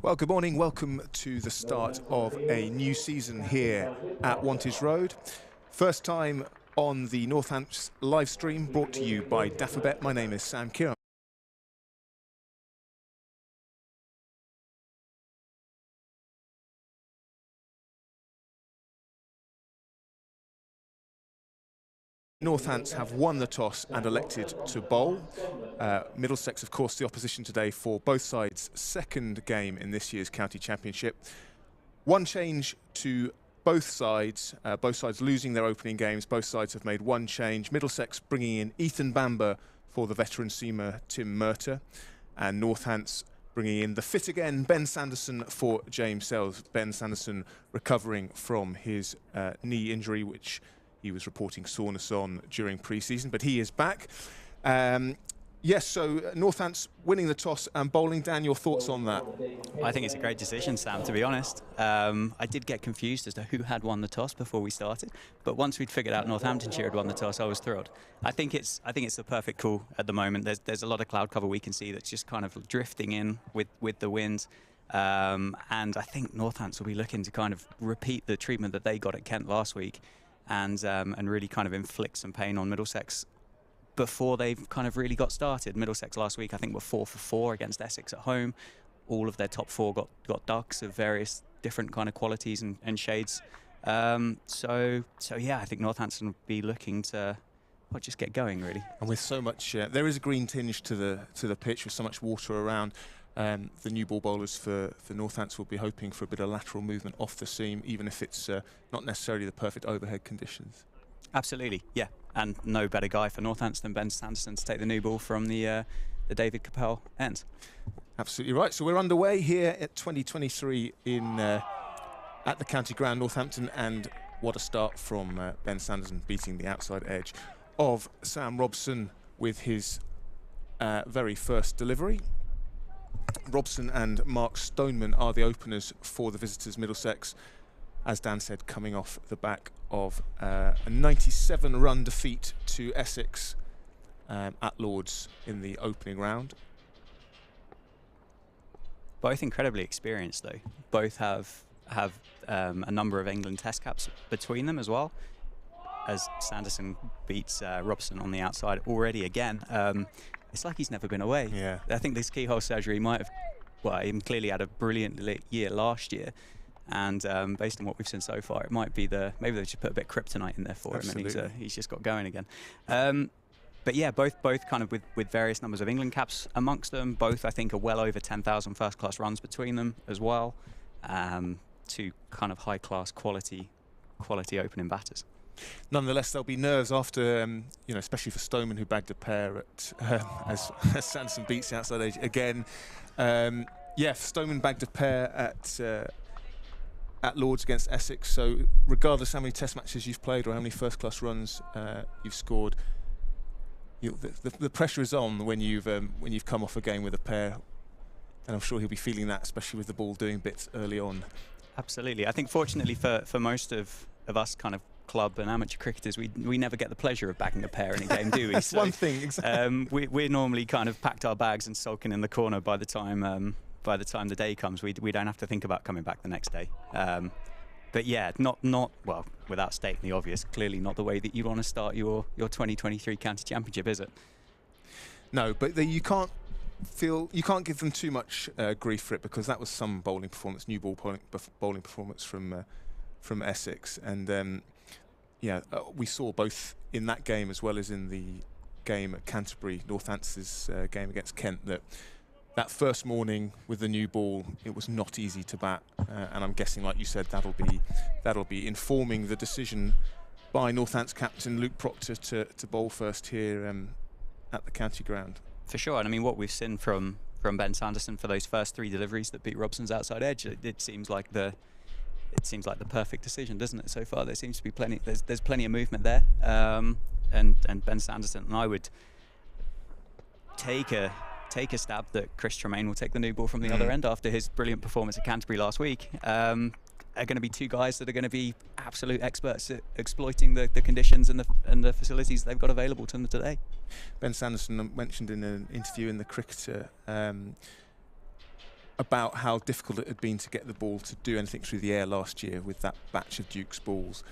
Well, good morning. Welcome to the start of a new season here at Wantage Road. First time on the Northants live stream, brought to you by Daffabet. My name is Sam Kieran. Northants have won the toss and elected to bowl. Middlesex, of course, the opposition today for both sides' second game in this year's county championship. One change to both sides losing their opening games. Both sides have made one change. Middlesex bringing in Ethan Bamber for the veteran seamer Tim Murter, and Northants bringing in the fit again Ben Sanderson for James Sells. Ben Sanderson recovering from his knee injury, which he was reporting soreness on during pre-season, but he is back. Yes, so Northants winning the toss and bowling. Dan, your thoughts on that? I think it's a great decision, Sam, to be honest. I did get confused as to who had won the toss before we started, but once we'd figured out Northamptonshire had won the toss, I was thrilled. I think it's the perfect call at the moment. There's a lot of cloud cover we can see that's just kind of drifting in with the wind. And I think Northants will be looking to kind of repeat the treatment that they got at Kent last week, and really kind of inflict some pain on Middlesex before they've kind of really got started. Middlesex last week, I think, were 4 for 4 against Essex at home. All of their top 4 got ducks of various different kind of qualities and shades. So yeah, I think Northampton will be looking to just get going, really. And with so much, there is a green tinge to the pitch with so much water around. The new ball bowlers for Northants will be hoping for a bit of lateral movement off the seam, even if it's not necessarily the perfect overhead conditions. Absolutely, yeah. And no better guy for Northants than Ben Sanderson to take the new ball from the David Capel end. Absolutely right. So we're underway here at 2023 at the county ground, Northampton, and what a start from Ben Sanderson, beating the outside edge of Sam Robson with his very first delivery. Robson and Mark Stoneman are the openers for the visitors, Middlesex, as Dan said, coming off the back of a 97-run defeat to Essex at Lord's in the opening round. Both incredibly experienced, though. Both have a number of England Test caps between them as well, as Sanderson beats Robson on the outside already again. It's like he's never been away. Yeah. I think this keyhole surgery might have, well, he clearly had a brilliant year last year, and based on what we've seen so far, it might be maybe they should put a bit of kryptonite in there for Absolutely. him, and he's just got going again. But yeah, both kind of with various numbers of England caps amongst them. Both, I think, are well over 10,000 first-class runs between them as well. Two kind of high-class quality opening batters. Nonetheless, there'll be nerves after, especially for Stoneman, who bagged a pair at as Sanderson beats the outside edge again. Yeah, Stoneman bagged a pair at Lord's against Essex. So, regardless how many Test matches you've played or how many first-class runs you've scored, the pressure is on when you've come off a game with a pair, and I'm sure he'll be feeling that, especially with the ball doing bits early on. Absolutely. I think fortunately for most of us kind of club and amateur cricketers, we never get the pleasure of bagging a pair in a game, do we? That's one thing, exactly. We're normally kind of packed our bags and sulking in the corner by the time the day comes. We don't have to think about coming back the next day. But yeah, not well, without stating the obvious, clearly not the way that you want to start your 2023 county championship, is it? No, but you can't give them too much grief for it, because that was some bowling performance, new ball bowling performance from Essex, and we saw both in that game as well as in the game at Canterbury, Northants' game against Kent, that first morning with the new ball, it was not easy to bat, and I'm guessing, like you said, that'll be informing the decision by Northants captain Luke Proctor to bowl first here at the county ground. For sure, and I mean what we've seen from Ben Sanderson for those first 3 deliveries that beat Robson's outside edge, it seems like the perfect decision, doesn't it? So far, there seems to be there's plenty of movement there, and Ben Sanderson, and I would take a stab that Chris Tremaine will take the new ball from the other end after his brilliant performance at Canterbury last week. Are going to be 2 guys that are going to be absolute experts at exploiting the conditions and the facilities they've got available to them today. Ben Sanderson mentioned in an interview in the Cricketer about how difficult it had been to get the ball to do anything through the air last year with that batch of Duke's balls.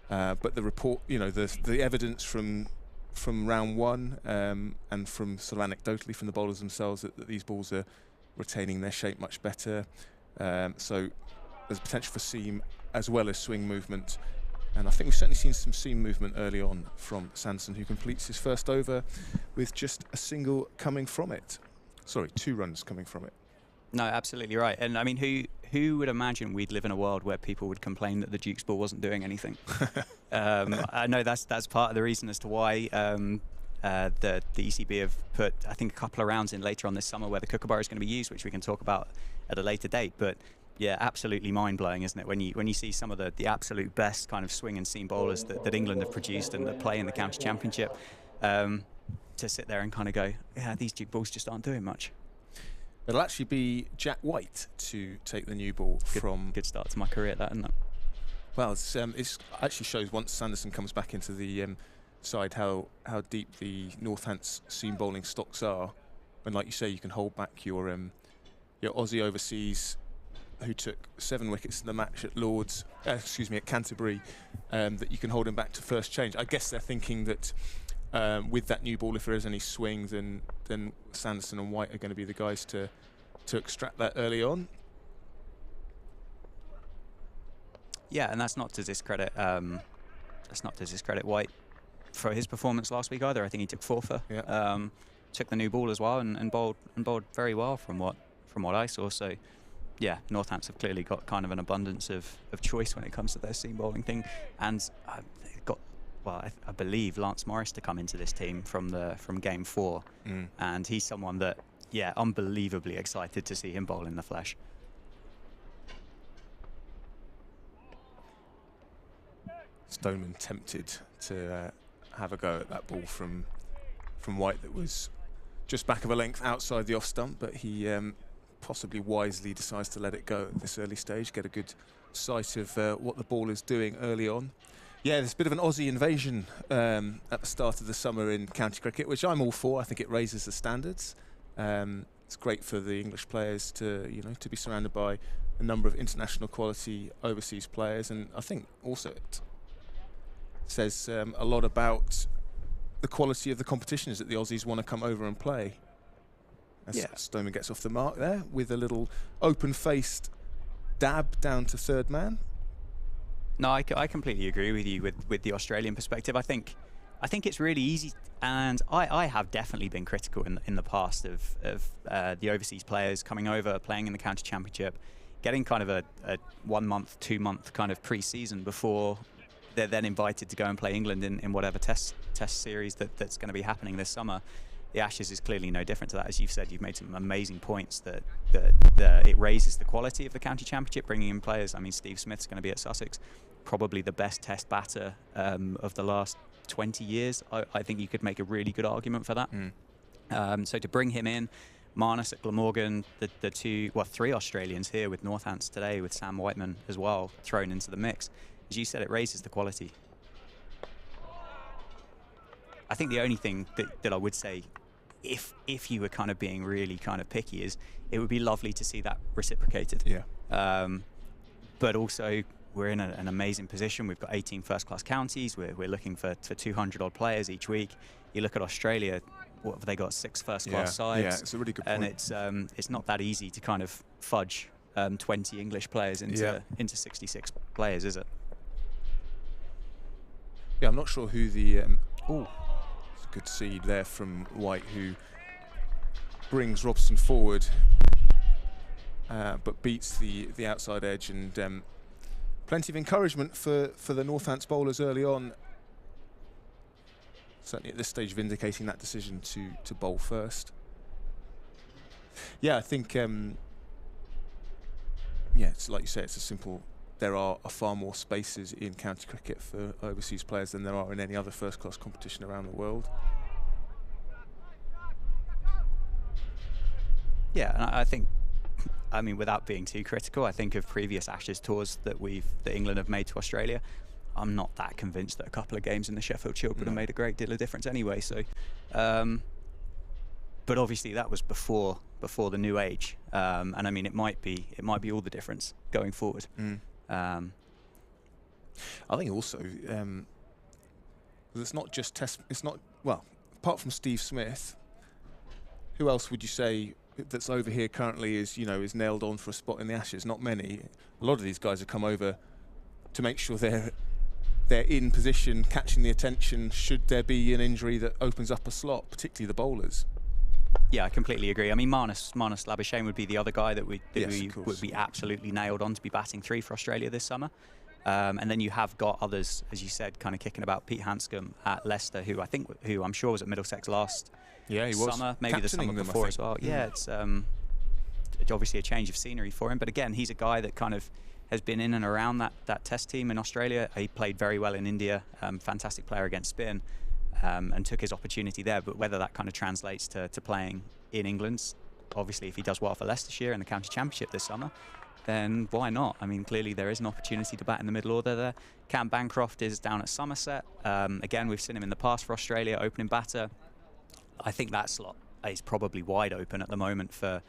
But the report, you know, the evidence from round one and from sort of anecdotally from the bowlers themselves that these balls are retaining their shape much better. So there's potential for seam as well as swing movement. And I think we've certainly seen some seam movement early on from Sanderson, who completes his first over with just a single coming from it. Sorry, 2 runs coming from it. No, absolutely right. And I mean, who would imagine we'd live in a world where people would complain that the Duke's ball wasn't doing anything? I know that's part of the reason as to why the ECB have put, I think, a couple of rounds in later on this summer where the kookaburra is going to be used, which we can talk about at a later date. But yeah, absolutely mind-blowing, isn't it? When you see some of the absolute best kind of swing and seam bowlers that England have produced and that play in the county championship, to sit there and kind of go, yeah, these Duke balls just aren't doing much. It'll actually be Jack White to take the new ball from. Good start to my career, that, isn't it? Well, it actually shows once Sanderson comes back into the side how deep the Northants seam bowling stocks are, and like you say, you can hold back your Aussie overseas, who took 7 wickets in the match at Lords, at Canterbury, that you can hold him back to first change. I guess they're thinking that with that new ball, if there is any swing, then Sanderson and White are going to be the guys to extract that early on. Yeah, and that's not to discredit White for his performance last week either. I think he took 4 for, took the new ball as well, and bowled very well from what I saw. So yeah, Northants have clearly got kind of an abundance of choice when it comes to their seam bowling thing, and got, well, I believe Lance Morris to come into this team from game 4, and he's someone that, yeah, unbelievably excited to see him bowl in the flesh. Stoneman tempted to have a go at that ball from White that was just back of a length outside the off stump, but he possibly wisely decides to let it go at this early stage, get a good sight of what the ball is doing early on. Yeah, there's a bit of an Aussie invasion at the start of the summer in county cricket, which I'm all for. I think it raises the standards. It's great for the English players to be surrounded by a number of international quality overseas players, and I think also it says a lot about the quality of the competitions that the Aussies want to come over and play. As Stoneman gets off the mark there with a little open-faced dab down to third man. No, I completely agree with you with the Australian perspective. I think it's really easy, and I have definitely been critical in the past of the overseas players coming over, playing in the county championship, getting kind of a 1 month, 2 month kind of pre-season before they're then invited to go and play England in whatever test series that's going to be happening this summer. The Ashes is clearly no different to that. As you've said, you've made some amazing points that it raises the quality of the county championship, bringing in players. I mean, Steve Smith's going to be at Sussex, probably the best test batter of the last 20 years. I think you could make a really good argument for that. So to bring him in, Marnus at Glamorgan, the 3 Australians here with Northants today, with Sam Whiteman as well thrown into the mix. As you said, it raises the quality. I think the only thing that I would say, if you were kind of being really kind of picky, is it would be lovely to see that reciprocated. Yeah. But also, we're in an amazing position. We've got 18 first-class counties. We're looking for 200-odd players each week. You look at Australia, what have they got? 6 first-class sides. Yeah, it's a really good point. And it's not that easy to kind of fudge 20 English players into 66 players, is it? Yeah, I'm not sure who the... it's a good seed there from White, who brings Robson forward, but beats the outside edge, and plenty of encouragement for the Northants bowlers early on. Certainly at this stage, vindicating that decision to bowl first. Yeah, I think... it's like you say, it's a simple... There are far more spaces in county cricket for overseas players than there are in any other first-class competition around the world. Yeah, and I think, I mean, without being too critical, I think of previous Ashes tours that England have made to Australia. I'm not that convinced that a couple of games in the Sheffield Shield would have made a great deal of difference anyway. So, but obviously that was before before the new age, and I mean it might be all the difference going forward. I think also it's not just test. It's not, well, apart from Steve Smith, who else would you say that's over here currently is nailed on for a spot in the Ashes? Not many. A lot of these guys have come over to make sure they're in position, catching the attention should there be an injury that opens up a slot, particularly the bowlers. Yeah, I completely agree. I mean, Marnus Labuschagne would be the other guy that we would be absolutely nailed on to be batting 3 for Australia this summer. And then you have got others, as you said, kind of kicking about. Pete Hanscom at Leicester, who I'm sure was at Middlesex last summer, maybe the summer before as well. Yeah, it's obviously a change of scenery for him. But again, he's a guy that kind of has been in and around that test team in Australia. He played very well in India, fantastic player against spin, and took his opportunity there. But whether that kind of translates to playing in England, obviously if he does well for Leicestershire in the County Championship this summer, then why not? I mean, clearly there is an opportunity to bat in the middle order there. Cam Bancroft is down at Somerset. Again, we've seen him in the past for Australia, opening batter. I think that slot is probably wide open at the moment for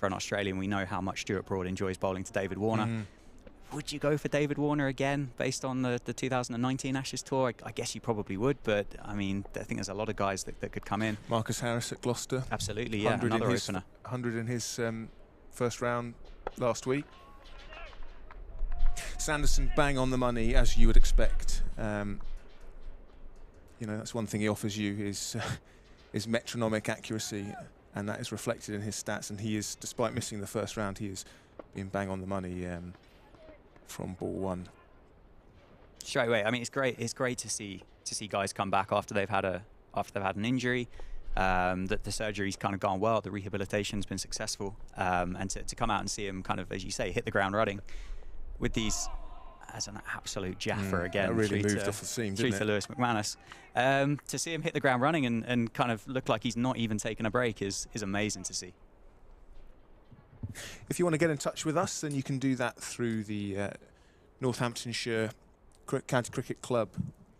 an Australian. We know how much Stuart Broad enjoys bowling to David Warner. Would you go for David Warner again based on the 2019 Ashes tour? I guess you probably would, but I mean, I think there's a lot of guys that could come in. Marcus Harris at Gloucester. Absolutely, yeah, another opener. 100 in his first round last week. Sanderson bang on the money, as you would expect. That's one thing he offers you is metronomic accuracy, and that is reflected in his stats. And he is, despite missing the first round, he is being bang on the money from ball 1. Straight away. I mean, it's great. It's great to see guys come back after they've had an injury. That the surgery's kind of gone well, the rehabilitation's been successful, and to come out and see him kind of, as you say, hit the ground running with these as an absolute jaffer again. That really moved off the seam, didn't it? To Lewis McManus. To see him hit the ground running and kind of look like he's not even taking a break is amazing to see. If you want to get in touch with us, then you can do that through the Northamptonshire County Cricket Club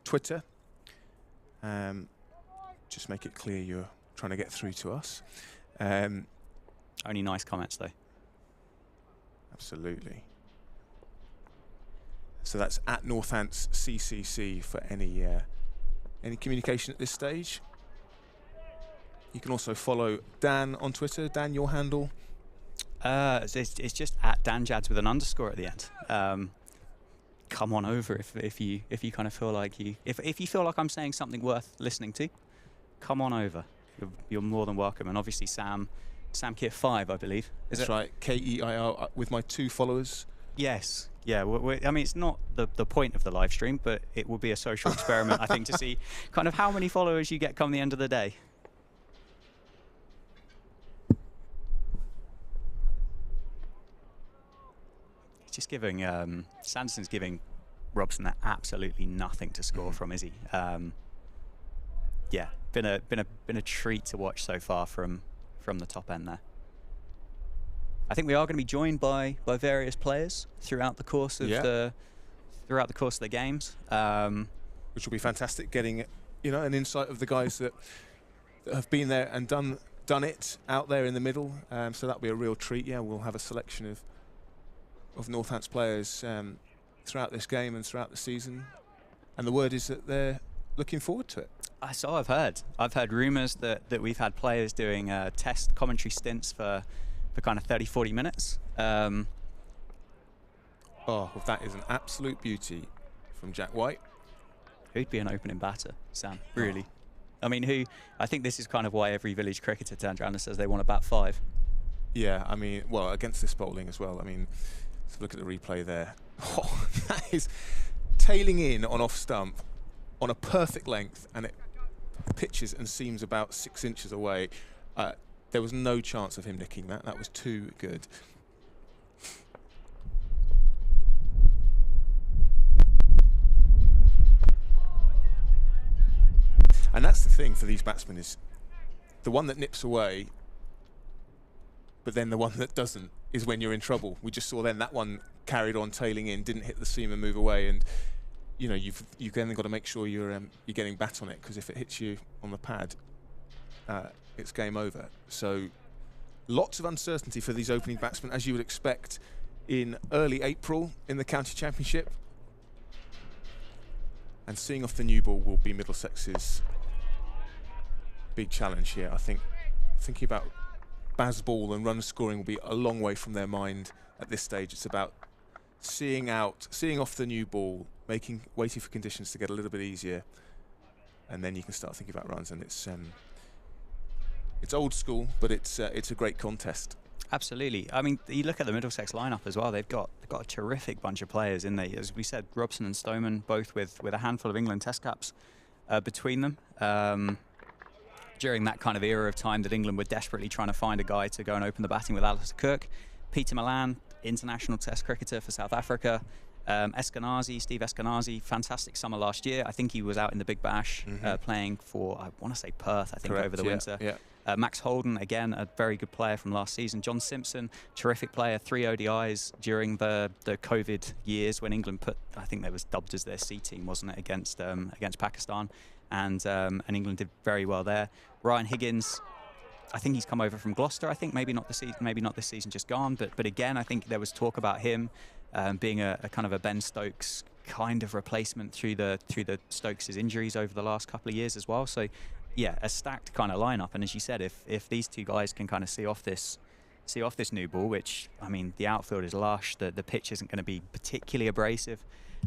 Twitter. Just make it clear you're trying to get through to us. Only nice comments, though. Absolutely. So that's at Northants CCC for any communication at this stage. You can also follow Dan on Twitter. Dan, your handle? It's just at DanJads with an underscore at the end. Come on over if you kind of feel like if you feel like I'm saying something worth listening to, come on over. You're more than welcome. And obviously Sam Keir 5, I believe. That's right, KEIR with my 2 followers. Yes. Yeah, I mean, it's not the point of the live stream, but it will be a social experiment, I think, to see kind of how many followers you get come the end of the day. It's just giving Sanderson's giving Robson absolutely nothing to score from, is he? Yeah, been a treat to watch so far from the top end there. I think we are going to be joined by various players throughout the course of the games, which will be fantastic. Getting an insight of the guys that have been there and done it out there in the middle. So that'll be a real treat. Yeah, we'll have a selection of Northants players throughout this game and throughout the season. And the word is that they're looking forward to it. So I've heard rumours that we've had players doing test commentary stints for kind of 30-40 minutes. That is an absolute beauty from Jack White. Who'd be an opening batter, Sam? Really? I mean, I think this is kind of why every village cricketer turns around and says they want to bat 5. Yeah, I mean, well, against this bowling as well. I mean, let's look at the replay there. Oh, that is tailing in on off stump on a perfect length, and it pitches and seems about 6 inches away. There was no chance of him nicking that. That was too good. And that's the thing for these batsmen, is the one that nips away, but then the one that doesn't is when you're in trouble. We just saw then that one carried on tailing in, didn't hit the seam and move away, and you've then got to make sure you're getting bat on it, because if it hits you on the pad, it's game over. So Lots of uncertainty for these opening batsmen, as you would expect in early April in the county championship. And seeing off the new ball will be Middlesex's big challenge here. I think thinking about Baz ball and run scoring will be a long way from their mind at this stage. It's about seeing off the new ball, waiting for conditions to get a little bit easier, and then you can start thinking about runs. And it's old school, but it's a great contest. Absolutely. I mean, you look at the Middlesex lineup as well. They've got a terrific bunch of players in there. As we said, Robson and Stoneman, both with a handful of England Test caps between them. During that kind of era of time that England were desperately trying to find a guy to go and open the batting with Alistair Cook. Peter Malan, international Test cricketer for South Africa. Steve Eskenazi, fantastic summer last year. I think he was out in the Big Bash playing for, I want to say Perth, I think. Correct, over the winter. Yeah. Max Holden, again, a very good player from last season. John Simpson, terrific player, 3 ODIs during the COVID years when England I think they was dubbed as their C team, wasn't it, against Pakistan, and England did very well there. Ryan Higgins, I think he's come over from Gloucester. I think maybe not this season, just gone. But again, I think there was talk about him being a kind of a Ben Stokes kind of replacement through the Stokes' injuries over the last couple of years as well. So yeah, a stacked kind of lineup. And as you said, if these two guys can kind of see off this new ball, which, I mean, the outfield is lush, the pitch isn't going to be particularly abrasive.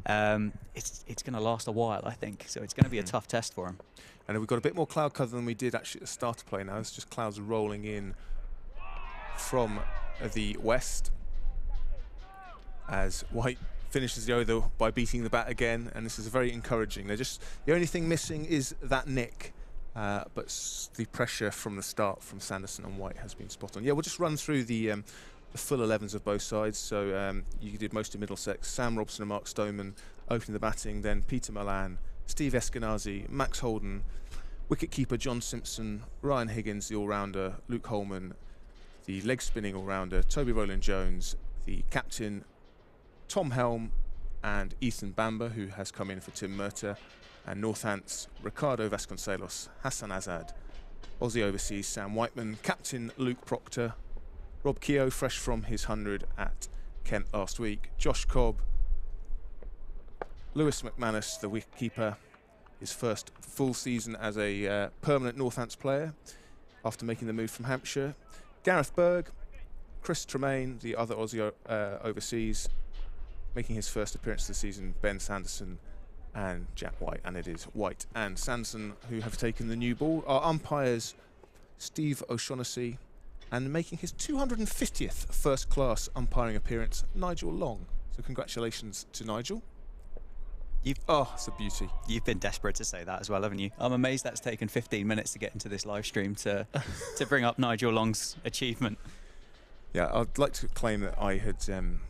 It's going to last a while, I think. So it's going to be a tough test for him. And we've got a bit more cloud cover than we did actually at the start of play now. It's just clouds rolling in from the west as White finishes the over by beating the bat again, and this is very encouraging. The only thing missing is that nick, but the pressure from the start from Sanderson and White has been spot on. Yeah, we'll just run through the full 11s of both sides. So you did most of Middlesex. Sam Robson and Mark Stoneman opening the batting, then Peter Malan, Steve Eskenazi, Max Holden, wicket-keeper John Simpson, Ryan Higgins, the all-rounder, Luke Holman, the leg-spinning all-rounder, Toby Rowland-Jones, the captain, Tom Helm, and Ethan Bamber, who has come in for Tim Murtagh, and Northants, Ricardo Vasconcelos, Hassan Azad, Aussie overseas Sam Whiteman, captain Luke Proctor, Rob Keogh, fresh from his 100 at Kent last week, Josh Cobb, Lewis McManus, the wicketkeeper, his first full season as a permanent Northants player after making the move from Hampshire, Gareth Berg, Chris Tremaine, the other Aussie overseas, making his first appearance of the season, Ben Sanderson and Jack White. And it is White and Sanderson who have taken the new ball. Our umpires, Steve O'Shaughnessy, and making his 250th first-class umpiring appearance, Nigel Long. So congratulations to Nigel. It's a beauty. You've been desperate to say that as well, haven't you? I'm amazed that's taken 15 minutes to get into this live stream to bring up Nigel Long's achievement. Yeah, I'd like to claim that I had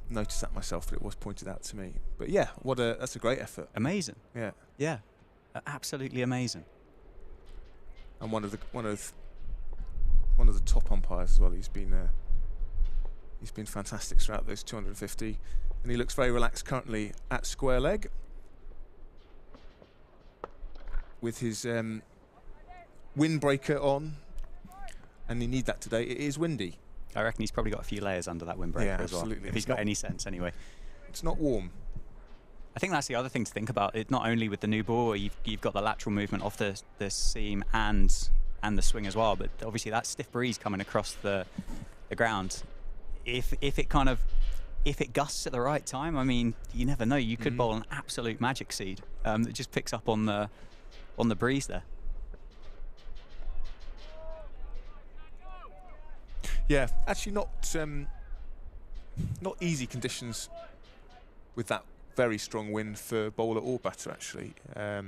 noticed that myself, but it was pointed out to me. But yeah, that's a great effort. Amazing. Yeah. Yeah, absolutely amazing. And one of the top umpires as well. He's been fantastic throughout those 250, and he looks very relaxed currently at square leg with his windbreaker on, and you need that today. It is windy. I reckon he's probably got a few layers under that windbreaker as well. Absolutely. If he's got any sense, anyway. It's not warm. I think that's the other thing to think about. It not only with the new ball, you've got the lateral movement off the seam and the swing as well, but obviously that stiff breeze coming across the ground. If it gusts at the right time, I mean, you never know. You could bowl an absolute magic seed that just picks up on the breeze there. Yeah, actually not easy conditions with that very strong wind for bowler or batter, actually. I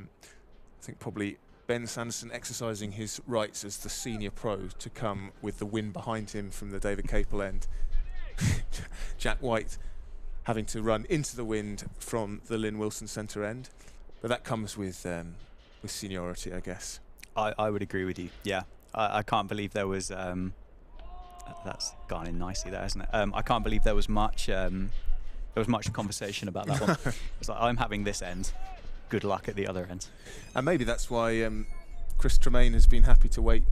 think probably Ben Sanderson exercising his rights as the senior pro to come with the wind behind him from the David Capel end. Jack White having to run into the wind from the Lynn Wilson centre end. But that comes with seniority, I guess. I would agree with you, yeah. I can't believe there was... that's gone in nicely there, hasn't it? I can't believe there was much conversation about that one. It's like, I'm having this end. Good luck at the other end. And maybe that's why Chris Tremaine has been happy to wait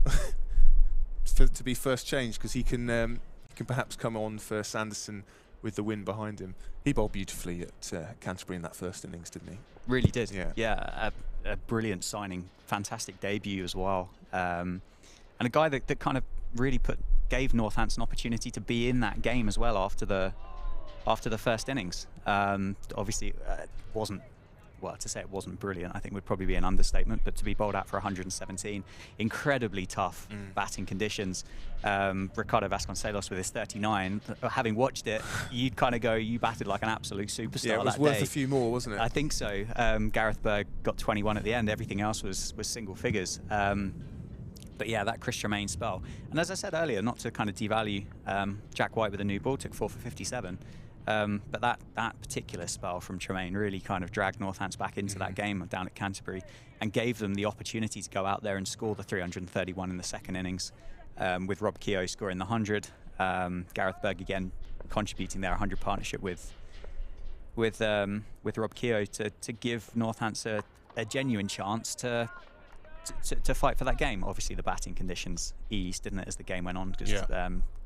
to be first change, because he can perhaps come on for Sanderson with the wind behind him. He bowled beautifully at Canterbury in that first innings, didn't he? Really did. Yeah. A brilliant signing, fantastic debut as well, and a guy that kind of really gave Northants an opportunity to be in that game as well after the first innings. Obviously, wasn't. Well, to say it wasn't brilliant, I think would probably be an understatement, but to be bowled out for 117, incredibly tough batting conditions. Ricardo Vasconcelos with his 39, having watched it, you'd kind of go, you batted like an absolute superstar. Yeah, it was worth a few more, wasn't it? I think so. Gareth Berg got 21 at the end, everything else was single figures. But yeah, that Chris Tremaine spell. And as I said earlier, not to kind of devalue Jack White with a new ball, took 4 for 57. But that particular spell from Tremaine really kind of dragged Northants back into that game down at Canterbury and gave them the opportunity to go out there and score the 331 in the second innings, with Rob Keogh scoring the 100. Gareth Berg again contributing their 100 partnership with Rob Keogh to give Northants a genuine chance to fight for that game. Obviously, the batting conditions eased, didn't it, as the game went on, because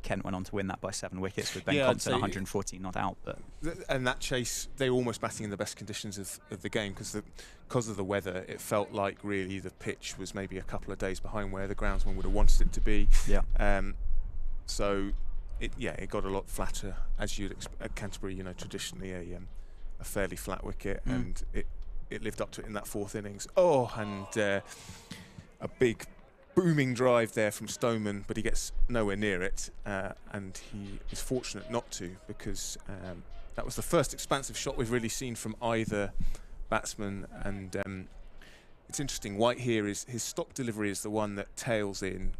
Kent went on to win that by 7 wickets with Ben Compton 114 not out. But and that chase, they were almost batting in the best conditions of the game, because of the weather. It felt like really the pitch was maybe a couple of days behind where the groundsman would have wanted it to be. So it got a lot flatter, as you'd expect. At Canterbury, traditionally a fairly flat wicket, and it lived up to it in that fourth innings. And a big booming drive there from Stoneman, but he gets nowhere near it, and he is fortunate not to, because that was the first expansive shot we've really seen from either batsman. And it's interesting, White here, his stop delivery is the one that tails in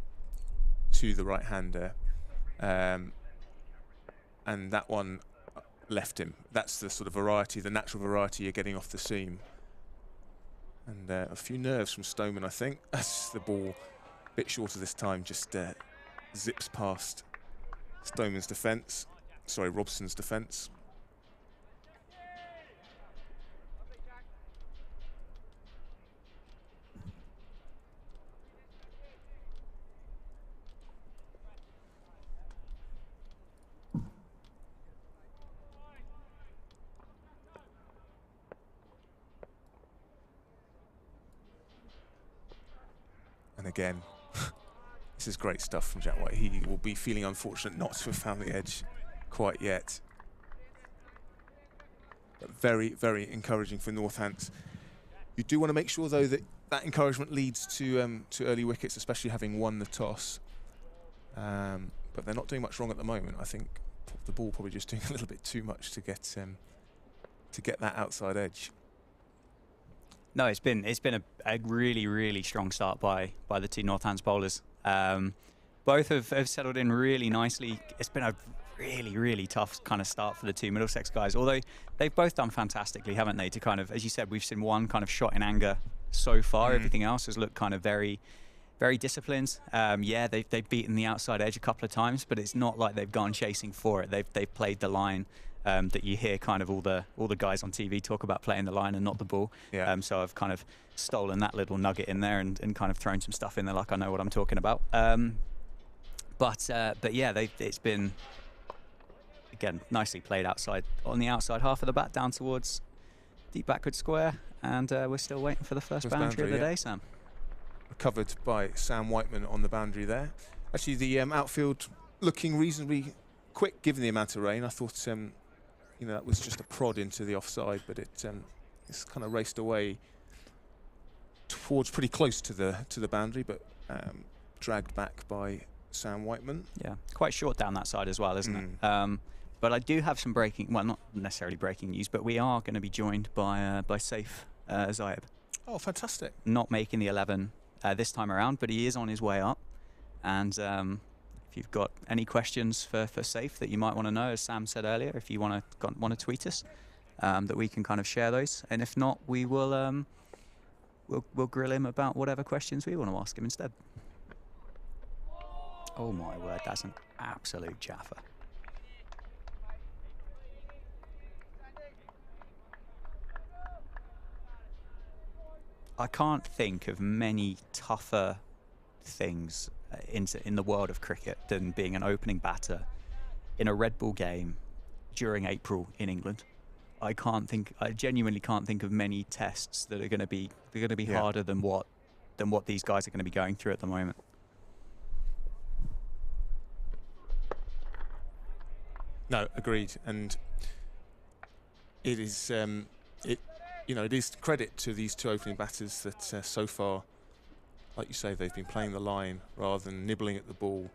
to the right-hander, and that one left him. That's the sort of variety, the natural variety you're getting off the seam. And a few nerves from Stoneman, I think, as the ball, a bit shorter this time, just zips past Stoneman's defence. Sorry, Robson's defence. And again, this is great stuff from Jack White. He will be feeling unfortunate not to have found the edge quite yet. But very, very encouraging for Northants. You do want to make sure, though, that encouragement leads to early wickets, especially having won the toss. But they're not doing much wrong at the moment. I think the ball probably just doing a little bit too much to get that outside edge. No, it's been a really, really strong start by the two Northants bowlers. Both have settled in really nicely. It's been a really, really tough kind of start for the two Middlesex guys, although they've both done fantastically, haven't they, to kind of, as you said, we've seen one kind of shot in anger so far. Everything else has looked kind of very, very disciplined. They've beaten the outside edge a couple of times, but it's not like they've gone chasing for it. They've played the line. That you hear kind of all the guys on TV talk about, playing the line and not the ball. So I've kind of stolen that little nugget in there and kind of thrown some stuff in there like I know what I'm talking about. But yeah, it's been, again, nicely played outside, on the outside half of the bat down towards deep backward square, and we're still waiting for the first boundary of the day, Sam. Recovered by Sam Whiteman on the boundary there. Actually, the outfield looking reasonably quick given the amount of rain. I thought that was just a prod into the offside, but it's kind of raced away towards pretty close to the boundary, but dragged back by Sam Whiteman. Yeah, quite short down that side as well, isn't it? But I do have some breaking, well, not necessarily breaking news, but we are going to be joined by Saif Zaib. Oh, fantastic! Not making the 11 this time around, but he is on his way up, and. If you've got any questions for Saif that you might want to know, as Sam said earlier, if you want to tweet us, that we can kind of share those, and if not, we will we'll grill him about whatever questions we want to ask him instead. Oh my word, that's an absolute jaffer. I can't think of many tougher things in the world of cricket than being an opening batter in a red ball game during April in England. I genuinely can't think of many tests that are going to be harder than what these guys are going to be going through at the moment. No, agreed. And it is it is credit to these two opening batters that so far, like you say, they've been playing the line rather than nibbling at the ball,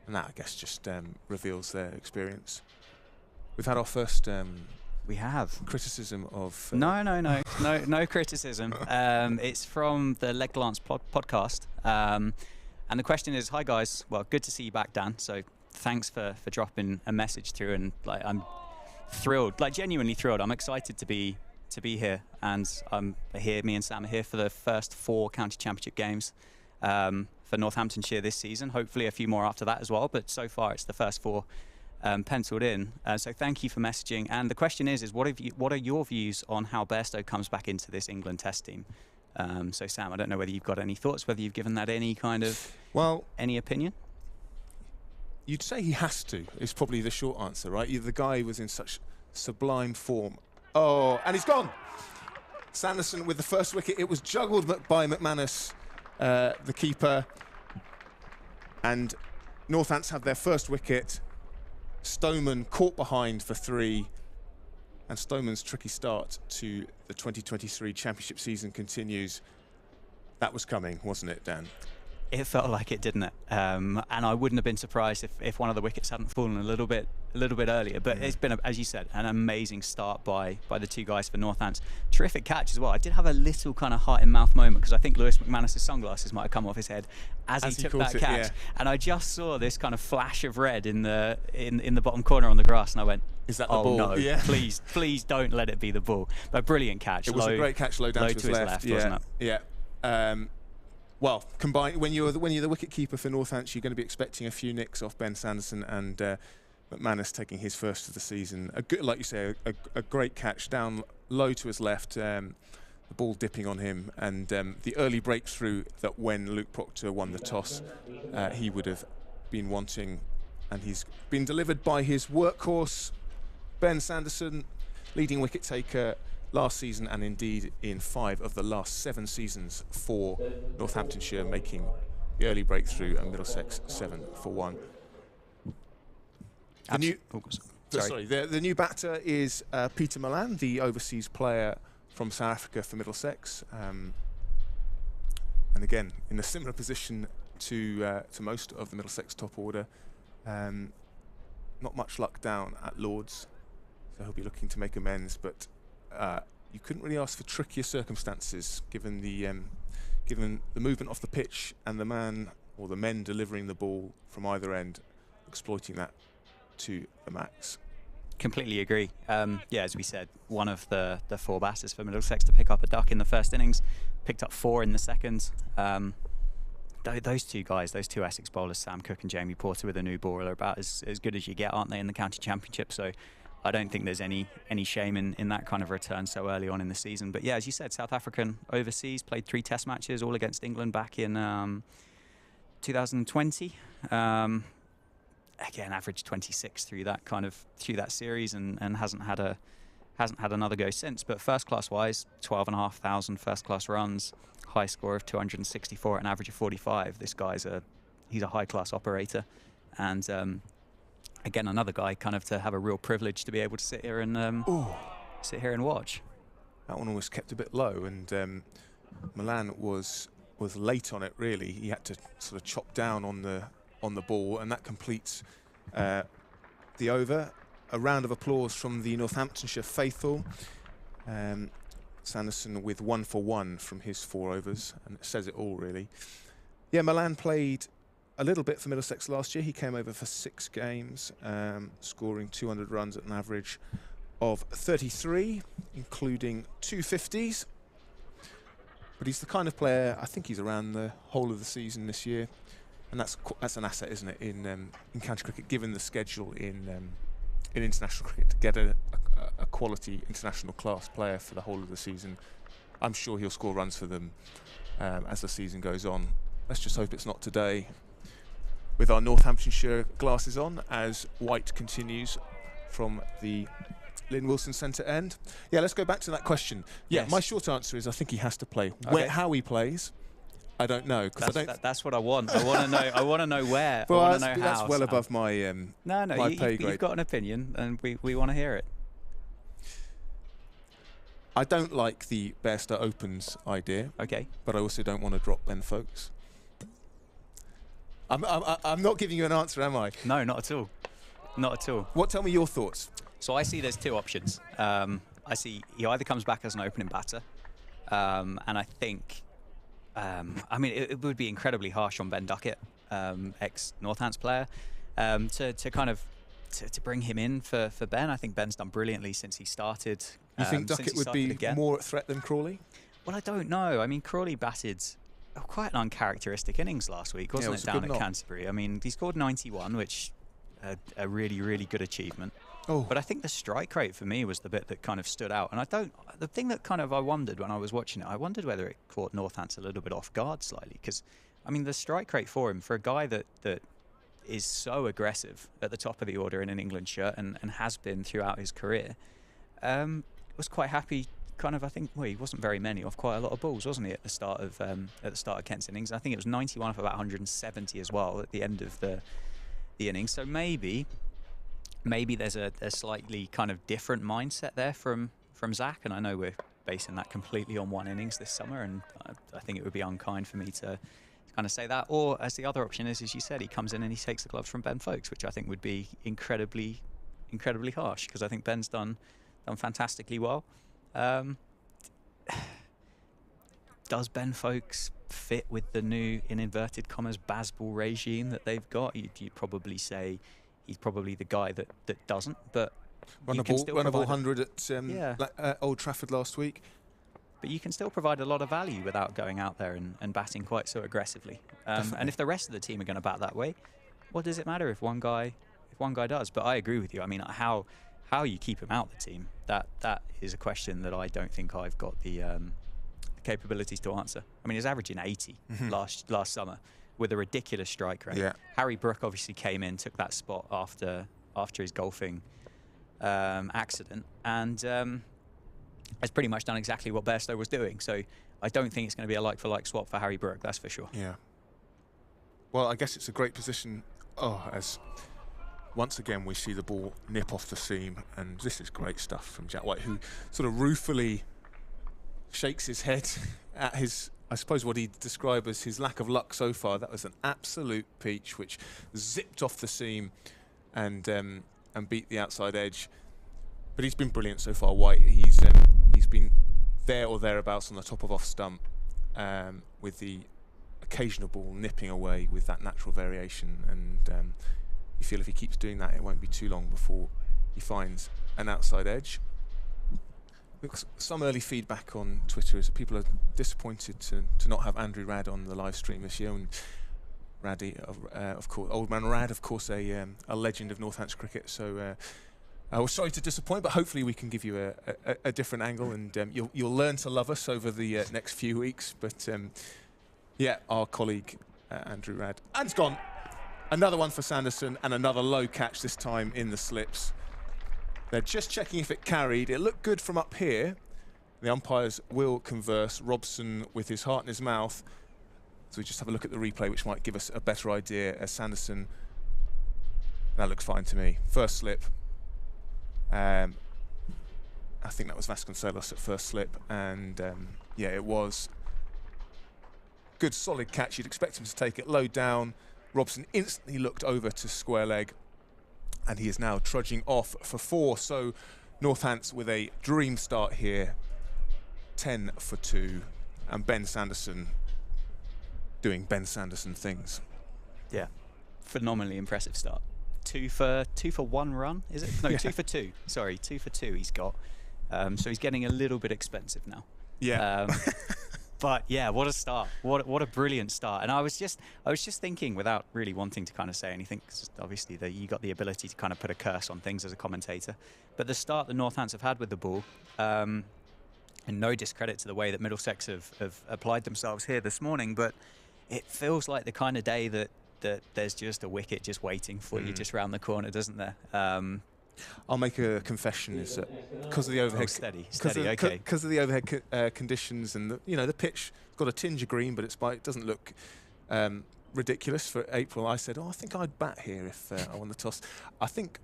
and that I guess just reveals their experience. We've had our first we have criticism of no criticism. It's from the Leg Glance podcast, and the question is, hi guys, well, good to see you back, Dan, so thanks for dropping a message through, and I'm thrilled, genuinely thrilled. I'm excited to be here, and I'm here. Me and Sam are here for the first 4 county championship games for Northamptonshire this season. Hopefully a few more after that as well, but so far it's the first 4 penciled in. So thank you for messaging. And the question is what are your views on how Bairstow comes back into this England Test team? So Sam, I don't know whether you've got any thoughts, whether you've given that any kind of any opinion. You'd say he has to, is probably the short answer, right? The guy was in such sublime form. Oh, and he's gone. Sanderson with the first wicket. It was juggled by McManus, the keeper. And Northants have their first wicket. Stoneman caught behind for 3. And Stoneman's tricky start to the 2023 championship season continues. That was coming, wasn't it, Dan? It felt like it, didn't it? And I wouldn't have been surprised if one of the wickets hadn't fallen a little bit earlier. But it's been, as you said, an amazing start by the 2 guys for Northants. Terrific catch as well. I did have a little kind of heart in mouth moment because I think Lewis McManus' sunglasses might have come off his head as he took that catch. Yeah. And I just saw this kind of flash of red in the bottom corner on the grass, and I went, "Is that the ball? No, yeah. please don't let it be the ball." But brilliant catch. It was a great catch, low down to his left, wasn't it? Yeah. Well, combined when you're the wicket keeper for Northants, you're going to be expecting a few nicks off Ben Sanderson, and McManus taking his first of the season. A good, like you say, a great catch down low to his left, the ball dipping on him, and the early breakthrough that when Luke Proctor won the toss, he would have been wanting, and he's been delivered by his workhorse, Ben Sanderson, leading wicket taker last season, and indeed in 5 of the last 7 seasons for Northamptonshire, making the early breakthrough, and Middlesex 7 for 1. The new batter is Peter Malan, the overseas player from South Africa for Middlesex, and again in a similar position to most of the Middlesex top order. Not much luck down at Lords, so he'll be looking to make amends, but you couldn't really ask for trickier circumstances given the movement off the pitch and the men delivering the ball from either end, exploiting that to the max. Completely agree. As we said, one of the 4 batters for Middlesex to pick up a duck in the first innings, picked up 4 in the second. Those 2 guys, those 2 Essex bowlers, Sam Cook and Jamie Porter with a new ball, are about as good as you get, aren't they, in the county championship? So I don't think there's any shame in that kind of return so early on in the season. But yeah, as you said, South African overseas, played 3 test matches, all against England back in 2020. Again, averaged 26 through that series, and hasn't had another go since. But first class wise, 12,500 first class runs, high score of 264, an average of 45. This guy's he's a high class operator, and again, another guy kind of to have a real privilege to be able to sit here and watch. That one was kept a bit low, and Milan was late on it. Really, he had to sort of chop down on the ball, and that completes the over. A round of applause from the Northamptonshire faithful. Sanderson with 1 for 1 from his 4 overs, and it says it all, really. Yeah, Milan played a little bit for Middlesex last year. He came over for 6 games, scoring 200 runs at an average of 33, including 2 50s. But he's the kind of player, I think he's around the whole of the season this year, and that's an asset, isn't it, in county cricket, given the schedule in international cricket, to get a quality international class player for the whole of the season. I'm sure he'll score runs for them as the season goes on. Let's just hope it's not today. with our Northamptonshire glasses on as White continues from the Lynn Wilson centre end. Yeah, let's go back to that question. Yeah, Yes. my short answer is I think he has to play. Okay. How he plays, I don't know. That's what I want. I want to know. I want to know where. Well, I want to know how. that's well above my No, my pay grade. You've got an opinion, and we want to hear it. I don't like the Bairstow opens idea. Okay. But I also don't want to drop Ben Folkes. I'm not giving you an answer, am I? No, not at all. Not at all. Tell me your thoughts. So I see there's two options. I see he either comes back as an opening batter, and I think, I mean, it would be incredibly harsh on Ben Duckett, ex-Northants player, to bring him in for Ben. I think Ben's done brilliantly since he started. You think Duckett would be more a threat than Crawley? Well, I don't know. I mean, Crawley batted quite an uncharacteristic innings last week, wasn't it, down at Canterbury? I mean, he scored 91, which a really, really good achievement. Oh. But I think the strike rate for me was the bit that kind of stood out. And the thing that kind of I wondered when I was watching it, I wondered whether it caught Northants a little bit off guard slightly. Because, I mean, the strike rate for him, for a guy that is so aggressive at the top of the order in an England shirt and has been throughout his career, was quite happy. Kind of, I think, well, he wasn't very many off quite a lot of balls, wasn't he, at the start of Kent's innings? I think it was 91 off about 170 as well at the end of the innings. So maybe there's a slightly kind of different mindset there from Zach, and I know we're basing that completely on one innings this summer, and I think it would be unkind for me to kind of say that. Or as the other option is, as you said, he comes in and he takes the gloves from Ben Folkes, which I think would be incredibly harsh, because I think Ben's done fantastically well. Does Ben Folkes fit with the new, in inverted commas, Bazball regime that they've got? You'd probably say he's probably the guy that doesn't, but run a ball 100 at Old Trafford last week. But you can still provide a lot of value without going out there and batting quite so aggressively. And if the rest of the team are going to bat that way, what does it matter if one guy does? But I agree with you. I mean, how you keep him out the team, that is a question that I don't think I've got the capabilities to answer. I mean, he's averaging 80 last summer with a ridiculous strike rate. Yeah. Harry Brook obviously came in, took that spot after his golfing accident, and has pretty much done exactly what Bairstow was doing. So I don't think it's going to be a like-for-like swap for Harry Brook, that's for sure. Yeah. Well, I guess it's a great position. As once again we see the ball nip off the seam, and this is great stuff from Jack White, who sort of ruefully shakes his head at his, I suppose, what he'd describe as his lack of luck so far. That was an absolute peach, which zipped off the seam and beat the outside edge. But he's been brilliant so far, White. He's been there or thereabouts on the top of off stump, with the occasional ball nipping away with that natural variation. And you feel if he keeps doing that, it won't be too long before he finds an outside edge. Some early feedback on Twitter is that people are disappointed to not have Andrew Radd on the live stream this year. And Raddy, of course, old man Radd, of course, a legend of Northants cricket. So I was sorry to disappoint, but hopefully we can give you a different angle, and you'll learn to love us over the next few weeks. But yeah, our colleague Andrew Radd, and it's gone. Another one for Sanderson, and another low catch, this time in the slips. They're just checking if it carried. It looked good from up here. The umpires will converse. Robson with his heart in his mouth. So we just have a look at the replay, which might give us a better idea. As Sanderson, that looks fine to me. First slip. I think that was Vasconcelos at first slip, and yeah, it was. Good solid catch. You'd expect him to take it low down. Robson instantly looked over to square leg, and he is now trudging off for 4. So Northants with a dream start here, 10 for 2, and Ben Sanderson doing Ben Sanderson things. Yeah, phenomenally impressive start. 2 for 1 run, is it? No, yeah. 2 for 2. Sorry, 2 for 2 he's got. So he's getting a little bit expensive now. Yeah. But yeah, what a start! What a brilliant start! And I was just thinking, without really wanting to kind of say anything, because obviously you got the ability to kind of put a curse on things as a commentator. But the start the Northants have had with the ball, and no discredit to the way that Middlesex have applied themselves here this morning, but it feels like the kind of day that that there's just a wicket just waiting for you just round the corner, doesn't there? I'll make a confession: is that because of the overhead, because of the overhead conditions, and the pitch has got a tinge of green, but it doesn't look ridiculous for April. I said, I think I'd bat here if I won the toss. I think.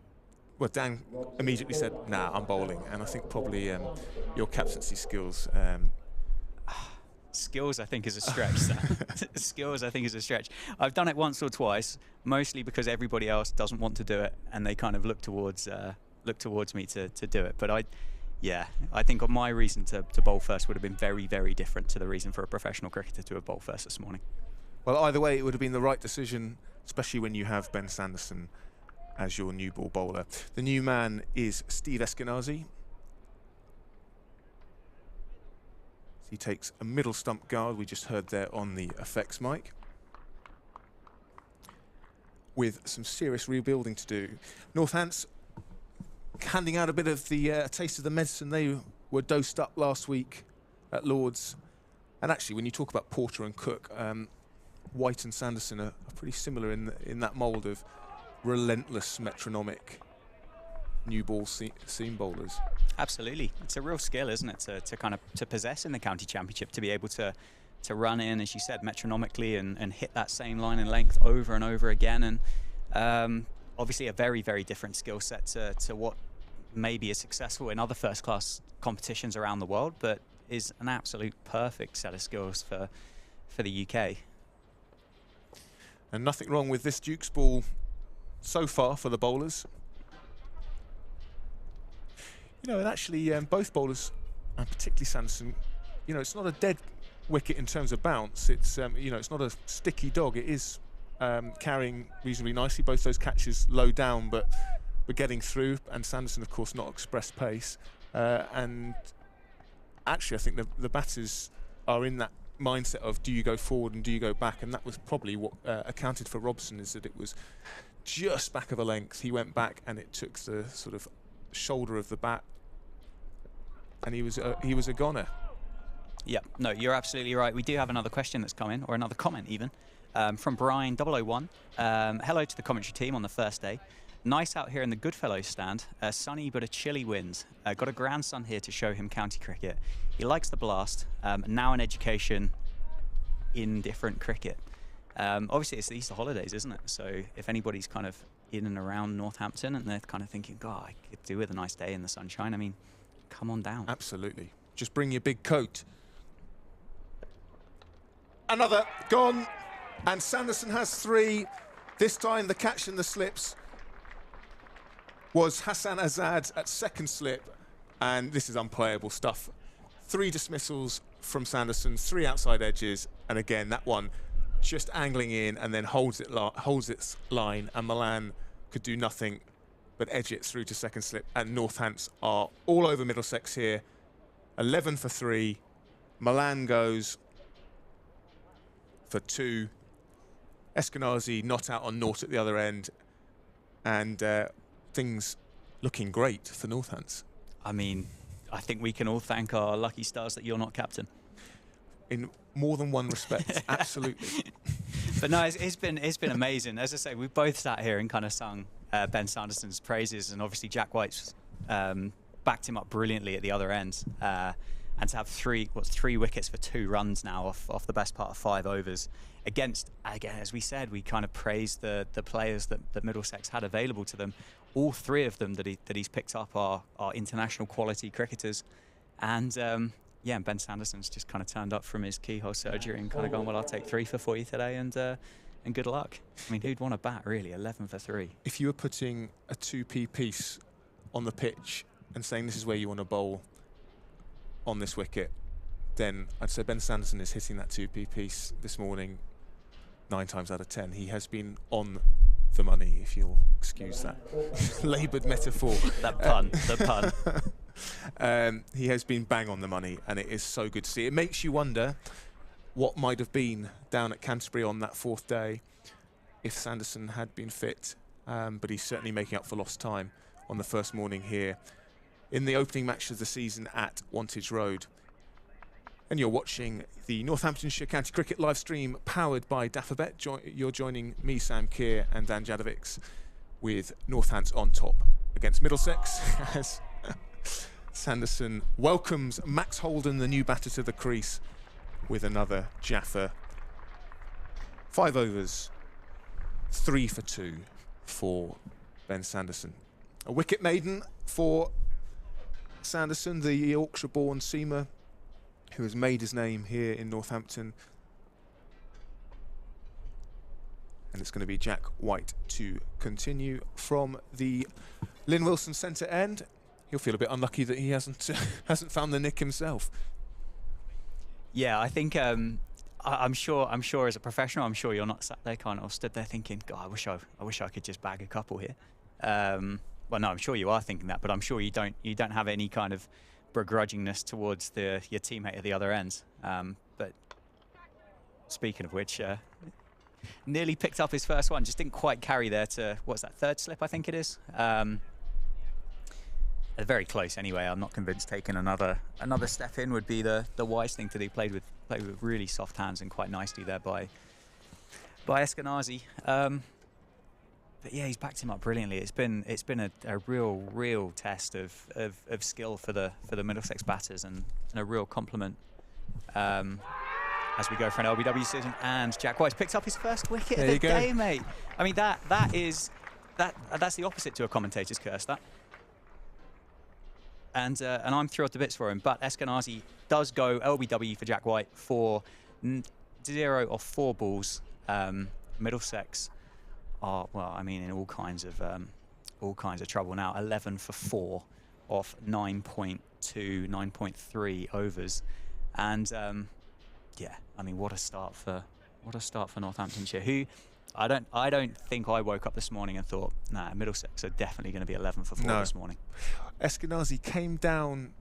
Well, Dan immediately said, "Nah, I'm bowling," and I think probably your captaincy skills. Skills, I think, is a stretch. Skills, I think, is a stretch. I've done it once or twice, mostly because everybody else doesn't want to do it, and they kind of look towards me to do it. But I think my reason to bowl first would have been very, very different to the reason for a professional cricketer to have bowled first this morning. Well, either way, it would have been the right decision, especially when you have Ben Sanderson as your new ball bowler. The new man is Steve Eskenazi. He takes a middle stump guard, we just heard there on the effects mic, with some serious rebuilding to do. Northants handing out a bit of the taste of the medicine. They were dosed up last week at Lord's. And actually, when you talk about Porter and Cook, White and Sanderson are pretty similar in that mould of relentless, metronomic new ball seam bowlers. Absolutely, it's a real skill, isn't it, to possess in the county championship, to be able to run in, as you said, metronomically and hit that same line and length over and over again. And obviously a very, very different skill set to what maybe is successful in other first-class competitions around the world, but is an absolute perfect set of skills for the UK. And nothing wrong with this Duke's ball so far for the bowlers. And actually both bowlers, and particularly Sanderson, it's not a dead wicket in terms of bounce. It's it's not a sticky dog. It is carrying reasonably nicely. Both those catches low down, but we're getting through. And Sanderson, of course, not express pace. And actually, I think the batters are in that mindset of do you go forward and do you go back, and that was probably what accounted for Robson, is that it was just back of a length. He went back and it took the sort of shoulder of the bat, and he was a goner. Yeah, no, you're absolutely right. We do have another question that's come in, or another comment even, from Brian 001. Hello to the commentary team on the first day. Nice out here in the Goodfellows stand. Sunny but a chilly wind. Got a grandson here to show him county cricket. He likes the blast. Now an education in different cricket. Obviously, it's the Easter holidays, isn't it? So if anybody's kind of in and around Northampton and they're kind of thinking, God, I could do with a nice day in the sunshine, I mean, come on down. Absolutely. Just bring your big coat. Another gone, and Sanderson has 3. This time the catch in the slips was Hassan Azad at second slip, and this is unplayable stuff. 3 dismissals from Sanderson, 3 outside edges, and again that one just angling in and then holds its line, and Milan could do nothing but edge it through to second slip, and Northants are all over Middlesex here. 11 for 3. Milan goes for 2. Eskenazi not out on naught at the other end, and things looking great for Northants. I mean, I think we can all thank our lucky stars that you're not captain. In more than one respect, absolutely. But no, it's been amazing. As I say, we've both sat here and kind of sung Ben Sanderson's praises, and obviously Jack White's backed him up brilliantly at the other end. And to have 3 wickets for 2 runs now off the best part of 5 overs against, again, as we said, we kind of praised the players that Middlesex had available to them. All 3 of them that he's picked up are international quality cricketers, and yeah, Ben Sanderson's just kind of turned up from his keyhole surgery and kind of gone, well, I'll take 3 for you today, and good luck. I mean, who'd want to bat really? 11 for 3. If you were putting a 2p piece on the pitch and saying this is where you want to bowl on this wicket, then I'd say Ben Sanderson is hitting that 2p piece this morning 9 times out of 10. He has been on the money, if you'll excuse that laboured metaphor. That pun, the pun. He has been bang on the money, and it is so good to see. It makes you wonder what might have been down at Canterbury on that 4th day if Sanderson had been fit, but he's certainly making up for lost time on the first morning here in the opening match of the season at Wantage Road. And you're watching the Northamptonshire County Cricket live stream powered by Daffabet. You're joining me, Sam Keir, and Dan Jadovics with Northants on top against Middlesex as Sanderson welcomes Max Holden, the new batter, to the crease with another Jaffa. 5 overs, 3 for 2 for Ben Sanderson. A wicket maiden for Sanderson, the Yorkshire-born seamer who has made his name here in Northampton. And it's going to be Jack White to continue from the Lynn Wilson centre end. He'll feel a bit unlucky that he hasn't found the nick himself. Yeah, I think I'm sure as a professional, I'm sure you're not sat there kind of stood there thinking, God, I wish I could just bag a couple here. Well, no, I'm sure you are thinking that, but I'm sure you don't have any kind of begrudgingness towards your teammate at the other ends. But speaking of which, nearly picked up his first one, just didn't quite carry there to, what's that, third slip, I think it is. Very close anyway. I'm not convinced taking another step in would be the wise thing to do. Played with really soft hands and quite nicely there by Eskenazi. But yeah, he's backed him up brilliantly. It's been a real test of skill for the Middlesex batters and a real compliment as we go for an LBW decision. And Jack White's picked up his first wicket of the day, mate. I mean that's the opposite to a commentator's curse. That. And I'm thrilled to bits for him. But Eskenazi does go LBW for Jack White for 0 of 4 balls. Middlesex are, well, I mean, in all kinds of trouble now. 11 for 4 off 9.2, 9.3 overs, and yeah, I mean, what a start for Northamptonshire. Who I don't think I woke up this morning and thought, nah, Middlesex are definitely going to be 11 for 4 this morning. Eskenazi came down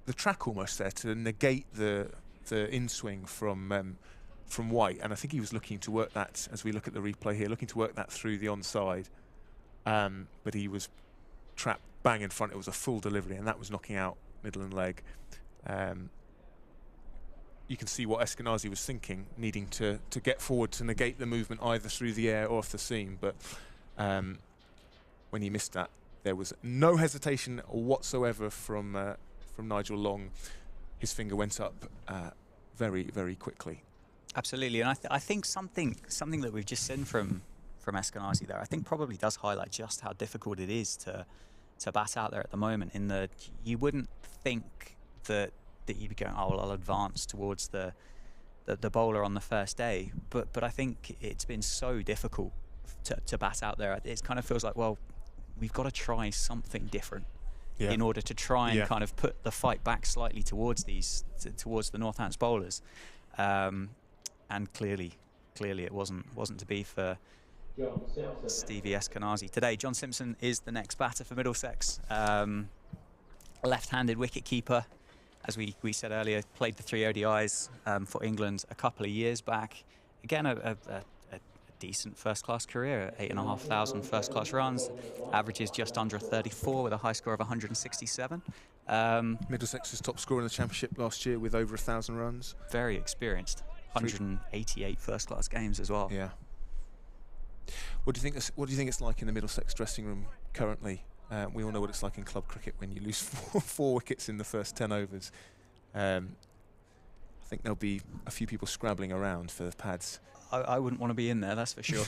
the track almost there to negate the in-swing from White, and I think he was looking to work that, as we look at the replay here, looking to work that through the onside, but he was trapped bang in front. It was a full delivery, and that was knocking out middle and leg. You can see what Eskenazi was thinking, needing to get forward to negate the movement either through the air or off the seam, but when he missed that, there was no hesitation whatsoever from Nigel Long. His finger went up very, very quickly. Absolutely, and I think something that we've just seen from Eskenazi there, I think probably does highlight just how difficult it is to bat out there at the moment. In that you wouldn't think that you'd be going, oh well, I'll advance towards the bowler on the first day, but I think it's been so difficult to bat out there. It kind of feels like, well, we've got to try something different in order to try and kind of put the fight back slightly towards the Northants bowlers. And clearly it wasn't to be for Stevie Eskenazi today. John Simpson is the next batter for Middlesex. Left-handed wicket-keeper, as we said earlier, played the 3 ODIs for England a couple of years back. Again, a decent first-class career, 8,500 first-class runs, averages just under a 34 with a high score of 167. Middlesex's top scorer in the championship last year with over 1,000 runs. Very experienced. 188 first-class games as well. Yeah. What do you think it's like in the Middlesex dressing room currently? We all know what it's like in club cricket when you lose four wickets in the first 10 overs. I think there'll be a few people scrabbling around for the pads. I wouldn't want to be in there, that's for sure.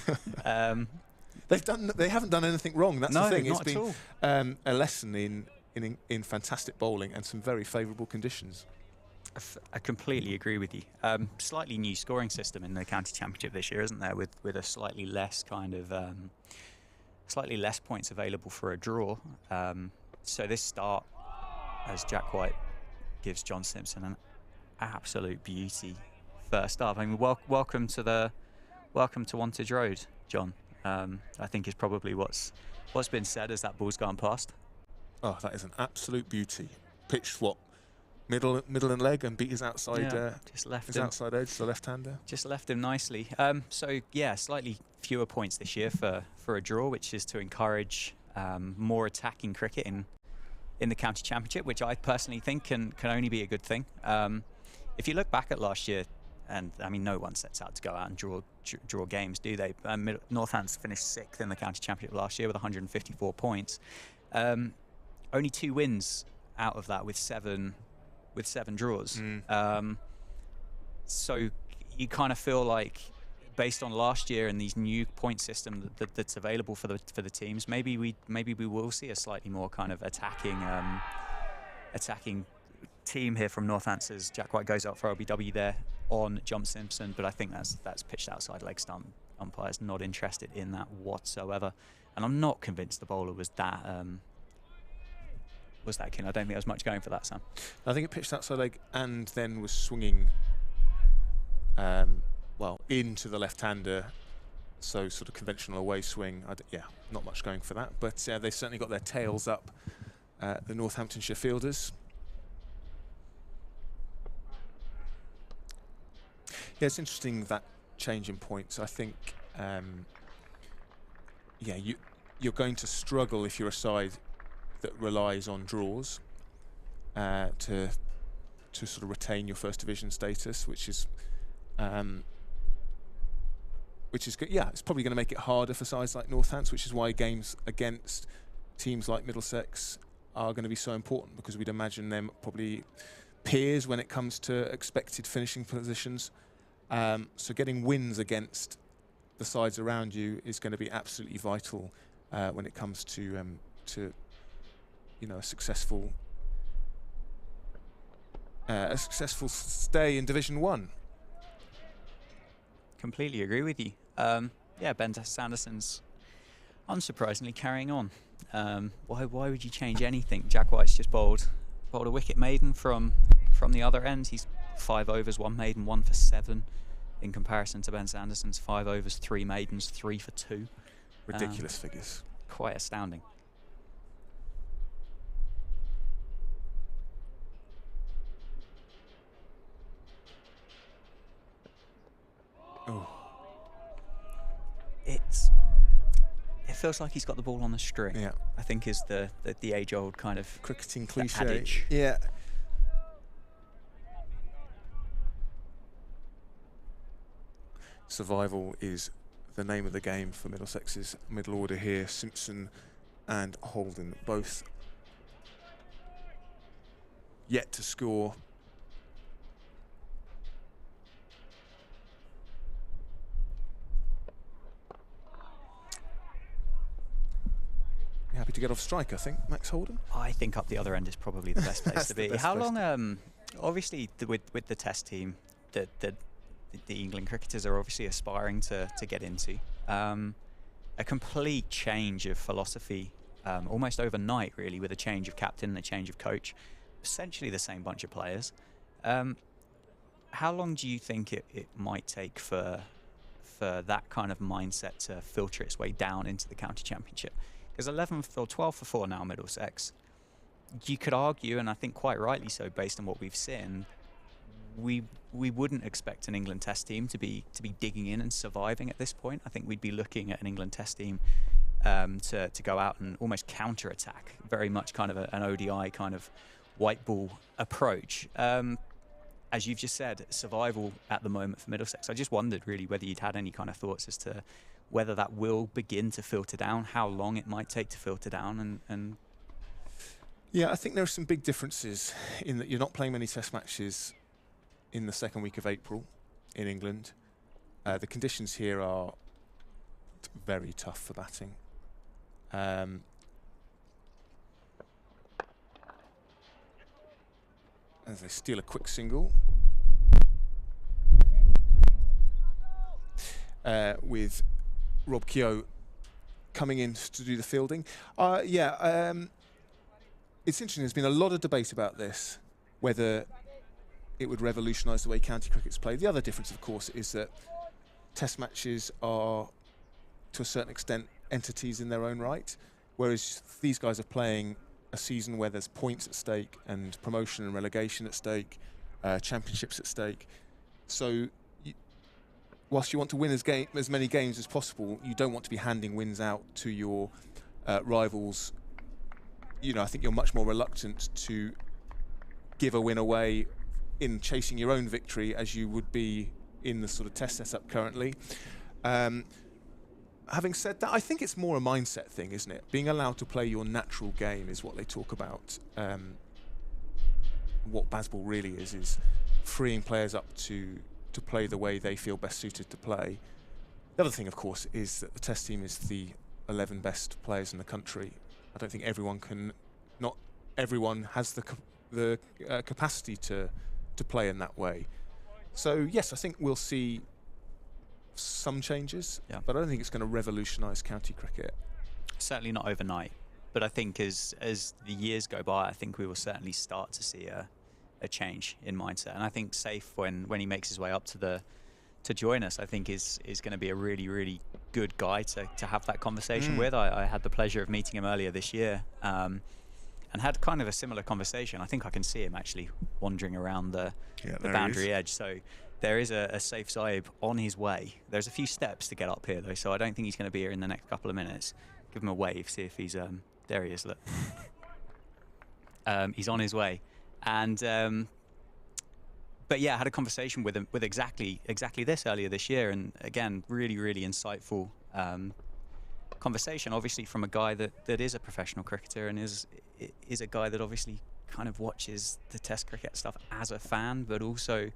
They haven't done anything wrong. That's the thing. It's been a lesson in fantastic bowling and some very favourable conditions. I completely agree with you. Slightly new scoring system in the county championship this year, isn't there? With a slightly less kind of slightly less points available for a draw. So this start, as Jack White gives John Simpson an absolute beauty first up. I mean, welcome to Wantage Road, John. I think is probably what's been said as that ball's gone past. Oh, that is an absolute beauty. Pitched what? Middle and leg, and beat his outside. Just left his outside edge, the left-hander. Just left him nicely. So yeah, slightly fewer points this year for a draw, which is to encourage more attacking cricket in the county championship, which I personally think can only be a good thing. If if you look back at last year, and I mean, no one sets out to go out and draw games, do they? Northants finished 6th in the county championship last year with 154 points. Only 2 wins out of that with seven draws. So you kind of feel like, based on last year and these new point system that's available for the teams, maybe we will see a slightly more kind of attacking team here from Northants as Jack White goes out for LBW there on Jump Simpson, but I think that's pitched outside leg stump. Umpire's not interested in that whatsoever, and I'm not convinced the bowler was that keen. I don't think there was much going for that, Sam. I think it pitched outside leg and then was swinging well into the left-hander, so sort of conventional away swing. Yeah, not much going for that, but they've certainly got their tails up, the Northamptonshire fielders. Yeah, it's interesting, that change in points. I think, yeah, you're going to struggle if you're a side that relies on draws to sort of retain your first division status, which is good. Yeah, it's probably going to make it harder for sides like Northants, which is why games against teams like Middlesex are going to be so important, because we'd imagine them probably peers when it comes to expected finishing positions. So getting wins against the sides around you is going to be absolutely vital when it comes to you know, a successful stay in Division 1. Completely agree with you. Yeah, Ben Sanderson's unsurprisingly carrying on. Why would you change anything? Jack White's just bowled a wicket maiden from the other end. He's 5 overs, 1 maiden, 1 for 7. In comparison to Ben Sanderson's 5 overs, 3 maidens, 3 for 2. Ridiculous figures. Quite astounding. Oh. It feels like he's got the ball on the string. Yeah. I think is the age-old kind of cricketing cliche. Adage. Yeah. Survival is the name of the game for Middlesex's middle order here. Simpson and Holden both yet to score. Happy to get off strike, I think, Max Holden. I think up the other end is probably the best place to be. How long? Obviously, with the test team, the England cricketers are obviously aspiring to get into a complete change of philosophy, almost overnight, really, with a change of captain and a change of coach. Essentially the same bunch of players. How long do you think it might take for that kind of mindset to filter its way down into the county championship? Because 11 or 12 for 4 now, Middlesex. You could argue, and I think quite rightly so, based on what we've seen, we wouldn't expect an England Test team to be digging in and surviving at this point. I think we'd be looking at an England Test team to go out and almost counter-attack, very much kind of an ODI kind of white ball approach. As you've just said, survival at the moment for Middlesex. I just wondered really whether you'd had any kind of thoughts as to whether that will begin to filter down, how long it might take to filter down, and yeah, I think there are some big differences in that you're not playing many test matches in the second week of April in England. The conditions here are very tough for batting. As they steal a quick single. With Rob Keogh coming in to do the fielding. It's interesting, there's been a lot of debate about this, whether it would revolutionise the way county cricket's played. The other difference, of course, is that test matches are, to a certain extent, entities in their own right, whereas these guys are playing a season where there's points at stake and promotion and relegation at stake, championships at stake. So whilst you want to win as many games as possible, you don't want to be handing wins out to your rivals. You know, I think you're much more reluctant to give a win away in chasing your own victory as you would be in the sort of test setup currently. Having said that, I think it's more a mindset thing, isn't it? Being allowed to play your natural game is what they talk about. What Bazball really is freeing players up to play the way they feel best suited to play. The other thing, of course, is that the test team is the 11 best players in the country. I don't think not everyone has the capacity to play in that way. So yes, I think we'll see some changes, but I don't think it's going to revolutionise county cricket. Certainly not overnight, but I think as the years go by, I think we will certainly start to see a change in mindset. And I think Zaib, when he makes his way up to join us, I think is going to be a really, really good guy to have that conversation with. I had the pleasure of meeting him earlier this year and had kind of a similar conversation. I think I can see him actually wandering around the boundary edge. So there is a safe Zaib on his way. There's a few steps to get up here though, so I don't think he's going to be here in the next couple of minutes. Give him a wave, see if he's there. He is. Look, he's on his way, and but yeah, I had a conversation with him with exactly this earlier this year, and again, really, really insightful conversation. Obviously, from a guy that is a professional cricketer and is a guy that obviously kind of watches the Test cricket stuff as a fan, but also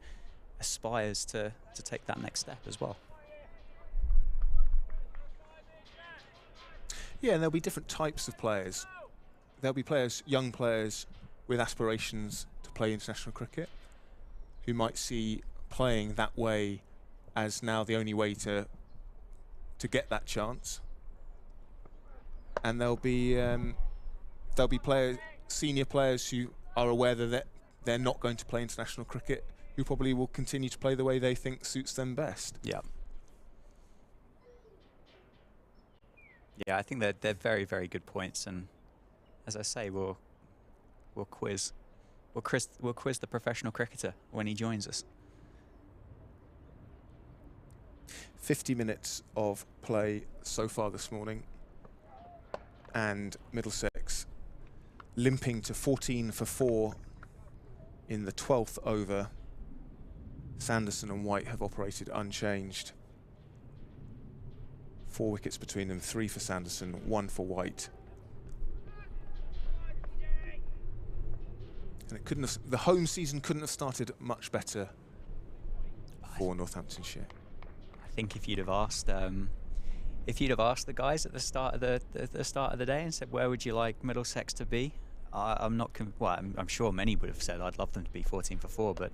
aspires to take that next step as well. Yeah, and there'll be different types of players. There'll be young players with aspirations to play international cricket, who might see playing that way as now the only way to get that chance. And there'll be senior players who are aware that they're not going to play international cricket, who probably will continue to play the way they think suits them best. Yeah. Yeah, I think they're very, very good points, and as I say, we'll quiz the professional cricketer when he joins us. 50 minutes of play so far this morning, and Middlesex limping to 14 for 4 in the 12th over. Sanderson and White have operated unchanged. 4 wickets between them, 3 for Sanderson, 1 for White. And the home season couldn't have started much better for Northamptonshire. I think if you'd have asked the guys at the start of the day and said, where would you like Middlesex to be? I'm sure many would have said I'd love them to be 14 for 4, but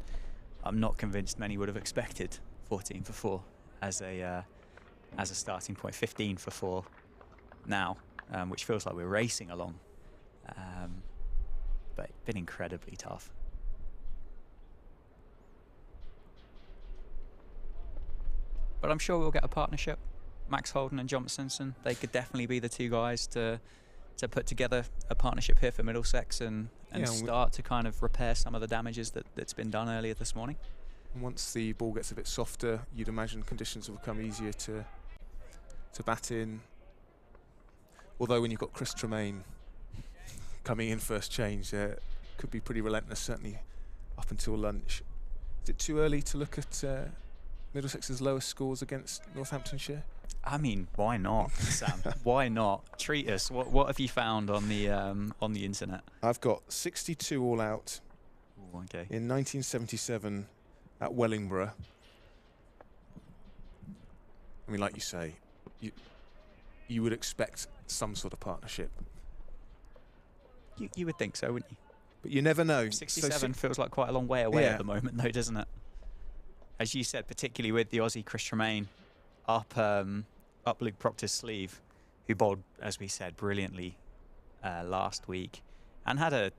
I'm not convinced many would have expected 14 for 4 as a starting point. 15 for 4 now, which feels like we're racing along, but it's been incredibly tough. But I'm sure we'll get a partnership. Max Holden and John Sanderson, they could definitely be the two guys to put together a partnership here for Middlesex and start to kind of repair some of the damages that's been done earlier this morning. And once the ball gets a bit softer, you'd imagine conditions will become easier to bat in. Although when you've got Chris Tremaine coming in first change, could be pretty relentless, certainly up until lunch. Is it too early to look at Middlesex's lowest scores against Northamptonshire? I mean, why not, Sam? Why not? Treat us. What have you found on the internet? I've got 62 all out. Ooh, okay. In 1977 at Wellingborough. I mean, like you say, you would expect some sort of partnership. You would think so, wouldn't you? But you never know. 67 feels like quite a long way away at the moment, though, doesn't it? As you said, particularly with the Aussie Chris Tremaine up Luke Proctor's sleeve, who bowled, as we said, brilliantly last week, and had a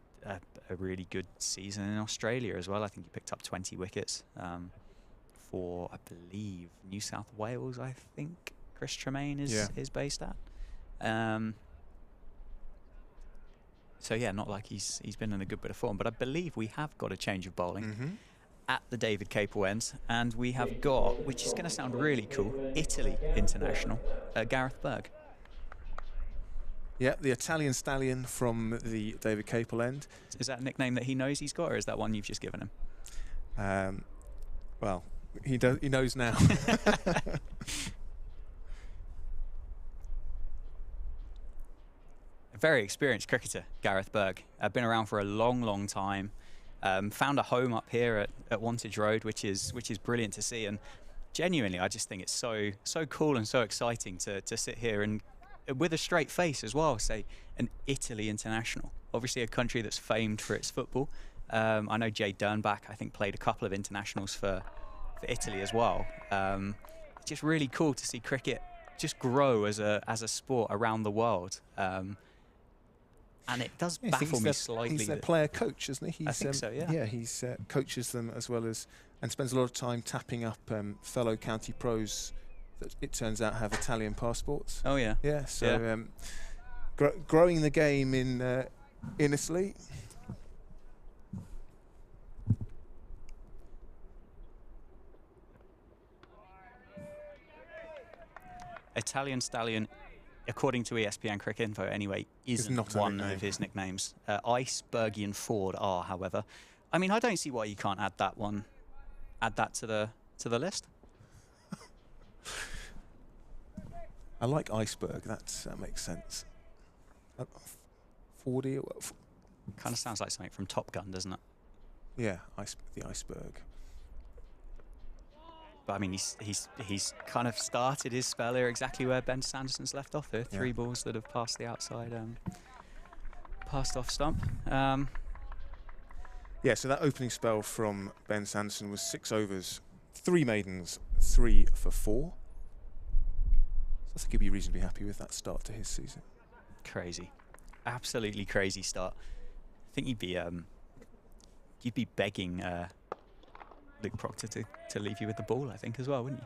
really good season in Australia as well. I think he picked up 20 wickets for, I believe, New South Wales. I think Chris Tremaine is based at. So yeah, not like he's been in a good bit of form, but I believe we have got a change of bowling at the David Capel end, and we have got, which is going to sound really cool, Italy international, Gareth Berg. Yeah, the Italian stallion from the David Capel end. Is that a nickname that he knows he's got, or is that one you've just given him? Well, he knows now. A very experienced cricketer, Gareth Berg. Been around for a long time. Found a home up here at Wantage Road, which is brilliant to see. And genuinely, I just think it's so cool and so exciting to sit here and, with a straight face as well, say an Italy international. Obviously, a country that's famed for its football. I know Jay Dernbach, I think, played a couple of internationals for Italy as well. It's just really cool to see cricket just grow as a sport around the world. And it does baffle me slightly. He's their player coach, isn't he? I think so, yeah. Yeah, he's coaches them as well as, and spends a lot of time tapping up fellow county pros that it turns out have Italian passports. Oh yeah. Yeah. So growing the game in Italy. Italian Stallion, according to ESPN Cricket Info anyway, isn't not one of his nicknames. Icebergian Ford are, however. I mean, I don't see why you can't add that one. Add that to the list. I like iceberg. That makes sense. Fordy. Kind of sounds like something from Top Gun, doesn't it? Yeah, the iceberg. But I mean, he's kind of started his spell here exactly where Ben Sanderson's left off here. 3 balls that have passed the outside, passed off stump. Yeah, so that opening spell from Ben Sanderson was 6 overs, 3 maidens, 3 for 4. So I think he'll be reasonably happy with that start to his season. Crazy, absolutely crazy start. I think you'd be begging Luke Proctor to leave you with the ball, I think, as well, wouldn't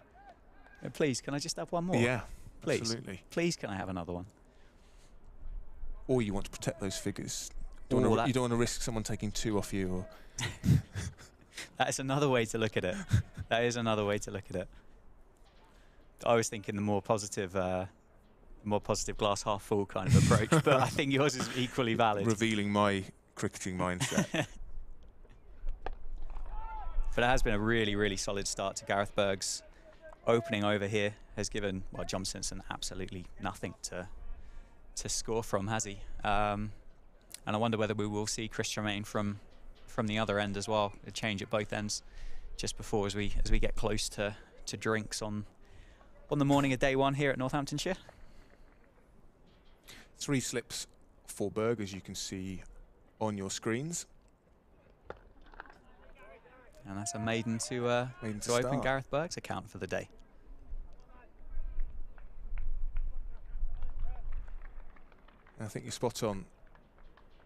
you? Please, can I just have one more? Yeah, please. Absolutely. Please, can I have another one? Or you want to protect those figures. You Or don't want to risk someone taking 2 off you. Or That is another way to look at it. That is another way to look at it. I was thinking the more positive glass half full kind of approach, but I think yours is equally valid. revealing my cricketing mindset. But it has been a really solid start to Gareth Berg's opening over here. Has given, well, John Simpson absolutely nothing to score from, has he? And I wonder whether we will see Chris Tremaine from the other end as well. A change at both ends just before as we get close to drinks on the morning of day 1 here at Northamptonshire. 3 slips for Berg, as you can see on your screens. And that's a maiden to open start. Gareth Berg's account for the day. I think you're spot on.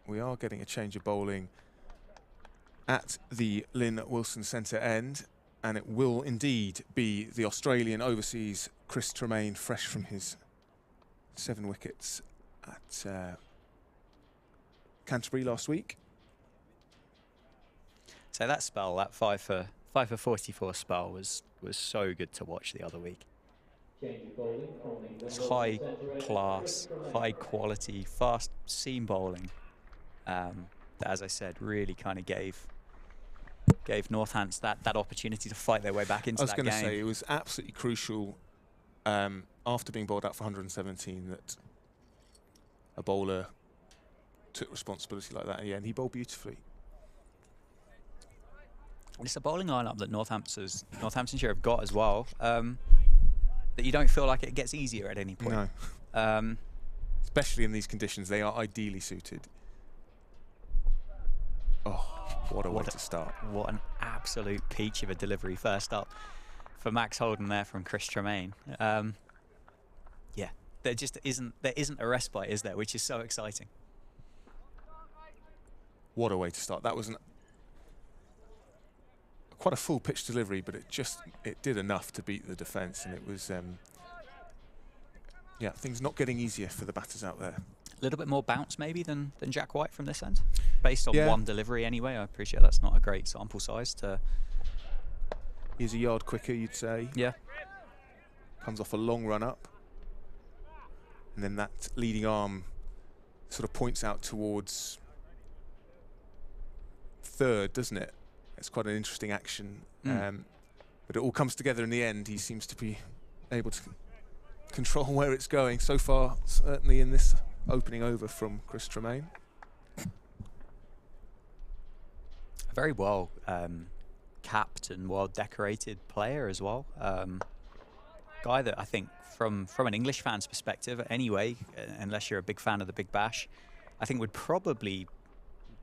We are getting a change of bowling at the Lynn Wilson Centre end, and it will indeed be the Australian overseas Chris Tremaine, fresh from his 7 wickets at Canterbury last week. So that spell, that 5 for 44 spell was so good to watch the other week. It's high class, high quality, fast seam bowling. That, as I said, really kind of gave Northants that opportunity to fight their way back into that game. I was going to say, it was absolutely crucial after being bowled out for 117 that a bowler took responsibility like that. And yeah, and he bowled beautifully. It's a bowling lineup that Northamptonshire have got as well. That you don't feel like it gets easier at any point. No. Especially in these conditions, they are ideally suited. Oh, what a way to start. What an absolute peach of a delivery first up for Max Holden there from Chris Tremaine. Yeah, there isn't a respite, is there, which is so exciting. What a way to start. That was quite a full pitch delivery, but it did enough to beat the defence, and it was yeah, things not getting easier for the batters out there. A little bit more bounce maybe than Jack White from this end, based on yeah. one delivery anyway. I appreciate that's not a great sample size to. He's a yard quicker, you'd say. Yeah. Comes off a long run up, and then that leading arm sort of points out towards third, doesn't it? it's quite an interesting action. But it all comes together in the end. He seems to be able to control where it's going so far, certainly in this opening over from Chris Tremaine. A very well capped and well decorated player as well. Guy that I think from an English fan's perspective anyway, unless you're a big fan of the Big Bash, I think would probably,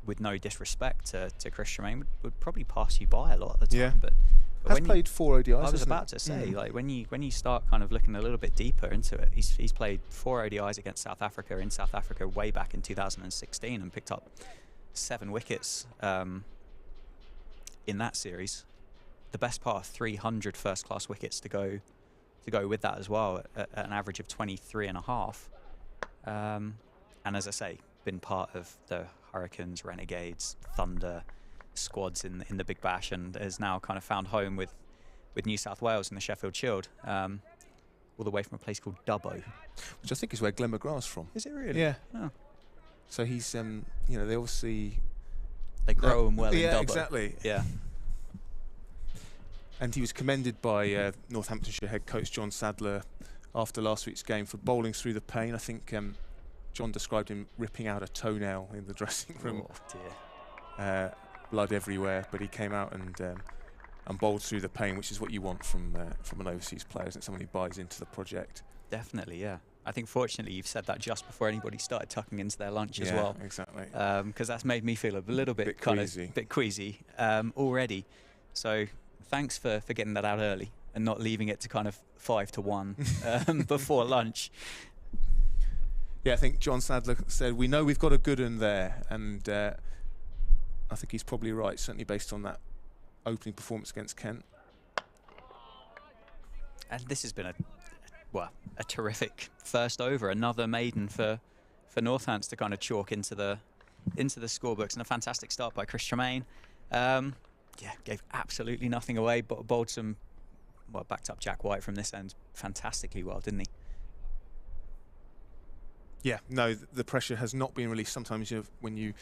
with no disrespect to Chris Tremaine, would probably pass you by a lot of the time. Yeah. But Has when played 4 ODIs. I was about to say, like when you start kind of looking a little bit deeper into it, he's played 4 ODIs against South Africa in South Africa way back in 2016 and picked up 7 wickets in that series. The best part of 300 first-class wickets to go with that as well, at an average of 23.5. And as I say, been part of the Hurricanes, Renegades, Thunder squads in the Big Bash, and has now kind of found home with New South Wales in the Sheffield Shield, all the way from a place called Dubbo, which I think is where Glenn McGrath's from. Is it really? Yeah. Oh. So he's, you know, they obviously grow them well in yeah, Dubbo. Exactly. Yeah. And he was commended by Northamptonshire head coach John Sadler after last week's game for bowling through the pain. I think John described him ripping out a toenail in the dressing room. Oh dear. Blood everywhere, but he came out and bowled through the pain, which is what you want from an overseas player, isn't it? Someone who buys into the project. Definitely, yeah. I think fortunately you've said that just before anybody started tucking into their lunch as well. Exactly. Because that's made me feel a little bit queasy already. So thanks for getting that out early and not leaving it to kind of 5 to 1 before lunch. Yeah, I think John Sadler said, we know we've got a good one there, and I think he's probably right, certainly based on that opening performance against Kent. And this has been a terrific first over, another maiden for Northants to kind of chalk into the scorebooks, and a fantastic start by Chris Tremaine. Gave absolutely nothing away, but bowled some, backed up Jack White from this end fantastically well, didn't he? Yeah, no, the pressure has not been released. Sometimes when your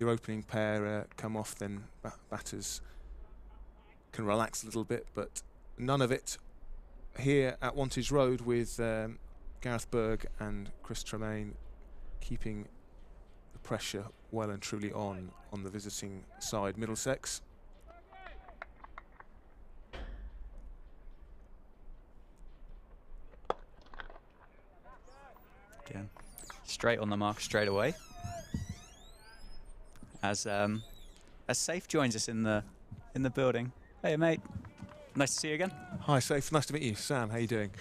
opening pair come off, then batters can relax a little bit, but none of it here at Wantage Road with Gareth Berg and Chris Tremaine keeping the pressure well and truly on the visiting side, Middlesex. Again, straight on the mark straight away. As Zaib joins us in the building. Hey mate, nice to see you again. Hi Zaib, nice to meet you. Sam, how you doing?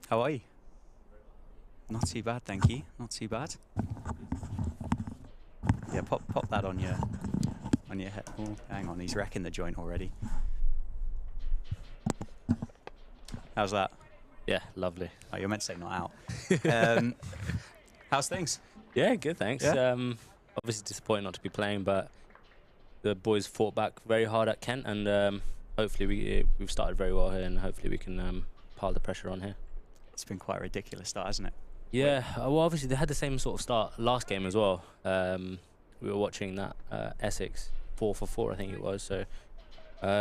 How are you? Not too bad, thank you. Not too bad. Yeah, pop that on your head. Oh, hang on, he's wrecking the joint already. How's that? Yeah, lovely. Oh, you're meant to say not out. How's things? Yeah, good, thanks. Yeah? Obviously disappointed not to be playing, but the boys fought back very hard at Kent, and hopefully we've started very well here, and hopefully we can pile the pressure on here. It's been quite a ridiculous start, hasn't it? Yeah, well, obviously they had the same sort of start last game as well. We were watching that Essex 4 for 4, I think it was. So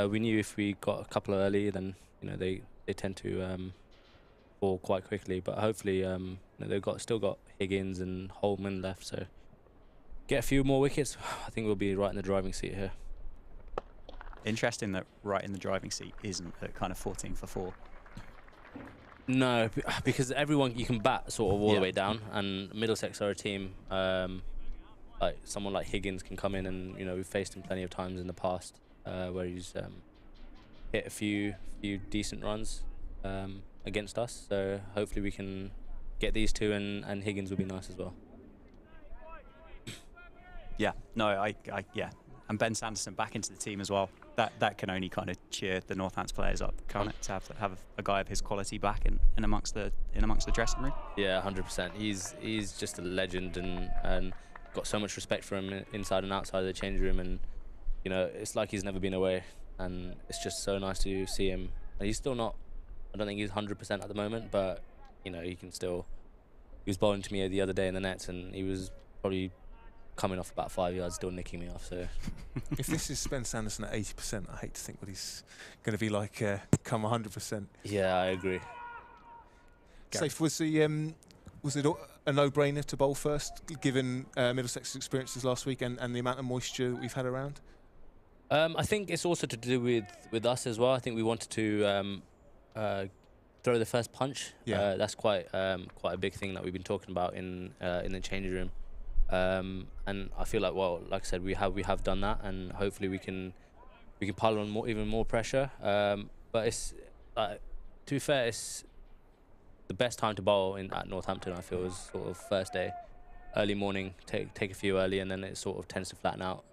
we knew if we got a couple early, then they tend to fall quite quickly. But hopefully they've still got Higgins and Holman left, so get a few more wickets. I think we'll be right in the driving seat here. Interesting that right in the driving seat isn't at kind of 14 for 4. No, because everyone, you can bat sort of all the way down, and Middlesex are a team, like someone like Higgins can come in, and we've faced him plenty of times in the past where he's hit a few decent runs against us. So hopefully we can get these two, and Higgins will be nice as well. Yeah, no, yeah, and Ben Sanderson back into the team as well. That can only kind of cheer the Northants players up, can't it? To have a guy of his quality back in amongst the dressing room. Yeah, 100%. He's just a legend, and got so much respect for him inside and outside of the change room, and it's like he's never been away, and it's just so nice to see him. And he's still not. I don't think he's 100% at the moment, but he can still. He was bowling to me the other day in the nets, and he was probably coming off about 5 yards, still nicking me off. So If this is Ben Sanderson at 80%, I hate to think what he's going to be like come 100%. yeah, I agree. Safe, was it a no-brainer to bowl first, given Middlesex's experiences last week and the amount of moisture that we've had around? I think it's also to do with us as well. I think we wanted to throw the first punch. Yeah. That's quite a big thing that we've been talking about in the changing room. And I feel like, well, like I said, we have done that, and hopefully we can pile on even more pressure. But it's to be fair, it's the best time to bowl at Northampton. I feel is sort of first day, early morning. Take a few early, and then it sort of tends to flatten out.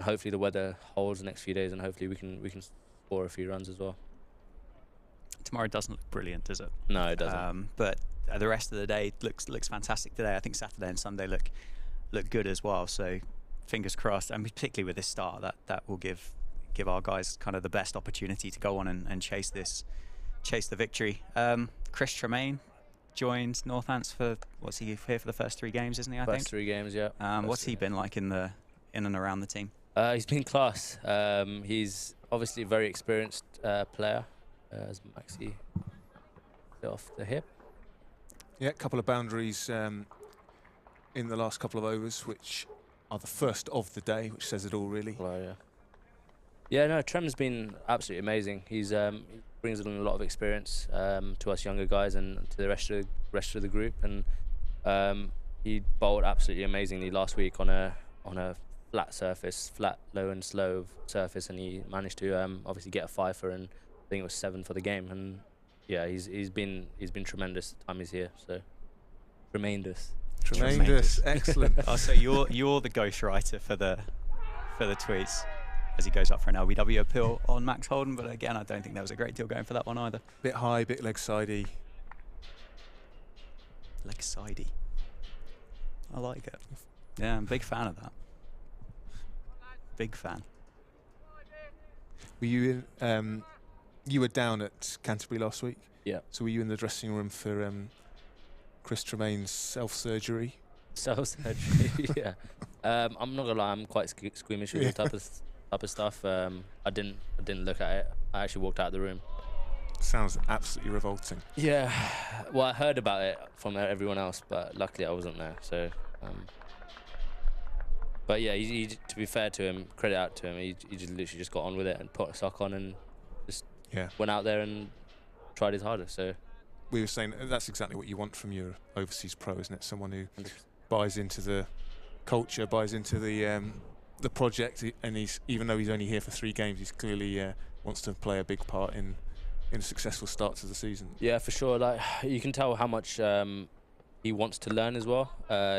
Hopefully the weather holds the next few days, and hopefully we can score a few runs as well. Tomorrow doesn't look brilliant, does it? No, it doesn't. But the rest of the day looks fantastic today. I think Saturday and Sunday look good as well. So fingers crossed, and particularly with this start, that will give our guys kind of the best opportunity to go on and chase the victory. Chris Tremaine joined Northants for what's he here for the first 3 games, isn't he? I think. First 3 games, yeah. What's he been like in and around the team? He's been class. He's obviously a very experienced player. As Maxi off the hip. Yeah, a couple of boundaries in the last couple of overs, which are the first of the day, which says it all, really. Well, yeah. Yeah, no, Trem's been absolutely amazing. He brings in a lot of experience to us younger guys and to the rest of the group. And he bowled absolutely amazingly last week on a flat surface, flat, low and slow surface, and he managed to obviously get a 5-fer, and I think it was 7 for the game. And yeah, he's been tremendous the time he's here. So tremendous. Excellent. Oh, so you're the ghostwriter for the tweets as he goes up for an LBW appeal on Max Holden, but again, I don't think there was a great deal going for that one either. Bit high, bit leg sidey. Leg sidey. I like it. Yeah, I'm a big fan of that. Big fan. Were you in? You were down at Canterbury last week. Yeah. So were you in the dressing room for Chris Tremaine's self-surgery? Self-surgery, yeah. I'm not gonna lie, I'm quite squeamish with this type of stuff. I didn't look at it. I actually walked out of the room. Sounds absolutely revolting. Yeah. Well, I heard about it from everyone else, but luckily I wasn't there. So. But yeah, he, to be fair to him, credit out to him, he just literally just got on with it and put a sock on and just went out there and tried his hardest. So we were saying that's exactly what you want from your overseas pro, isn't it? Someone who buys into the culture, buys into the project, and he's, even though he's only here for 3 games, he's clearly wants to play a big part in a successful start to the season. Yeah, for sure. Like, you can tell how much he wants to learn as well.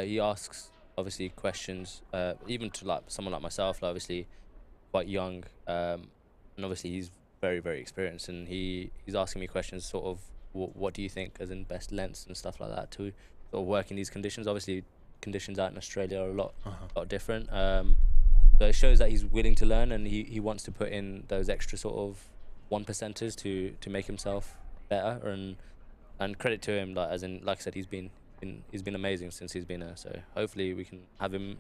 He asks obviously questions, even to like someone like myself, like obviously quite young, and obviously he's very, very experienced, and he's asking me questions sort of what do you think as in best lengths and stuff like that to sort of work in these conditions. Obviously conditions out in Australia are a lot different, so it shows that he's willing to learn, and he wants to put in those extra sort of 1%ers to make himself better, and credit to him, like I said, he's been amazing since he's been there. So hopefully we can have him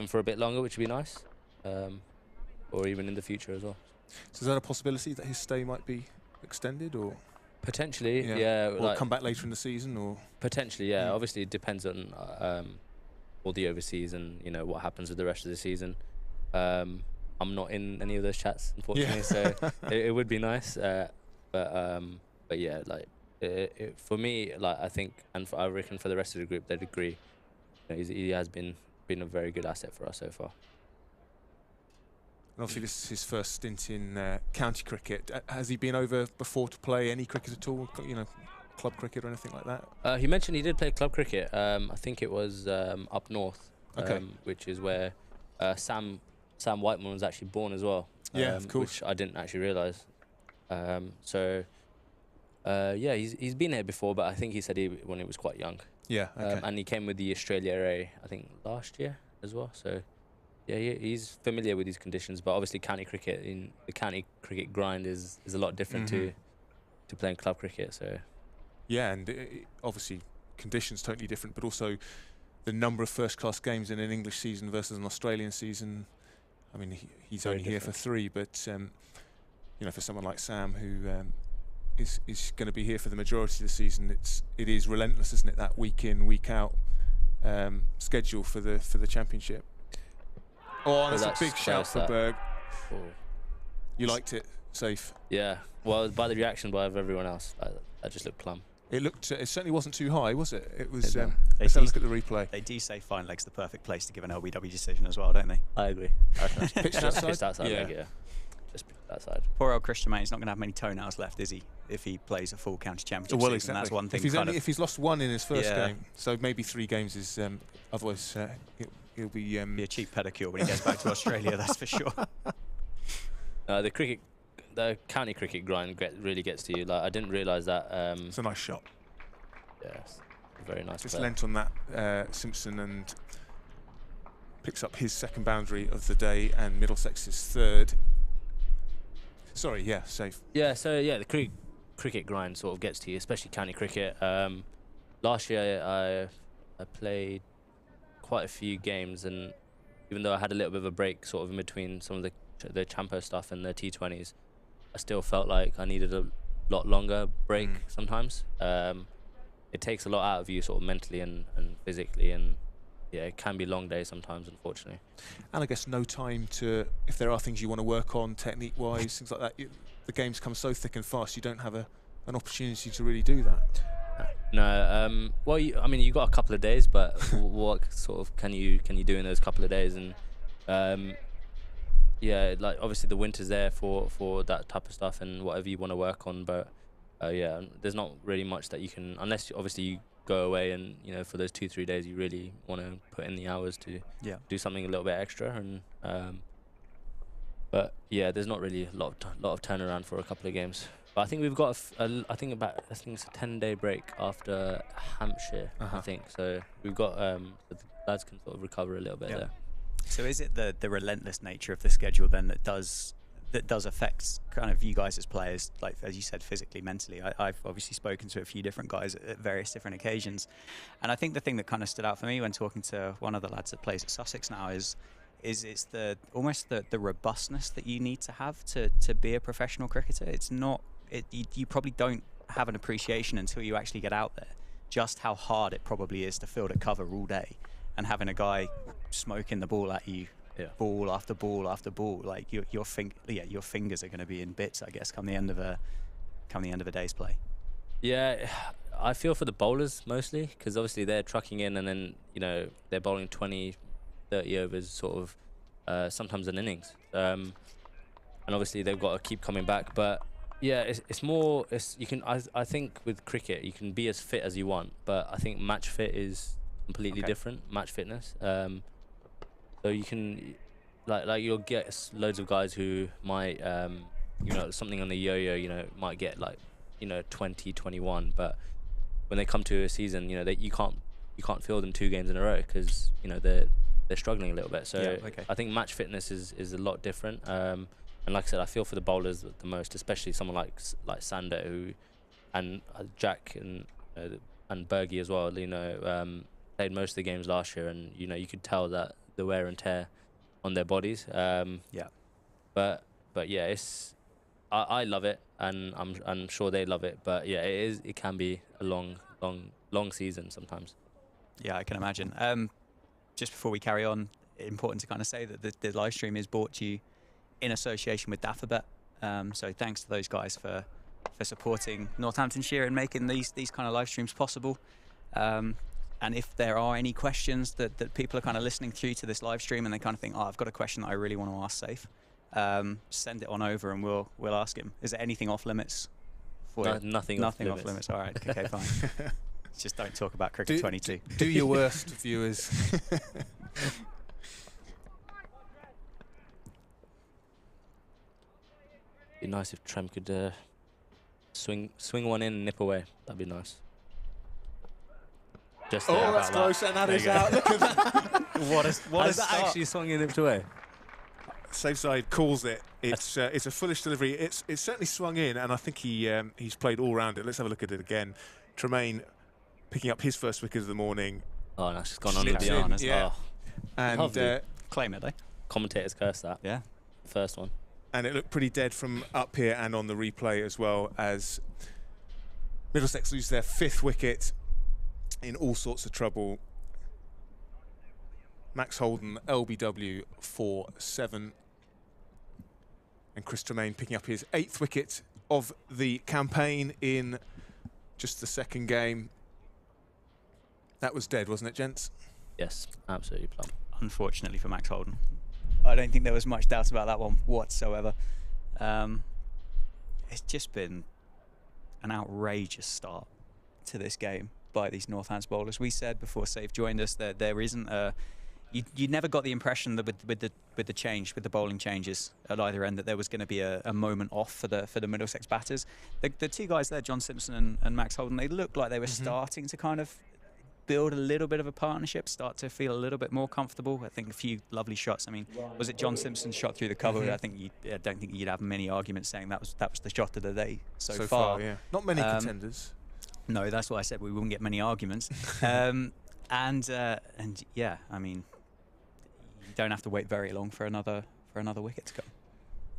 for a bit longer, which would be nice, or even in the future as well. So is that a possibility that his stay might be extended, or potentially? Yeah, or like come back later in the season, or potentially? Yeah, obviously it depends on all the overseas and what happens with the rest of the season. I'm not in any of those chats, unfortunately, so it would be nice, but yeah, like. For me, like I think, and I reckon for the rest of the group, they'd agree. He has been a very good asset for us so far. And obviously, this is his first stint in county cricket. Has he been over before to play any cricket at all? Club cricket or anything like that? He mentioned he did play club cricket. I think it was up north, which is where Sam Whiteman was actually born as well. Yeah, of course. Which I didn't actually realise. Yeah, he's been here before, but I think he said when he was quite young. Yeah, okay. And he came with the Australia A, I think, last year as well. So, yeah, he's familiar with these conditions. But obviously, county cricket, in the county cricket grind is a lot different to playing club cricket. So, yeah, and obviously conditions totally different, but also the number of first-class games in an English season versus an Australian season. I mean, he's Very only here for 3, but you know, for someone like Sam, who is going to be here for the majority of the season, it is relentless, isn't it? That week in, week out schedule for the championship. Oh, that's a big shout for Berg. Oh. You liked it, Safe? Yeah. Well, by the reaction by everyone else, that just looked plumb. It looked. It certainly wasn't too high, was it? It was. No. Let's have a look at the replay. They do say fine leg's the perfect place to give an LBW decision as well, don't they? I agree. Pitched outside. Pitched outside, Yeah. yeah. Just pitched outside. Poor old Christian, mate. He's not going to have many toenails left, is he? If he plays a full county championship Well, season, exactly. that's one thing. If he's lost 1 in his first Yeah. game, so maybe 3 games is. Otherwise, he'll be. Be a cheap pedicure when he gets back to Australia. That's for sure. The county cricket grind really gets to you. Like, I didn't realise that. It's a nice shot. Yes, very nice. Just play. lent on that Simpson and picks up his second boundary of the day, and Middlesex's 3rd. Sorry, yeah, Safe. Yeah, so yeah, the cricket grind sort of gets to you, especially county cricket. Last year I played quite a few games, and even though I had a little bit of a break sort of in between some of the Champo stuff and the T20s, I still felt like I needed a lot longer break sometimes. It takes a lot out of you sort of mentally and physically, and yeah, it can be long days sometimes, unfortunately. And I guess no time to, if there are things you want to work on technique-wise, things like that, the games come so thick and fast, you don't have an opportunity to really do that. No, well, I mean, you got a couple of days, but what sort of can you do in those couple of days? And yeah, like obviously the winter's there for that type of stuff and whatever you want to work on, but yeah, there's not really much that you can, unless obviously you go away and, you know, for those 2-3 days you really want to put in the hours to do something a little bit extra. And but yeah, there's not really a lot of turnaround for a couple of games. But I think we've got I think it's a 10-day break after Hampshire. I think so. We've got the lads can sort of recover a little bit there. So is it the relentless nature of the schedule then that does affect kind of you guys as players, like as you said, physically, mentally? I've obviously spoken to a few different guys at various different occasions, and I think the thing that kind of stood out for me when talking to one of the lads that plays at Sussex now is it's almost the robustness that you need to have to be a professional cricketer. It's not you probably don't have an appreciation until you actually get out there just how hard it probably is to field at cover all day and having a guy smoking the ball at you, ball after ball after ball. Like your fingers are going to be in bits, I guess, come the end of a day's play. Yeah, I feel for the bowlers mostly, because obviously they're trucking in and then, you know, they're bowling 20, 30 overs sort of sometimes an innings, and obviously they've got to keep coming back. But yeah, it's more, you can, I think with cricket you can be as fit as you want, but I think match fit is completely different, match fitness. So you can, like you'll get loads of guys who might, you know, something on the yo-yo, you know, might get like, you know, 20, 21, but when they come to a season, you know, you can't field them 2 games in a row because, you know, they're struggling a little bit. So I think match fitness is a lot different. And like I said, I feel for the bowlers the most, especially someone like Sander, and Jack and Bergie as well. You know, played most of the games last year, and you know you could tell that the wear and tear on their bodies. But yeah, I love it, and I'm sure they love it. But yeah, it can be a long season sometimes. Yeah, I can imagine. Just before we carry on, important to kind of say that the live stream is brought to you in association with Daffabet. So thanks to those guys for supporting Northamptonshire and making these kind of live streams possible. And if there are any questions that people are kind of listening through to this live stream and they kind of think, oh, I've got a question that I really want to ask Saif, send it on over and we'll ask him. Is there anything off limits for you? Nothing off limits. All right, okay, fine. Just don't talk about cricket 22. Do your worst, viewers. Be nice if Trem could swing one in and nip away. That'd be nice. Just that's close, and that is out. Look at that. What is that actually swung in and nipped away? Safe side calls it. It's a foolish delivery. It's certainly swung in, and I think he's played all round it. Let's have a look at it again. Tremaine picking up his first wicket of the morning, Oh, no, she's gone under Slips the in, arm. yeah. Oh, And lovely. Claim it, though. Commentators curse that. Yeah. First one. and it looked pretty dead from up here and on the replay as well, as Middlesex lose their 5th wicket in all sorts of trouble. Max Holden, LBW for 7. And Chris Tremaine picking up his 8th wicket of the campaign in just the 2nd game. That was dead, wasn't it, gents? Yes, absolutely plumb. Unfortunately for Max Holden. I don't think there was much doubt about that one whatsoever. It's just been an outrageous start to this game by these Northants bowlers. We said before Zaib joined us that there isn't a... You never got the impression that with the change, with the bowling changes at either end, that there was going to be a moment off for the Middlesex batters. The 2 guys there, John Simpson and Max Holden, they looked like they were starting to kind of build a little bit of a partnership, start to feel a little bit more comfortable. I think a few lovely shots. I mean, was it John Simpson's shot through the cover? I don't think you'd have many arguments saying that was the shot of the day so far. Yeah, not many contenders. No, that's why I said we wouldn't get many arguments. And yeah, I mean, you don't have to wait very long for another wicket to come.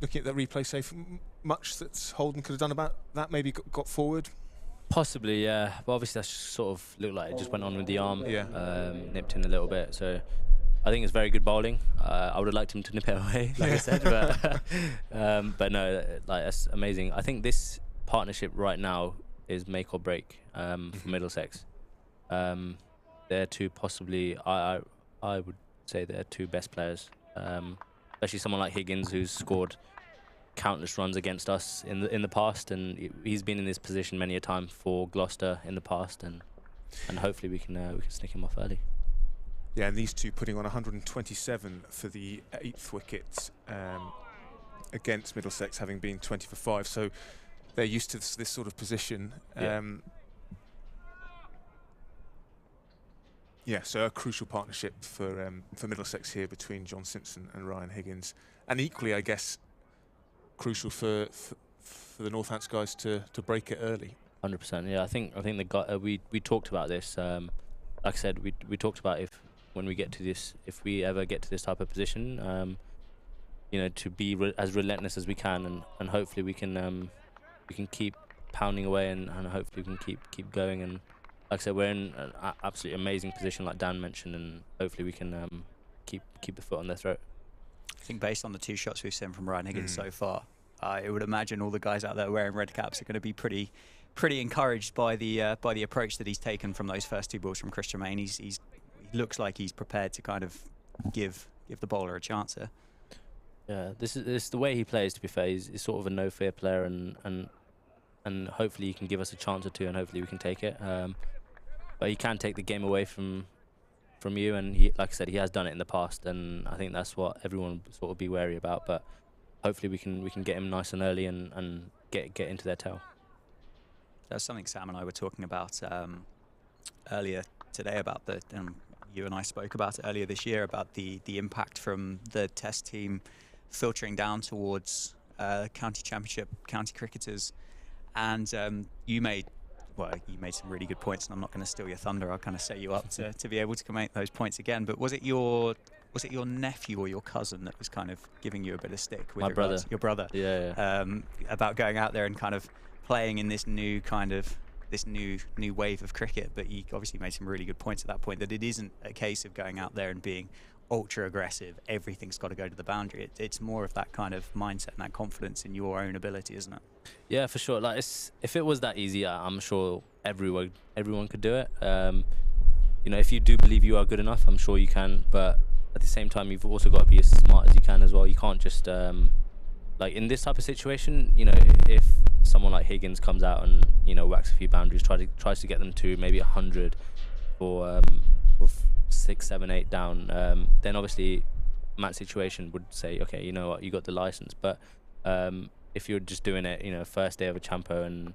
Looking at that replay, safe, much that Holden could have done about that, maybe got forward. Possibly, yeah. But obviously, that sort of looked like it just went on with the arm. Yeah. Nipped in a little bit. So I think it's very good bowling. I would have liked him to nip it away, like I said. But no, like that's amazing. I think this partnership right now is make or break for Middlesex. They're 2 possibly. I would say they're 2 best players. Especially someone like Higgins, who's scored countless runs against us in the past, and he's been in this position many a time for Gloucester in the past, and hopefully we can snick him off early. Yeah, and these 2 putting on 127 for the 8th wicket against Middlesex, having been 20 for 5. So they're used to this sort of position. Yeah, so a crucial partnership for Middlesex here between John Simpson and Ryan Higgins, and equally, I guess, crucial for the Northants guys to break it early. 100%. Yeah, I think the guy we talked about this. Like I said, we talked about if we ever get to this type of position, you know, to be as relentless as we can, and hopefully we can keep pounding away, and hopefully we can keep going. And like I said, we're in an absolutely amazing position, like Dan mentioned, and hopefully we can keep the foot on their throat. I think based on the 2 shots we've seen from Ryan Higgins so far, I would imagine all the guys out there wearing red caps are going to be pretty encouraged by the approach that he's taken from those first 2 balls from Chris Tremaine. He looks like he's prepared to kind of give the bowler a chance here. Yeah, this is the way he plays. To be fair, he's sort of a no fear player, and hopefully he can give us a chance or 2, and hopefully we can take it. But he can take the game away from you, and like I said, he has done it in the past, and I think that's what everyone sort of be wary about. But hopefully we can get him nice and early and get into their tail. That's something Sam and I were talking about earlier today, about you and I spoke about it earlier this year, about the impact from the Test team filtering down towards county championship, county cricketers, and you made some really good points, and I'm not going to steal your thunder. I'll kind of set you up to be able to make those points again. But was it your nephew or your cousin that was kind of giving you a bit of stick? With My brother. Your brother. Yeah. About going out there and kind of playing in this new wave of cricket. But you obviously made some really good points at that point, that it isn't a case of going out there and being ultra aggressive. Everything's got to go to the boundary. It's more of that kind of mindset and that confidence in your own ability, isn't it? Yeah, for sure. Like, if it was that easy, I'm sure everyone could do it. You know, if you do believe you are good enough, I'm sure you can. But at the same time, you've also got to be as smart as you can as well. You can't just like in this type of situation. You know, if someone like Higgins comes out and, you know, whacks a few boundaries, tries to get them to maybe 100 or 6, 7, 8 down, then obviously Matt's situation would say, okay, you know what, you got the license. But if you're just doing it, you know, first day of a champo and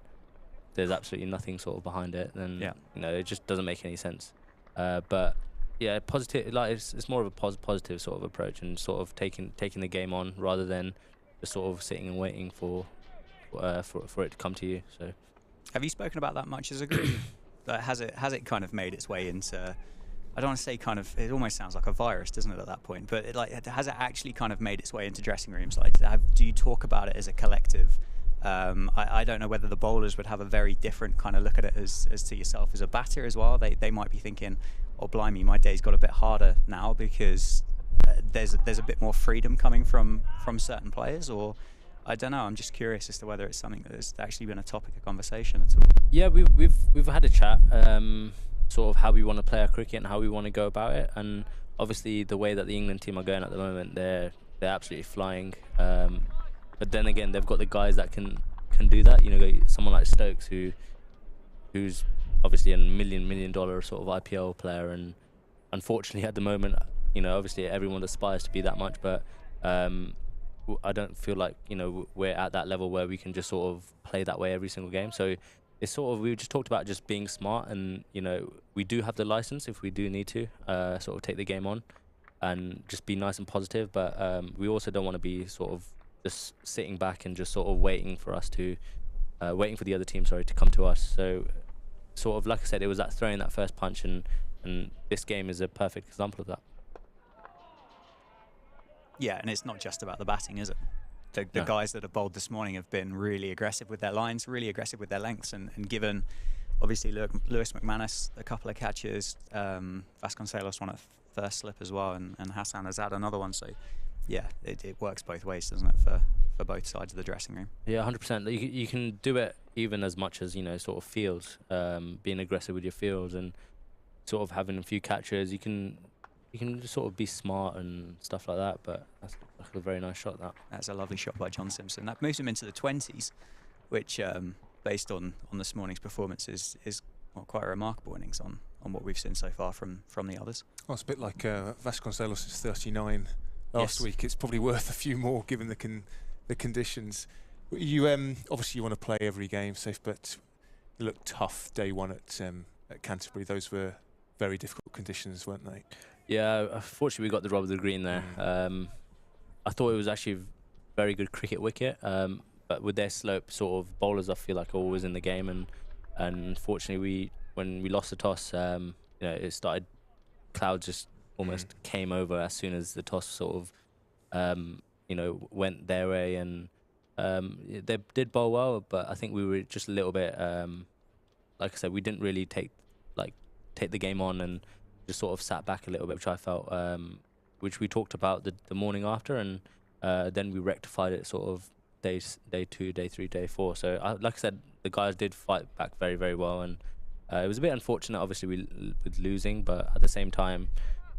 there's absolutely nothing sort of behind it, then you know, it just doesn't make any sense. But yeah, positive, like it's more of a positive sort of approach, and sort of taking the game on rather than just sort of sitting and waiting for it to come to you. So, have you spoken about that much as a group? Has it kind of made its way into I don't want to say kind of, it almost sounds like a virus, doesn't it, at that point? But has it actually kind of made its way into dressing rooms? Like, do you talk about it as a collective? I don't know whether the bowlers would have a very different kind of look at it as to yourself as a batter as well. They might be thinking, oh blimey, my day's got a bit harder now because there's a bit more freedom coming from certain players, or I don't know. I'm just curious as to whether it's something that has actually been a topic of conversation at all. Yeah, we've had a chat, sort of how we want to play our cricket and how we want to go about it, and obviously the way that the England team are going at the moment, they're absolutely flying. But then again, they've got the guys that can do that. You know, someone like Stokes who's obviously a $1 million sort of IPL player, and unfortunately at the moment, you know, obviously everyone aspires to be that much, but I don't feel like, you know, we're at that level where we can just sort of play that way every single game. So it's sort of, we just talked about just being smart, and you know, we do have the license if we do need to sort of take the game on and just be nice and positive, but we also don't want to be sort of just sitting back and just sort of waiting for the other team, to come to us. So sort of, like I said, it was that throwing that first punch, and this game is a perfect example of that. Yeah, and it's not just about the batting, is it? The No. guys that have bowled this morning have been really aggressive with their lines, really aggressive with their lengths, and given, obviously, Lewis McManus a couple of catches, Vasconcelos one at first slip as well, and Hassan has had another one. So, yeah, it works both ways, doesn't it, for both sides of the dressing room? Yeah, 100%. You can do it even as much as, you know, sort of fields, being aggressive with your fields and sort of having a few catches. You can just sort of be smart and stuff like that, but that's a very nice shot, that. That's a lovely shot by John Simpson. That moves him into the 20s, which, based on this morning's performance, is well, quite a remarkable innings on what we've seen so far from the others. Well, it's a bit like Vasconcelos is 39 last Yes. week. It's probably worth a few more given the conditions. You obviously you want to play every game safe, but it looked tough day one at Canterbury. Those were very difficult conditions, weren't they? Yeah, unfortunately we got the rub of the green there. I thought it was actually a very good cricket wicket, but with their slope, sort of bowlers I feel like are always in the game, and unfortunately when we lost the toss, you know, it started, clouds just almost came over as soon as the toss sort of you know, went their way, and they did bowl well, but I think we were just a little bit like I said, we didn't really take the game on, and just sort of sat back a little bit, which I felt, which we talked about the morning after, and then we rectified it sort of day 2, day 3, day 4. So like I said, the guys did fight back very, very well, and it was a bit unfortunate, obviously, with losing, but at the same time,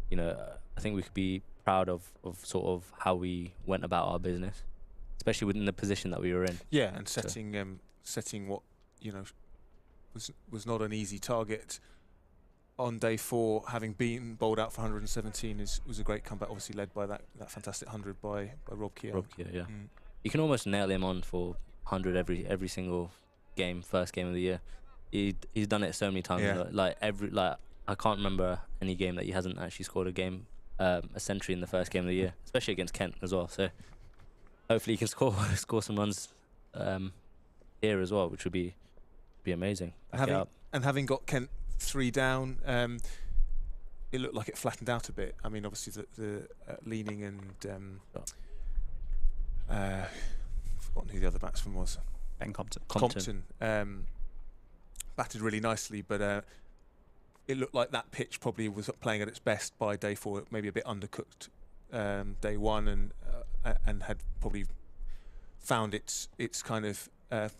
you know, I think we could be proud of sort of how we went about our business, especially within the position that we were in. Yeah, and setting what, you know, was not an easy target. On day 4, having been bowled out for 117 was a great comeback, obviously led by that fantastic 100 by Rob Keogh. Yeah. You can almost nail him on for 100 every single game, first game of the year. He's done it so many times. Yeah. Like I can't remember any game that he hasn't actually scored a century in the first game of the year, especially against Kent as well. So hopefully he can score some runs here as well, which would be amazing. Having got Kent 3 down, it looked like it flattened out a bit. I mean, obviously the Leaning and forgotten who the other batsman was. Ben Compton. Compton batted really nicely, but it looked like that pitch probably was playing at its best by day 4, maybe a bit undercooked day 1, and had probably found its kind of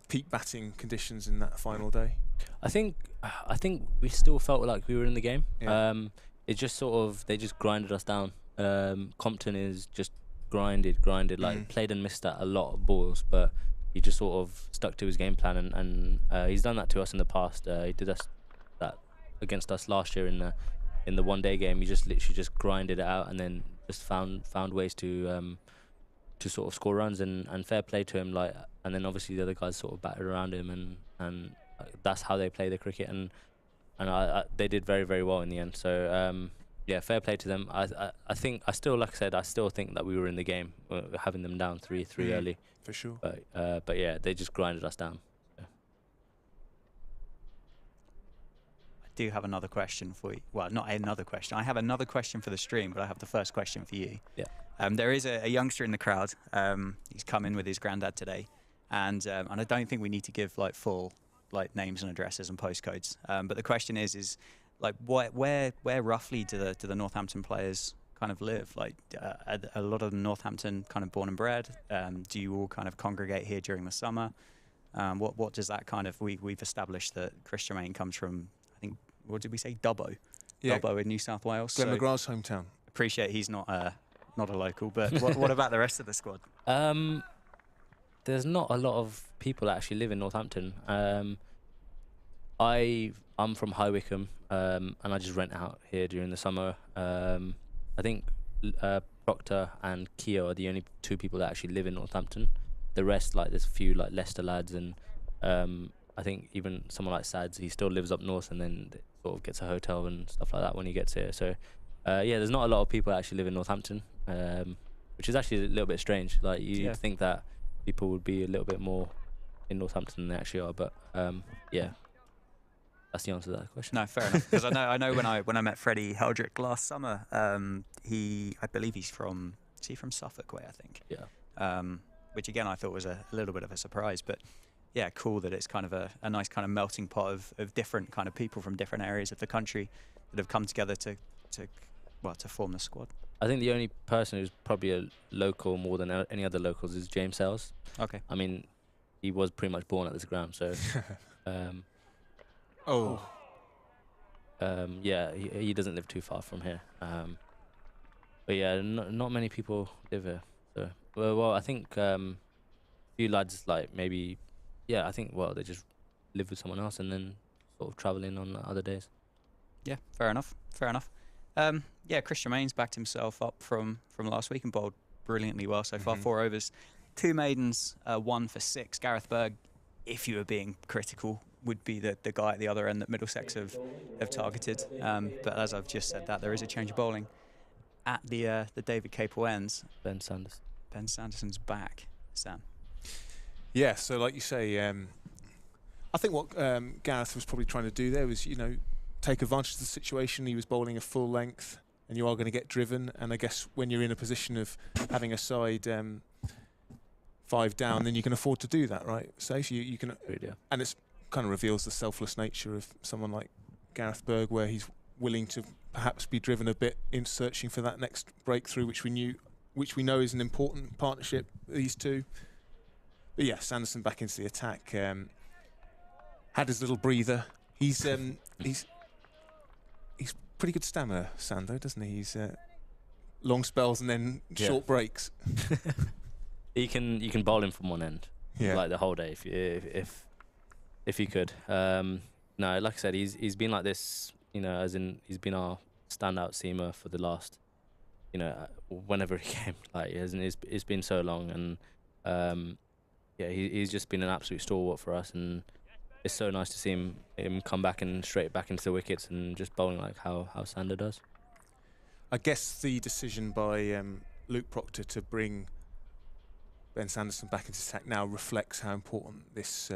peak batting conditions in that final day. I think we still felt like we were in the game. Yeah. It just sort of, they just grinded us down. Compton is just grinded, like played and missed at a lot of balls, but he just sort of stuck to his game plan, and he's done that to us in the past. He did that against us last year in the one-day game. He just literally just grinded it out, and then just found ways to sort of score runs, and fair play to him. Like, and then obviously the other guys sort of batted around him, and that's how they play the cricket, and they did very, very well in the end. So yeah, fair play to them. I think I still think that we were in the game, having them down 3 early for sure. But yeah, they just grinded us down. Yeah. do have another question for you. Well, not another question. I have another question for the stream, but I have the first question for you. Yeah. There is a youngster in the crowd. He's come in with his granddad today, and I don't think we need to give like full like names and addresses and postcodes. But the question is like where roughly do the Northampton players kind of live? Like a lot of them Northampton kind of born and bred. Do you all kind of congregate here during the summer? What does that kind of we've established that Chris Germain comes from, I think, what did we say, Dubbo? Yeah. Dubbo in New South Wales. Glenn McGrath's hometown. Appreciate he's not a local, but what about the rest of the squad? There's not a lot of people that actually live in Northampton. I'm from High Wycombe, and I just rent out here during the summer. I think Proctor and Keogh are the only two people that actually live in Northampton. The rest, like there's a few like Leicester lads, and I think even someone like Sads, he still lives up north, and then sort of gets a hotel and stuff like that when he gets here. So yeah, there's not a lot of people that actually live in Northampton, which is actually a little bit strange. Like you'd think that people would be a little bit more in Northampton than they actually are, but yeah. That's the answer to that question. No, fair enough. Because I know when I met Freddie Heldrick last summer, I believe he's from Suffolk way, I think. Yeah. Which again I thought was a little bit of a surprise, but yeah, cool that it's kind of a nice kind of melting pot of different kind of people from different areas of the country that have come together to form the squad. I think the only person who's probably a local more than any other locals is James Sales. Okay. I mean, he was pretty much born at this ground, so. Yeah, he doesn't live too far from here. But yeah, not many people live here. So well, I think a few lads like maybe, yeah, I think they just live with someone else and then sort of travel in on other days. Yeah, fair enough. Yeah, Chris Germain's backed himself up from last week and bowled brilliantly well so far. 4 overs, 2 maidens, 1 for 6. Gareth Berg, if you were being critical, would be the guy at the other end that Middlesex have targeted. But as I've just said, that there is a change of bowling at the David Capel ends. Ben Sanderson. Ben Sanderson's back. Sam. Yeah, so like you say, I think what Gareth was probably trying to do there was, take advantage of the situation. He was bowling a full length, and you are going to get driven. And I guess when you're in a position of having a side 5 down, then you can afford to do that, right? So if you can, and it's kind of reveals the selfless nature of someone like Gareth Berg, where he's willing to perhaps be driven a bit in searching for that next breakthrough, which we know is an important partnership, these two. But yeah, Sanderson back into the attack. Had his little breather. He's pretty good stamina, Sando, doesn't he? He's long spells and then short breaks. You can bowl him from one end, like the whole day if you could. No, like I said, he's been like this, as in he's been our standout seamer for the last, whenever he came. Like it's been so long, and he's just been an absolute stalwart for us, and it's so nice to see him come back and straight back into the wickets and just bowling like how Sander does. I guess the decision by Luke Proctor to bring Ben Sanderson back into attack now reflects how important this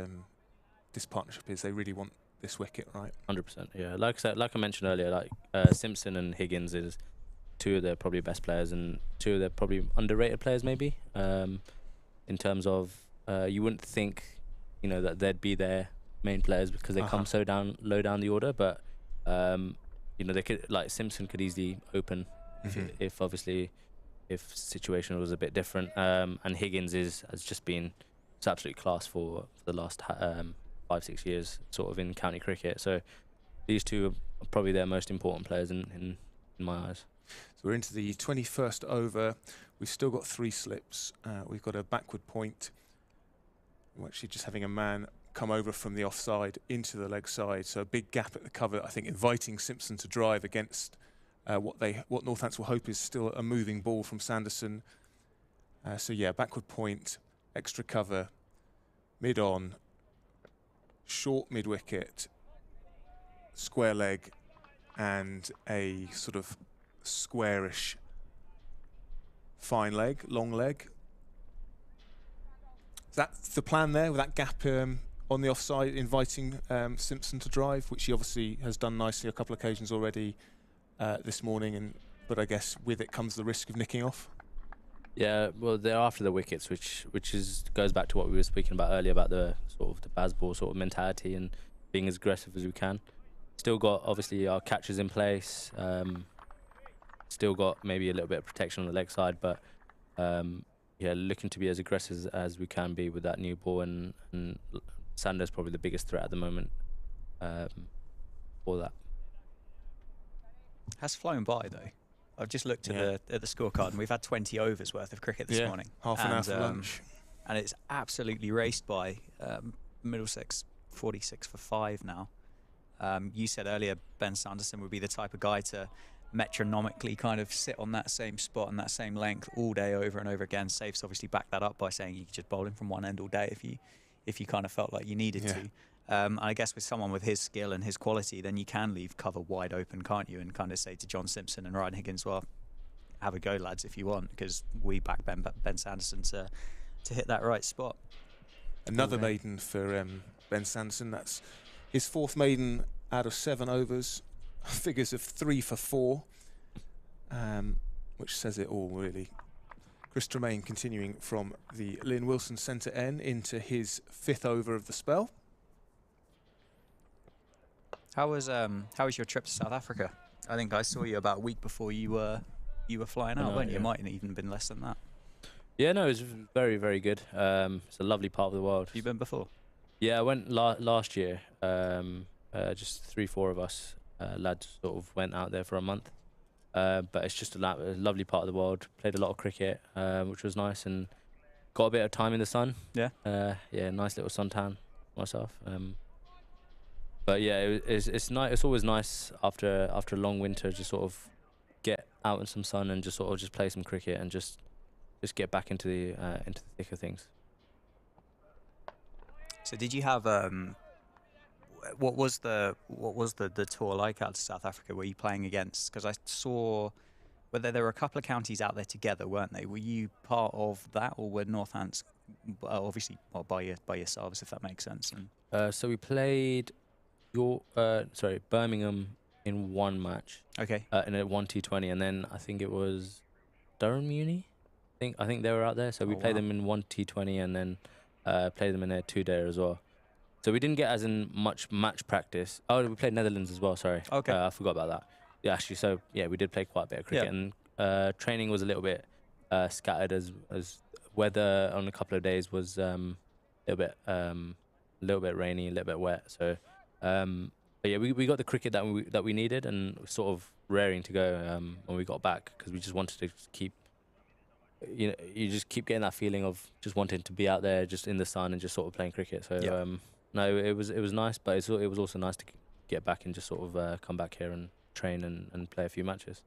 partnership is. They really want this wicket, right? 100%. Yeah, like I said, like I mentioned earlier, like Simpson and Higgins is 2 of their probably best players and 2 of their probably underrated players, maybe. In terms of you wouldn't think, that they'd be their main players because they come so low down the order, but they could, like Simpson could easily open if obviously if situation was a bit different. And Higgins has just been absolute class for the last 5-6 years, sort of in county cricket. So these 2 are probably their most important players in my eyes. So we're into the 21st over. We've still got 3 slips. We've got a backward point. We're actually just having a man come over from the offside into the leg side. So a big gap at the cover, I think, inviting Simpson to drive against what Northants will hope is still a moving ball from Sanderson. So yeah, backward point, extra cover, mid-on, short mid-wicket, square leg, and a sort of squarish fine leg, long leg. Is that the plan there with that gap on the offside, inviting Simpson to drive, which he obviously has done nicely a couple of occasions already this morning. But I guess with it comes the risk of nicking off. Yeah, well, they're after the wickets, which goes back to what we were speaking about earlier about the sort of the baseball sort of mentality and being as aggressive as we can. Still got obviously our catches in place. Still got maybe a little bit of protection on the leg side, but yeah, looking to be as aggressive as we can be with that new ball, and Sander's probably the biggest threat at the moment for that. Has flown by though. I've just looked at the scorecard, and we've had 20 overs worth of cricket this morning. Half an hour for lunch. And it's absolutely raced by. Middlesex 46 for 5 now. You said earlier Ben Sanderson would be the type of guy to metronomically kind of sit on that same spot and that same length all day over and over again. Safe's obviously backed that up by saying you could just bowl him from one end all day if you kind of felt like you needed to. And I guess with someone with his skill and his quality, then you can leave cover wide open, can't you? And kind of say to John Simpson and Ryan Higgins, well, have a go, lads, if you want, because we back Ben Sanderson to hit that right spot. Another maiden for Ben Sanderson. That's his 4th maiden out of 7 overs. Figures of 3 for 4, which says it all, really. Chris Tremaine continuing from the Lynn Wilson centre end into his 5th over of the spell. How was your trip to South Africa? I think I saw you about a week before you were flying out, weren't you? It might have even been less than that. Yeah, no, it was very, very good. It's a lovely part of the world. Have you been before? Yeah, I went last year. Just 3-4 of us lads sort of went out there for a month. But it's just a lovely part of the world. Played a lot of cricket, which was nice, and got a bit of time in the sun. Yeah. Yeah, nice little suntan myself. But yeah, it's nice. It's always nice after a long winter to sort of get out in some sun and just sort of play some cricket and just get back into the thick of things. So did you have what was the tour like out to South Africa? Were you playing against? Because I saw whether there were a couple of counties out there together, weren't they? Were you part of that, or were Northants obviously by yourselves, if that makes sense? And so we played Birmingham in one match. Okay. In a 1 T20, and then I think it was Durham Uni. I think they were out there. So we played them in 1 T20 and then played them in a 2-day as well. So we didn't get as in much match practice. Oh, we played Netherlands as well. Sorry. Okay. I forgot about that. Yeah, actually. So yeah, we did play quite a bit of cricket, and training was a little bit scattered as weather on a couple of days was a little bit rainy, a little bit wet. So. But yeah, we got the cricket that we needed, and sort of raring to go when we got back, because we just wanted to keep, you just keep getting that feeling of just wanting to be out there, just in the sun and just sort of playing cricket. So no, it was nice, but it was also nice to get back and just sort of come back here and train and play a few matches.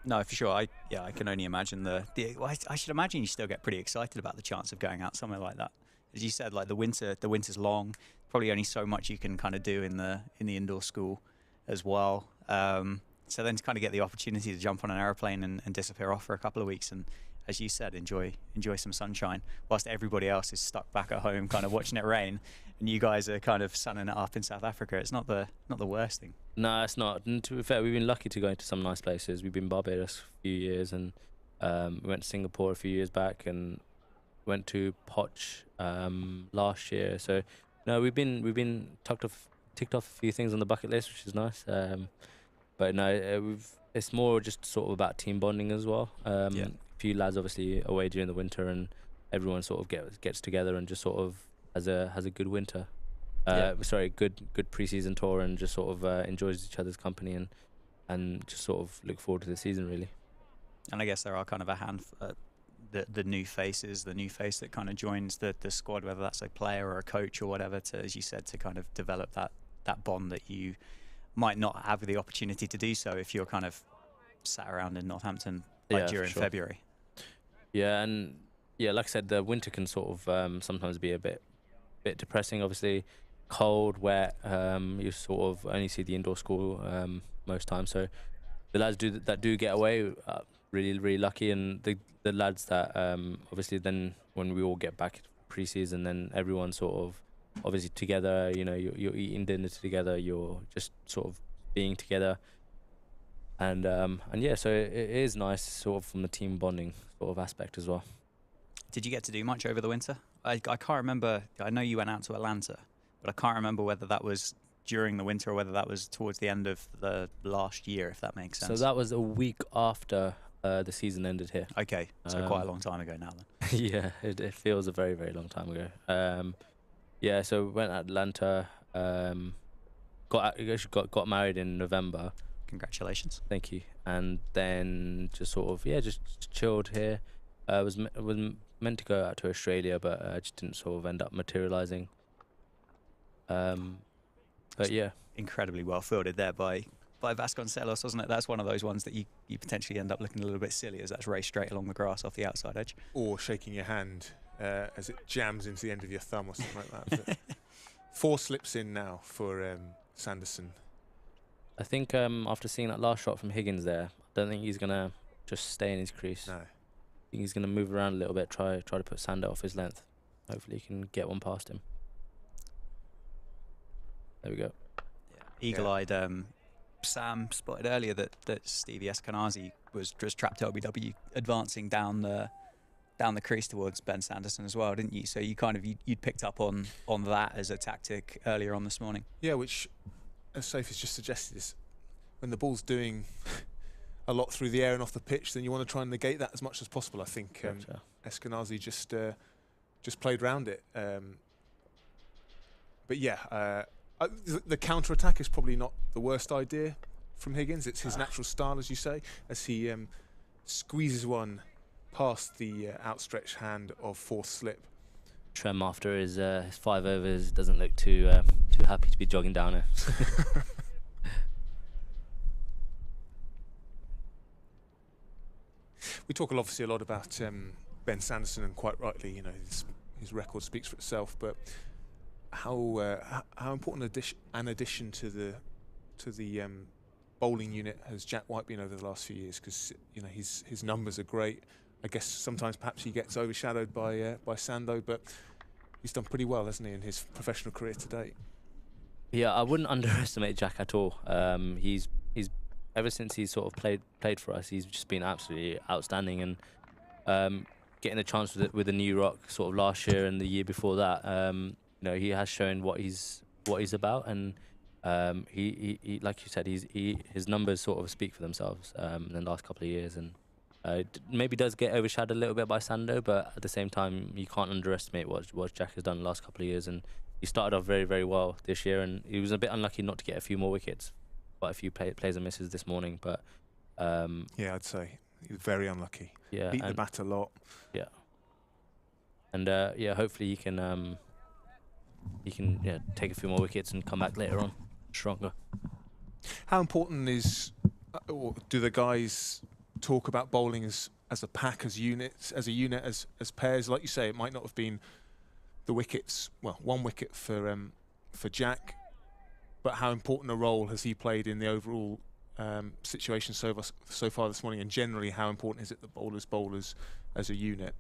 No, for sure. I can only imagine I should imagine you still get pretty excited about the chance of going out somewhere like that. As you said, like the winter's long. Probably only so much you can kind of do in the indoor school as well. So then to kind of get the opportunity to jump on an aeroplane and disappear off for a couple of weeks, and as you said, enjoy some sunshine, whilst everybody else is stuck back at home, kind of watching it rain, and you guys are kind of sunning it up in South Africa. It's not the worst thing. No, it's not. And to be fair, we've been lucky to go into some nice places. We've been Barbados a few years, and we went to Singapore a few years back, and went to Poch last year. So no, we've been ticked off a few things on the bucket list, which is nice. But no, it's more just sort of about team bonding as well. A few lads obviously away during the winter, and everyone sort of gets together and just sort of has a good winter. Good pre-season tour, and just sort of enjoys each other's company and just sort of look forward to the season, really. And I guess there are kind of a handful. The new faces, the new face that kind of joins the squad, whether that's a player or a coach or whatever, to, as you said, to kind of develop that bond that you might not have the opportunity to do so if you're kind of sat around in Northampton during February. Yeah, and like I said, the winter can sort of sometimes be a bit depressing. Obviously, cold, wet. You sort of only see the indoor school most times. So the lads that do get away. Really, really lucky, and the lads that obviously then when we all get back pre-season, then everyone sort of obviously together. You know, you're eating dinner together. You're just sort of being together. And yeah, so it is nice sort of from the team bonding sort of aspect as well. Did you get to do much over the winter? I can't remember. I know you went out to Atlanta, but I can't remember whether that was during the winter or whether that was towards the end of the last year, if that makes sense. So that was a week after the season ended here. Okay, so quite a long time ago now then. Yeah, it feels a very, very long time ago. Yeah, so went to Atlanta, got married in November. Congratulations. Thank you. And then just sort of, just chilled here. Was meant to go out to Australia, but just didn't sort of end up materialising. But yeah. Incredibly well fielded there by Vasconcelos, wasn't it? That's one of those ones that you potentially end up looking a little bit silly as that's raced straight along the grass off the outside edge. Or shaking your hand as it jams into the end of your thumb or something like that. 4 slips in now for Sanderson. I think after seeing that last shot from Higgins there, I don't think he's going to just stay in his crease. No. I think he's going to move around a little bit, try to put Sander off his length. Hopefully he can get one past him. There we go. Eagle-eyed Sam spotted earlier that Stevie Eskenazi was just trapped LBW advancing down the crease towards Ben Sanderson as well, didn't you? So you you'd picked up on that as a tactic earlier on this morning. Yeah, which, as Zaib has just suggested, is when the ball's doing a lot through the air and off the pitch, then you want to try and negate that as much as possible. I think Eskenazi just played round it. But yeah, the counter-attack is probably not the worst idea from Higgins. It's his natural style, as you say, as he squeezes one past the outstretched hand of 4th slip. Trem, after his 5 overs, doesn't look too happy to be jogging down it. We talk obviously a lot about Ben Sanderson, and quite rightly, you know, his record speaks for itself. But how important an addition to the bowling unit has Jack White been over the last few years? Because you know his numbers are great. I guess sometimes perhaps he gets overshadowed by Sando, but he's done pretty well, hasn't he, in his professional career to date? Yeah, I wouldn't underestimate Jack at all. He's ever since he's sort of played for us, he's just been absolutely outstanding, and getting a chance with the New Rock sort of last year and the year before that, you know, he has shown what he's about, and he like you said, his numbers sort of speak for themselves in the last couple of years, and maybe does get overshadowed a little bit by Sando, but at the same time you can't underestimate what Jack has done the last couple of years, and he started off very, very well this year, and he was a bit unlucky not to get a few more wickets. Quite a few plays and misses this morning, but yeah, I'd say he was very unlucky. Yeah, beat the bat a lot. Yeah, and yeah, hopefully he can take a few more wickets and come back later on stronger. How important is do the guys talk about bowling as a pack, as units, as pairs? Like you say, it might not have been the wickets. Well, 1 wicket for Jack. But how important a role has he played in the overall situation so far this morning? And generally, how important is it that bowlers as a unit?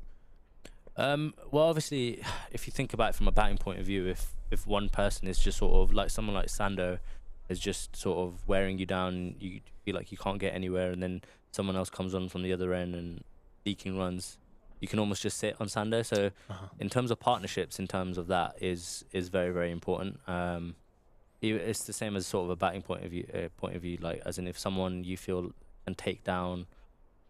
Well, obviously, if you think about it from a batting point of view, if one person is just sort of like someone like Sando is just sort of wearing you down, you feel like you can't get anywhere, and then someone else comes on from the other end and leaking runs, you can almost just sit on Sando. So in terms of partnerships, in terms of that, is very, very important. It's the same as sort of a batting point of view, like as in if someone you feel can take down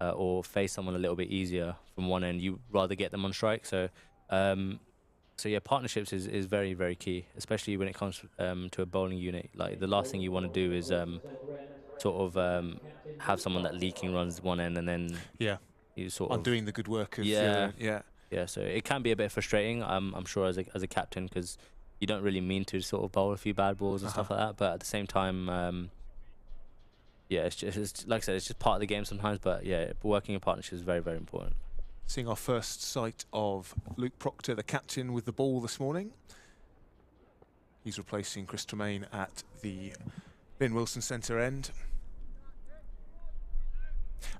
or face someone a little bit easier from one end, you rather get them on strike. So yeah, partnerships is very, very key, especially when it comes to a bowling unit. Like the last thing you want to do is sort of have someone that leaking runs one end, and then you sort of undoing the good work of yeah. So it can be a bit frustrating, I'm sure, as a captain, because you don't really mean to sort of bowl a few bad balls and stuff like that, but at the same time, yeah, it's like I said, it's just part of the game sometimes. But yeah, working in partnership is very, very important. Seeing our first sight of Luke Proctor, the captain, with the ball this morning. He's replacing Chris Tremaine at the Lynn Wilson centre end.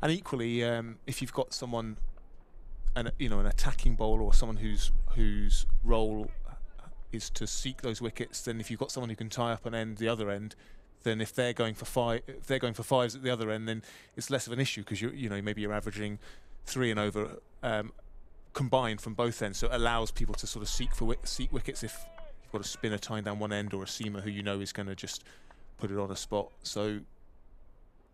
And equally, if you've got someone, an attacking bowler or someone whose role is to seek those wickets, then if you've got someone who can tie up and end the other end, then if they're going for fives at the other end, then it's less of an issue, because maybe you're averaging 3 and over combined from both ends. So it allows people to sort of seek wickets if you've got a spinner tying down one end or a seamer who is going to just put it on a spot. So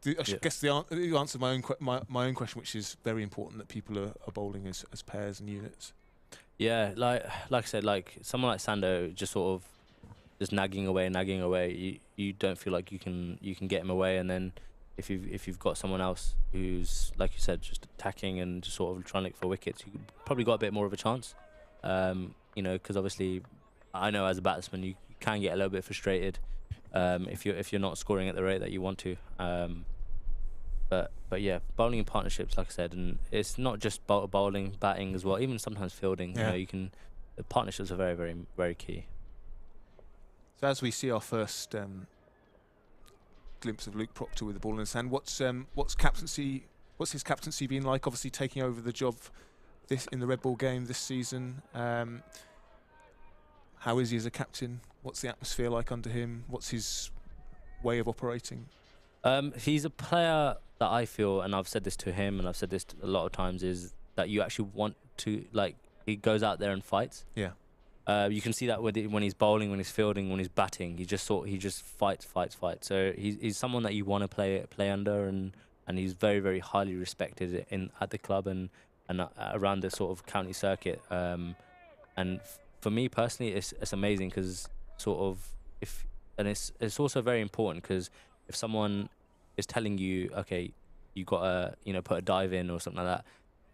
I guess you answered my own question, which is very important, that people are bowling as pairs and units. Yeah, like I said, like someone like Sando just sort of just nagging away. You don't feel like you can get him away, and then if you've got someone else who's, like you said, just attacking and just sort of trying to look for wickets, you probably got a bit more of a chance. Because obviously, I know as a batsman you can get a little bit frustrated if you're not scoring at the rate that you want to. But yeah, bowling in partnerships, like I said, and it's not just bowling, batting as well. Even sometimes fielding. Yeah. The partnerships are very, very, very key. So as we see our first glimpse of Luke Proctor with the ball in his hand, what's his captaincy been like? Obviously taking over the job in the Red Ball game this season. How is he as a captain? What's the atmosphere like under him? What's his way of operating? He's a player that I feel, and I've said this to him, and I've said this a lot of times, is that you actually want to, like, he goes out there and fights. Yeah. You can see that when he's bowling, when he's fielding, when he's batting, he just fights. So he's someone that you want to play under, and he's very, very highly respected at the club and around the sort of county circuit. And for me personally, it's amazing, because sort of it's also very important, because if someone is telling you, okay, you got to put a dive in or something like that,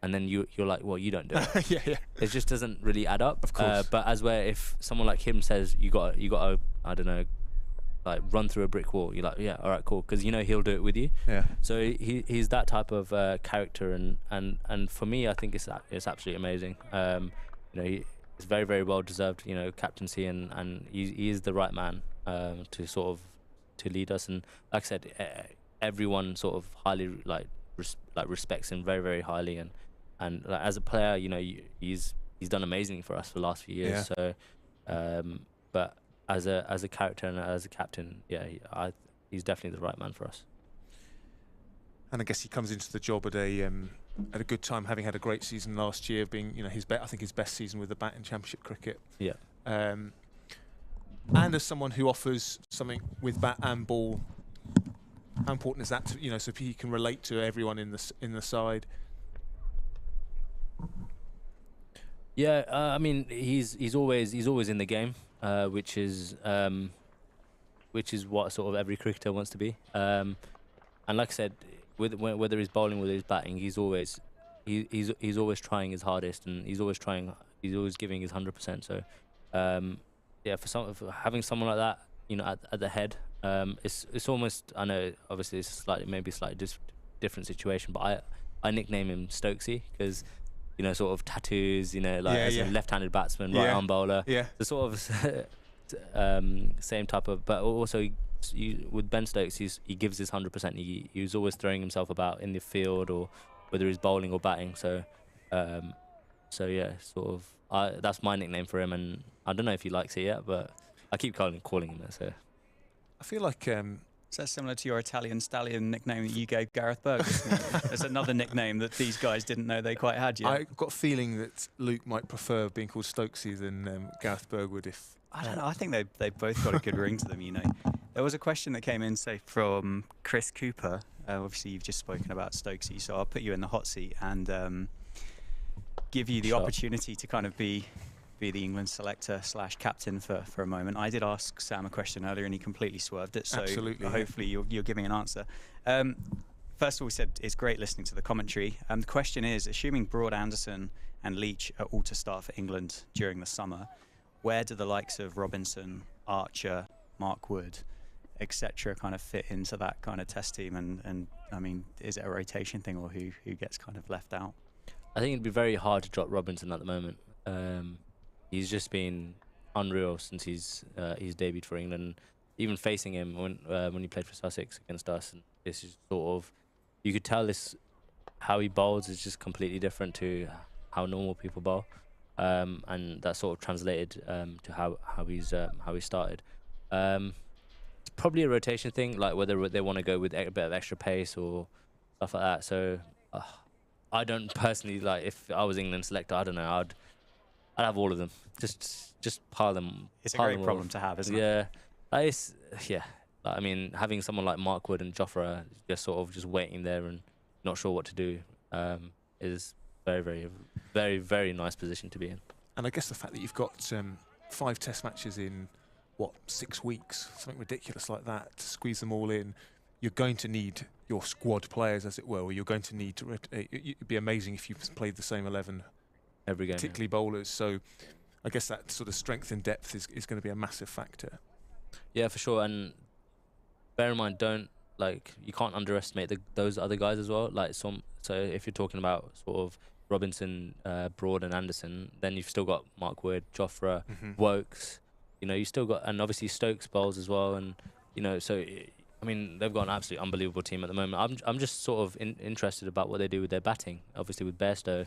and then you're like, well, you don't do it. yeah. It just doesn't really add up. Of course. But if someone like him says you got to, I don't know, like run through a brick wall, you're like, yeah, all right, cool, because he'll do it with you. Yeah. So he's that type of character, and for me, I think it's absolutely amazing. It's very, very well deserved, captaincy, and he is the right man to lead us. And like I said, everyone sort of highly respects him very, very highly, and like, as a player, he's done amazing for us for the last few years. Yeah. So, but as a character and as a captain, he's definitely the right man for us. And I guess he comes into the job at a good time, having had a great season last year, being I think his best season with the bat in Championship cricket. Yeah. And as someone who offers something with bat and ball, how important is that to, so he can relate to everyone in the side? Yeah, I mean, he's always in the game, which is what sort of every cricketer wants to be. And like I said, whether he's bowling, whether he's batting, he's always trying his hardest, and he's always giving his 100%. So for having someone like that, at the head, it's almost, I know obviously it's maybe a slightly different situation, but I nickname him Stokesy, because sort of tattoos, as a left-handed batsman, right-arm bowler. Yeah. The sort of same type of, but also with Ben Stokes, he gives his 100%. He's always throwing himself about in the field, or whether he's bowling or batting. So yeah, sort of. That's my nickname for him, and I don't know if he likes it yet, but I keep calling him that. So I feel like. Is that similar to your Italian stallion nickname that you gave Gareth Berg? There's another nickname that these guys didn't know they quite had yet. I got a feeling that Luke might prefer being called Stokesy than Gareth Berg would. If I don't know. I think they both got a good ring to them. There was a question that came in, say, from Chris Cooper. Obviously, you've just spoken about Stokesy, so I'll put you in the hot seat and give you the opportunity to kind of be the England selector / captain for a moment. I did ask Sam a question earlier and he completely swerved it, so absolutely, hopefully you're giving an answer. First of all, we said it's great listening to the commentary. The question is, assuming Broad, Anderson and Leach are all to start for England during the summer, where do the likes of Robinson, Archer, Mark Wood, etc. kind of fit into that kind of test team? And I mean, is it a rotation thing, or who gets kind of left out? I think it'd be very hard to drop Robinson at the moment. He's just been unreal since he's debuted for England. Even facing him when he played for Sussex against us, and this is sort of, you could tell how he bowls is just completely different to how normal people bowl, and that sort of translated to how he started. It's probably a rotation thing, like whether they want to go with a bit of extra pace or stuff like that. So I don't personally, like, if I was England selector, I don't know, I'd have all of them. Just pile them. It's a pile great them problem all. to have, isn't it? Yeah, yeah. Like, I mean, having someone like Mark Wood and Jofra just sort of just waiting there and not sure what to do is very, very nice position to be in. And I guess the fact that you've got 5 test matches in, 6 weeks, something ridiculous like that, to squeeze them all in, you're going to need your squad players, as it were, or you're going to need to. It'd be amazing if you played the same 11 every game, particularly bowlers. So I guess that sort of strength and depth is going to be a massive factor. Yeah, for sure. And bear in mind, you can't underestimate those other guys as well. So if you're talking about sort of Robinson, Broad and Anderson, then you've still got Mark Wood, Jofra, Wokes. You still got, and obviously Stokes bowls as well. And, so, I mean, they've got an absolutely unbelievable team at the moment. I'm just sort of interested about what they do with their batting, obviously with Bairstow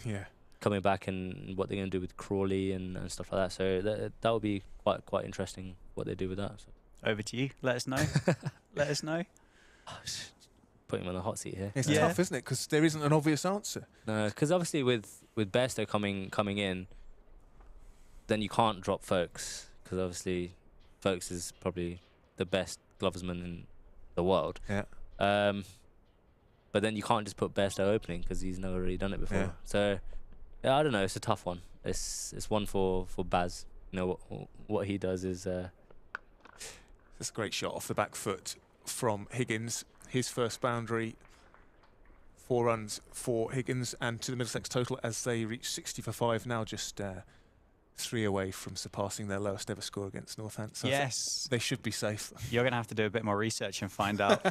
coming back, and what they're going to do with Crawley and stuff like that. So that will be quite interesting what they do with that. So. Over to you. Let us know. Let us know. Putting him on the hot seat here. It's tough, isn't it? Because there isn't an obvious answer. No, because obviously with Bairstow coming in, then you can't drop Folkes, because obviously Folkes is probably the best gloversman in the world. Yeah. But then you can't just put Bairstow opening because he's never really done it before. Yeah. So yeah, I don't know. It's a tough one. It's one for Baz. What he does is. That's a great shot off the back foot from Higgins. His first boundary, 4 runs for Higgins, and to the Middlesex total as they reach 60 for 5, now just 3 away from surpassing their lowest ever score against Northants. So yes. They should be safe. You're going to have to do a bit more research and find out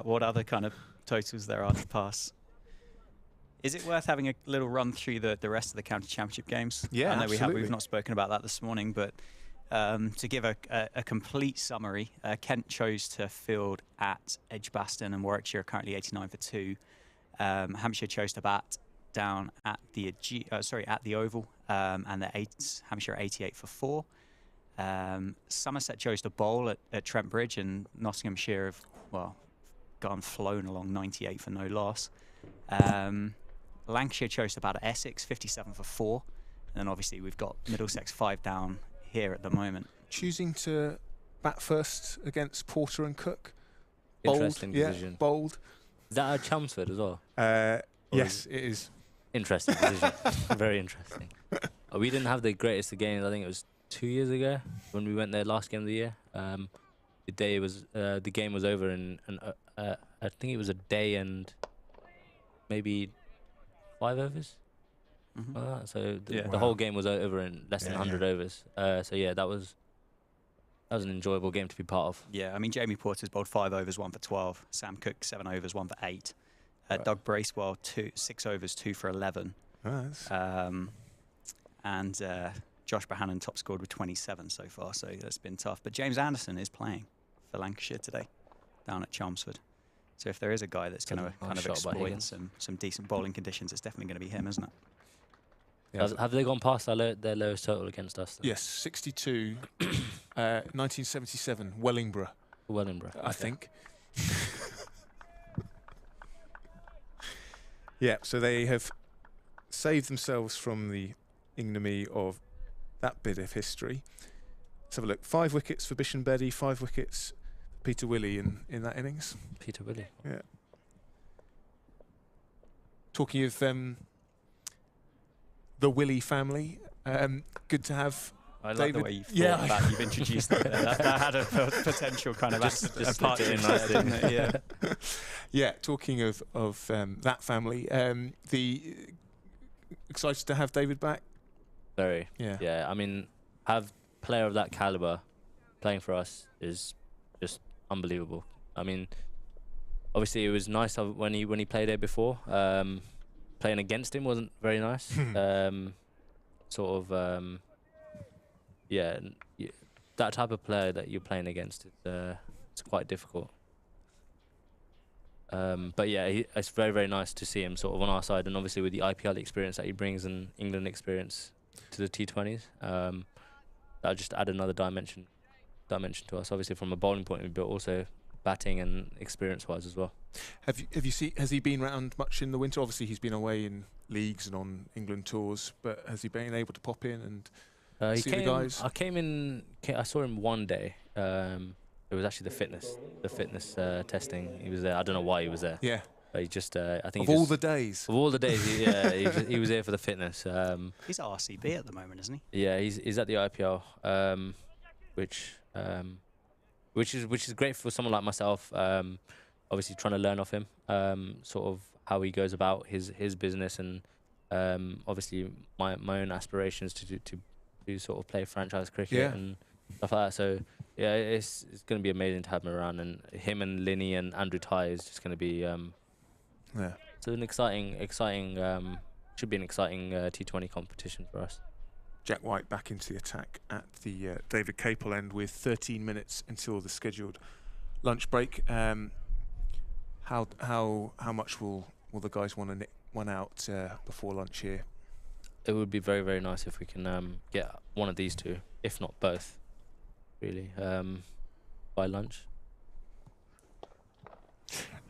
what other kind of totals there are to pass. Is it worth having a little run through the rest of the county championship games? Yeah, I know absolutely. we've not spoken about that this morning, but to give a complete summary, Kent chose to field at Edgbaston, and Warwickshire are currently 89 for 2. Hampshire chose to bat down at the Oval, and Hampshire 88 for 4. Somerset chose to bowl at Trent Bridge, and Nottinghamshire have flown along 98 for no loss. Lancashire chose to bat at Essex 57 for 4, and then obviously we've got Middlesex 5 down here at the moment. Choosing to bat first against Porter and Cook. Interesting decision. Bold. Is that at Chelmsford as well? Yes, it is. Interesting decision. Very interesting. We didn't have the greatest of games. I think it was 2 years ago when we went there last game of the year. The game was over in I think it was a day and maybe 5 overs. So the whole game was over in less than 100 overs. So yeah, that was an enjoyable game to be part of. Yeah, I mean, Jamie Porter's bowled 5 overs, 1 for 12. Sam Cook 7 overs, 1 for 8. Doug Bracewell 6 overs, 2 for 11. Nice. And Josh Bohannon top scored with 27 so far, so that's been tough. But James Anderson is playing for Lancashire today, down at Chelmsford. So if there is a guy that's going to kind of exploit some decent bowling conditions, it's definitely going to be him, isn't it? Yeah. Have they gone past their lowest total against us? Yes, 62, 1977, Wellingborough. I think. Yeah, so they have saved themselves from the ignominy of that bit of history. Let's have a look. 5 wickets for Bish and Beddy, 5 wickets for Peter Willey in that innings. Peter Willey. Yeah. Talking of the Willey family, good to have I love David. the way you've introduced that. That had a potential kind of just part in there, nicely. didn't it? Yeah. Yeah, talking of that family, excited to have David back. Very. Yeah. Yeah. I mean, have player of that caliber playing for us is just unbelievable. I mean, obviously it was nice when he played there before. Playing against him wasn't very nice. That type of player that you're playing against is it's quite difficult. But yeah, it's very, very nice to see him sort of on our side, and obviously with the IPL experience that he brings and England experience to the T20s, that'll just add another dimension to us, obviously from a bowling point of view, but also batting and experience-wise as well. Has he been around much in the winter? Obviously, he's been away in leagues and on England tours, but has he been able to pop in and see the guys? I saw him one day. It was actually the fitness testing. He was there. I don't know why he was there. Yeah. But he just, I think of all the days, he was there for the fitness. He's at RCB at the moment, isn't he? Yeah, he's at the IPL, which is great for someone like myself. Obviously, trying to learn off him, sort of how he goes about his business, and obviously my own aspirations to sort of play franchise cricket and stuff like that. So yeah, it's going to be amazing to have him around, and him and Linny and Andrew Ty is just going to be so an exciting should be an exciting T20 competition for us. Jack White back into the attack at the David Capel end with 13 minutes until the scheduled lunch break. How much will the guys want to nick one out before lunch here? It would be very, very nice if we can get one of these two, if not both, really, by lunch.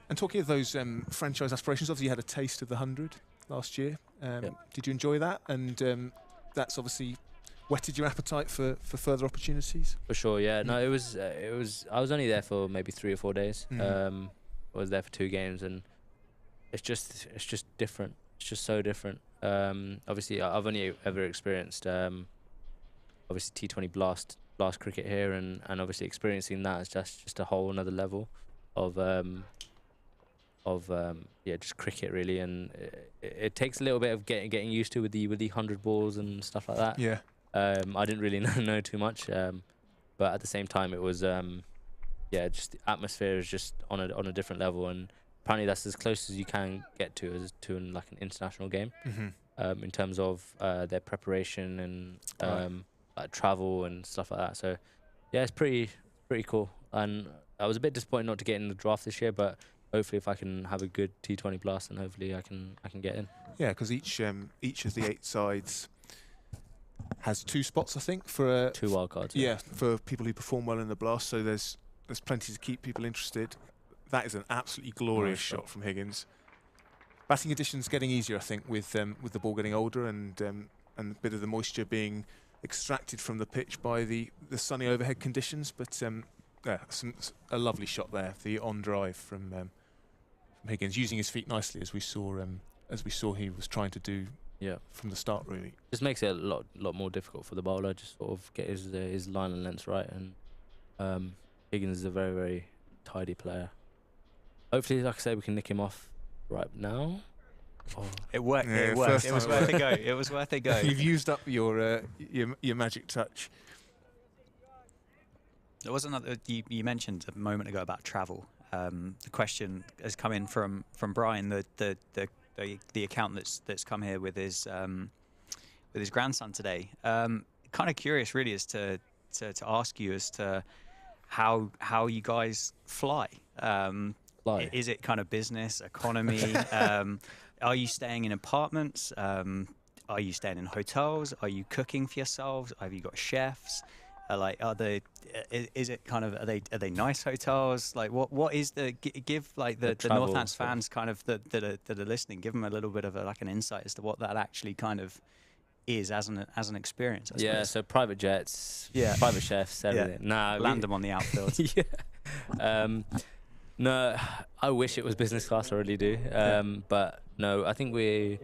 And talking of those franchise aspirations, obviously you had a taste of the 100 last year. Did you enjoy that? And that's obviously whetted your appetite for further opportunities? For sure, yeah. No, it was. I was only there for maybe 3 or 4 days. I was there for 2 games, and it's just different. It's just so different. Obviously, I've only ever experienced obviously T20 blast cricket here, and obviously experiencing that is just a whole another level of just cricket really, and it takes a little bit of getting used to with the 100 balls and stuff like that. Yeah. I didn't really know too much, but at the same time it was just the atmosphere is just on a different level, and apparently that's as close as you can get to like an international game, in terms of their preparation and like travel and stuff like that. So yeah, it's pretty cool, and I was a bit disappointed not to get in the draft this year, but hopefully if I can have a good T20 blast, then hopefully I can get in. Yeah, because each of the 8 sides has 2 spots, I think, for 2 wildcards. Yeah, for people who perform well in the blast. So there's plenty to keep people interested. That is an absolutely glorious shot from Higgins. Batting additions getting easier, I think, with the ball getting older and a bit of the moisture being extracted from the pitch by the sunny overhead conditions. But a lovely shot there, the on drive from Higgins, using his feet nicely, as we saw he was trying to do from the start, really. Just makes it a lot more difficult for the bowler, just sort of get his line and length right, and Higgins is a very, very tidy player. Hopefully, like I say, we can nick him off right now. It worked. Yeah, it worked. It was worth a go. It was worth a go. You've used up your magic touch. There was another. You mentioned a moment ago about travel. The question has come in from Brian, the account that's come here with his grandson today. Kind of curious, really, as to ask you as to how you guys fly. Is it kind of business, economy? Are you staying in apartments? Are you staying in hotels? Are you cooking for yourselves? Have you got chefs? Is it kind of, are they nice hotels? Like what is give like the Northants fans kind of that are listening, give them a little bit of an insight as to what that actually kind of is as an experience. I suppose. So private jets, private chefs, everything. Yeah. Land them on the outfield. No, I wish it was business class. I really do. But no, I think we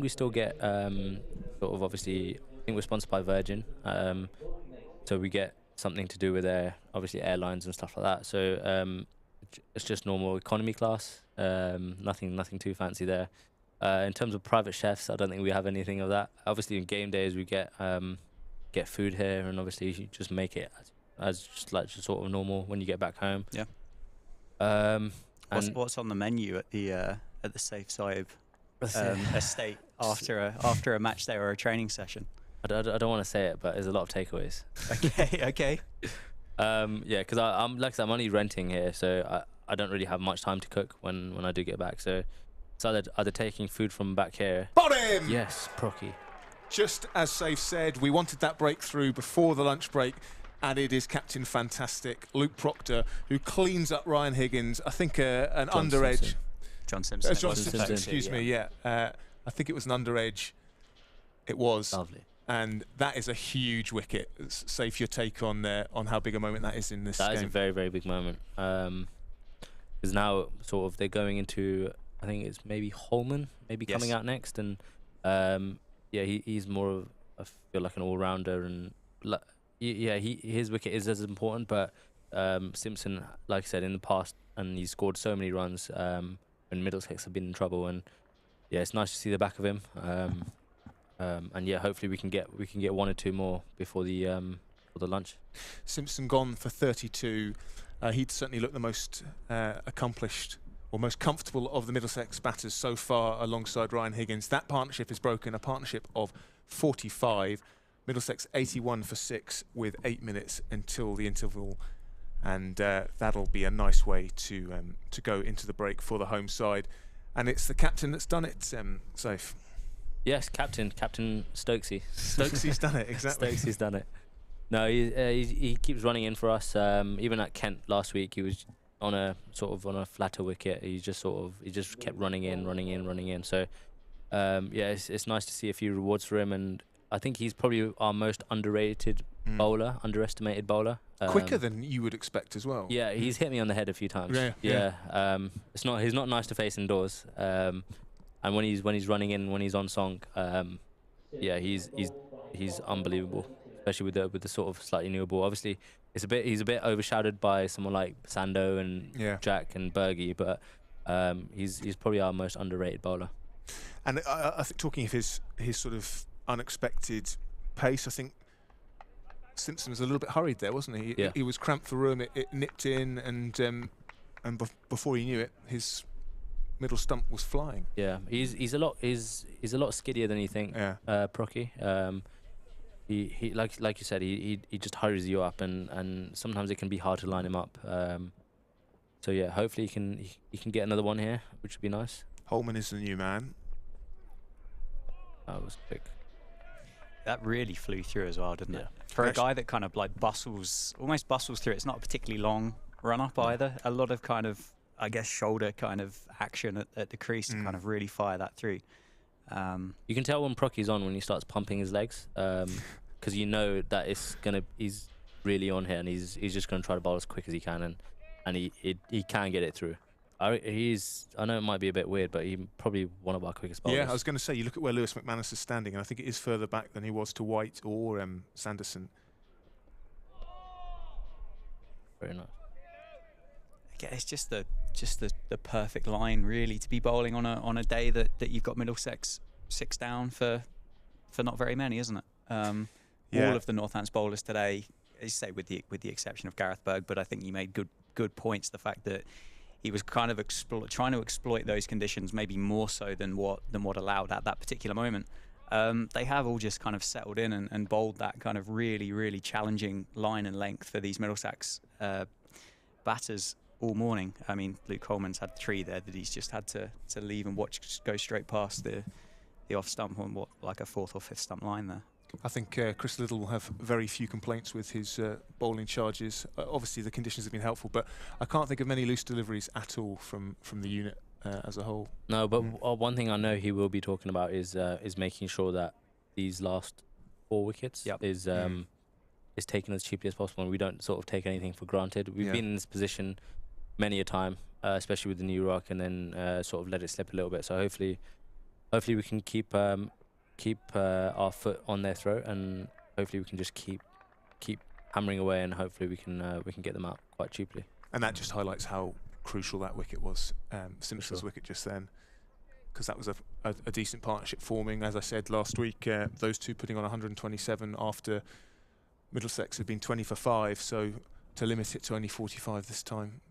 still get sort of, obviously, I think we're sponsored by Virgin, so we get something to do with their obviously airlines and stuff like that. So it's just normal economy class. Nothing too fancy there. In terms of private chefs, I don't think we have anything of that. Obviously, in game days we get food here, and obviously you just make it as just like sort of normal when you get back home. Yeah. What's on the menu at the Safe Zaib estate after a match day or a training session? I don't want to say it, but there's a lot of takeaways. Okay. Yeah, because I'm like I said, I'm only renting here, so I don't really have much time to cook when I do get back. So it's either taking food from back here. Bought him! Yes, Procky. Just as Zaib said, we wanted that breakthrough before the lunch break, and it is Captain Fantastic, Luke Proctor, who cleans up Ryan Higgins. I think an underedge. John Simpson. John Simpson, excuse me, yeah. I think it was an underedge. It was. Lovely. And that is a huge wicket. Zaib, your take on how big a moment that is in this game. That is a very, very big moment. Because now sort of they're going into, I think it's maybe Holman coming out next, and yeah, he's more of, I feel like, an all-rounder, and yeah, his wicket is as important, but Simpson, like I said, in the past, and he scored so many runs when Middlesex have been in trouble, and yeah, it's nice to see the back of him, and yeah, hopefully we can get one or two more before the lunch. Simpson gone for 32. He'd certainly looked the most accomplished or most comfortable of the Middlesex batters so far, alongside Ryan Higgins. That partnership is broken, a partnership of 45. Middlesex 81 for 6 with 8 minutes until the interval, and that'll be a nice way to go into the break for the home side. And it's the captain that's done it, Zaib. Yes, Captain Stokesy. Stokesy's done it, exactly. Stokesy done it. No, he keeps running in for us. Even at Kent last week, he was on a flatter wicket. He just kept running in. So yeah, it's nice to see a few rewards for him, and I think he's probably our most underestimated bowler. Quicker than you would expect as well. Yeah, he's hit me on the head a few times. Yeah. He's not nice to face indoors. And when he's running in, when he's on song, yeah, he's unbelievable, especially with the sort of slightly newer ball. Obviously, he's a bit overshadowed by someone like Sando and Jack and Bergie, but he's probably our most underrated bowler. And I think, talking of his sort of unexpected pace, I think Simpson was a little bit hurried there, wasn't he? Yeah. He was cramped for room. It nipped in, and before he knew it, his middle stump was flying. Yeah, he's a lot skiddier than you think. Yeah. Procky. He like you said, he just hurries you up, and sometimes it can be hard to line him up. So yeah, hopefully he can get another one here, which would be nice. Holman is the new man. That was quick. That really flew through as well, didn't it? Yeah. For a guy that kind of like almost bustles through, it's not a particularly long run up either. A lot of kind of, I guess, shoulder kind of action at the crease to kind of really fire that through. You can tell when Procky's on when he starts pumping his legs, because you know that he's really on here, and he's just gonna try to bowl as quick as he can, and he can get it through. I know it might be a bit weird, but he's probably one of our quickest bowlers. Yeah, I was going to say, you look at where Lewis McManus is standing, and I think it is further back than he was to White or Sanderson. Very nice. Again, it's just the perfect line really to be bowling on a day that you've got Middlesex 6 down for not very many, isn't it? All of the Northants bowlers today, as you say, with the exception of Gareth Berg, but I think you made good points. The fact that he was kind of trying to exploit those conditions, maybe more so than what allowed at that particular moment. They have all just kind of settled in and bowled that kind of really, really challenging line and length for these Middlesex batters all morning. I mean, Luke Coleman's had 3 there that he's just had to leave and watch go straight past the off stump on like a 4th or 5th stump line there. I think Chris Liddell will have very few complaints with his bowling charges. Obviously, the conditions have been helpful, but I can't think of many loose deliveries at all from the unit as a whole. No, but one thing I know he will be talking about is making sure that these last 4 wickets is taken as cheaply as possible, and we don't sort of take anything for granted. We've been in this position many a time, especially with the new rock, and then sort of let it slip a little bit. So hopefully we can keep our foot on their throat, and hopefully we can just keep hammering away, and hopefully we can get them out quite cheaply. And that just highlights how crucial that wicket was, Simpson's wicket just then, because that was a decent partnership forming. As I said last week, those two putting on 127 after Middlesex had been 20 for 5, so to limit it to only 45 this time,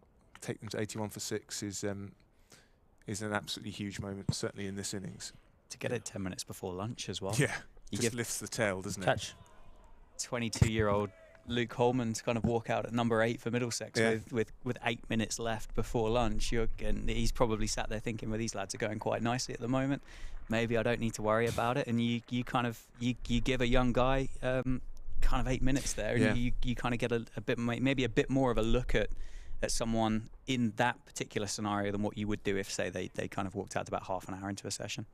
take them to 81 for 6 is an absolutely huge moment, certainly in this innings. To get it 10 minutes before lunch as well. Yeah, just lifts the tail, doesn't it? Catch. 22-year-old Luke Holman to kind of walk out at number 8 for Middlesex with 8 minutes left before lunch. And he's probably sat there thinking, well, these lads are going quite nicely at the moment. Maybe I don't need to worry about it. And you give a young guy kind of 8 minutes there, and you kind of get a bit, maybe a bit more of a look at someone in that particular scenario than what you would do if, say, they kind of walked out about half an hour into a session.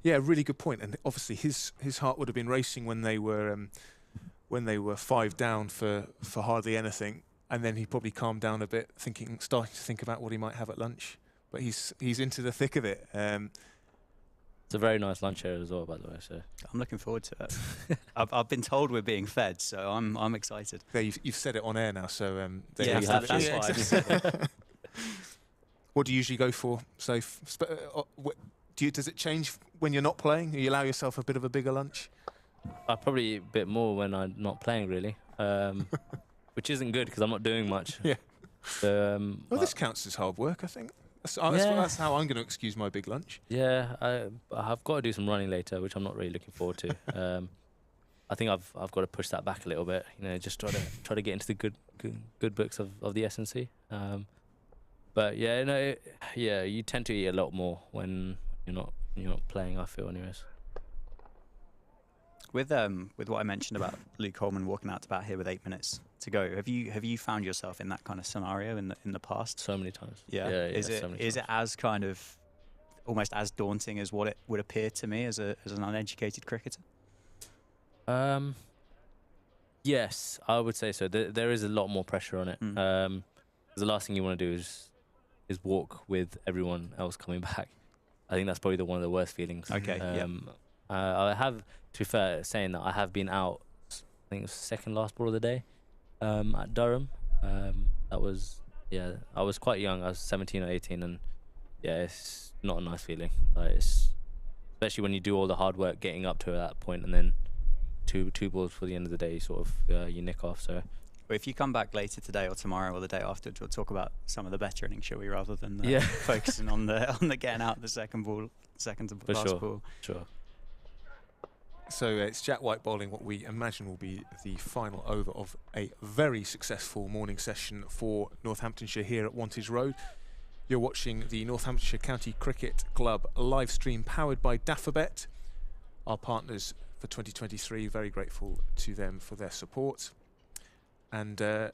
Yeah, really good point. And obviously his heart would have been racing when they were 5 down for hardly anything, and then he probably calmed down a bit, starting to think about what he might have at lunch. But he's into the thick of it. It's a very nice lunch here as well, by the way. So I'm looking forward to it. I've been told we're being fed, so I'm excited. Yeah, you've said it on air now, so yeah, that's why. Exactly. What do you usually go for? So, does it change when you're not playing? You allow yourself a bit of a bigger lunch? I probably eat a bit more when I'm not playing, really, which isn't good because I'm not doing much. Yeah. Well, this counts as hard work, I think. That's how I'm going to excuse my big lunch. Yeah, I've got to do some running later, which I'm not really looking forward to. I think I've got to push that back a little bit. Just try to get into the good books of the S&C. But yeah, you tend to eat a lot more when you're not playing, I feel, anyways. With what I mentioned about Luke Holman walking out to bat here with 8 minutes to go, have you found yourself in that kind of scenario in the past? So many times. Yeah. Is it as kind of almost as daunting as what it would appear to me as an uneducated cricketer? Yes, I would say so. There is a lot more pressure on it. The last thing you want to do is walk with everyone else coming back. I think that's probably one of the worst feelings. Okay. I have, to be fair, saying that I have been out, I think it was second last ball of the day at Durham. I was quite young. I was 17 or 18, and it's not a nice feeling. Especially when you do all the hard work getting up to that point, and then two balls for the end of the day, you nick off. So. But if you come back later today or tomorrow or the day after, we'll talk about some of the better innings, shall we, rather than focusing on the getting out the second to last ball. Sure. So it's Jack White bowling what we imagine will be the final over of a very successful morning session for Northamptonshire here at Wantage Road. You're watching the Northamptonshire County Cricket Club live stream powered by Daffabet, our partners for 2023. Very grateful to them for their support. And the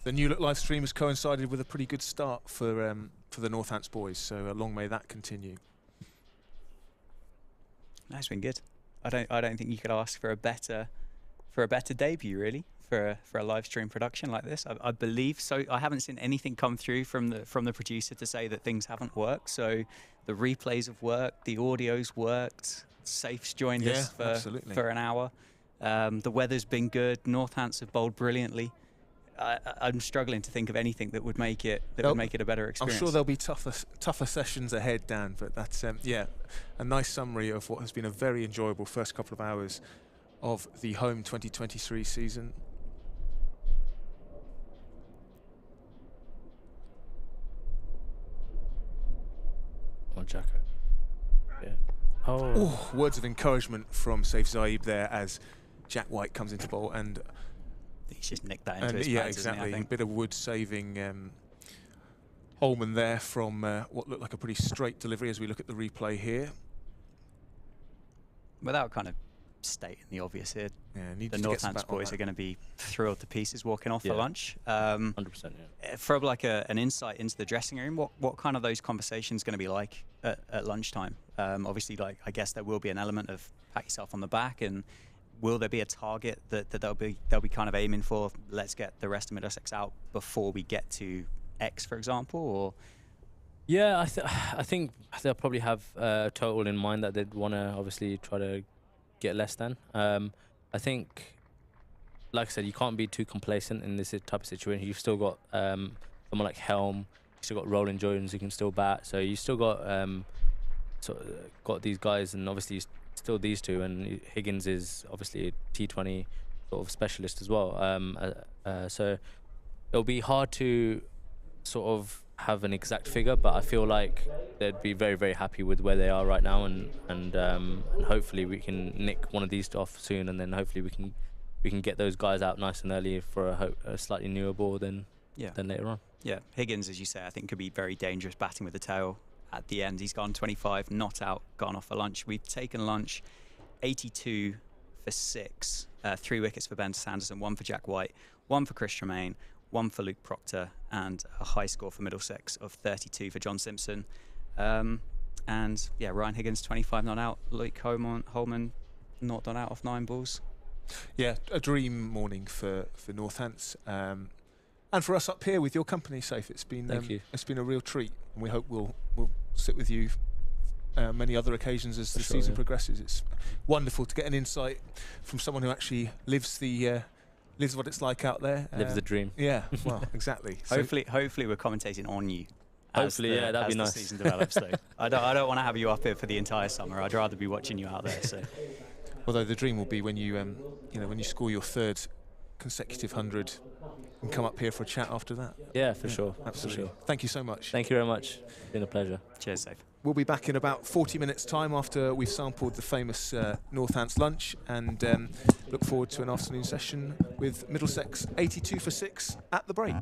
new look live stream has coincided with a pretty good start for the Northants boys. So long may that continue. That's been good. I don't think you could ask for a better debut, really, for a live stream production like this. I believe so. I haven't seen anything come through from the producer to say that things haven't worked. So the replays have worked, the audio's worked. Safe's joined us for an hour. The weather's been good. Northants have bowled brilliantly. I'm struggling to think of anything that would make it a better experience. I'm sure there'll be tougher sessions ahead, Dan. But that's a nice summary of what has been a very enjoyable first couple of hours of the home 2023 season. Oh, Jacko. Yeah. Oh, words of encouragement from Safe Zaib there as Jack White comes into bowl, and he's just nicked that into his yeah, pads, exactly. I think. A bit of wood saving Holman there from what looked like a pretty straight delivery as we look at the replay here. Without kind of stating the obvious here, the Northants boys are going to be thrilled to pieces walking off for lunch. 100%. Yeah. For like an insight into the dressing room, what kind of those conversations going to be like at lunchtime? Obviously, I guess there will be an element of pat yourself on the back, and will there be a target that they'll be kind of aiming for? Let's get the rest of Middlesex out before we get to X, for example, or. Yeah, I think they'll probably have a total in mind that they'd want to obviously try to get less than. I think, like I said, you can't be too complacent in this type of situation. You've still got someone like Helm, you've still got Roland Jones who can still bat, so you still got got these guys, and obviously still these two, and Higgins is obviously a T20 sort of specialist as well. So it'll be hard to sort of have an exact figure, but I feel like they'd be very, very happy with where they are right now, and hopefully we can nick one of these off soon, and then hopefully we can we can get those guys out nice and early for a slightly newer ball than later on. Yeah, Higgins, as you say, I think could be very dangerous batting with the tail at the end. He's gone 25, not out, gone off for lunch. We've taken lunch 82 for 6, 3 wickets for Ben Sanderson, 1 for Jack White, 1 for Chris Tremaine, 1 for Luke Proctor, and a high score for Middlesex of 32 for John Simpson. And yeah, Ryan Higgins 25 not out, Luke Holman not done out off 9 balls. Yeah, a dream morning for Northants. And for us up here with your company, Zaib. It's been it's been a real treat, and we hope we'll sit with you many other occasions as the season progresses. It's wonderful to get an insight from someone who actually lives what it's like out there. Lives the dream. Yeah, well, exactly. Hopefully we're commentating on you. Hopefully, that'd be nice. As the season develops, though. I don't want to have you up here for the entire summer. I'd rather be watching you out there. So, although the dream will be when you when you score your 3rd consecutive 100 and come up here for a chat after that. Yeah, for sure. Absolutely. For sure. Thank you so much. Thank you very much. It's been a pleasure. Cheers, Zaib. We'll be back in about 40 minutes' time after we've sampled the famous Northants lunch, and look forward to an afternoon session with Middlesex 82 for 6 at the break.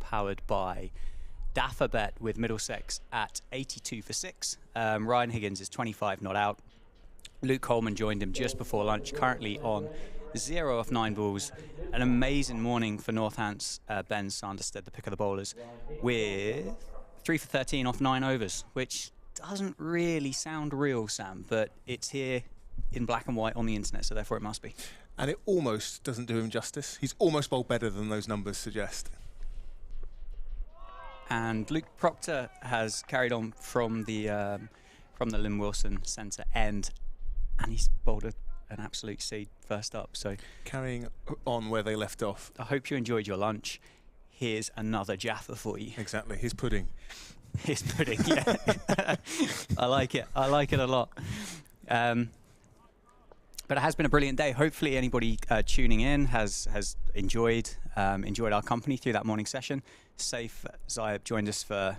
powered by Daffabet with Middlesex at 82 for 6. Ryan Higgins is 25 not out. Luke Coleman joined him just before lunch, currently on 0 off 9 balls. An amazing morning for Northants. Ben Sanderson, the pick of the bowlers, with 3 for 13 off 9 overs, which doesn't really sound real, Sam, but it's here in black and white on the internet, so therefore it must be. And it almost doesn't do him justice. He's almost bowled better than those numbers suggest. And Luke Proctor has carried on from the Lynn Wilson centre end, and he's bowled an absolute seed first up. So carrying on where they left off. I hope you enjoyed your lunch. Here's another Jaffa for you. Exactly, his pudding. His pudding, yeah. I like it. I like it a lot. But it has been a brilliant day. Hopefully anybody tuning in has enjoyed our company through that morning session. Zaib joined us for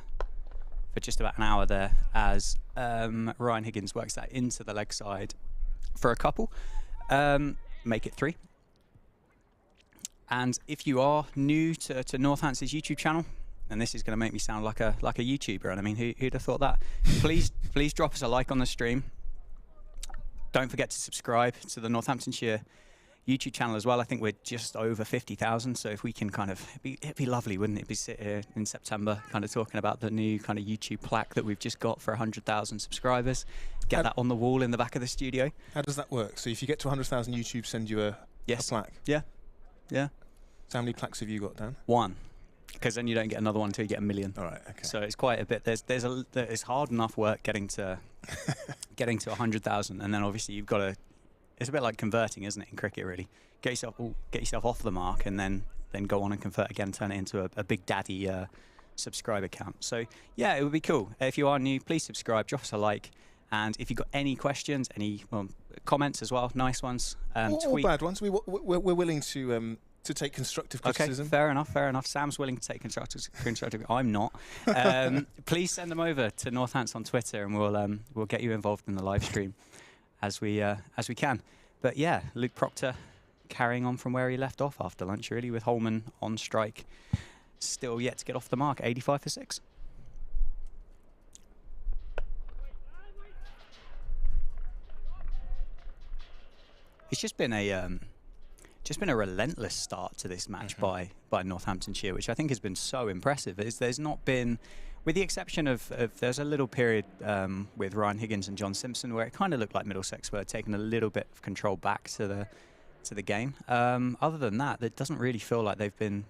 just about an hour there as Ryan Higgins works that into the leg side for a couple. Make it 3. And if you are new to Northants' YouTube channel, and this is going to make me sound like a YouTuber, and I mean, who'd have thought that? Please drop us a like on the stream. Don't forget to subscribe to the Northamptonshire YouTube channel as well. I think we're just over 50,000, so if we can kind of, it'd be lovely, wouldn't it? Be sit here in September kind of talking about the new kind of YouTube plaque that we've just got for 100,000 subscribers. Get that on the wall in the back of the studio. How does that work? So if you get to 100,000, YouTube send you a plaque? Yeah. So how many plaques have you got, Dan? 1. Because then you don't get another one until you get 1 million. All right, okay. So it's quite a bit. It's hard enough work getting to 100,000, and then obviously you've got to. It's a bit like converting, isn't it, in cricket? Really, get yourself off the mark, and then go on and convert again, turn it into a big daddy subscriber count. So yeah, it would be cool. If you are new, please subscribe, drop us a like, and if you've got any questions, any comments as well, nice ones, or bad ones, we're willing to take constructive criticism. Okay, fair enough. Sam's willing to take constructive. I'm not. Please send them over to Northants on Twitter, and we'll get you involved in the live stream as we can. But yeah, Luke Proctor carrying on from where he left off after lunch, really, with Holman on strike, still yet to get off the mark, 85 for 6. It's just been a relentless start to this match by Northamptonshire, which I think has been so impressive. There's not been, with the exception of there's a little period with Ryan Higgins and John Simpson where it kind of looked like Middlesex were taking a little bit of control back to the game. Other than that, it doesn't really feel like they've been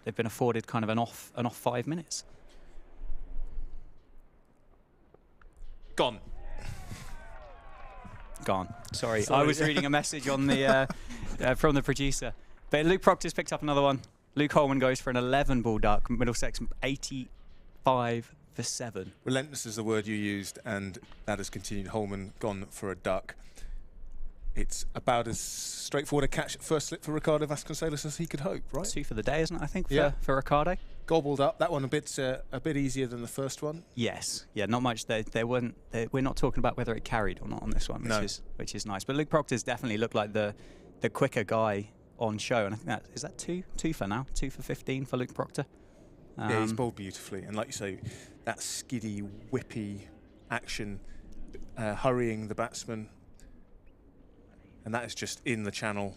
afforded kind of an off 5 minutes. Gone. Sorry, I was reading a message on the from the producer. But Luke Proctor's picked up another one. Luke Coleman goes for an 11-ball duck. Middlesex 85 for 7. Relentless is the word you used, and that has continued. Holman gone for a duck. It's about as straightforward a catch at first slip for Ricardo Vasconcelos as he could hope, right? 2 for the day, isn't it, I think, for Ricardo? Gobbled up. That one a bit easier than the first one. Yes. Yeah, not much. We're not talking about whether it carried or not on this one, which is nice. But Luke Proctor's definitely looked like the quicker guy on show. And I think is that 2 for now? 2 for 15 for Luke Proctor. Yeah, he's bowled beautifully. And like you say, that skiddy, whippy action, hurrying the batsman. And that is just in the channel.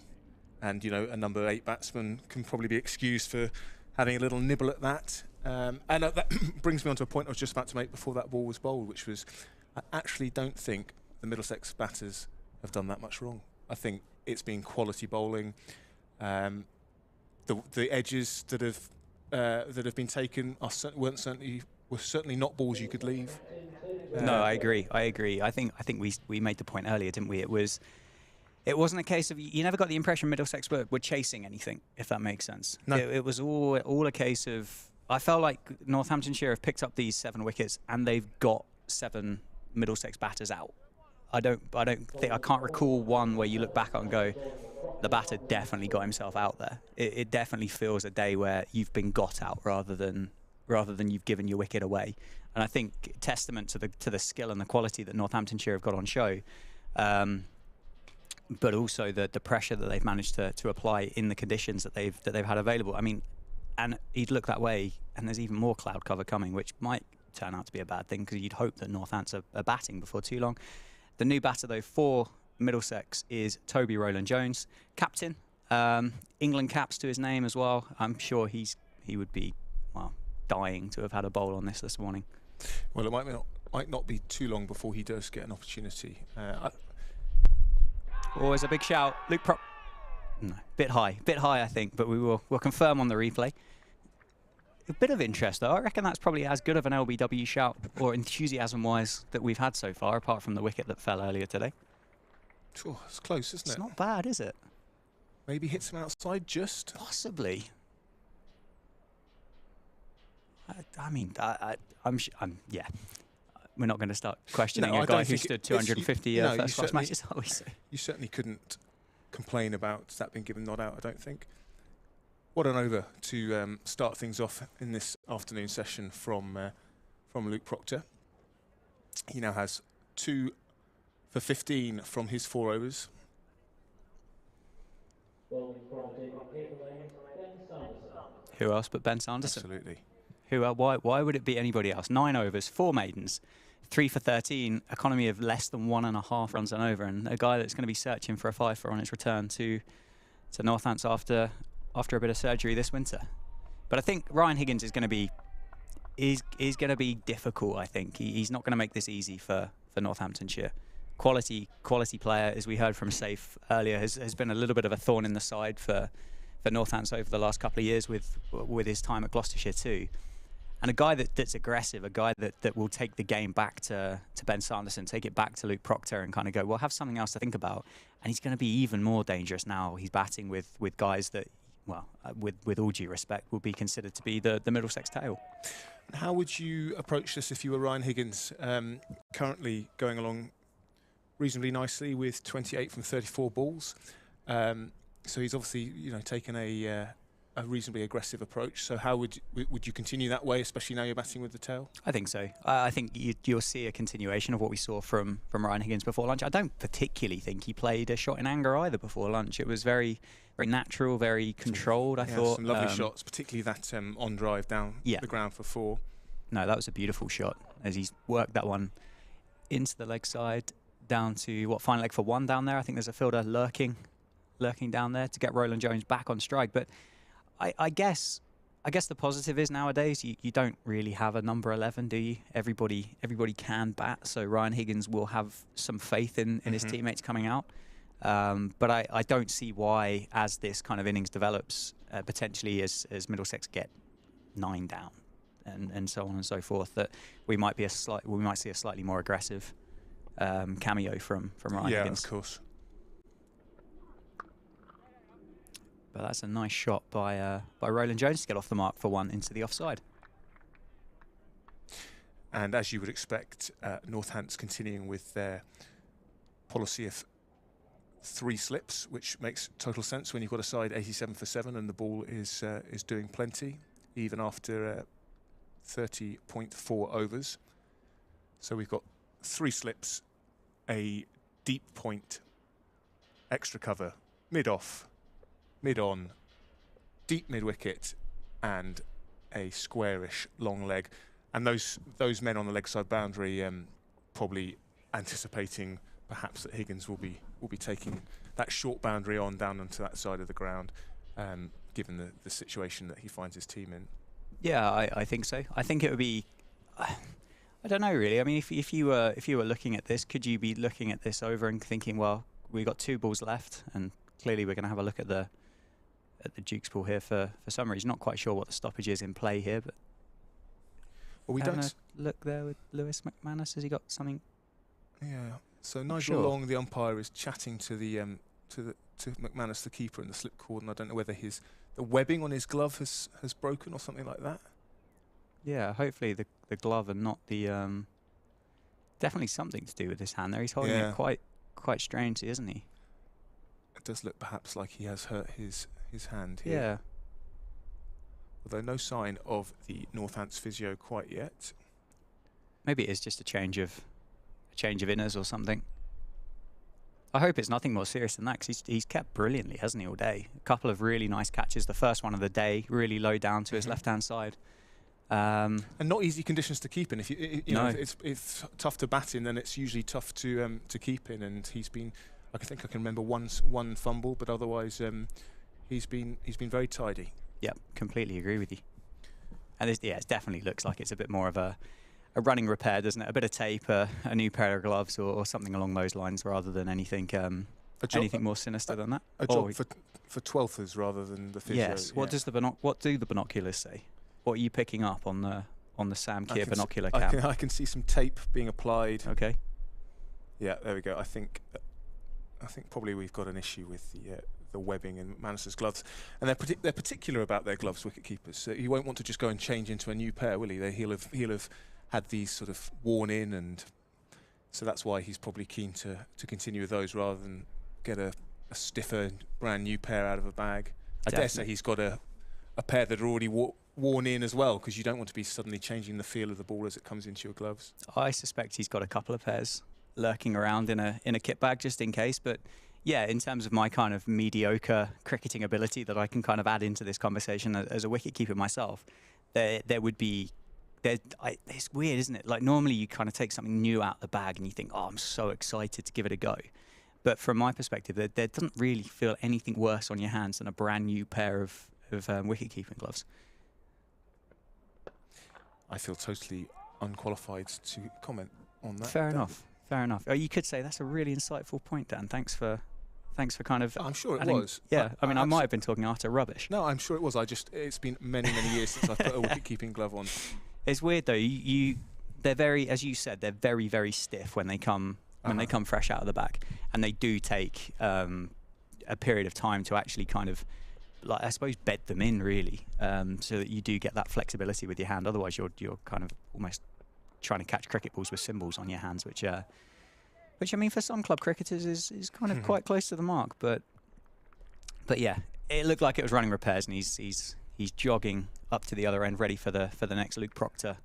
And, you know, a number 8 batsman can probably be excused for having a little nibble at that. And that brings me on to a point I was just about to make before that ball was bowled, which was I actually don't think the Middlesex batters have done that much wrong. I think it's been quality bowling. The edges that have been taken were certainly not balls you could leave. No, I agree. I think we made the point earlier, didn't we? It wasn't a case of, you never got the impression Middlesex were chasing anything, if that makes sense. No. It was all a case of, I felt like Northamptonshire have picked up these 7 wickets and they've got 7 Middlesex batters out. I can't recall one where you look back on and go, the batter definitely got himself out there. It definitely feels a day where you've been got out rather than you've given your wicket away. And I think testament to the skill and the quality that Northamptonshire have got on show. But also the pressure that they've managed to apply in the conditions that they've had available. I mean, and he'd look that way, and there's even more cloud cover coming, which might turn out to be a bad thing because you'd hope that Northants are batting before too long. The new batter, though, for Middlesex is Toby Rowland-Jones, captain. England caps to his name as well. I'm sure he would be, well, dying to have had a bowl on this morning. Well, it might not be too long before he does get an opportunity. Always a big shout. Luke Proctor. No, bit high, I think, but we'll confirm on the replay. A bit of interest, though. I reckon that's probably as good of an LBW shout, or enthusiasm-wise, that we've had so far, apart from the wicket that fell earlier today. Oh, it's close, isn't it? It's not bad, is it? Maybe hits him outside just. Possibly. Yeah. We're not going to start questioning a guy who stood 250 first-class matches, are we? You certainly couldn't complain about that being given not out, I don't think. What an over to start things off in this afternoon session from Luke Proctor. He now has 2 for 15 from his 4 overs. Who else but Ben Sanderson? Absolutely. Why would it be anybody else? 9 overs, 4 maidens, 3 for 13, economy of less than 1.5 runs an over, and a guy that's going to be searching for a 5-for on his return to Northants after a bit of surgery this winter. But I think Ryan Higgins is going to be difficult. I think he's not going to make this easy for Northamptonshire. Quality player, as we heard from Saif earlier, has been a little bit of a thorn in the side for Northants over the last couple of years with his time at Gloucestershire too. And a guy that's aggressive, a guy that will take the game back to Ben Sanderson, take it back to Luke Proctor and kind of go, well, have something else to think about. And he's going to be even more dangerous now. He's batting with guys that, well, with all due respect, will be considered to be the Middlesex tail. How would you approach this if you were Ryan Higgins, currently going along reasonably nicely with 28 from 34 balls? So he's obviously, taken a reasonably aggressive approach. So how would you continue that way, especially now you're batting with the tail? I think so. I think you'll see a continuation of what we saw from Ryan Higgins before lunch. I don't particularly think he played a shot in anger either before lunch. It was very, very natural, very controlled, I thought. Some lovely shots, particularly that on drive down the ground for 4. No, that was a beautiful shot as he's worked that one into the leg side, down to, final leg for 1 down there. I think there's a fielder lurking down there to get Rowland-Jones back on strike. But I guess the positive is nowadays you don't really have a number 11, do you? Everybody can bat, so Ryan Higgins will have some faith in his teammates coming out. But I don't see why, as this kind of innings develops, potentially as Middlesex get 9 down and so on and so forth, that we might see a slightly more aggressive cameo from Ryan Higgins. Yeah, of course. But that's a nice shot by Rowland-Jones to get off the mark for 1 into the offside. And as you would expect, Northants continuing with their policy of 3 slips, which makes total sense when you've got a side 87 for 7 and the ball is doing plenty, even after 30.4 overs. So we've got 3 slips, a deep point, extra cover, mid-off, mid-on, deep mid-wicket, and a squarish long leg. And those men on the leg side boundary probably anticipating perhaps that Higgins will be taking that short boundary on down onto that side of the ground, given the situation that he finds his team in. Yeah, I think so. I think it would be. I don't know really. I mean, if you were looking at this, could you be looking at this over and thinking, well, we've got 2 balls left, and clearly we're going to have a look at the Duke's ball here for some reason. Not quite sure what the stoppage is in play here, but we don't look there with Lewis McManus. Has he got something? Yeah. So Nigel Long, the umpire, is chatting to McManus, the keeper, in the slip cord, and I don't know whether the webbing on his glove has broken or something like that. Yeah, hopefully the glove and not the. Definitely something to do with his hand there. He's holding it quite strangely, isn't he? It does look perhaps like he has hurt his hand here. Yeah. Although no sign of the Northants physio quite yet. Maybe it is just a change of inners or something. I hope it's nothing more serious than that, because he's kept brilliantly, hasn't he, all day? A couple of really nice catches. The first one of the day, really low down to his left-hand side. And not easy conditions to keep in. If you know, if it's tough to bat in, then it's usually tough to keep in. And he's been, I think I can remember one fumble, but otherwise he's been very tidy. Yep, completely agree with you. And it definitely looks like it's a bit more of a running repair, doesn't it? A bit of tape, a new pair of gloves, or something along those lines, rather than anything anything more sinister than that. A job for 12thers rather than the physio. Yes. What do the binoculars say? What are you picking up on the Sam Keir binocular cap? I can see some tape being applied. Okay. Yeah, there we go. I think probably we've got an issue with the webbing in Manus's gloves, and they're particular about their gloves, wicket keepers. So he won't want to just go and change into a new pair, will he? He'll have had these sort of worn in, and so that's why he's probably keen to continue with those rather than get a stiffer, brand new pair out of a bag. I dare say he's got a pair that are already worn in as well, because you don't want to be suddenly changing the feel of the ball as it comes into your gloves. I suspect he's got a couple of pairs lurking around in a kit bag just in case. But yeah, in terms of my kind of mediocre cricketing ability that I can kind of add into this conversation as a wicketkeeper myself, there would be. It's weird, isn't it? Like, normally you kind of take something new out of the bag and you think, oh, I'm so excited to give it a go. But from my perspective, there doesn't really feel anything worse on your hands than a brand new pair of wicket-keeping gloves. I feel totally unqualified to comment on that. Fair enough. Fair enough. Oh, you could say that's a really insightful point, Dan. Thanks for kind of. I'm sure it was. Yeah, I mean, I might have been talking utter rubbish. No, I'm sure it was. It's been many years since I've put a wicket-keeping glove on. It's weird though. They're very, as you said, they're very, very stiff when they come fresh out of the bag, and they do take a period of time to actually kind of, like, I suppose, bed them in really, so that you do get that flexibility with your hand. Otherwise, you're kind of almost trying to catch cricket balls with cymbals on your hands, which I mean, for some club cricketers is kind of quite close to the mark. But yeah, it looked like it was running repairs, and he's jogging up to the other end, ready for the next Luke Proctor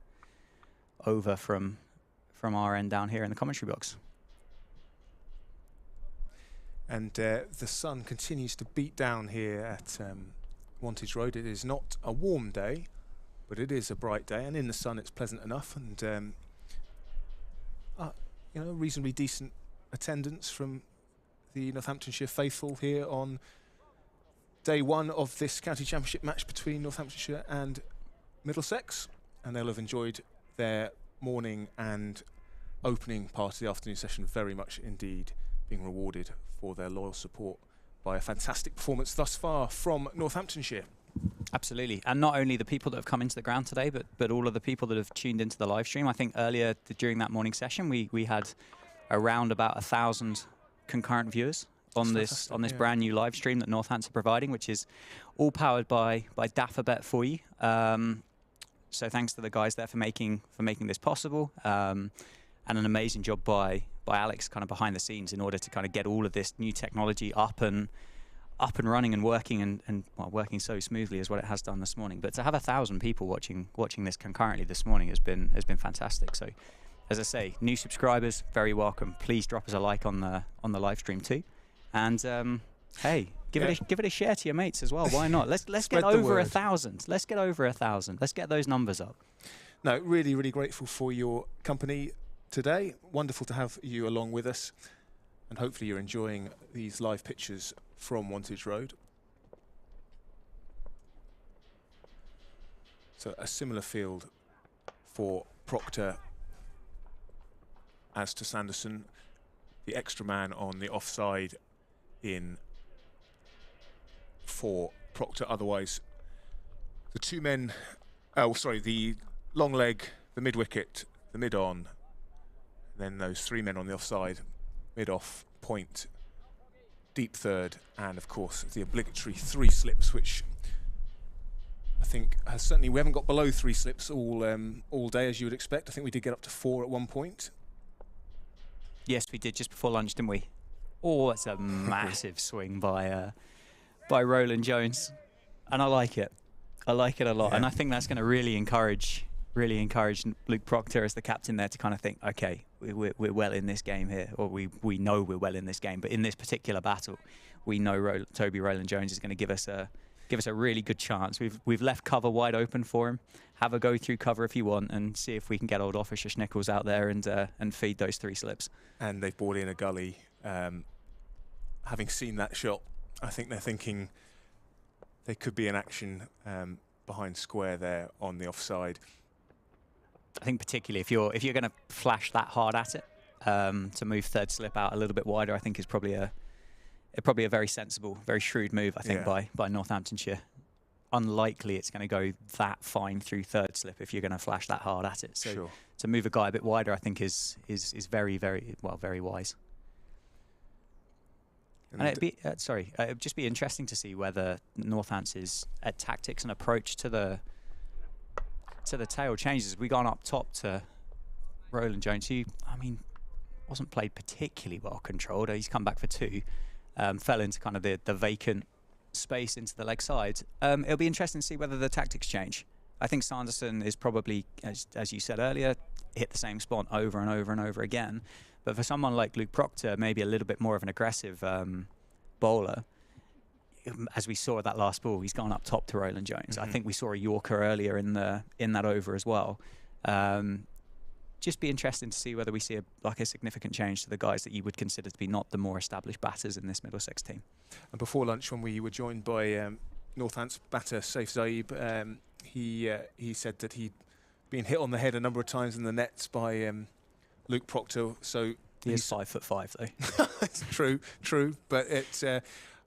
over from our end down here in the commentary box. And the sun continues to beat down here at Wantage Road. It is not a warm day, but it is a bright day, and in the sun it's pleasant enough, and reasonably decent attendance from the Northamptonshire faithful here on day one of this county championship match between Northamptonshire and Middlesex, and they'll have enjoyed their morning and opening part of the afternoon session very much indeed, being rewarded for their loyal support by a fantastic performance thus far from Northamptonshire. Absolutely, and not only the people that have come into the ground today, but all of the people that have tuned into the live stream. I think earlier during that morning session, we had around about 1,000 concurrent viewers on this brand new live stream that Northants are providing, which is all powered by Daffabet for you. So thanks to the guys there for making this possible, and an amazing job by Alex kind of behind the scenes in order to kind of get all of this new technology up and running and working and working so smoothly as what it has done this morning. But to have 1,000 people watching this concurrently this morning has been fantastic. So, as I say, new subscribers, very welcome. Please drop us a like on the live stream too, and hey, give it a share to your mates as well. Why not? Let's get over 1,000. Let's get over 1,000. Let's get those numbers up. No, really, really grateful for your company today. Wonderful to have you along with us, and hopefully you're enjoying these live pictures from Wantage Road. So a similar field for Proctor as to Sanderson. The extra man on the offside in for Proctor. Otherwise, the two men, the long leg, the mid wicket, the mid on, then those three men on the offside, mid off, point, deep third, and of course the obligatory 3 slips, which I think has certainly, we haven't got below 3 slips all day, as you would expect. I think we did get up to 4 at one point. Yes, we did just before lunch, didn't we? Oh, that's a massive swing by Roland Jones, and I like it. I like it a lot, and I think that's going to really encourage really encouraged Luke Proctor as the captain there to kind of think, okay, we're well in this game here, or we know we're well in this game, but in this particular battle, we know Toby Rowland-Jones is going to give us a really good chance. We've left cover wide open for him. Have a go through cover if you want, and see if we can get old Officer Schnickels out there and feed those 3 slips. And they've brought in a gully. Having seen that shot, I think they're thinking there could be an action behind square there on the offside. I think particularly if you're going to flash that hard at it, to move third slip out a little bit wider, I think is probably a very sensible, very shrewd move, I think, by Northamptonshire. Unlikely it's going to go that fine through third slip if you're going to flash that hard at it. So to move a guy a bit wider, I think is very, very, well, very wise. And it'd just be interesting to see whether Northants' tactics and approach to the tail changes. We gone up top to Rowland-Jones, who, I mean, wasn't played particularly well controlled. He's come back for 2. Fell into kind of the vacant space into the leg side. It'll be interesting to see whether the tactics change. I think Sanderson is probably, as you said earlier, hit the same spot over and over and over again. But for someone like Luke Proctor, maybe a little bit more of an aggressive bowler, as we saw at that last ball, he's gone up top to Rowland-Jones. I think we saw a Yorker earlier in that over as well. Just be interesting to see whether we see a significant change to the guys that you would consider to be not the more established batters in this Middlesex team. And before lunch, when we were joined by Northants batter Saif Zaib, he said that he'd been hit on the head a number of times in the nets by Luke Proctor. So he's 5'5" though. It's true, but it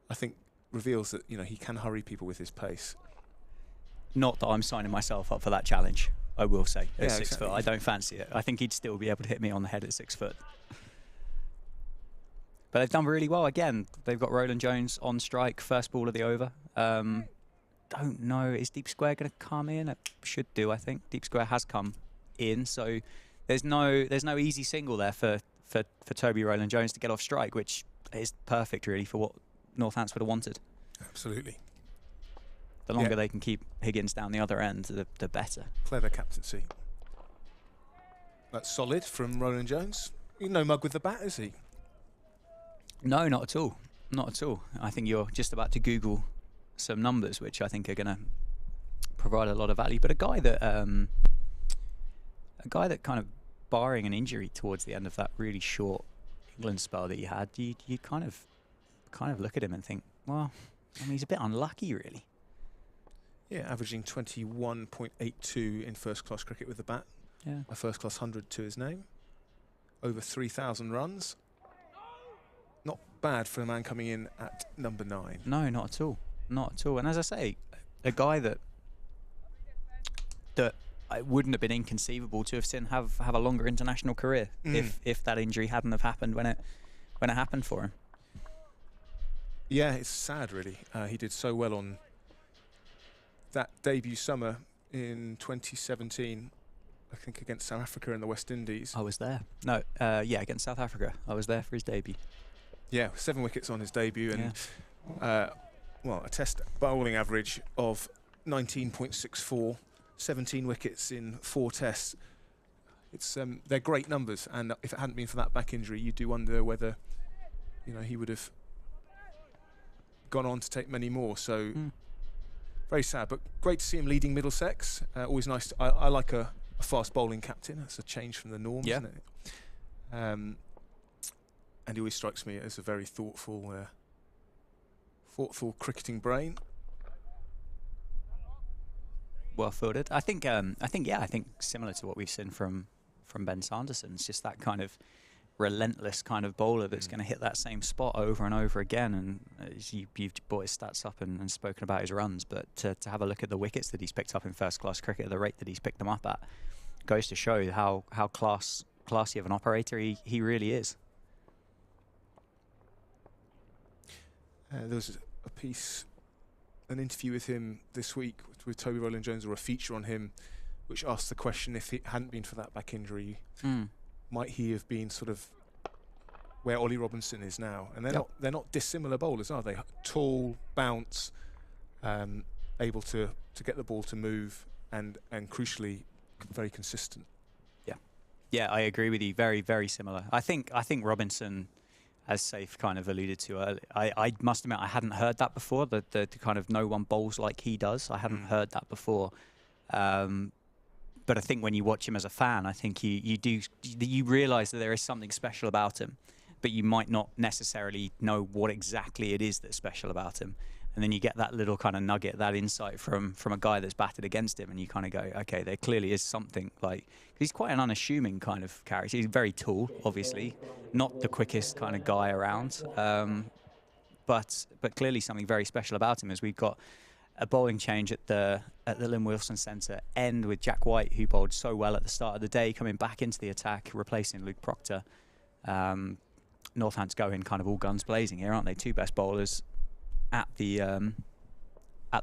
I think reveals that he can hurry people with his pace. Not that I'm signing myself up for that challenge, I will say, at 6 exactly. foot. I don't fancy it. I think he'd still be able to hit me on the head at 6 foot. But they've done really well. Again, they've got Rowland-Jones on strike, first ball of the over. Don't know, is deep square going to come in? It should do, I think. Deep square has come in, so there's no easy single there for Toby Rowland-Jones to get off strike, which is perfect, really, for what Northants would have wanted. Absolutely. The longer they can keep Higgins down the other end, the better. Clever captaincy. That's solid from Rowland-Jones. No mug with the bat, is he? No, not at all. Not at all. I think you're just about to Google some numbers, which I think are going to provide a lot of value. But a guy that kind of, barring an injury towards the end of that really short England spell that he had, you kind of look at him and think, well, I mean, he's a bit unlucky, really. Yeah, averaging 21.82 in first-class cricket with the bat. Yeah. A first-class 100 to his name. Over 3,000 runs. Not bad for a man coming in at number 9. No, not at all. Not at all. And as I say, a guy that it wouldn't have been inconceivable to have seen have a longer international career if that injury hadn't have happened when it happened for him. Yeah, it's sad, really. He did so well on that debut summer in 2017, I think, against South Africa in the West Indies. I was there. No, against South Africa. I was there for his debut. Yeah, 7 wickets on his debut, and a test bowling average of 19.64, 17 wickets in 4 tests. It's they're great numbers, and if it hadn't been for that back injury, you do wonder whether he would have gone on to take many more. So very sad, but great to see him leading Middlesex. Always nice. I like a fast bowling captain. That's a change from the norm, isn't it? And he always strikes me as a very thoughtful cricketing brain. Well fielded. I think similar to what we've seen from Ben Sanderson. It's just that kind of relentless kind of bowler that's going to hit that same spot over and over again. And you've brought his stats up and spoken about his runs, but to have a look at the wickets that he's picked up in first-class cricket, the rate that he's picked them up at, goes to show how classy of an operator he really is. There was a piece, an interview with him this week with Toby Rowland-Jones, or a feature on him, which asked the question, if it hadn't been for that back injury, might he have been sort of where Ollie Robinson is now? And they're not dissimilar bowlers, are they? Tall, bounce, able to get the ball to move, and crucially very consistent. Yeah, I agree with you. Very, very similar. I think Robinson, as Zaib kind of alluded to earlier, I must admit I hadn't heard that before. The kind of no one bowls like he does. I hadn't heard that before. But I think when you watch him as a fan, I think you realise that there is something special about him, but you might not necessarily know what exactly it is that's special about him. And then you get that little kind of nugget, that insight from a guy that's batted against him, and you kind of go, okay, there clearly is something. Like, he's quite an unassuming kind of character. He's very tall, obviously, not the quickest kind of guy around, but clearly something very special about him. As we've got a bowling change at the Lynn Wilson Centre end with Jack White, who bowled so well at the start of the day, coming back into the attack, replacing Luke Proctor. Northants go in kind of all guns blazing here, aren't they? Two best bowlers at the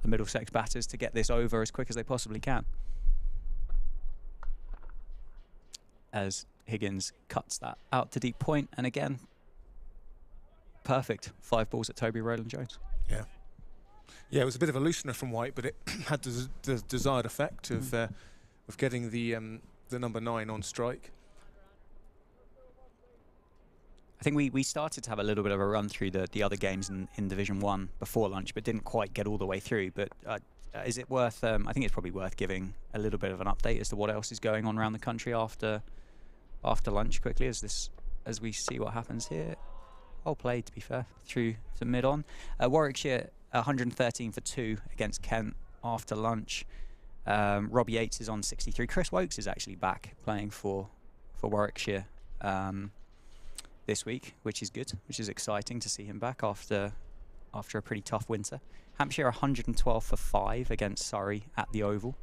Middlesex batters to get this over as quick as they possibly can. As Higgins cuts that out to deep point, and again, perfect 5 balls at Toby Rowland-Jones. Yeah, it was a bit of a loosener from White, but it had the desired effect of getting the number 9 on strike. I think we started to have a little bit of a run through the other games in Division 1 before lunch, but didn't quite get all the way through. But is it worth, I think it's probably worth giving a little bit of an update as to what else is going on around the country after lunch quickly, as we see what happens here. Well played, to be fair, through to mid-on. Warwickshire 113 for 2 against Kent after lunch. Robbie Yates is on 63. Chris Wokes is actually back playing for Warwickshire this week, which is good, which is exciting to see him back after a pretty tough winter. Hampshire 112 for 5 against Surrey at the Oval.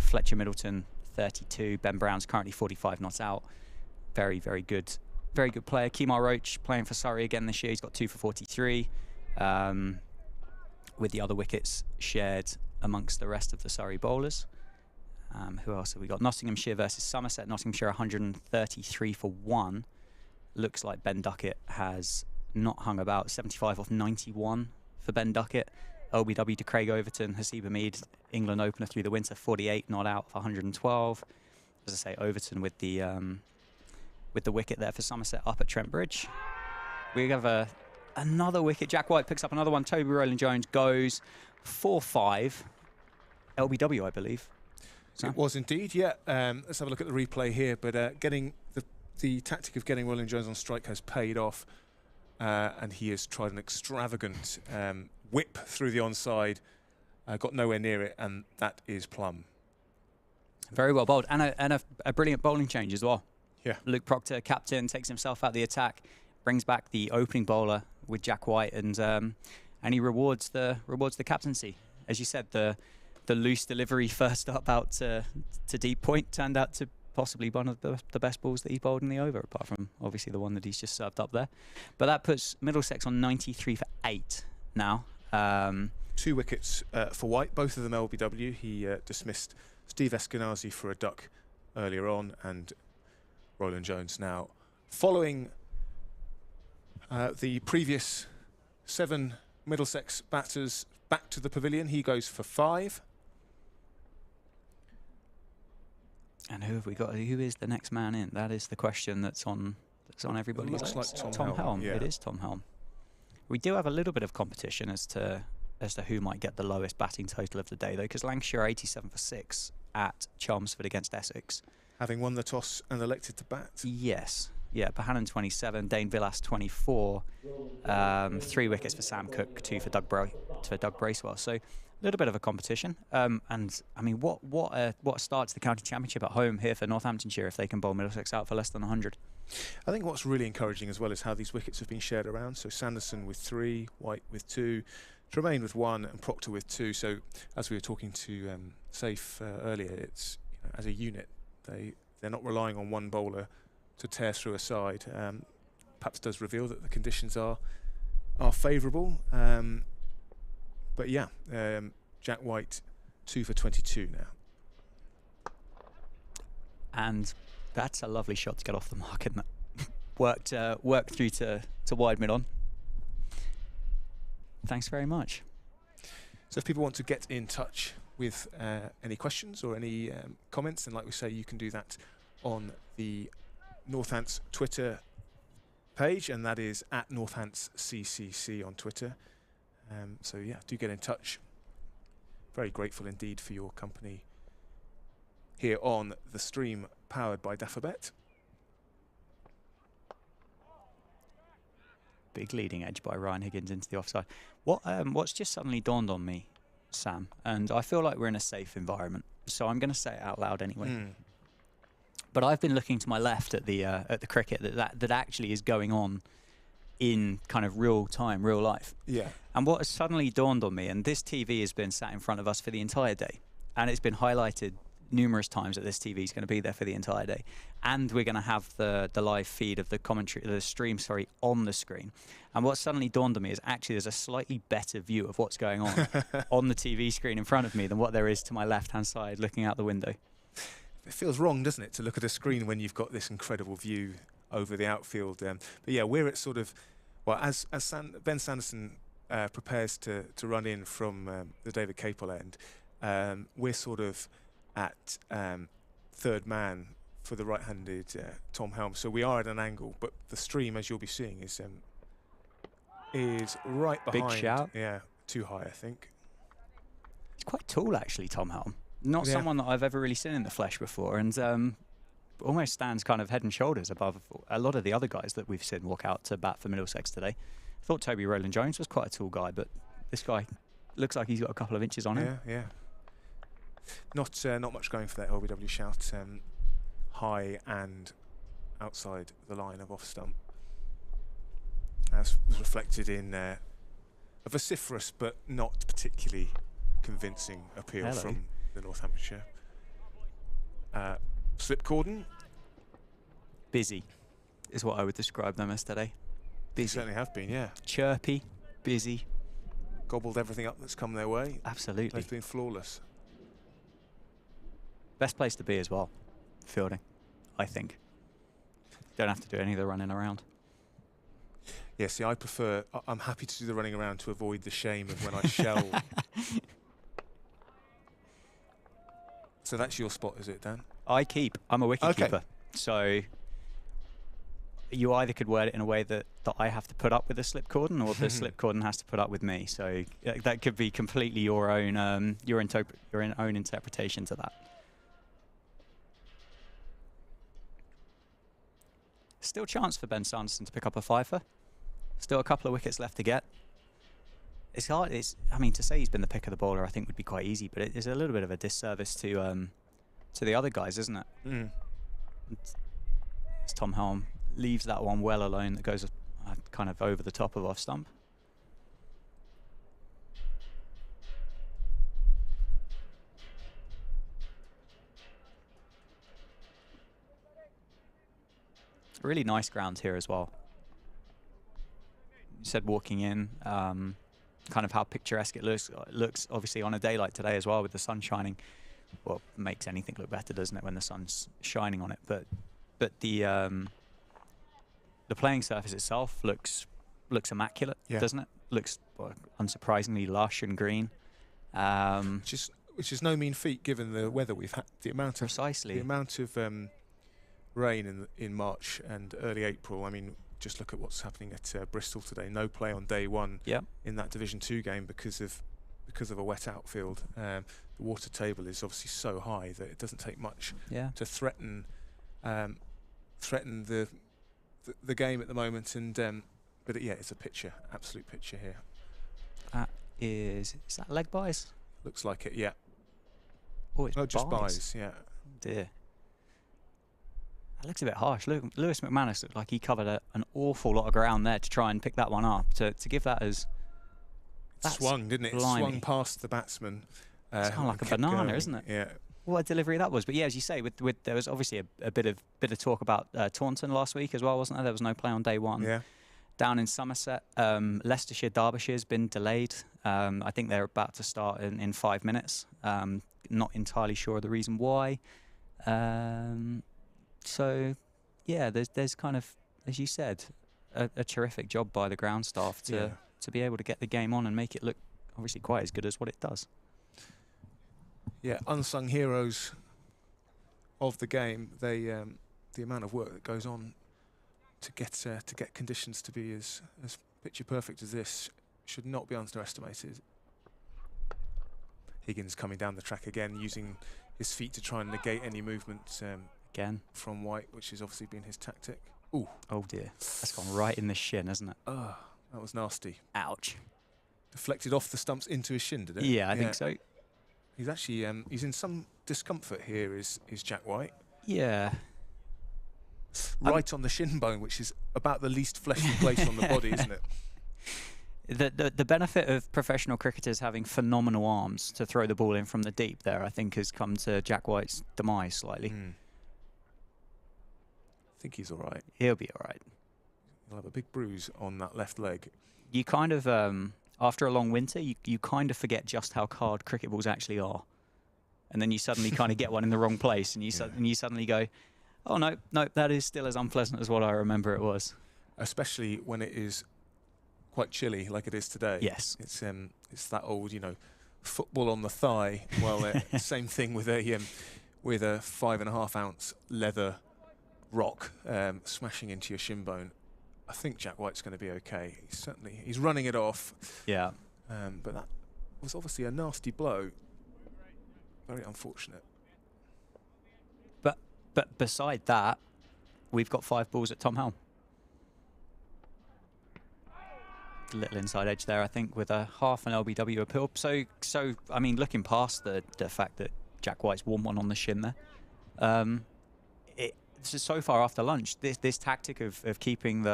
Fletcher Middleton 32. Ben Brown's currently 45 not out. Very, very good player. Kemar Roach playing for Surrey again this year. He's got 2 for 43. With the other wickets shared amongst the rest of the Surrey bowlers. Who else have we got? Nottinghamshire versus Somerset. Nottinghamshire 133 for 1. Looks like Ben Duckett has not hung about. 75 off 91 for Ben Duckett. LBW to Craig Overton. Hasib Hamid, England opener through the winter, 48 not out for 112. As I say, Overton with the wicket there for Somerset up at Trent Bridge. We have another wicket. Jack White picks up another one. Toby Rowland-Jones goes 4-5. LBW, I believe. It was indeed, yeah. Let's have a look at the replay here. But getting the tactic of getting Rowland-Jones on strike has paid off, and he has tried an extravagant whip through the onside, got nowhere near it, and that is plumb. Very well bowled, and a brilliant bowling change as well. Yeah. Luke Proctor, captain, takes himself out the attack, brings back the opening bowler with Jack White, and he rewards the captaincy. As you said, the loose delivery first up out to deep point turned out to possibly one of the best balls that he bowled in the over, apart from obviously the one that he's just served up there. But that puts Middlesex on 93 for 8 now. 2 wickets for White, both of them LBW. He dismissed Steve Eskenazi for a duck earlier on, and Rowland-Jones now following the previous 7 Middlesex batters back to the pavilion. He goes for 5. And who have we got? Who is the next man in? That is the question that's on everybody's lips. Looks like Tom Helm. Yeah. It is Tom Helm. We do have a little bit of competition as to who might get the lowest batting total of the day, though, because Lancashire are 87 for 6 at Chelmsford against Essex. Having won the toss and elected to bat. Yes. Yeah, Bohannon 27, Dane Villas 24, 3 wickets for Sam Cook, 2 for Doug Bracewell. So a little bit of a competition. And I mean, what a start to the county championship at home here for Northamptonshire if they can bowl Middlesex out for less than 100. I think what's really encouraging as well is how these wickets have been shared around. So Sanderson with 3, White with 2, Tremaine with 1, and Proctor with 2. So as we were talking to Zaib earlier, it's, you know, as a unit, they're not relying on one bowler to tear through a side. Perhaps does reveal that the conditions are favourable. But yeah, Jack White 2 for 22 now. And that's a lovely shot to get off the mark, isn't it? Worked through to wide mid on. Thanks very much. So if people want to get in touch with any questions or any comments, and like we say, you can do that on the Northants Twitter page, and that is at NorthantsCCC on Twitter. So yeah, do get in touch. Very grateful indeed for your company here on the stream powered by Daffabet. Big leading edge by Ryan Higgins into the offside. What's just suddenly dawned on me, Sam, and I feel like we're in a safe environment, so I'm going to say it out loud anyway. But I've been looking to my left at the cricket that actually is going on in kind of real time, real life. Yeah. And what has suddenly dawned on me, and this TV has been sat in front of us for the entire day, and it's been highlighted numerous times that this TV is going to be there for the entire day, and we're going to have the live feed of the commentary, the stream, sorry, on the screen. And what suddenly dawned on me is actually there's a slightly better view of what's going on the TV screen in front of me than what there is to my left-hand side looking out the window. It feels wrong, doesn't it, to look at a screen when you've got this incredible view over the outfield. But yeah, we're at sort of, well, as Ben Sanderson prepares to run in from the David Capel end, we're sort of at third man for the right-handed Tom Helm. So we are at an angle, but the stream, as you'll be seeing, is right behind. Big shout. Yeah, too high, I think. He's quite tall, actually, Tom Helm. Not someone that I've ever really seen in the flesh before, and almost stands kind of head and shoulders above a lot of the other guys that we've seen walk out to bat for Middlesex today. I thought Toby Rowland-Jones was quite a tall guy, but this guy looks like he's got a couple of inches on him. Yeah. Not much going for that LBW shout. High and outside the line of off stump, as was reflected in a vociferous but not particularly convincing appeal from the Northamptonshire. Slip cordon. Busy is what I would describe them as today. They certainly have been, yeah. Chirpy, busy. Gobbled everything up that's come their way. Absolutely. They've been flawless. Best place to be as well, fielding, I think. Don't have to do any of the running around. Yeah, see, I prefer, I'm happy to do the running around to avoid the shame of when I shell. So that's your spot, is it, Dan? I'm a wicket keeper. So you either could word it in a way that I have to put up with the slip cordon, or the slip cordon has to put up with me. So that could be completely your own own interpretation to that. Still chance for Ben Sanderson to pick up a fifer. Still a couple of wickets left to get. It's hard. I mean, to say he's been the pick of the bowler, I think would be quite easy, but it is a little bit of a disservice to the other guys, isn't it? As Tom Helm leaves that one well alone, that goes kind of over the top of off stump. Really nice ground here as well. You said walking in, kind of how picturesque it looks obviously on a day like today as well, with the sun shining. Well, makes anything look better, doesn't it, when the sun's shining on it? But the playing surface itself looks immaculate, doesn't it? Looks unsurprisingly lush and green. Which is no mean feat given the weather we've had. The amount of rain in March and early April. I mean, just look at what's happening at Bristol today. No play on day one in that Division 2 game because of a wet outfield. The water table is obviously so high that it doesn't take much to threaten the game at the moment. And but it's a picture, absolute picture here. That is that leg buys? Looks like it, yeah. Oh, it's just buys, yeah. Oh dear. That looks a bit harsh. Lewis McManus looked like he covered an awful lot of ground there to try and pick that one up. To give that as... It swung, didn't it? Blimey. It swung past the batsman. It's kind of like a banana, going, isn't it? Yeah. What a delivery that was. But yeah, as you say, there was obviously a bit of talk about Taunton last week as well, wasn't there? There was no play on day one. Yeah. Down in Somerset, Leicestershire, Derbyshire's been delayed. I think they're about to start in 5 minutes. Not entirely sure of the reason why. So, yeah, there's kind of, as you said, a terrific job by the ground staff to be able to get the game on and make it look obviously quite as good as what it does. Yeah, unsung heroes of the game. They the amount of work that goes on to get conditions to be as picture perfect as this should not be underestimated. Higgins coming down the track again, using his feet to try and negate any movement again from White, which has obviously been his tactic. Ooh. Oh dear, that's gone right in the shin, hasn't it? Oh, that was nasty. Ouch. Deflected off the stumps into his shin, did it? Yeah, I think so. He's actually he's in some discomfort here. Is Jack White? Yeah. Right on the shin bone, which is about the least fleshy place on the body, isn't it? The benefit of professional cricketers having phenomenal arms to throw the ball in from the deep there, I think, has come to Jack White's demise slightly. I think he's all right. He'll be all right. He'll have a big bruise on that left leg. You kind of, after a long winter, you kind of forget just how hard cricket balls actually are. And then you suddenly kind of get one in the wrong place, and you suddenly go, oh, no, that is still as unpleasant as what I remember it was. Especially when it is quite chilly like it is today. Yes. It's that old, football on the thigh. Well, same thing with a 5.5 ounce leather rock smashing into your shin bone. I think Jack White's going to be okay. He's running it off. Yeah. But that was obviously a nasty blow. Very unfortunate. But beside that, we've got 5 balls at Tom Helm. A little inside edge there, I think, with a half an LBW appeal. So I mean, looking past the fact that Jack White's won one on the shin there, so far after lunch, this tactic of keeping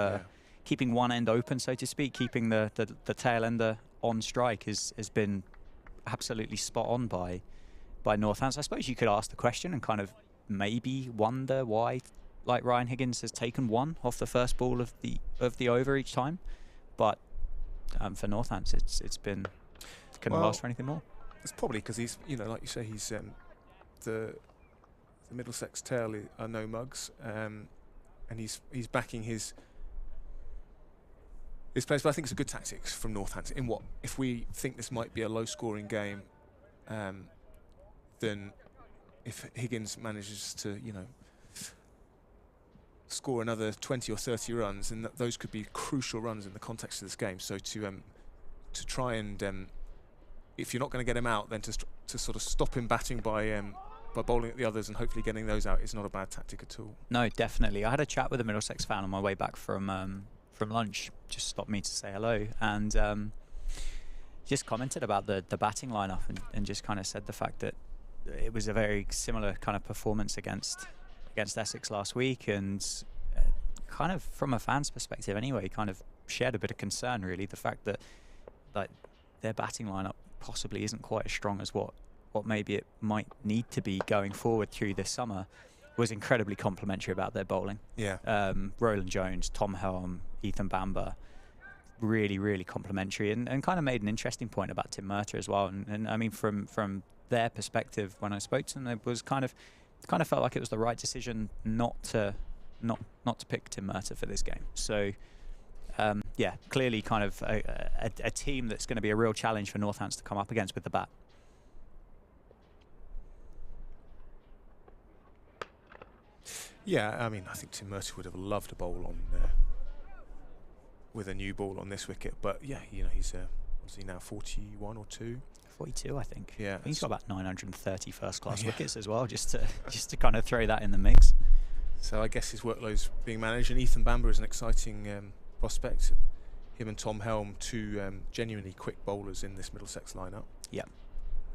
keeping one end open, so to speak, keeping the tail ender on strike has been absolutely spot on by Northants. I suppose you could ask the question and kind of maybe wonder why, like, Ryan Higgins has taken one off the first ball of the over each time, but for Northants, it's couldn't last for anything more. It's probably because he's, like you say, he's the Middlesex tail are no mugs, and he's backing his players. But I think it's a good tactics from Northampton. In what, if we think this might be a low-scoring game, then if Higgins manages to, score another 20 or 30 runs, and those could be crucial runs in the context of this game. So to try and, if you're not going to get him out, then to sort of stop him batting by bowling at the others and hopefully getting those out is not a bad tactic at all. No, definitely. I had a chat with a Middlesex fan on my way back from lunch. Just stopped me to say hello, and just commented about the batting lineup and just kind of said the fact that it was a very similar kind of performance against Essex last week, and kind of from a fan's perspective anyway, kind of shared a bit of concern, really, the fact that like their batting lineup possibly isn't quite as strong as what maybe it might need to be going forward through this summer. Was incredibly complimentary about their bowling. Yeah. Roland Jones, Tom Helm, Ethan Bamber, really, really complimentary, and kind of made an interesting point about Tim Murtagh as well. And I mean, from their perspective, when I spoke to them, it was kind of felt like it was the right decision not to pick Tim Murtagh for this game. So yeah, clearly kind of a team that's going to be a real challenge for Northants to come up against with the bat. Yeah, I mean, I think Tim Murtagh would have loved a bowl on with a new ball on this wicket, but yeah, he's what's he now, 41 or 2? 42, I think. Yeah, I think he's got about 930 first-class wickets as well, just to kind of throw that in the mix. So I guess his workload's being managed, and Ethan Bamber is an exciting prospect. Him and Tom Helm, 2 genuinely quick bowlers in this Middlesex lineup. Yeah.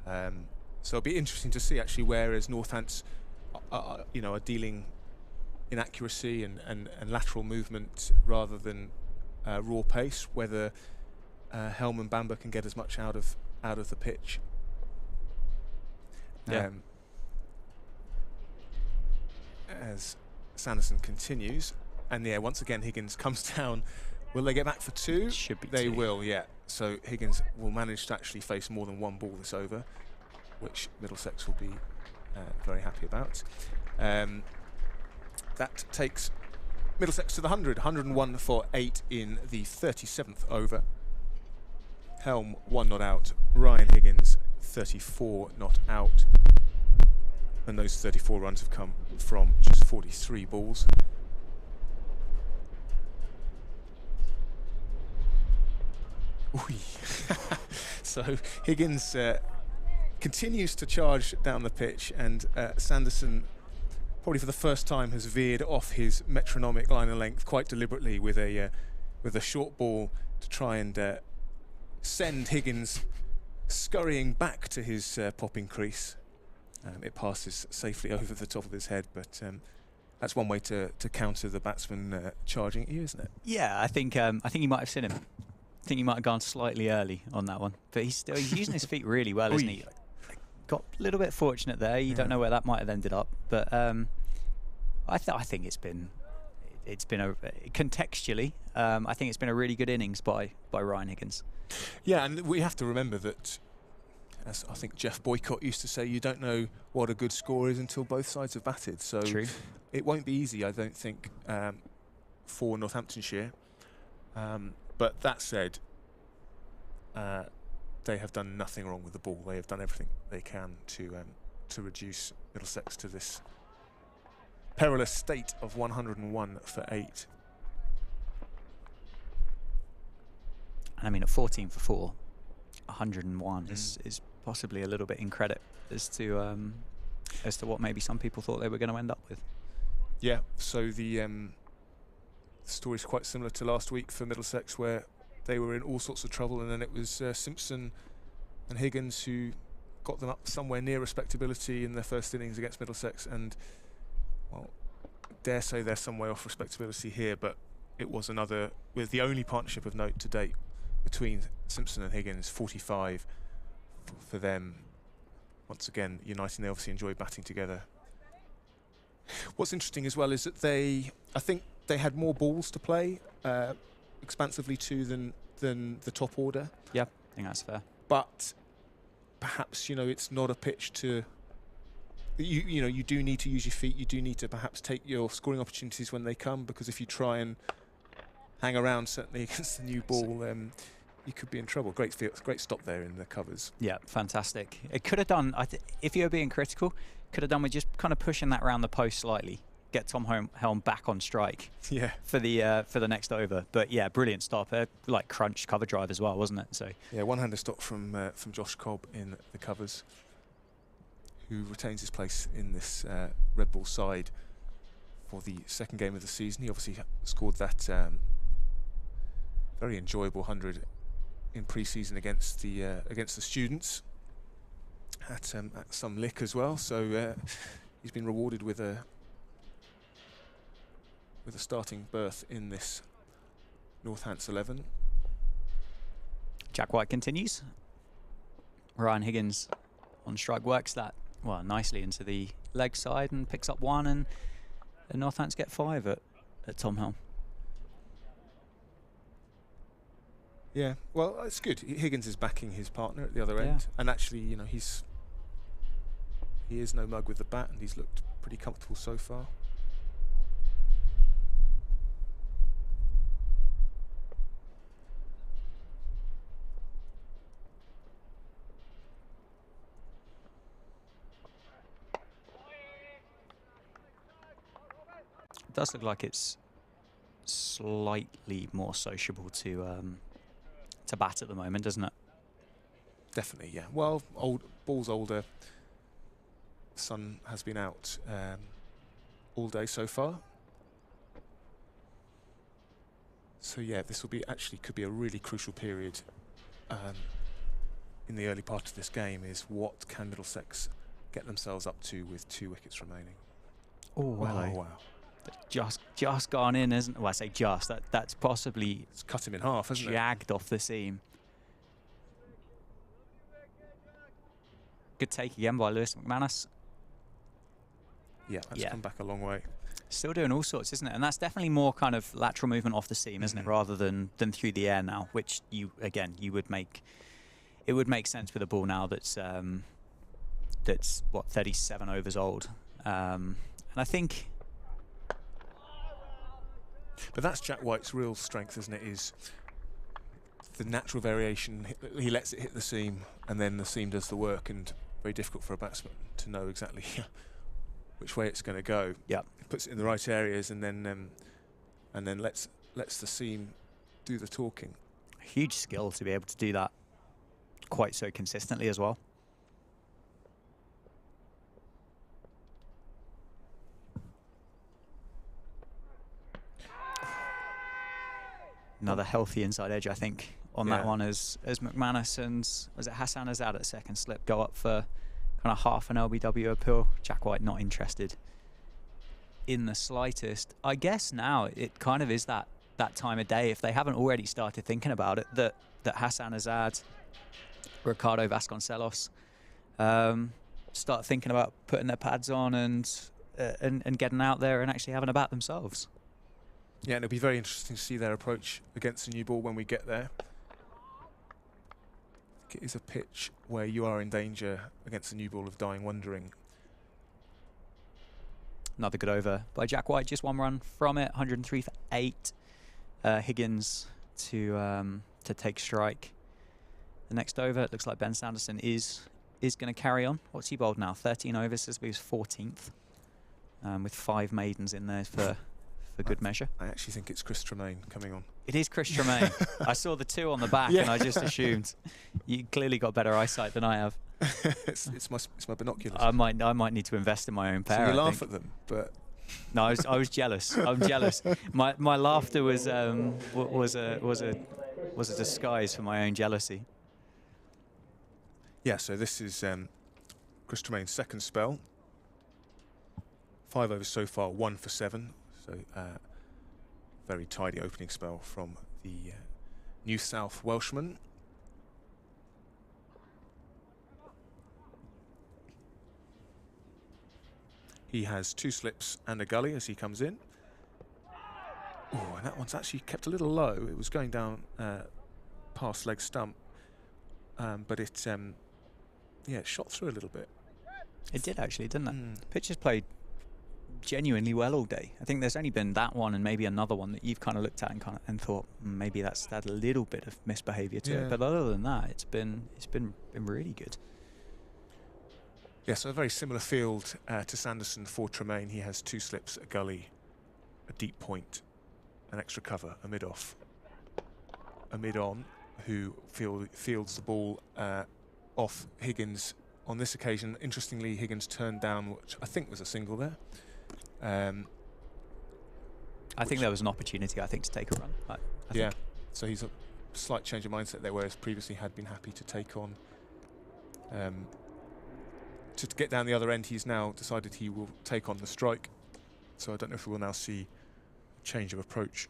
So it'll be interesting to see actually, whereas Northants are dealing in accuracy and lateral movement rather than raw pace, whether Helm and Bamber can get as much out of the pitch. Yeah. As Sanderson continues, and yeah, once again Higgins comes down. Will they get back for 2? Should be they 2. will, yeah. So Higgins will manage to actually face more than one ball this over, which Middlesex will be very happy about. That takes Middlesex to the 100. 101 for 8 in the 37th over. Helm 1 not out. Ryan Higgins 34 not out. And those 34 runs have come from just 43 balls. Ooh. So Higgins continues to charge down the pitch, and Sanderson, probably for the first time, has veered off his metronomic line of length quite deliberately with a short ball to try and send Higgins scurrying back to his popping crease. It passes safely over the top of his head, but that's one way to counter the batsman charging at you, isn't it? Yeah, I think you might have seen him. I think he might have gone slightly early on that one, but he's using his feet really well, isn't he? Got a little bit fortunate there. You don't know where that might have ended up, but I think it's been contextually. I think it's been a really good innings by Ryan Higgins. Yeah, and we have to remember that, as I think Jeff Boycott used to say, you don't know what a good score is until both sides have batted. So True. It won't be easy, I don't think, for Northamptonshire. But that said, they have done nothing wrong with the ball. They have done everything they can to reduce Middlesex to this perilous state of 101 for 8. I mean, at 14 for 4, 101 is possibly a little bit in credit as to what maybe some people thought they were going to end up with. Yeah. So the story is quite similar to last week for Middlesex, where they were in all sorts of trouble, and then it was Simpson and Higgins who got them up somewhere near respectability in their first innings against Middlesex, and, well, dare say they're some way off respectability here, but it was another, with the only partnership of note to date between Simpson and Higgins, 45 for them. Once again, uniting, they obviously enjoy batting together. What's interesting as well is that I think they had more balls to play expansively to than the top order. Yeah, I think that's fair. But perhaps, it's not a pitch to... You do need to use your feet. You do need to perhaps take your scoring opportunities when they come, because if you try and hang around, certainly against the new ball, you could be in trouble. Great stop there in the covers. Yeah, fantastic. It could have done, if you were being critical, could have done with just kind of pushing that around the post slightly, get Tom Helm back on strike. Yeah. For the next over. But yeah, brilliant stop. Like crunch cover drive as well, wasn't it? So yeah, one-hander stop from Josh Cobb in the covers, who retains his place in this Red Bull side for the second game of the season. He obviously scored that very enjoyable 100 in pre-season against the students at some lick as well. So he's been rewarded with a starting berth in this Northants 11. Jack White continues. Ryan Higgins on strike works that nicely into the leg side and picks up 1, and the Northants get 5 at Tom Helm. Yeah, well, it's good. Higgins is backing his partner at the other end, and actually, he is no mug with the bat, and he's looked pretty comfortable so far. It does look like it's slightly more sociable to bat at the moment, doesn't it? Definitely, yeah. Well, ball's older. Sun has been out all day so far. So yeah, this will be could be a really crucial period in the early part of this game. Is what can Middlesex get themselves up to with 2 wickets remaining? Oh wow! Oh, wow. Just gone in, isn't it? Well, I say just. That's possibly... It's cut him in half, hasn't it? Jagged off the seam. Good take again by Lewis McManus. Yeah, that's come back a long way. Still doing all sorts, isn't it? And that's definitely more kind of lateral movement off the seam, isn't it? Rather than through the air now, which it would make sense with a ball now that's what, 37 overs old. And I think... But that's Jack White's real strength, isn't it? Is the natural variation. He lets it hit the seam, and then the seam does the work, and very difficult for a batsman to know exactly which way it's going to go. Yeah, he puts it in the right areas, and then lets the seam do the talking. Huge skill to be able to do that quite so consistently as well. Another healthy inside edge, I think, on that one as McManus and was it Hassan Azad at second slip go up for kind of half an LBW appeal. Jack White not interested in the slightest. I guess now it kind of is that time of day, if they haven't already started thinking about it, that Hassan Azad, Ricardo Vasconcelos start thinking about putting their pads on and getting out there and actually having a bat themselves. Yeah, and it'll be very interesting to see their approach against the new ball when we get there. It is a pitch where you are in danger against the new ball of dying wondering. Another good over by Jack White, just one run from it, 103 for 8. Higgins to take strike. The next over, it looks like Ben Sanderson is going to carry on. What's he bowled now? 13 overs, this will be his 14th, with 5 maidens in there for good measure. I actually think it's Chris Tremaine coming on. It is Chris Tremaine. I saw the 2 on the back, and I just assumed. You clearly got better eyesight than I have. it's my binoculars. I might need to invest in my own pair. So you laugh at them, but no, I was jealous. I'm jealous. My laughter was a disguise for my own jealousy. Yeah, so this is Chris Tremaine's second spell. 5 overs so far, 1 for 7. So very tidy opening spell from the New South Welshman. He has 2 slips and a gully as he comes in. Oh, and that one's actually kept a little low. It was going down past leg stump, but it shot through a little bit. It did actually, didn't it? Pitch has played genuinely well all day. I think there's only been that one and maybe another one that you've kind of looked at and thought maybe that's had a little bit of misbehaviour to it. But other than that, it's been really good. Yeah, so a very similar field to Sanderson for Tremaine. He has 2 slips, a gully, a deep point, an extra cover, a mid-off, a mid-on, who fields the ball off Higgins. On this occasion, interestingly, Higgins turned down, which I think was a single there. I think there was an opportunity, to take a run. I think. So he's a slight change of mindset there, whereas previously had been happy to take on. To get down the other end, he's now decided he will take on the strike. So I don't know if we will now see a change of approach.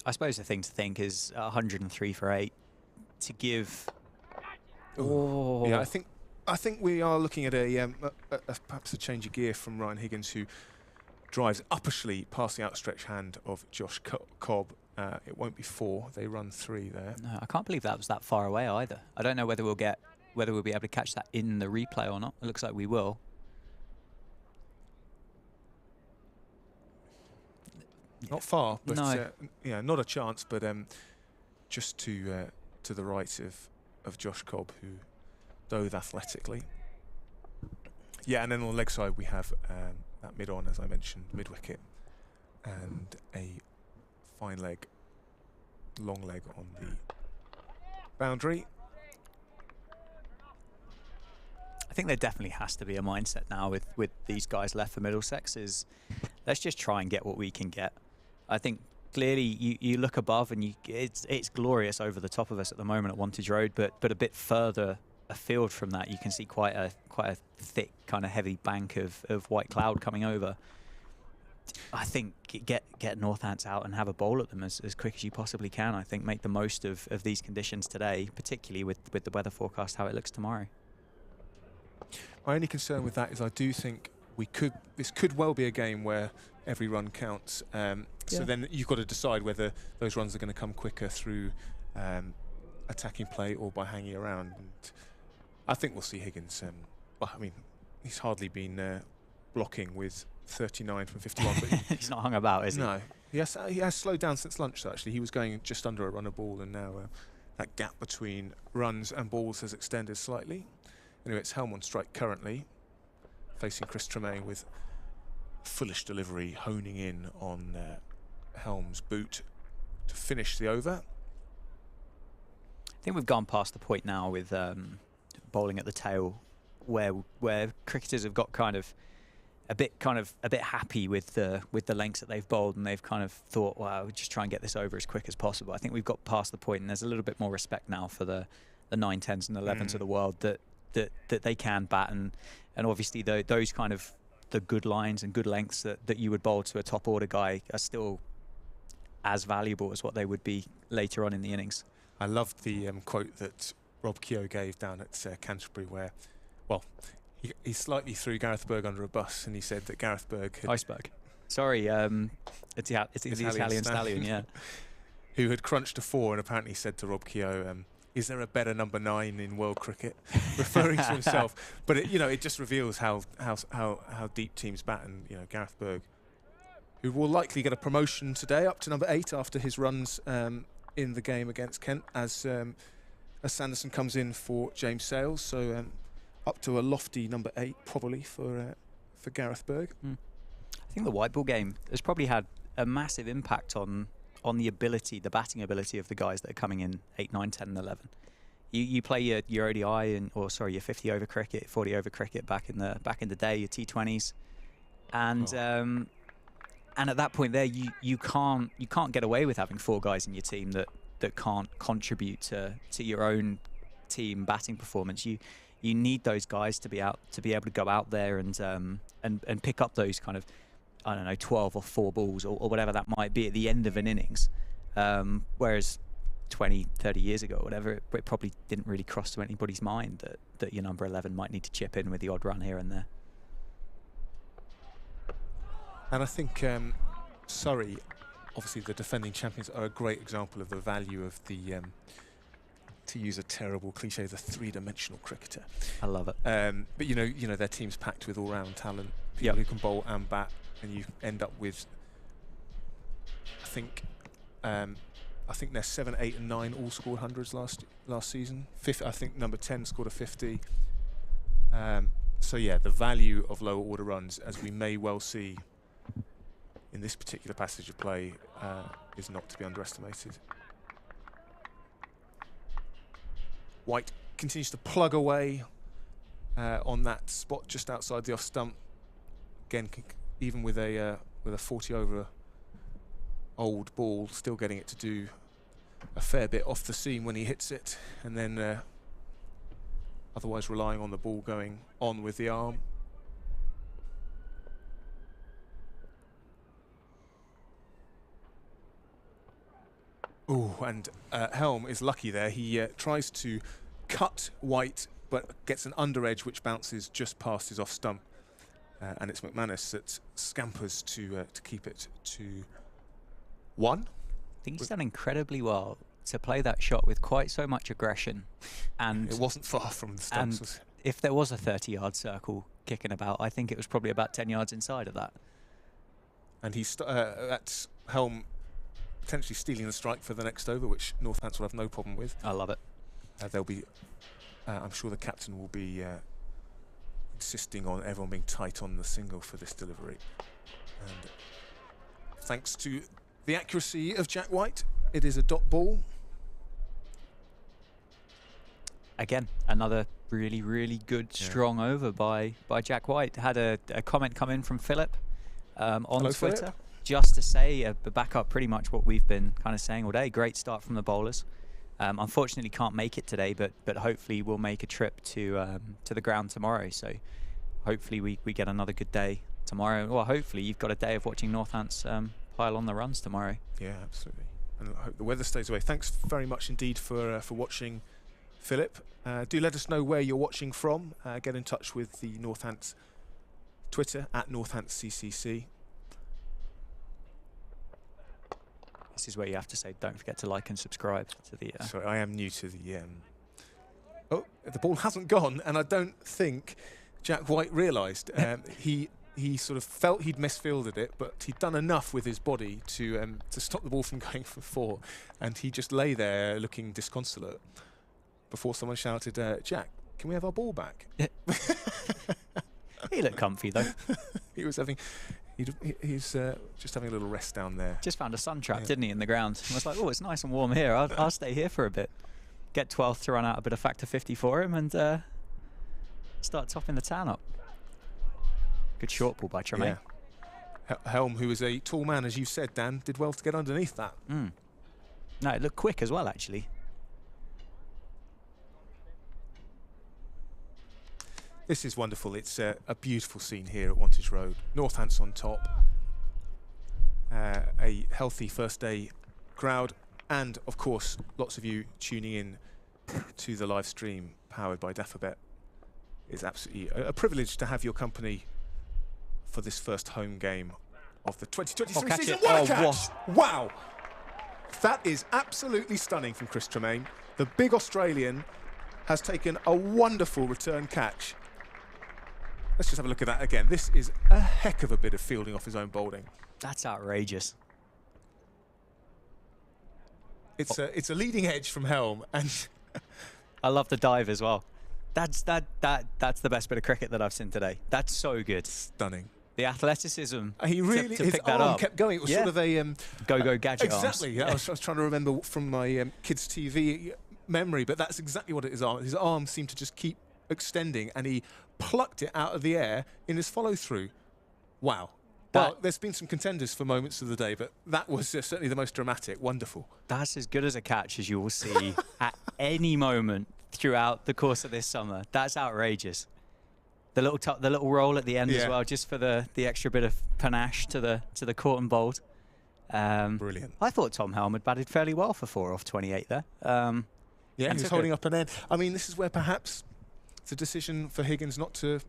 I suppose the thing to think is 103 for 8 to give. Oh. Yeah, I think we are looking at perhaps a change of gear from Ryan Higgins, who drives uppishly past the outstretched hand of Josh Cobb. It won't be 4; they run 3 there. No, I can't believe that was that far away either. I don't know whether we'll be able to catch that in the replay or not. It looks like we will. Not far, but no. Not a chance. But just to the right of Josh Cobb, who dove athletically. Yeah, and then on the leg side we have that mid-on, as I mentioned, mid-wicket, and a fine leg, long leg on the boundary. I think there definitely has to be a mindset now with these guys left for Middlesex is let's just try and get what we can get. I think clearly you look above and it's glorious over the top of us at the moment at Wantage Road, but a bit further afield from that you can see quite a thick kind of heavy bank of white cloud coming over. I think get Northants out and have a bowl at them as quick as you possibly can. I think make the most of these conditions today, particularly with the weather forecast, how it looks tomorrow. My only concern with that is I do think this could well be a game where every run counts. So then you've got to decide whether those runs are going to come quicker through attacking play or by hanging around. And I think we'll see Higgins. He's hardly been blocking with 39 from 51. But he's not hung about, is he? No. He has slowed down since lunch, actually. He was going just under a runner ball, and now that gap between runs and balls has extended slightly. Anyway, it's Helm on strike currently, facing Chris Tremaine with foolish delivery, honing in on Helm's boot to finish the over. I think we've gone past the point now with bowling at the tail, where cricketers have got a bit happy with the lengths that they've bowled, and they've kind of thought, wow, we'll just try and get this over as quick as possible. I think we've got past the point, and there's a little bit more respect now for the 9, 10s and 11s of the world that they can bat, and obviously those kind of the good lines and good lengths that you would bowl to a top order guy are still as valuable as what they would be later on in the innings. I loved the quote that Rob Keogh gave down at Canterbury, where, well, he slightly threw Gareth Berg under a bus, and he said that Gareth Berg had... Iceberg. Sorry, it's the Italian stallion, yeah. Who had crunched a 4 and apparently said to Rob Keogh, is there a better number 9 in world cricket? Referring to himself. But it just reveals how deep teams bat, and Gareth Berg, who will likely get a promotion today up to number 8 after his runs in the game against Kent, as Sanderson comes in for James Sales. So up to a lofty number 8 probably for Gareth Berg. I think the white ball game has probably had a massive impact on the batting ability of the guys that are coming in 8, 9, 10 and 11. You play your ODI your 50 over cricket, 40 over cricket back in the day, your T20s, and at that point there you can't get away with having 4 guys in your team that can't contribute to your own team batting performance. You need those guys to be able to go out there and pick up those kind of, I don't know, 12 or 4 balls or whatever that might be at the end of an innings. Whereas 20, 30 years ago, whatever, it probably didn't really cross to anybody's mind that your number 11 might need to chip in with the odd run here and there. And I think Surrey, obviously the defending champions, are a great example of the value of the, to use a terrible cliche, the 3-dimensional cricketer. I love it. But their team's packed with all-round talent, people who can bowl and bat, and you end up with, I think they're 7, 8 and 9 all scored hundreds last season. I think number 10 scored a 50. So yeah, the value of lower order runs, as we may well see in this particular passage of play, is not to be underestimated. White continues to plug away on that spot just outside the off stump. Again, even with a 40 over old ball, still getting it to do a fair bit off the seam when he hits it, and then otherwise relying on the ball going on with the arm. Oh, and Helm is lucky there. He tries to cut White, but gets an under edge which bounces just past his off stump. And it's McManus that scampers to keep it to 1. I think he's done incredibly well to play that shot with quite so much aggression. And it wasn't far from the stumps. Was it? If there was a 30-yard circle kicking about, I think it was probably about 10 yards inside of that. And that's Helm potentially stealing the strike for the next over, which Northants will have no problem with. I love it. They'll be, I'm sure the captain will be insisting on everyone being tight on the single for this delivery. And thanks to the accuracy of Jack White, it is a dot ball. Again, another really, really good, strong over by Jack White. Had a comment come in from Philip on Hello, Twitter. Philip. Just to say, back up pretty much what we've been kind of saying all day. Great start from the bowlers. Unfortunately, can't make it today, but hopefully we'll make a trip to the ground tomorrow. So hopefully we get another good day tomorrow. Well, hopefully you've got a day of watching Northants pile on the runs tomorrow. Yeah, absolutely. And I hope the weather stays away. Thanks very much indeed for watching, Philip. Do let us know where you're watching from. Get in touch with the Northants Twitter at NorthantsCCC. This is where you have to say, don't forget to like and subscribe to the... Sorry, I am new to the... Oh, the ball hasn't gone, and I don't think Jack White realised. He he sort of felt he'd misfielded it, but he'd done enough with his body to stop the ball from going for 4, and he just lay there looking disconsolate before someone shouted, "Jack, can we have our ball back?" He looked comfy though. He was having, he's just having a little rest down there. Just found a sun trap, didn't he, in the ground? I was like, oh, it's nice and warm here. I'll stay here for a bit. Get 12th to run out a bit of factor 50 for him and start topping the town up. Good short ball by Tremaine. Yeah. Helm, who is a tall man, as you said, Dan, did well to get underneath that. No, it looked quick as well, actually. This is wonderful. It's a beautiful scene here at Wantage Road. Northants on top. A healthy first day crowd, and of course lots of you tuning in to the live stream powered by Daffabet. It's absolutely a privilege to have your company for this first home game of the 2023 season. What a catch! Wow! That is absolutely stunning from Chris Tremaine. The big Australian has taken a wonderful return catch. Let's just have a look at that again. This is a heck of a bit of fielding off his own bowling. That's outrageous. It's a leading edge from Helm, and I love the dive as well. That's the best bit of cricket that I've seen today. That's so good. Stunning. The athleticism. He really to his pick that arm up. kept going. It was sort of a go gadget exactly. arms. Yeah, I was trying to remember from my kids' TV memory, but that's exactly what it is. His arm seemed to just keep extending, and he plucked it out of the air in his follow-through. Wow. Well, there's been some contenders for moments of the day, but that was certainly the most dramatic. Wonderful. That's as good as a catch as you will see at any moment throughout the course of this summer. That's outrageous. The little roll at the end as well, just for the extra bit of panache to the court and bowled. Brilliant. I thought Tom Helm had batted fairly well for 4 off 28 there. Yeah, he was holding up an end. I mean, this is where perhaps the decision for Higgins not to,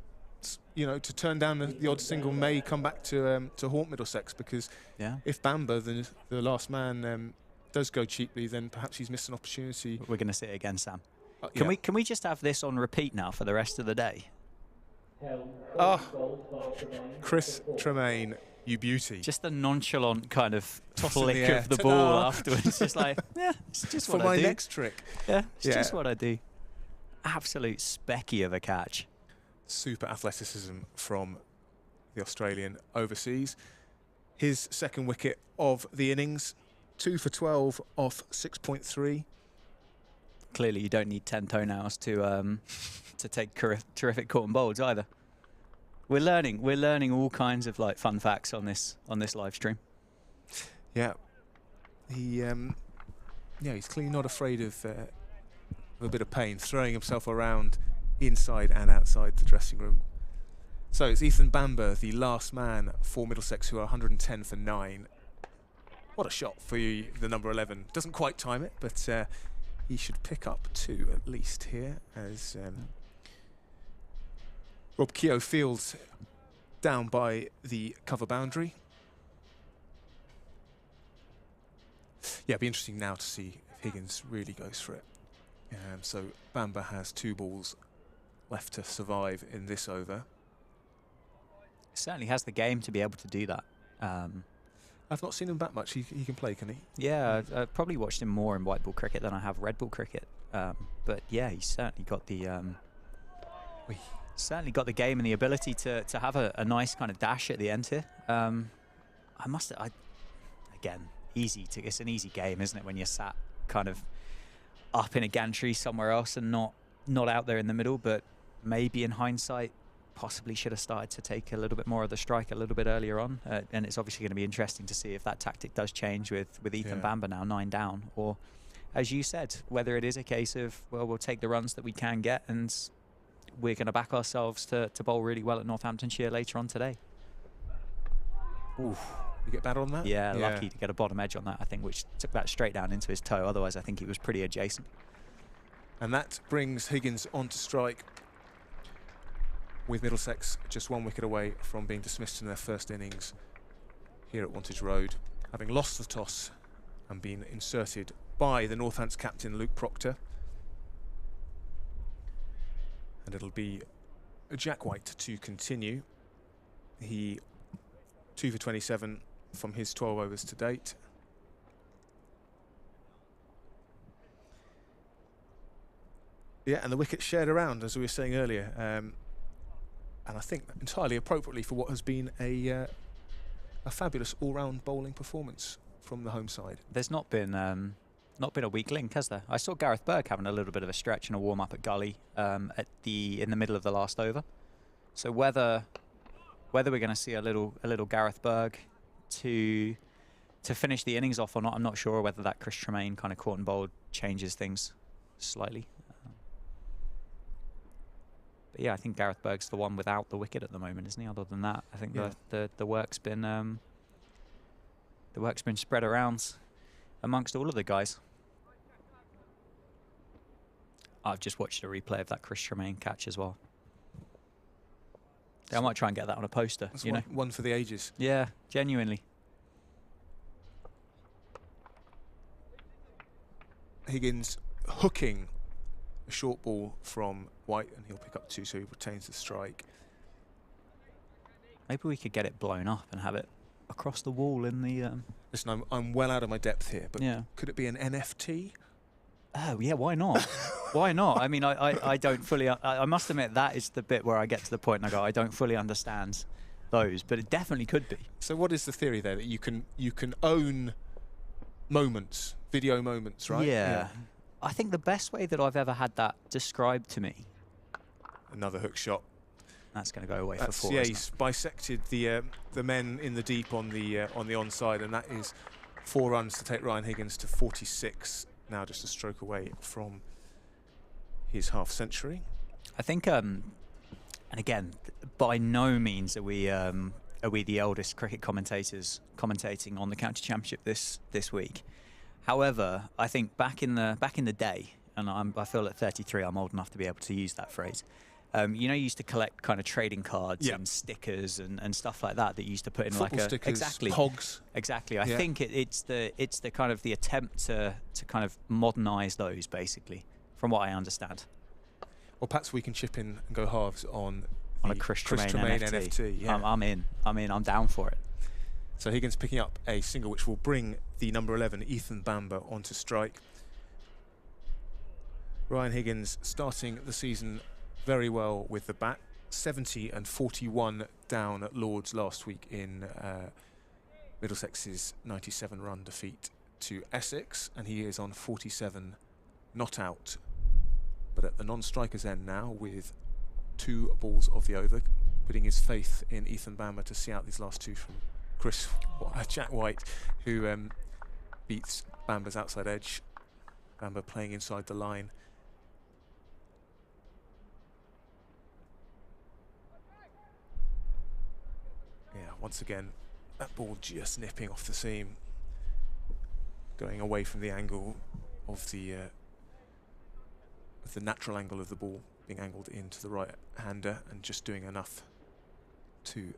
to turn down the odd single may come back to haunt Middlesex, because if Bamber, the last man, does go cheaply, then perhaps he's missed an opportunity. We're going to see it again, Sam. Can we just have this on repeat now for the rest of the day? Oh, Chris Tremaine, you beauty. Just the nonchalant kind of Tossing flick of the ball afterwards. Just like, it's just what I do. For my next trick. Yeah, it's just what I do. Absolute specky of a catch. Super athleticism from the Australian overseas. His second wicket of the innings, 2 for 12 off 6.3. Clearly, you don't need 10 toenails to take terrific caught and bowls either. We're learning all kinds of like fun facts on this live stream. Yeah, he's clearly not afraid of a bit of pain, throwing himself around inside and outside the dressing room. So it's Ethan Bamber, the last man for Middlesex, who are 110 for 9. What a shot for the number 11. Doesn't quite time it, but he should pick up 2 at least here, as Rob Keogh fields down by the cover boundary. Yeah, it'll be interesting now to see if Higgins really goes for it. So Bamber has 2 balls left to survive in this over. Certainly has the game to be able to do that. I've not seen him that much. He can play, can he? Yeah, I've probably watched him more in white ball cricket than I have red ball cricket. But yeah, he's certainly got the game and the ability to have a nice kind of dash at the end here. Again, it's an easy game, isn't it, when you're sat kind of up in a gantry somewhere else and not out there in the middle. But maybe in hindsight, possibly should have started to take a little bit more of the strike a little bit earlier on. And it's obviously going to be interesting to see if that tactic does change with Ethan Bamber now 9 down, or, as you said, whether it is a case of, well, we'll take the runs that we can get and we're going to back ourselves to bowl really well at Northamptonshire later on today. Oof. You get bad on that? Yeah, lucky to get a bottom edge on that, I think, which took that straight down into his toe. Otherwise, I think he was pretty adjacent. And that brings Higgins on to strike, with Middlesex just 1 wicket away from being dismissed in their first innings here at Wantage Road, having lost the toss and been inserted by the Northants captain Luke Proctor. And it'll be Jack White to continue. He 2 for 27 from his 12 overs to date. Yeah, and the wicket shared around, as we were saying earlier, and I think entirely appropriately for what has been a fabulous all-round bowling performance from the home side. There's not been a weak link, has there? I saw Gareth Berg having a little bit of a stretch and a warm-up at Gully in the middle of the last over. So whether we're going to see a little Gareth Berg to finish the innings off or not, I'm not sure. Whether that Chris Tremaine kind of caught and bowled changes things slightly. But yeah, I think Gareth Berg's the one without the wicket at the moment, isn't he? Other than that, I think the work's been spread around amongst all of the guys. I've just watched a replay of that Chris Tremaine catch as well. Yeah, I might try and get that on a poster. That's one for the ages. Yeah, genuinely. Higgins hooking a short ball from White, and he'll pick up 2, so he retains the strike. Maybe we could get it blown up and have it across the wall in the... Listen, I'm well out of my depth here, but yeah. Could it be an NFT? Oh, yeah, why not? Why not? I mean, I don't fully... I must admit, that is the bit where I get to the point and I go, I don't fully understand those, but it definitely could be. So what is the theory there? That you can own moments, video moments, right? Yeah. I think the best way that I've ever had that described to me... Another hook shot. That's going to go away for 4. Yeah, he's bisected the men in the deep on the onside, and that is 4 runs to take Ryan Higgins to 46. Now just a stroke away from his half century. I think, and again, by no means are we the eldest cricket commentators commentating on the county championship this week. However, I think back in the day, and I feel at 33 I'm old enough to be able to use that phrase. You know, you used to collect kind of trading cards and stickers and stuff like that you used to put in football like a stickers, exactly pogs. Exactly. I think it's the kind of the attempt to kind of modernise those, basically, from what I understand. Well, perhaps we can chip in and go halves on a Chris Tremaine NFT. Yeah. I'm in. I'm down for it. So Higgins picking up a single which will bring the number 11, Ethan Bamber, onto strike. Ryan Higgins starting the season very well with the bat. 70 and 41 down at Lord's last week in Middlesex's 97-run defeat to Essex, and he is on 47 not out. But at the non-striker's end now with 2 balls of the over, putting his faith in Ethan Bamber to see out these last 2 from Jack White, who beats Bamber's outside edge. Bamber playing inside the line. Yeah, once again, that ball just nipping off the seam, going away from the angle of the natural angle of the ball, being angled into the right-hander, and just doing enough to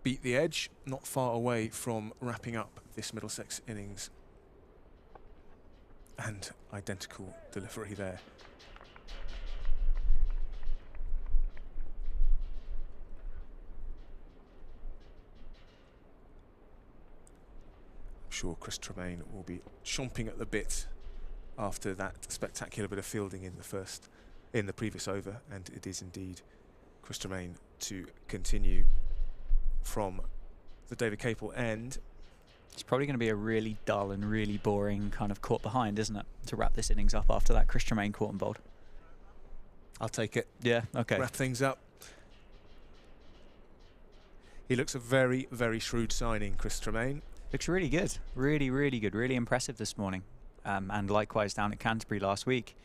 beat the edge, not far away from wrapping up this Middlesex innings. And identical delivery there. I'm sure Chris Tremaine will be chomping at the bit after that spectacular bit of fielding in the previous over, and it is indeed Chris Tremaine to continue from the David Capel end. It's probably going to be a really dull and really boring kind of caught behind, isn't it, to wrap this innings up after that Chris Tremaine caught and bowled. I'll take it. Yeah, okay. Wrap things up. He looks a very, very shrewd signing, Chris Tremaine. Looks really good. Really, really good. Really impressive this morning. And likewise down at Canterbury last week.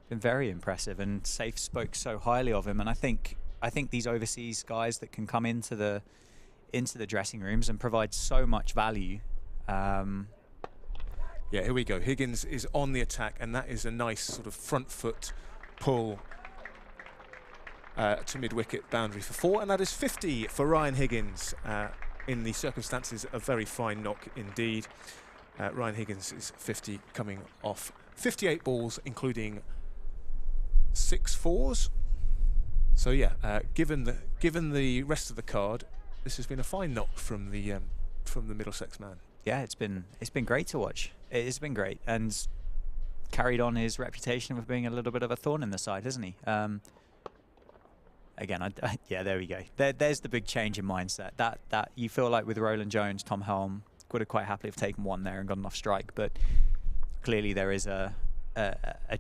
Been very impressive, and Zaib spoke so highly of him. And I think these overseas guys that can come into the dressing rooms and provide so much value. Yeah, here we go. Higgins is on the attack, and that is a nice sort of front foot pull to mid-wicket boundary for 4, and that is 50 for Ryan Higgins. In the circumstances, a very fine knock indeed. Ryan Higgins is 50, coming off 58 balls, including 6 fours. So yeah, given the rest of the card, this has been a fine knock from the Middlesex man. Yeah, it's been great to watch. It's been great, and carried on his reputation of being a little bit of a thorn in the side, hasn't he? Again, yeah, there we go. There's the big change in mindset. That you feel like with Roland Jones, Tom Helm would have quite happily have taken one there and got enough strike, but clearly there is a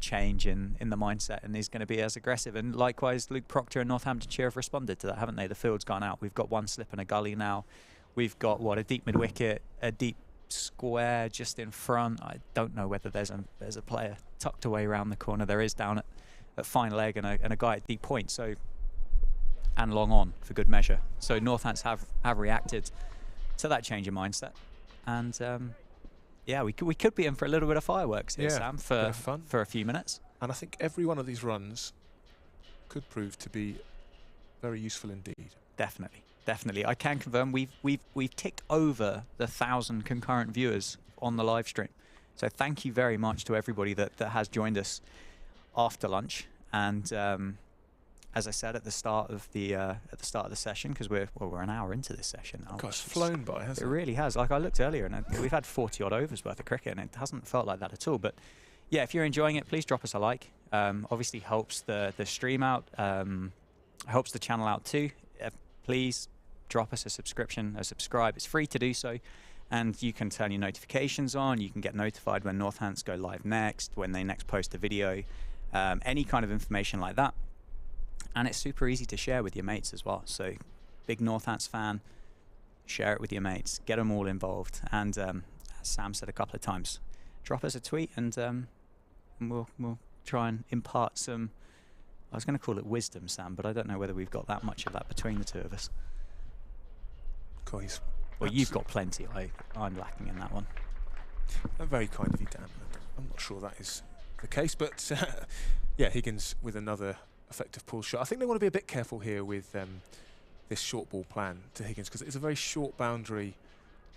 change in the mindset, and he's going to be as aggressive. And likewise, Luke Proctor and Northamptonshire have responded to that, haven't they? The field's gone out. We've got one slip and a gully now. We've got a deep mid wicket, a deep square just in front. I don't know whether there's a player tucked away around the corner. There is down at fine leg, and a guy at deep point. So, and long on for good measure. So Northants have reacted to that change in mindset, and yeah, we could be in for a little bit of fireworks here, Sam, for a few minutes. And I think every one of these runs could prove to be very useful indeed. Definitely. I can confirm we've ticked over the 1,000 concurrent viewers on the live stream. So thank you very much to everybody that has joined us after lunch. And as I said at the start of the session, because we're an hour into this session now. Gosh, it's flown by, hasn't it? It really has. Like I looked earlier, and we've had 40 odd overs worth of cricket, and it hasn't felt like that at all. But yeah, if you're enjoying it, please drop us a like. Obviously helps the stream out, helps the channel out too. Please drop us a subscribe. It's free to do so, and you can turn your notifications on. You can get notified when Northants go live next, when they next post a video, any kind of information like that. And it's super easy to share with your mates as well. So, big Northants fan, share it with your mates, get them all involved. And as Sam said a couple of times, drop us a tweet, and we'll try and impart some. I was going to call it wisdom, Sam, but I don't know whether we've got that much of that between the two of us. Guys, well, you've got plenty. I'm lacking in that one. Very kind of you, Dan. I'm not sure that is the case, but yeah, Higgins with another effective pull shot. I think they want to be a bit careful here with this short ball plan to Higgins, because it's a very short boundary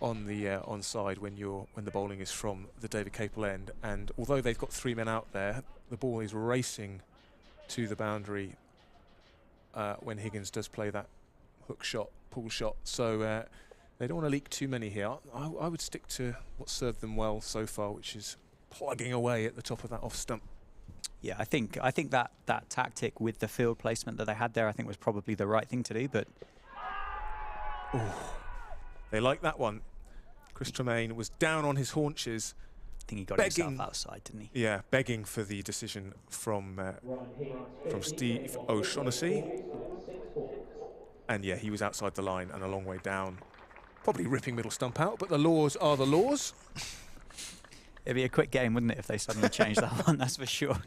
on the onside when the bowling is from the David Capel end. And although they've got 3 men out there, the ball is racing to the boundary when Higgins does play that hook shot, pull shot. So they don't want to leak too many here. I would stick to what served them well so far, which is plugging away at the top of that off stump. Yeah, I think that tactic with the field placement that they had there, I think was probably the right thing to do. But ooh, they like that one. Chris Tremaine was down on his haunches. I think he got himself outside, didn't he? Yeah, begging for the decision from Steve O'Shaughnessy. And yeah, he was outside the line and a long way down. Probably ripping middle stump out, but the laws are the laws. It'd be a quick game, wouldn't it, if they suddenly changed that one, that's for sure.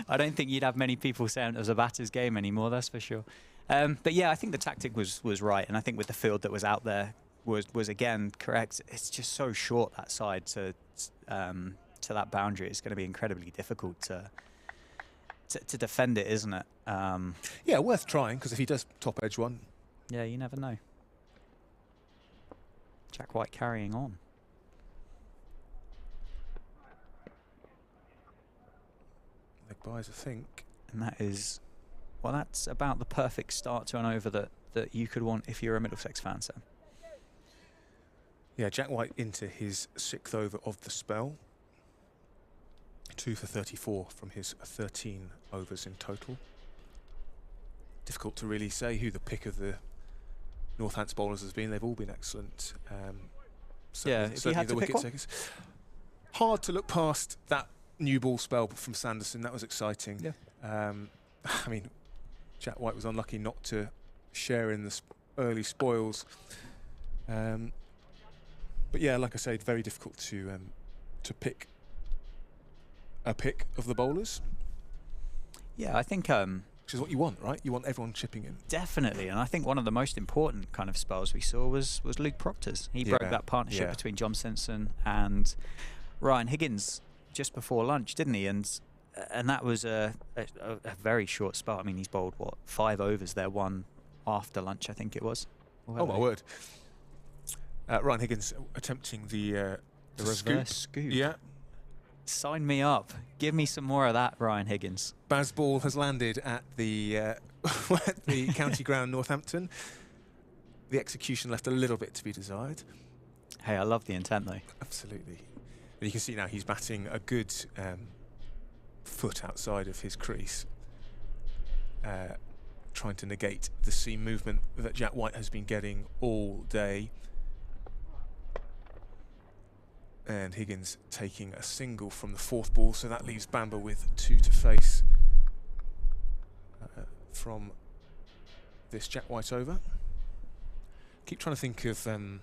I don't think you'd have many people saying it was a batter's game anymore, that's for sure. But yeah, I think the tactic was right, and I think with the field that was out there was again correct. It's just so short, that side to that boundary. It's going to be incredibly difficult to defend it, isn't it? Yeah, worth trying, because if he does top edge one. Yeah, you never know. Jack White carrying on. Leg buys, I think. And that is, well, that's about the perfect start to an over that you could want if you're a Middlesex fan, Sam. Yeah, Jack White into his 6th over of the spell. 2 for 34 from his 13 overs in total. Difficult to really say who the pick of the Northants bowlers has been. They've all been excellent. Yeah, if you had to pick one. Hard to look past that new ball spell from Sanderson. That was exciting. Yeah. I mean, Jack White was unlucky not to share in the early spoils. But yeah, like I said, very difficult to pick a pick of the bowlers. Yeah, I think which is what you want, right? You want everyone chipping in. Definitely, and I think one of the most important kind of spells we saw was Luke Proctor's. He broke that partnership between John Simpson and Ryan Higgins just before lunch, didn't he? And that was a very short spell. I mean, he's bowled what, 5 overs there, one after lunch, I think it was. Oh my word! Ryan Higgins attempting the reverse scoop. Yeah. Sign me up. Give me some more of that, Ryan Higgins. Baz ball has landed at the the county ground Northampton. the execution left a little bit to be desired. Hey, I love the intent though. Absolutely. And you can see now he's batting a good foot outside of his crease, trying to negate the seam movement that Jack White has been getting all day. And Higgins taking a single from the 4th ball, so that leaves Bamber with 2 to face from this Jack White over. Keep trying to think of, and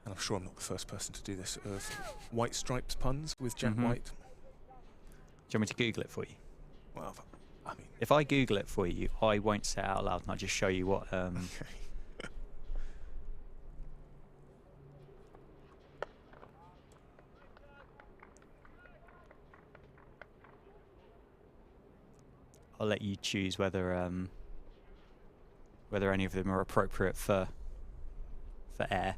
I'm sure I'm not the first person to do this, of white striped puns with Jack White. Do you want me to Google it for you? Well, I mean, if I Google it for you, I won't say it out loud, and I'll just show you what. Okay. I'll let you choose whether whether any of them are appropriate for air.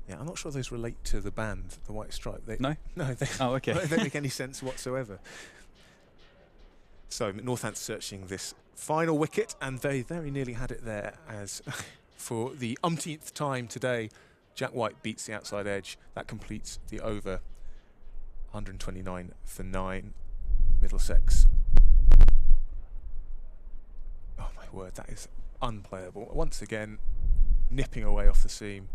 Yeah, I'm not sure those relate to the band, the White Stripe. No? No, they, Oh, okay. they don't make any sense whatsoever. So Northants searching this final wicket, and they very nearly had it there as for the umpteenth time today, Jack White beats the outside edge. That completes the over. 129 for 9. Middlesex. Oh my word, that is unplayable. Once again, nipping away off the seam.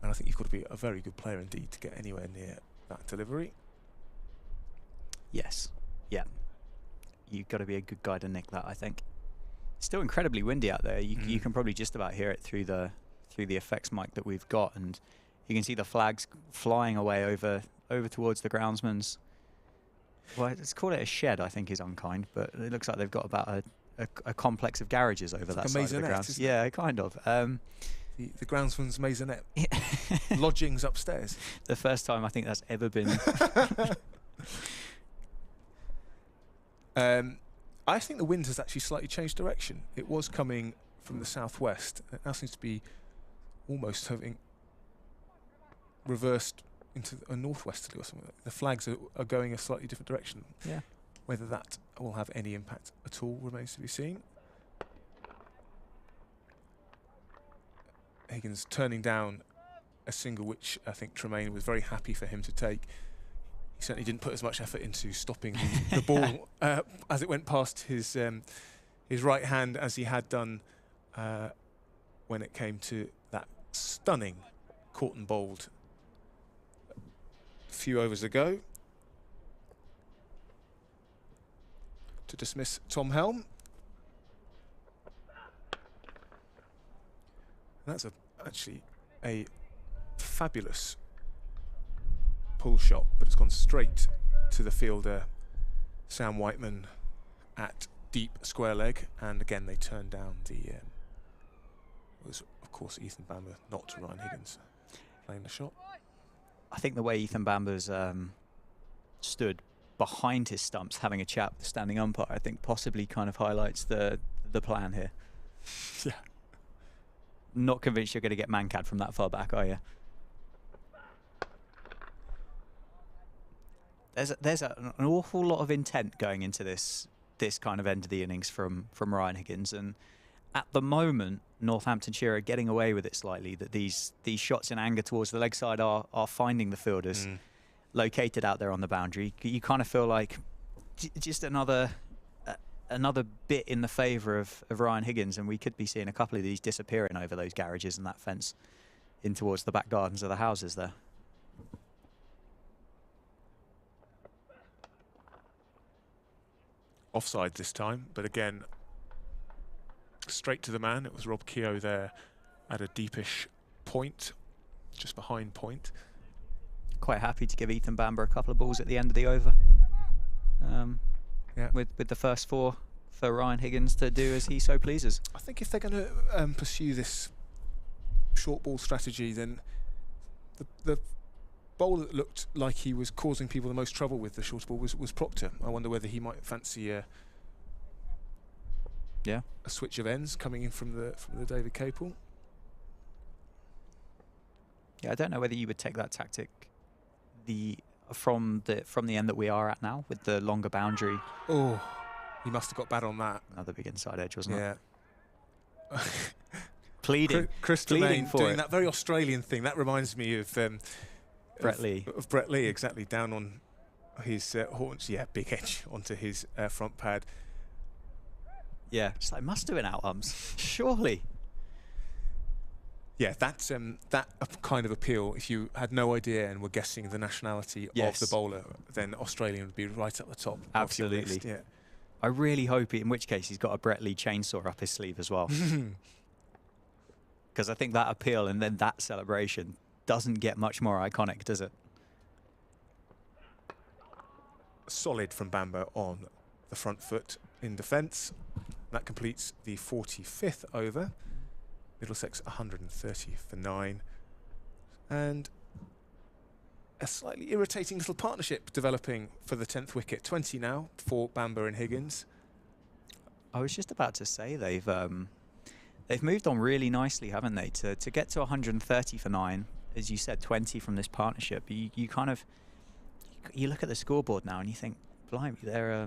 And I think you've got to be a very good player indeed to get anywhere near that delivery. Yes. Yeah. You've got to be a good guy to nick that, I think. It's still incredibly windy out there. You can probably just about hear it through the effects mic that we've got, and you can see the flags flying away over towards the groundsman's. Well, let's call it a shed, I think is unkind, but it looks like they've got about a complex of garages over that side of the grounds. Yeah, kind of. The groundsman's maisonette. Lodgings upstairs. The first time I think that's ever been. I think the wind has actually slightly changed direction. It was coming from the southwest. It now seems to be almost having reversed into a northwesterly or something. The flags are going a slightly different direction. Yeah. Whether that will have any impact at all remains to be seen. Higgins turning down a single which I think Tremaine was very happy for him to take. He certainly didn't put as much effort into stopping the ball as it went past his right hand as he had done when it came to that stunning caught and bowled a few overs ago. To dismiss Tom Helm. That's actually a fabulous pull shot, but it's gone straight to the fielder, Sam Whiteman, at deep square leg. And again, they turned down the. It was, of course, Ethan Bamber, not Ryan Higgins, playing the shot. I think the way Ethan Bamber's stood behind his stumps, having a chat with the standing umpire, I think possibly kind of highlights the plan here. Yeah. Not convinced you're going to get mancad from that far back, are you? There's an awful lot of intent going into this kind of end of the innings from Ryan Higgins, and at the moment Northamptonshire are getting away with it slightly. That these shots in anger towards the leg side are finding the fielders located out there on the boundary. You kind of feel like just another bit in the favour of Ryan Higgins, and we could be seeing a couple of these disappearing over those garages and that fence in towards the back gardens of the houses there. Offside this time, but again, straight to the man. It was Rob Keogh there at a deepish point, just behind point. Quite happy to give Ethan Bamber a couple of balls at the end of the over. Yeah. With the first 4 for Ryan Higgins to do as he so pleases. I think if they're going to pursue this short ball strategy, then the bowler that looked like he was causing people the most trouble with the short ball was Proctor. I wonder whether he might fancy a switch of ends coming in from the David Capel. Yeah, I don't know whether you would take that tactic from the end that we are at now with the longer boundary. Oh, he must have got bad on that. Another big inside edge, wasn't it? Yeah. Pleading. Chris Pleading Tremaine for doing it. that very Australian thing. That reminds me of Brett Lee. Of Brett Lee, exactly, down on his haunch. Yeah, big edge onto his front pad. Yeah, it's like must have been out arms, surely. Yeah, that's that kind of appeal. If you had no idea and were guessing the nationality Yes. of the bowler, then Australian would be right at the top. Absolutely. Of your list. Yeah. I really hope, in which case, he's got a Brett Lee chainsaw up his sleeve as well. Because I think that appeal and then that celebration doesn't get much more iconic, does it? Solid from Bamber on the front foot in defence. That completes the 45th over. Middlesex 130 for 9. And a slightly irritating little partnership developing for the 10th wicket. 20 now for Bamber and Higgins. I was just about to say they've moved on really nicely, haven't they? To get to 130 for 9, as you said, 20 from this partnership. You kind of you look at the scoreboard now and you think, blimey, they're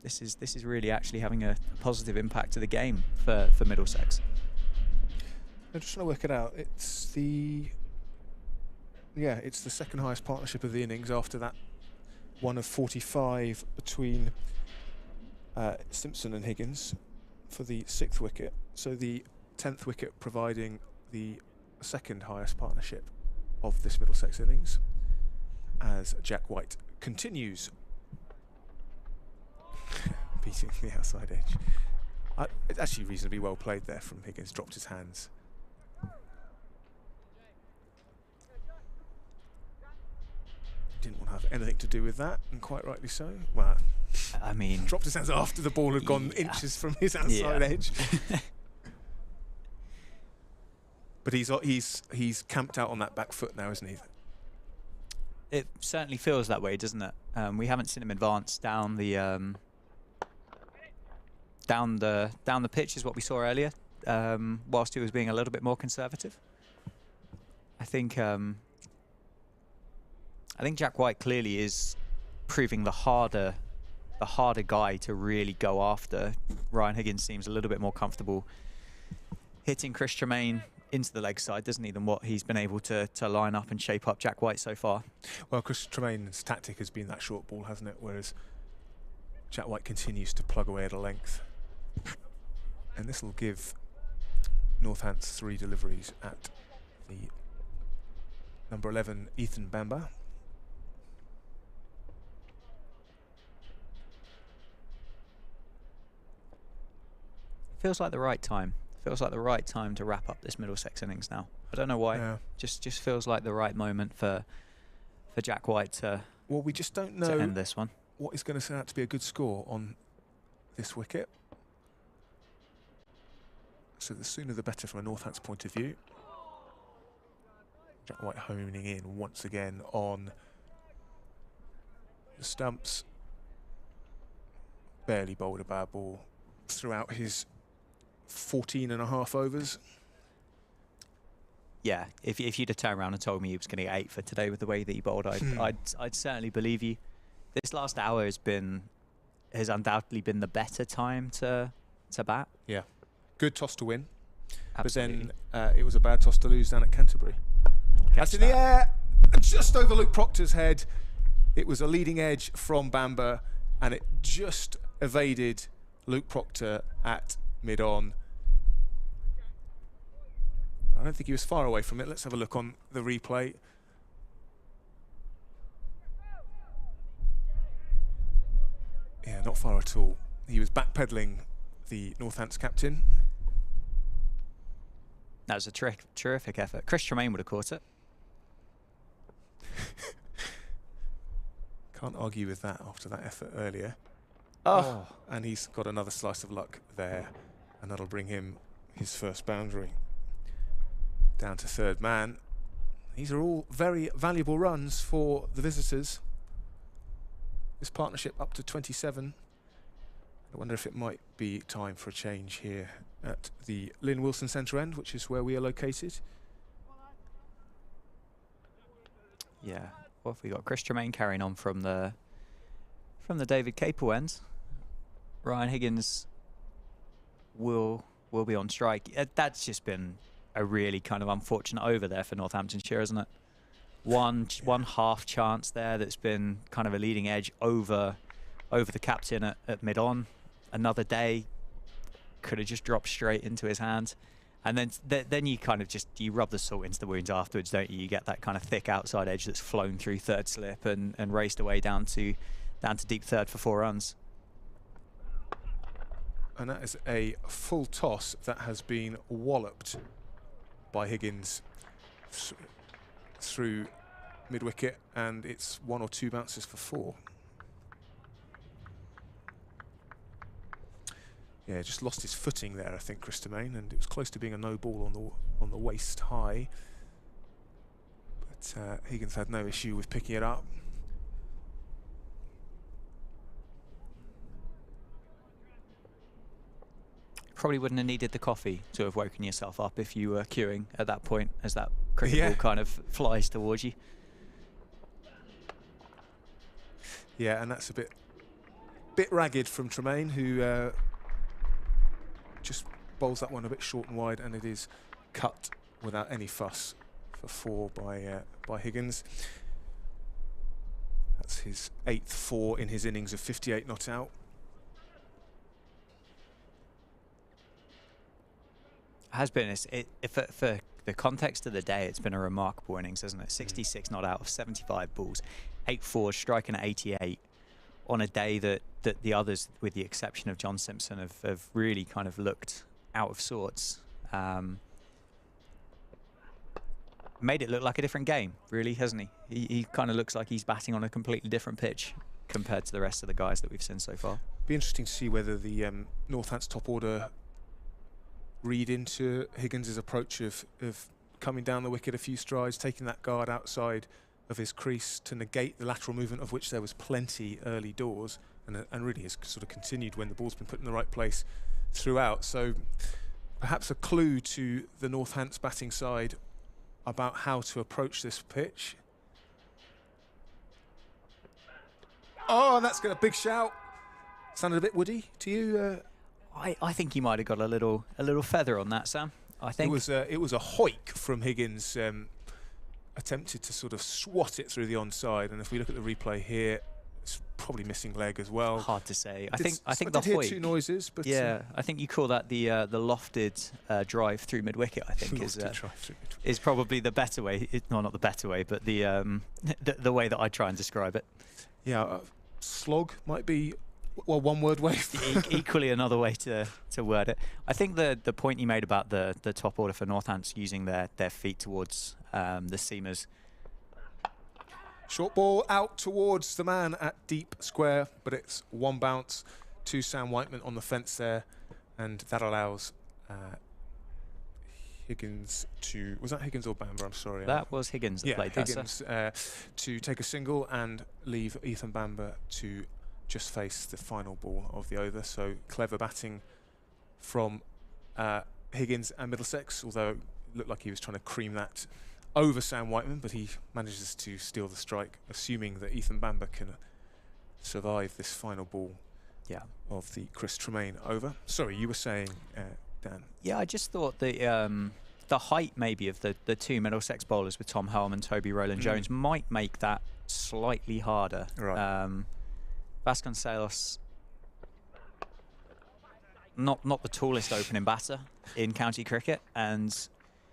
this is really actually having a positive impact to the game for Middlesex. I'm just trying to work it out. It's the second highest partnership of the innings after that one of 45 between Simpson and Higgins for the 6th wicket. So the 10th wicket providing the second highest partnership of this Middlesex innings, as Jack White continues beating the outside edge. It's actually reasonably well played there from Higgins. Dropped his hands. Didn't want to have anything to do with that, and quite rightly so. Well, I mean, dropped his hands after the ball had gone inches from his outside edge. But he's camped out on that back foot now, isn't he? It certainly feels that way, doesn't it? We haven't seen him advance down the pitch, is what we saw earlier. Whilst he was being a little bit more conservative, I think Jack White clearly is proving the harder guy to really go after. Ryan Higgins seems a little bit more comfortable hitting Chris Tremaine into the leg side, doesn't he, than what he's been able to line up and shape up Jack White so far. Well, Chris Tremaine's tactic has been that short ball, hasn't it? Whereas Jack White continues to plug away at a length. And this will give Northants 3 deliveries at the number 11, Ethan Bamber. Feels like the right time. Feels like the right time to wrap up this Middlesex innings now. I don't know why. Yeah. Just feels like the right moment for Jack White to. Well, we just don't to know end this one. what is going to turn out to be a good score on this wicket. So the sooner the better from a Northants point of view. Jack White honing in once again on the stumps. Barely bowled a bad ball throughout his 14.5 overs. Yeah, if you'd have turned around and told me he was going to get 8 for today with the way that he bowled, I'd certainly believe you. This last hour has undoubtedly been the better time to bat. Yeah, good toss to win. Absolutely. But then it was a bad toss to lose down at Canterbury. That's in the air, just over Luke Proctor's head. It was a leading edge from Bamber, and it just evaded Luke Proctor at mid-on. I don't think he was far away from it. Let's have a look on the replay. Yeah, not far at all. He was backpedaling the Northants captain. That was a terrific effort. Chris Tremaine would have caught it. Can't argue with that after that effort earlier. Oh, and he's got another slice of luck there, and that'll bring him his first boundary. Down to third man. These are all very valuable runs for the visitors. This partnership up to 27. I wonder if it might be time for a change here at the Lynn Wilson Centre end, which is where we are located. Yeah, what have we got? Chris Tremaine carrying on from the David Capel end. Ryan Higgins will be on strike. That's just been a really kind of unfortunate over there for Northamptonshire, isn't it? One half chance there that's been kind of a leading edge over the captain at mid-on. Another day could have just dropped straight into his hand. And then you kind of you rub the salt into the wounds afterwards, don't you? You get that kind of thick outside edge that's flown through third slip and raced away down to deep third for 4 runs. And that is a full toss that has been walloped by Higgins through mid-wicket, and it's 1 or 2 bounces for 4. Yeah, just lost his footing there, I think, Chris Tremaine, and it was close to being a no ball on the waist high. But Higgins had no issue with picking it up. Probably wouldn't have needed the coffee to have woken yourself up if you were queuing at that point as that cricket ball kind of flies towards you. Yeah, and that's a bit ragged from Tremaine, who just bowls that one a bit short and wide, and it is cut without any fuss for 4 by Higgins. That's his 8th 4 in his innings of 58 not out. Has been for the context of the day, it's been a remarkable innings, hasn't it? 66 not out of 75 balls, 8 4, striking at 88 on a day that the others, with the exception of John Simpson, have really kind of looked out of sorts. Made it look like a different game, really, hasn't he? He kind of looks like he's batting on a completely different pitch compared to the rest of the guys that we've seen so far. Be interesting to see whether the Northants top order read into Higgins' approach of coming down the wicket a few strides, taking that guard outside of his crease to negate the lateral movement, of which there was plenty early doors, and really has sort of continued when the ball's been put in the right place throughout. So perhaps a clue to the Northants batting side about how to approach this pitch. Oh, and that's got a big shout. Sounded a bit woody to you? I think he might have got a little feather on that, Sam. I think it was a hoik from Higgins. Attempted to sort of swat it through the onside, and if we look at the replay here, it's probably missing leg as well. Hard to say. I think I the did hoik. hear 2 noises, but yeah, I think you call that the lofted drive through mid wicket. I think is probably the better way. No, not the better way, but the way that I try and describe it. Yeah, slog might be. Well, one word way. Equally another way to word it. I think the point you made about the top order for Northants using their feet towards the seamers. Short ball out towards the man at deep square, but it's 1 bounce to Sam Whiteman on the fence there, and that allows Higgins to... Was that Higgins or Bamber? I'm sorry. That was Higgins that played that, Higgins to take a single and leave Ethan Bamber to just face the final ball of the over. So clever batting from Higgins and Middlesex, although it looked like he was trying to cream that over Sam Whiteman, but he manages to steal the strike, assuming that Ethan Bamber can survive this final ball of the Chris Tremaine over. Sorry, you were saying, Dan? Yeah, I just thought the height maybe of the 2 Middlesex bowlers with Tom Helm and Toby Rowland-Jones might make that slightly harder. Right. Vasconcelos, not the tallest opening batter in county cricket, and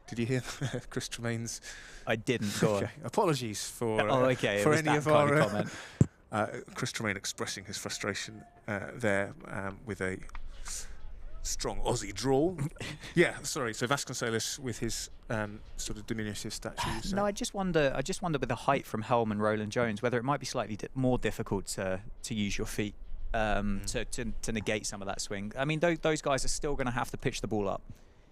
did you hear Chris Tremaine's? I didn't. Go on. Apologies for for any of our comment. Chris Tremaine expressing his frustration there with a strong Aussie drawl. Yeah, sorry. So Vasconcelos with his sort of diminutive stature. No, I just wonder with the height from Helm and Rowland-Jones whether it might be slightly more difficult to use your feet to negate some of that swing. I mean, those guys are still going to have to pitch the ball up.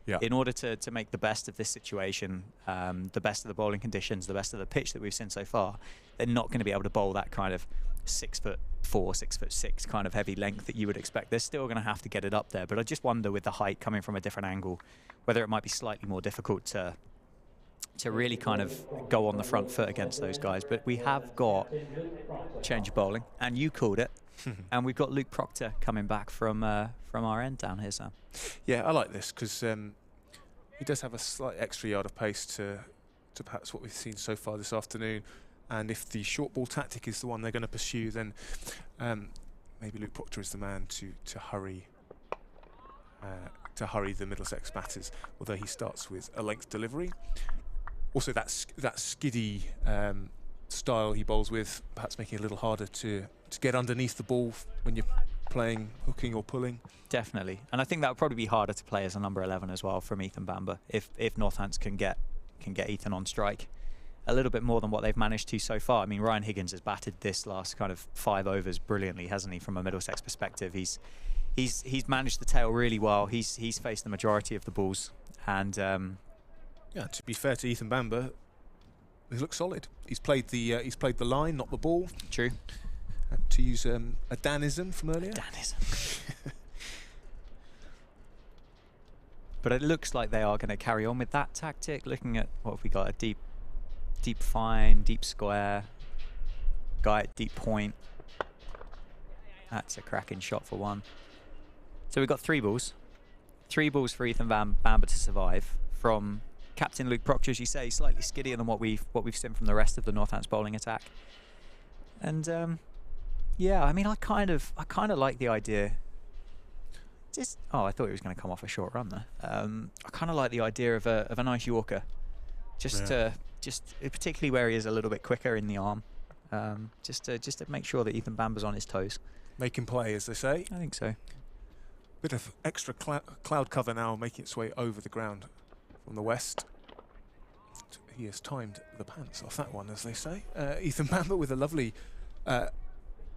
Yeah. In order to make the best of this situation, the best of the bowling conditions, the best of the pitch that we've seen so far, they're not going to be able to bowl that kind of 6'4", 6'6" kind of heavy length that you would expect. They're still going to have to get it up there. But I just wonder with the height coming from a different angle, whether it might be slightly more difficult to to really kind of go on the front foot against those guys. But we have got change of bowling, and you called it. And we've got Luke Proctor coming back from our end down here, Sam. Yeah, I like this because he does have a slight extra yard of pace to perhaps what we've seen so far this afternoon. And if the short ball tactic is the one they're going to pursue, then maybe Luke Proctor is the man to hurry the Middlesex batters, although he starts with a length delivery. Also, that skiddy style he bowls with, perhaps making it a little harder to get underneath the ball when you're playing hooking or pulling. Definitely, and I think that would probably be harder to play as a number 11 as well from Ethan Bamber if Northants can get Ethan on strike a little bit more than what they've managed to so far. I mean, Ryan Higgins has batted this last kind of 5 overs brilliantly, hasn't he? From a Middlesex perspective, he's managed the tail really well. He's faced the majority of the balls, and yeah, to be fair to Ethan Bamber, he looks solid. He's played the line, not the ball. True. To use a Danism from earlier. Danism. But it looks like they are going to carry on with that tactic. Looking at what have we got? A deep fine, deep square, guy at deep point. That's a cracking shot for one. So we've got 3 balls. 3 balls for Ethan Bamber to survive from Captain Luke Proctor, as you say, slightly skiddier than what we've seen from the rest of the Northants bowling attack. And yeah, I mean, I kind of like the idea. I thought he was going to come off a short run there. I kind of like the idea of a nice Yorker, just particularly where he is a little bit quicker in the arm, just to make sure that Ethan Bamber's on his toes. Make him play, as they say. I think so. Bit of extra cloud cover now, making its way over the ground from the west. He has timed the pants off that one, as they say. Ethan Bamber with a lovely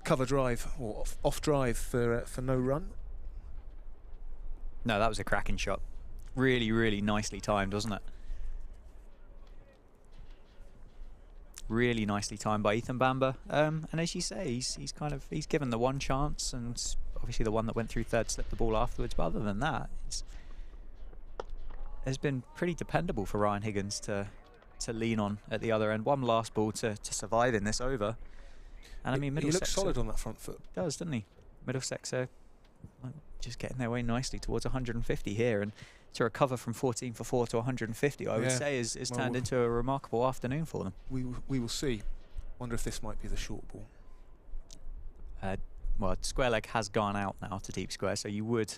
cover drive or off drive for no run. No, that was a cracking shot. Really, really nicely timed, wasn't it? Really nicely timed by Ethan Bamber. And as you say, he's given the one chance, and obviously the one that went through third slipped the ball afterwards. But other than that, it's been pretty dependable for Ryan Higgins to lean on at the other end. One last ball to survive in this over. And I mean, Middlesex, he looks solid on that front foot. Does, doesn't he? Middlesex are just getting their way nicely towards 150 here, and to recover from 14 for 4 to 150, I would say is turned into a remarkable afternoon for them. We will see. Wonder if this might be the short ball. Well, square leg has gone out now to deep square, so you would.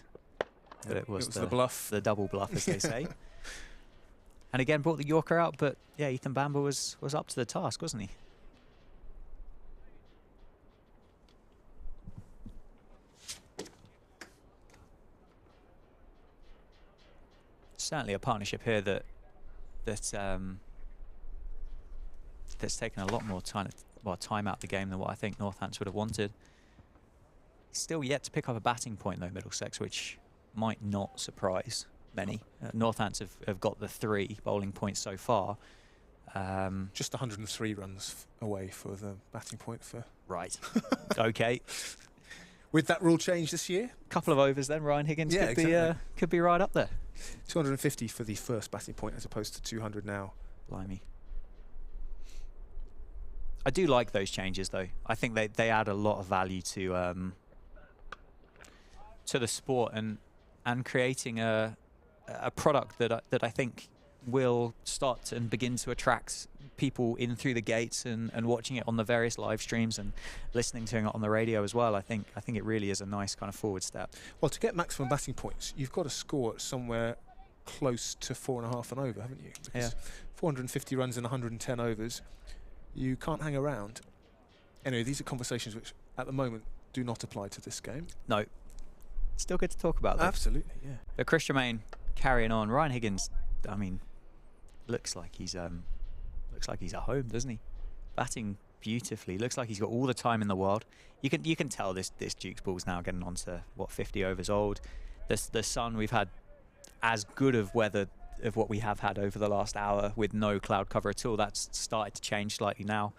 But it was the bluff, the double bluff, as they say. And again, brought the Yorker out, but yeah, Ethan Bamber was up to the task, wasn't he? Certainly a partnership here that's taken a lot more time out of the game than what I think Northants would have wanted. Still yet to pick up a batting point though, Middlesex, which might not surprise many. Northants have got the 3 bowling points so far. Just 103 runs away for the batting point for. Right. Okay. With that rule change this year, Couple of overs then, Ryan Higgins could be right up there. 250 for the first batting point as opposed to 200 now. Blimey. I do like those changes though. I think they add a lot of value to the sport and creating a product that I think will start and begin to attract people in through the gates and watching it on the various live streams and listening to it on the radio as well. I think it really is a nice kind of forward step. Well, to get maximum batting points, you've got to score at somewhere close to 4.5 and over, haven't you? Because 450 runs in 110 overs, you can't hang around. Anyway, these are conversations which at the moment do not apply to this game. No. Still good to talk about, though. Absolutely, yeah. But Chris Tremaine carrying on. Ryan Higgins, I mean, looks like he's at home, doesn't he? Batting beautifully. Looks like he's got all the time in the world. You can tell this Duke's ball's now getting on to 50 overs old. The sun, we've had as good of weather of what we have had over the last hour with no cloud cover at all. That's started to change slightly now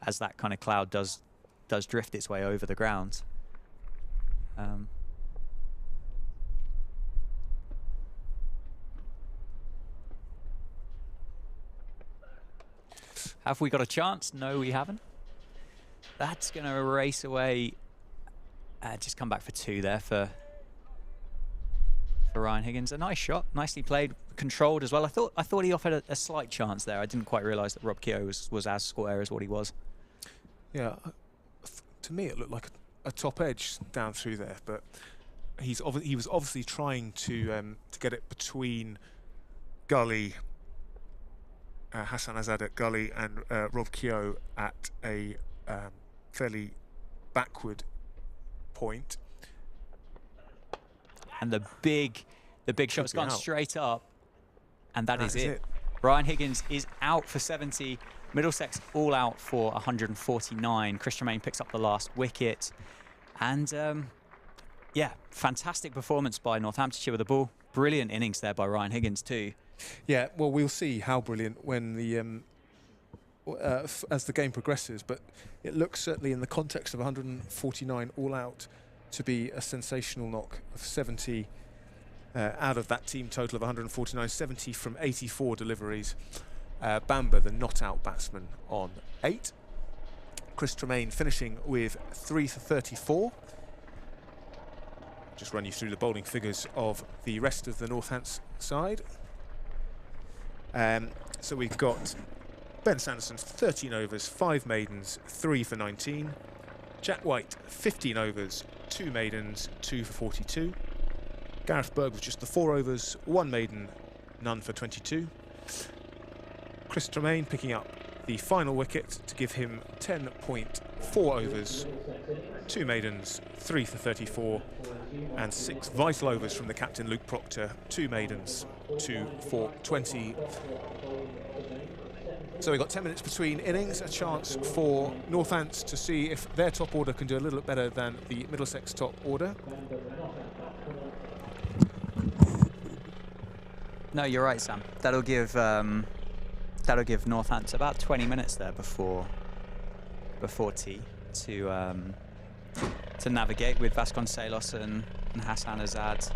as that kind of cloud does drift its way over the ground. Have we got a chance? No, we haven't. That's going to race away. Just come back for 2 there for Ryan Higgins. A nice shot, nicely played, controlled as well. I thought he offered a slight chance there. I didn't quite realise that Rob Keogh was as square as what he was. Yeah, to me it looked like a top edge down through there, but he was obviously trying to get it between Gully, Hassan Azad at Gully, and Rob Keogh at a fairly backward point. And the big shot's gone straight up, and that is it. Ryan Higgins is out for 70. Middlesex all out for 149. Chris Tremaine picks up the last wicket. And yeah, fantastic performance by Northamptonshire with the ball. Brilliant innings there by Ryan Higgins too. Yeah, well, we'll see how brilliant when the as the game progresses, but it looks certainly in the context of 149 all out to be a sensational knock of 70 out of that team total of 149, 70 from 84 deliveries. Bamber, the not-out batsman, on 8. Chris Tremaine finishing with 3 for 34. Just run you through the bowling figures of the rest of the Northants side. So we've got Ben Sanderson, 13 overs, 5 maidens, 3 for 19. Jack White, 15 overs, 2 maidens, 2 for 42. Gareth Berg with just the 4 overs, 1 maiden, none for 22. Chris Tremaine picking up the final wicket to give him 10.4 overs, 2 maidens, 3 for 34, and 6 vital overs from the captain Luke Proctor, 2 maidens, 2 for 20. So we've got 10 minutes between innings, a chance for Northants to see if their top order can do a little bit better than the Middlesex top order. No, you're right, Sam. That'll give Northants about 20 minutes there before tea to navigate with Vasconcelos and Hassan Azad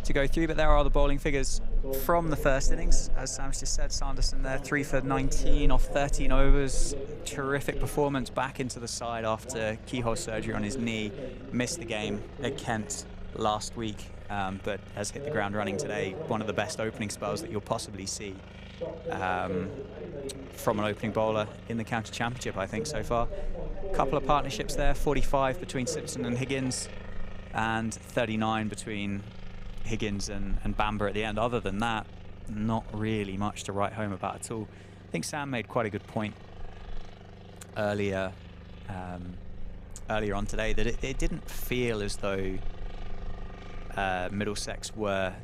to go through. But there are the bowling figures from the first innings. As Sam's just said, Sanderson there, 3 for 19 off 13 overs. Terrific performance back into the side after keyhole surgery on his knee. Missed the game at Kent last week, but has hit the ground running today. One of the best opening spells that you'll possibly see from an opening bowler in the county championship, I think, so far. A couple of partnerships there, 45 between Simpson and Higgins, and 39 between Higgins and Bamber at the end. Other than that, not really much to write home about at all. I think Sam made quite a good point earlier on today that it didn't feel as though Middlesex were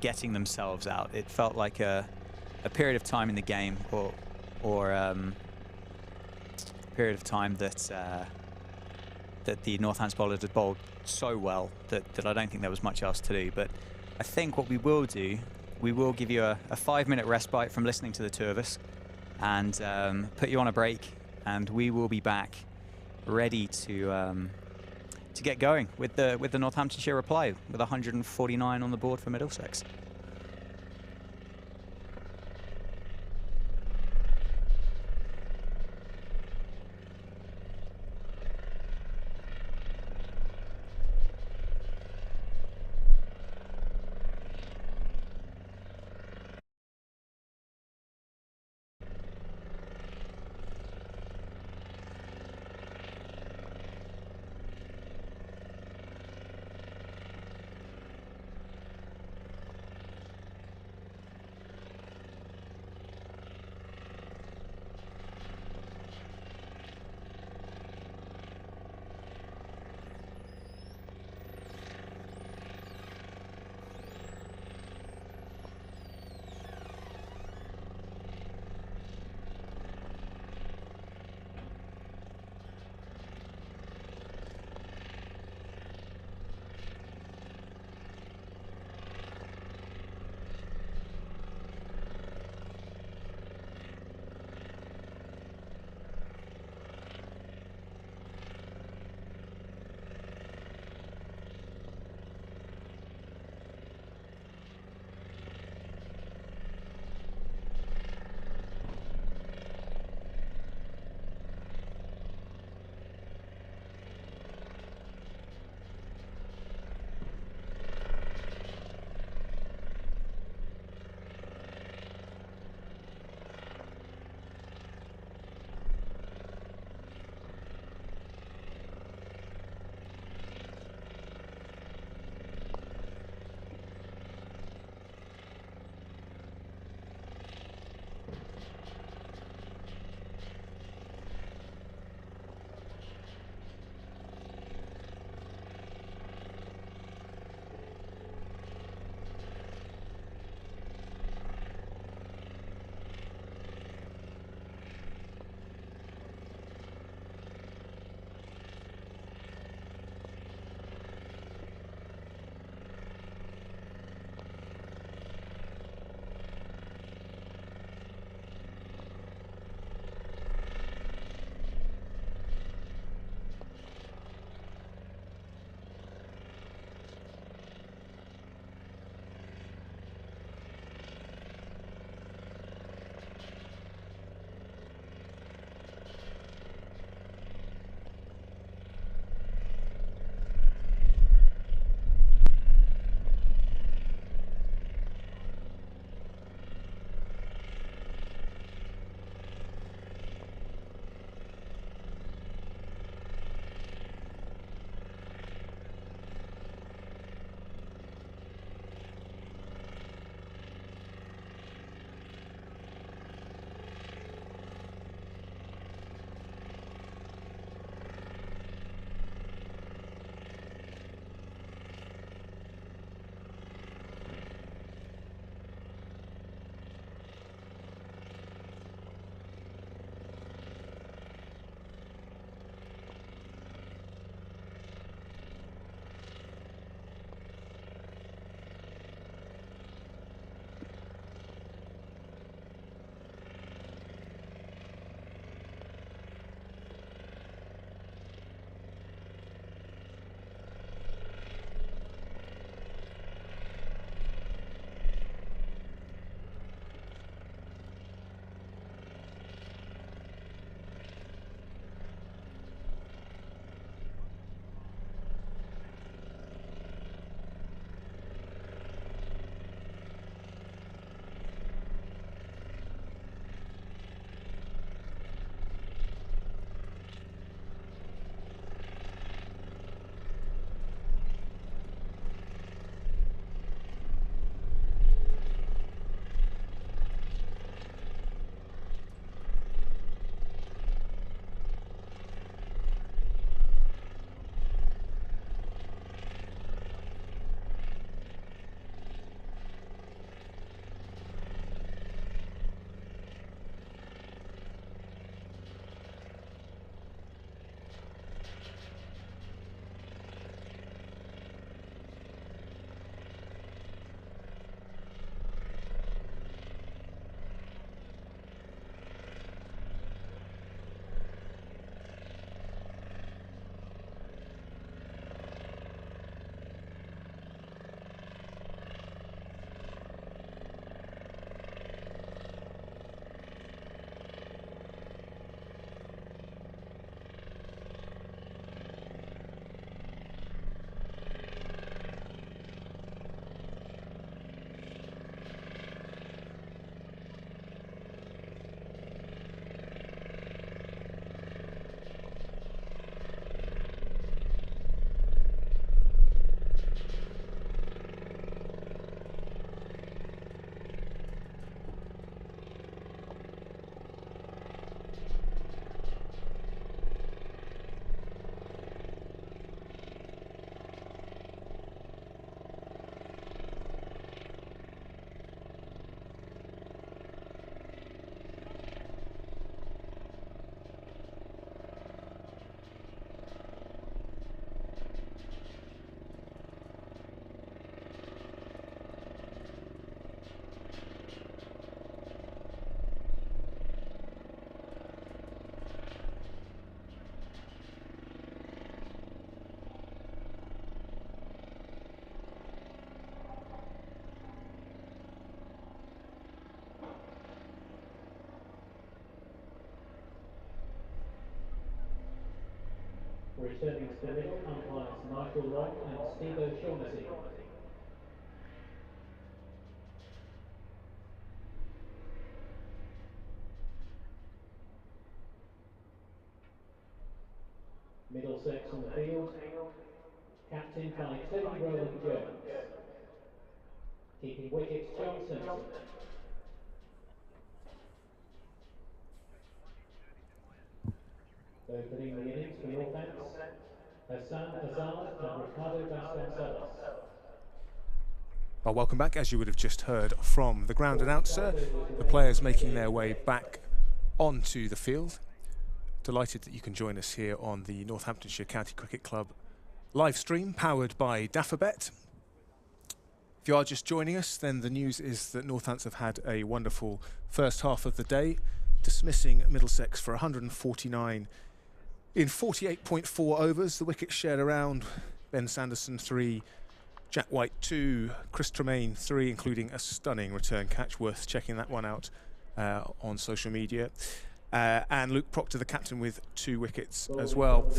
getting themselves out. It felt like a period of time in the game, or a period of time that the Northants bowlers had bowled so well that I don't think there was much else to do. But I think what we will do, we will give you a 5-minute respite from listening to the two of us, and put you on a break, and we will be back ready to get going with the Northamptonshire reply with 149 on the board for Middlesex. Returning to the middle, umpires Michael Long and Steve O'Shaughnessy. Middlesex on the field. Captain by Tony Roland Jones. Keeping wickets, John Sanderson. Opening the innings for Northants, Zaib and Ricardo Vasconcelos. Well, welcome back. As you would have just heard from the ground announcer, the players making their way back onto the field. Delighted that you can join us here on the Northamptonshire County Cricket Club live stream powered by Daffabet. If you are just joining us, then the news is that Northants have had a wonderful first half of the day, dismissing Middlesex for 149 in 48.4 overs. The wickets shared around: Ben Sanderson 3, Jack White 2, Chris Tremaine 3, including a stunning return catch, worth checking that one out on social media. And Luke Proctor, the captain, with 2 wickets as well.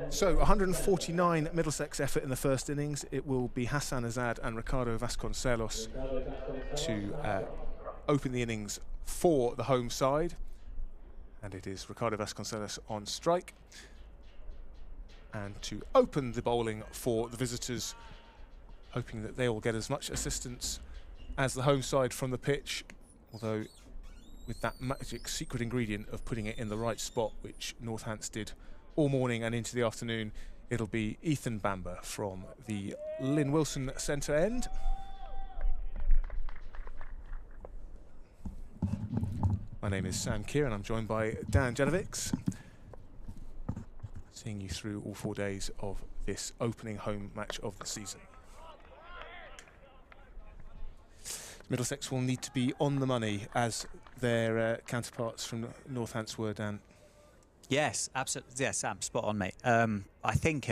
So 149 Middlesex effort in the first innings. It will be Hassan Azad and Ricardo Vasconcelos to open the innings for the home side. And it is Ricardo Vasconcelos on strike. And to open the bowling for the visitors, hoping that they will get as much assistance as the home side from the pitch, although with that magic secret ingredient of putting it in the right spot, which Northants did all morning and into the afternoon, it'll be Ethan Bamber from the Lynn Wilson centre end. My name is Sam Kieran. I'm joined by Dan Janovics, seeing you through all 4 days of this opening home match of the season. Middlesex will need to be on the money, as their counterparts from Northants were, Dan. Yes, absolutely. Yeah, Sam, spot on, mate. I think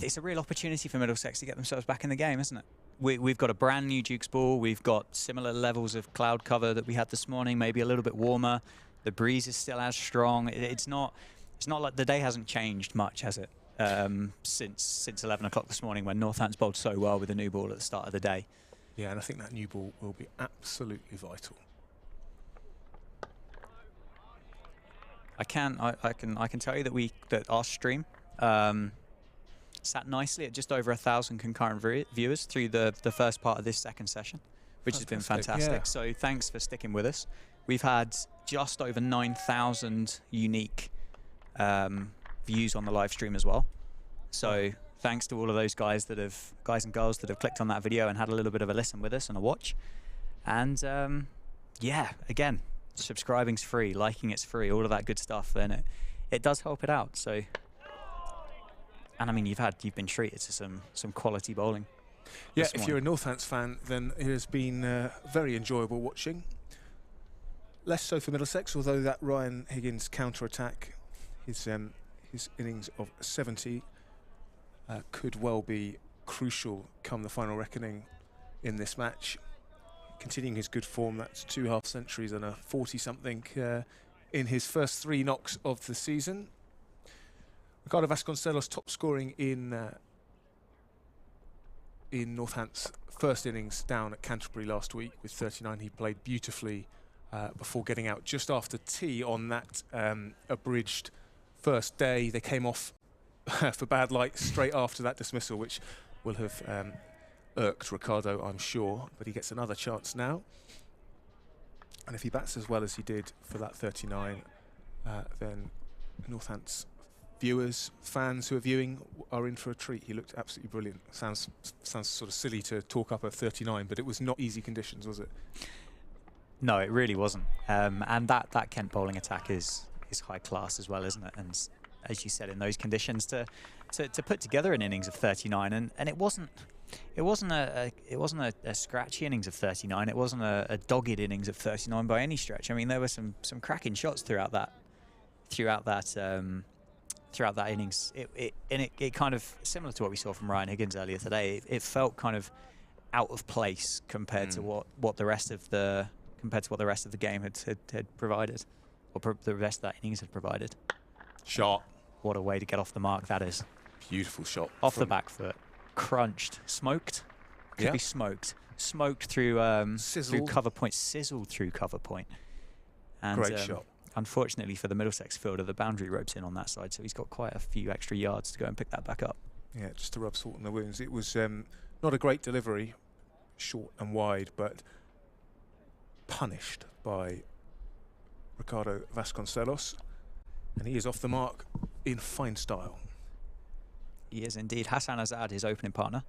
it's a real opportunity for Middlesex to get themselves back in the game, isn't it? We've got a brand new Duke's ball. We've got similar levels of cloud cover that we had this morning, maybe a little bit warmer. The breeze is still as strong. It's not like the day hasn't changed much, has it? Since 11 o'clock this morning, when Northants bowled so well with the new ball at the start of the day. Yeah, and I think that new ball will be absolutely vital. I can tell you that our stream sat nicely at just over 1,000 concurrent viewers through the first part of this second session, which has been fantastic. Yeah. So thanks for sticking with us. We've had just over 9,000 unique views on the live stream as well. So thanks to all of those guys and girls that have clicked on that video and had a little bit of a listen with us and a watch. And yeah, again, subscribing's free, liking it's free, all of that good stuff. And it does help it out. So, and I mean, you've been treated to some quality bowling. Yeah, if you're a Northants fan, then it has been very enjoyable watching. Less so for Middlesex, although that Ryan Higgins counter-attack, his innings of 70, could well be crucial come the final reckoning in this match. Continuing his good form, that's 2 half centuries and a 40-something in his first 3 knocks of the season. Ricardo Vasconcelos top scoring in Northants' first innings down at Canterbury last week with 39. He played beautifully before getting out just after tea on that abridged first day. They came off for bad light straight after that dismissal, which will have irked Ricardo, I'm sure, but he gets another chance now. And if he bats as well as he did for that 39, then Northants viewers, fans who are viewing, are in for a treat. He looked absolutely brilliant. Sounds sort of silly to talk up a 39, but it was not easy conditions, was it? No, it really wasn't. And that Kent bowling attack is high class as well, isn't it? And as you said, in those conditions, to put together an innings of 39, and it wasn't a scratchy innings of 39. It wasn't a dogged innings of 39 by any stretch. I mean, there were some cracking shots throughout that innings. It kind of similar to what we saw from Ryan Higgins earlier today. It felt kind of out of place compared to what the rest of the game had provided, or the rest of that innings had provided. Shot. What a way to get off the mark that is. Beautiful shot. Off the back foot. Crunched. Smoked? Could be smoked. Smoked through cover point. Sizzled through cover point. And, great shot. Unfortunately for the Middlesex fielder, the boundary ropes in on that side, so he's got quite a few extra yards to go and pick that back up. Yeah, just to rub salt in the wounds. It was not a great delivery, short and wide, but punished by Ricardo Vasconcelos. And he is off the mark in fine style. He is indeed. Hassan Azad, his opening partner.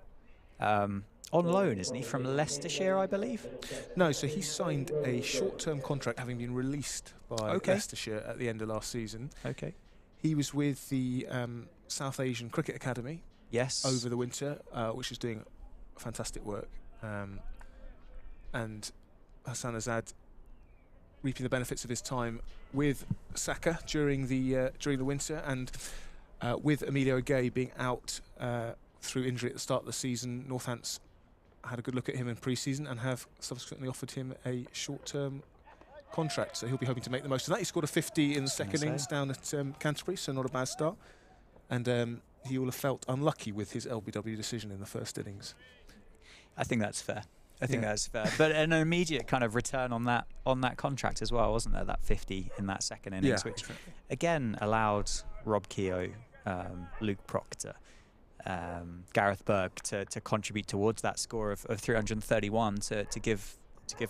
On loan, isn't he, from Leicestershire, I believe? No, so he signed a short-term contract, having been released by Leicestershire at the end of last season. Okay. He was with the South Asian Cricket Academy over the winter, which is doing fantastic work. And Hassan Azad reaping the benefits of his time with Saka during the winter, and with Emilio Gay being out through injury at the start of the season. Northants had a good look at him in pre-season and have subsequently offered him a short-term contract, so he'll be hoping to make the most of that. He scored a 50 in the second innings down at Canterbury, so not a bad start. And he will have felt unlucky with his LBW decision in the first innings. I think that's fair. I think that's fair. But an immediate kind of return on that contract as well, wasn't there? That 50 in that second innings, which again allowed Rob Keogh, Luke Proctor, Gareth Berg to contribute towards that score of 331 to give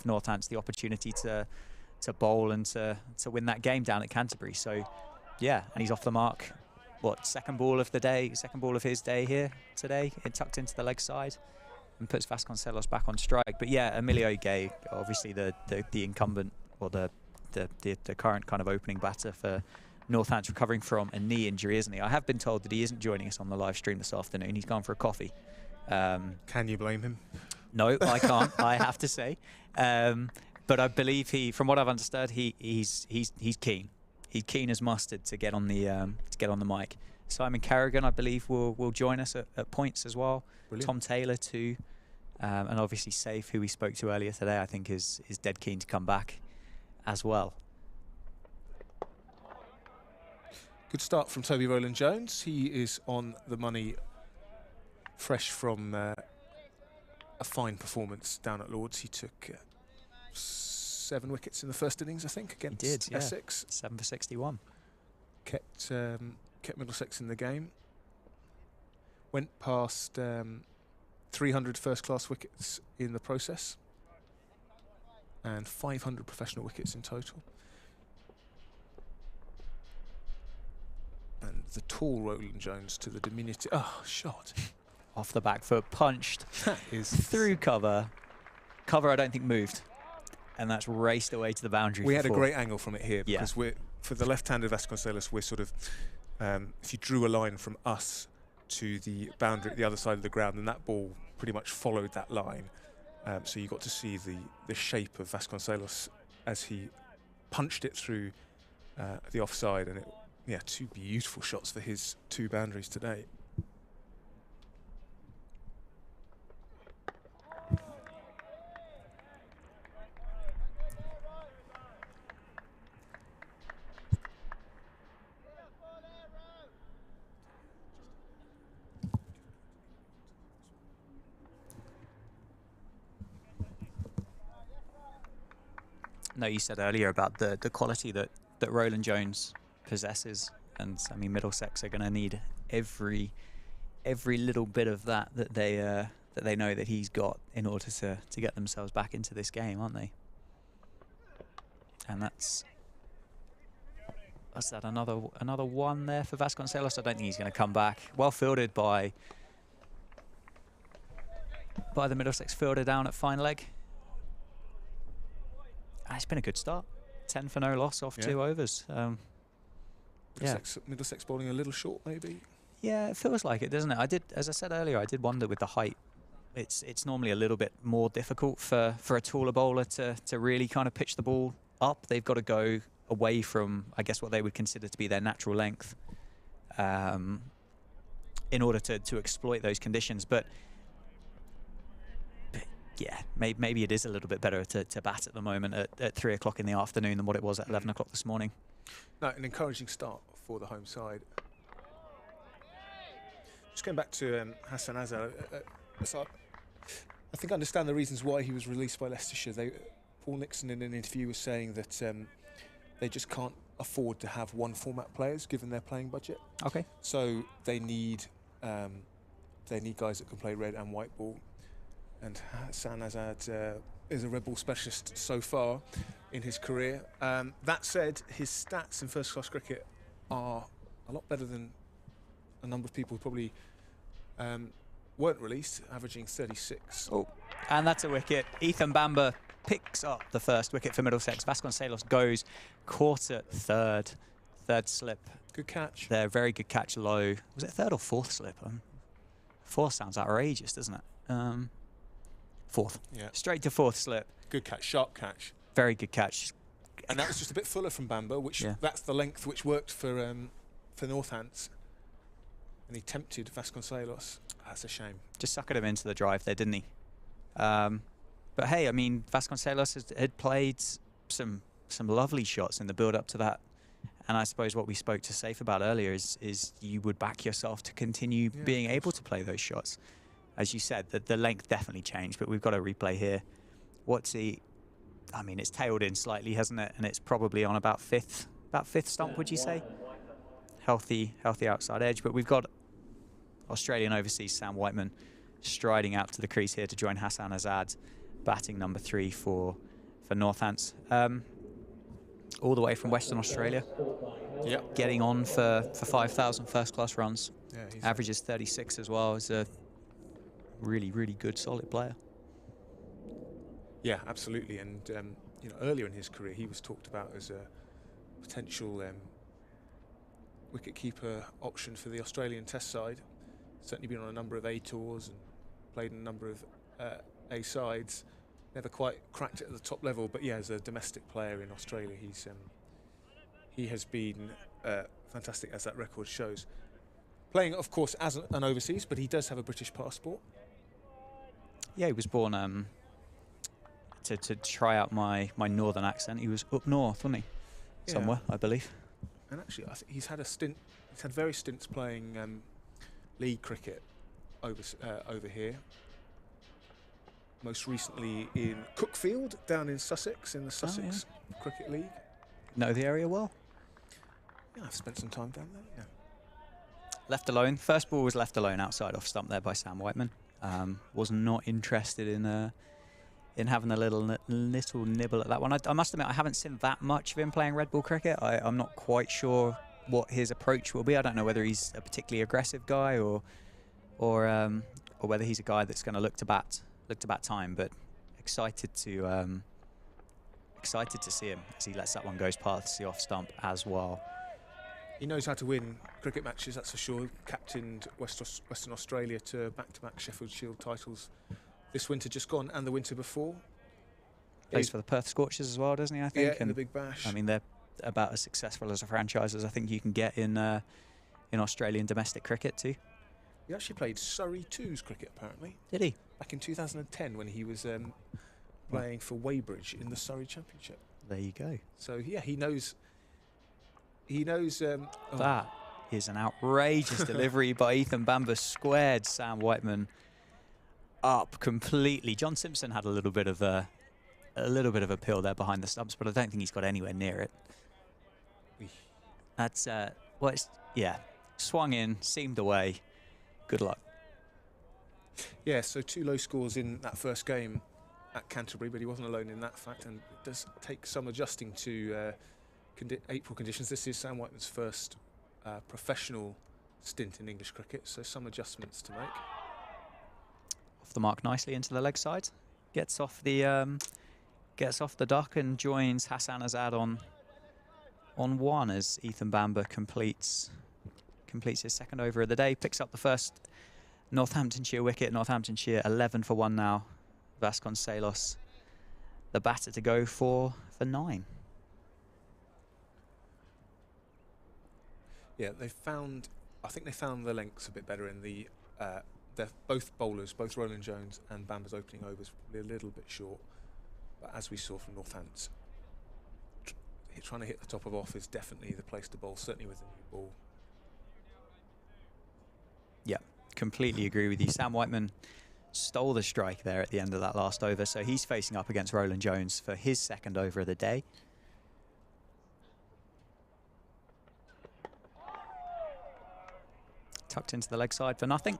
Northants the opportunity to bowl and to win that game down at Canterbury. So yeah, and he's off the mark. What, second ball of the day, second ball of his day here today? It tucked into the leg side and puts Vasconcelos back on strike. But yeah, Emilio Gay, obviously the incumbent, or the current kind of opening batter for Northants, recovering from a knee injury, isn't he? I have been told that he isn't joining us on the live stream this afternoon. He's gone for a coffee. Can you blame him? No, I can't. I have to say, but I believe from what I've understood, he's keen. He's keen as mustard to get on the mic. Simon Carrigan, I believe, will join us at points as well. Brilliant. Tom Taylor too, and obviously Saif, who we spoke to earlier today, I think is dead keen to come back as well. Good start from Toby Rowland-Jones. He is on the money, fresh from a fine performance down at Lords. He took 7 wickets in the first innings, I think, against Essex. 7 for 61. Kept Middlesex in the game. Went past 300 first-class wickets in the process, and 500 professional wickets in total. And the tall Rowland-Jones to the diminutive shot. Off the back foot, punched through cover. Cover, I don't think, moved. And that's raced away to the boundary. We had a great angle from it here, because for the left-handed Vasconcelos, we're sort of, if you drew a line from us to the boundary at the other side of the ground, and that ball pretty much followed that line. So you got to see the shape of Vasconcelos as he punched it through the offside, and 2 beautiful shots for his 2 boundaries today. No, you said earlier about the quality that Rowland-Jones possesses, and I mean Middlesex are going to need every little bit of that they know that he's got in order to get themselves back into this game, aren't they? And that's that another one there for Vasconcelos. I don't think he's going to come back. Well fielded by the Middlesex fielder down at fine leg. And it's been a good start. 10 for no loss off 2 overs. Middlesex bowling a little short, maybe. Yeah, it feels like it, doesn't it? As I said earlier, I did wonder with the height. It's normally a little bit more difficult for a taller bowler to really kind of pitch the ball up. They've got to go away from, I guess, what they would consider to be their natural length, in order to exploit those conditions. But yeah, maybe it is a little bit better to bat at the moment at 3 o'clock in the afternoon than what it was at 11 o'clock this morning. No, an encouraging start for the home side. Just going back to Hassan Azad, so I think I understand the reasons why he was released by Leicestershire. Paul Nixon in an interview was saying that they just can't afford to have one format players given their playing budget. Okay. So they need guys that can play red and white ball. And Hassan Azad is a red ball specialist so far in his career. That said, his stats in first-class cricket are a lot better than a number of people who probably weren't released, averaging 36. Oh, and that's a wicket. Ethan Bamber picks up the first wicket for Middlesex. Vasconcelos goes, caught at third slip. Good catch. There, very good catch low. Was it third or fourth slip? Fourth sounds outrageous, doesn't it? Fourth. Yeah. Straight to fourth slip. Good catch, sharp catch. Very good catch. And that was just a bit fuller from Bamber, which that's the length which worked for Northants. And he tempted Vasconcelos. That's a shame. Just suckered him into the drive there, didn't he? But hey, I mean, Vasconcelos had played some lovely shots in the build-up to that. And I suppose what we spoke to Zaib about earlier is you would back yourself to continue being able to play those shots. As you said, the length definitely changed, but we've got a replay here. What's he? I mean, it's tailed in slightly, hasn't it? And it's probably on about fifth stump, would you say? Healthy outside edge. But we've got Australian overseas Sam Whiteman striding out to the crease here to join Hassan Azad, batting number 3 for Northants. All the way from Western Australia. Yep. Getting on for 5,000 first-class runs. Yeah, averages 36 as well. Is a really, really good, solid player. Yeah, absolutely. And you know, earlier in his career, he was talked about as a potential wicket-keeper option for the Australian Test side. Certainly been on a number of A tours and played in a number of A sides. Never quite cracked it at the top level, but yeah, as a domestic player in Australia, he has been fantastic, as that record shows. Playing, of course, as an overseas, but he does have a British passport. Yeah, he was born to try out my northern accent. He was up north, wasn't he? Somewhere, I believe. And actually, I think he's had a stint. He's had various stints playing league cricket over here. Most recently in Cookfield, down in Sussex, in the Sussex Cricket League. Know the area well? Yeah, I've spent some time down there, yeah. Left alone. First ball was left alone outside off stump there by Sam Whiteman. Was not interested in having a little nibble at that one. I must admit, I haven't seen that much of him playing red ball cricket. I'm not quite sure what his approach will be. I don't know whether he's a particularly aggressive guy or whether he's a guy that's going to look to bat time. But excited to see him as he lets that one go past the off stump as well. He knows how to win cricket matches, that's for sure. Captained Western Australia to back-to-back Sheffield Shield titles this winter just gone and the winter before. Plays for the Perth Scorchers as well, doesn't he, I think? Yeah, in the Big Bash. I mean, they're about as successful as a franchise as I think you can get in Australian domestic cricket too. He actually played Surrey 2's cricket, apparently. Did he? Back in 2010 when he was playing for Weybridge in the Surrey Championship. There you go. So, yeah, he knows... That is an outrageous delivery by Ethan Bamber. Squared Sam Whiteman up completely. John Simpson had a little bit of a pill there behind the stumps, but I don't think he's got anywhere near it. That's swung in, seamed away. Good luck. Yeah, so 2 low scores in that first game at Canterbury, but he wasn't alone in that fact, and it does take some adjusting to April conditions. This is Sam Whiteman's first professional stint in English cricket, so some adjustments to make. Off the mark nicely into the leg side, gets off the duck and joins Hassan Azad on 1 as Ethan Bamber completes his second over of the day, picks up the first Northamptonshire wicket. Northamptonshire 11 for 1 now. Vasconcelos, the batter to go for 9. Yeah, I think they found the lengths a bit better in the. They're both bowlers, both Roland Jones and Bamber's opening overs, probably a little bit short. But as we saw from Northants, trying to hit the top of off is definitely the place to bowl, certainly with the new ball. Yeah, completely agree with you. Sam Whiteman stole the strike there at the end of that last over, so he's facing up against Roland Jones for his second over of the day. Tucked into the leg side for nothing.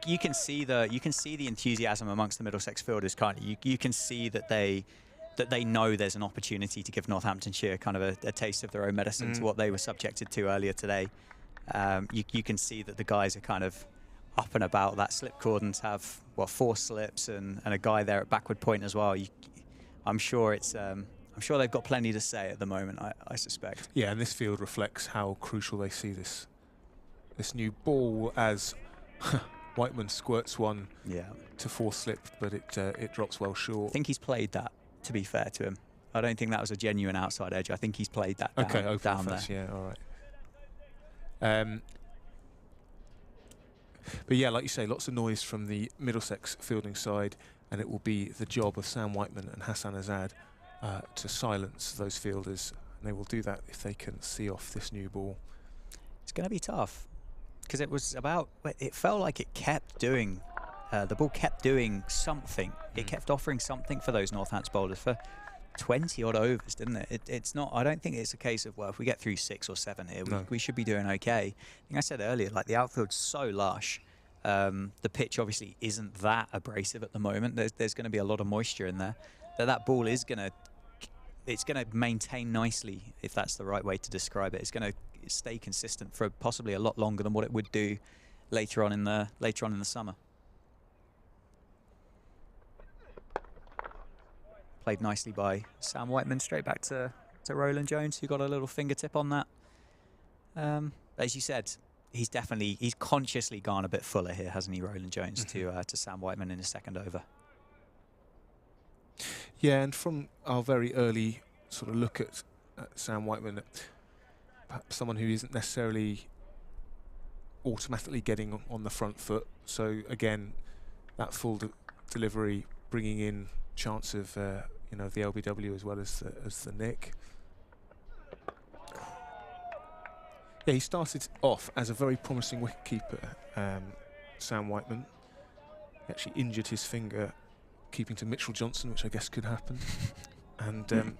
You can see the enthusiasm amongst the Middlesex fielders. You can see that they know there's an opportunity to give Northamptonshire kind of a taste of their own medicine to what they were subjected to earlier today. You can see that the guys are kind of up and about. That slip cordons have, well, 4 slips and a guy there at backward point as well. I'm sure they've got plenty to say at the moment, I suspect. Yeah, and this field reflects how crucial they see this new ball as Whiteman squirts one to 4 slip, but it drops well short. I think he's played that, to be fair to him. I don't think that was a genuine outside edge. I think he's played that down there. Yeah, all right. But yeah, like you say, lots of noise from the Middlesex fielding side, and it will be the job of Sam Whiteman and Hassan Azad to silence those fielders, and they will do that if they can see off this new ball. It's going to be tough, because it felt like it kept doing, the ball kept doing something. It kept offering something for those Northants bowlers for 20 odd overs, didn't it? It's not, I don't think it's a case of, well, if we get through 6 or 7 here, we should be doing okay. I think I said earlier, like, the outfield's so lush. The pitch obviously isn't that abrasive at the moment. There's going to be a lot of moisture in there. That ball is going to maintain nicely, if that's the right way to describe it. It's going to stay consistent for possibly a lot longer than what it would do later on in the summer. Played nicely by Sam Whiteman, straight back to Roland Jones, who got a little fingertip on that. As you said, he's consciously gone a bit fuller here, hasn't he, Roland Jones, to Sam Whiteman in his second over. Yeah, and from our very early sort of look at Sam Whiteman, perhaps someone who isn't necessarily automatically getting on the front foot. So again, that full delivery, bringing in chance of the LBW as well as the nick. Yeah, he started off as a very promising wicketkeeper, Sam Whiteman. He actually injured his finger keeping to Mitchell Johnson, which I guess could happen. And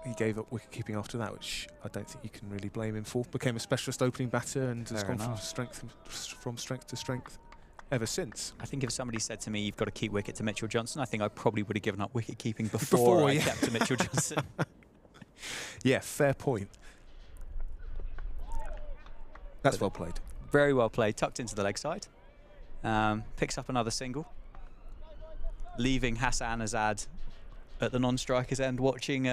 he gave up wicket-keeping after that, which I don't think you can really blame him for. Became a specialist opening batter and has gone from strength to strength ever since. I think if somebody said to me, you've got to keep wicket to Mitchell Johnson, I think I probably would have given up wicket-keeping before I kept to Mitchell Johnson. Yeah, fair point. That's well played. Very well played. Tucked into the leg side. Picks up another single, leaving Hassan Azad at the non-striker's end, watching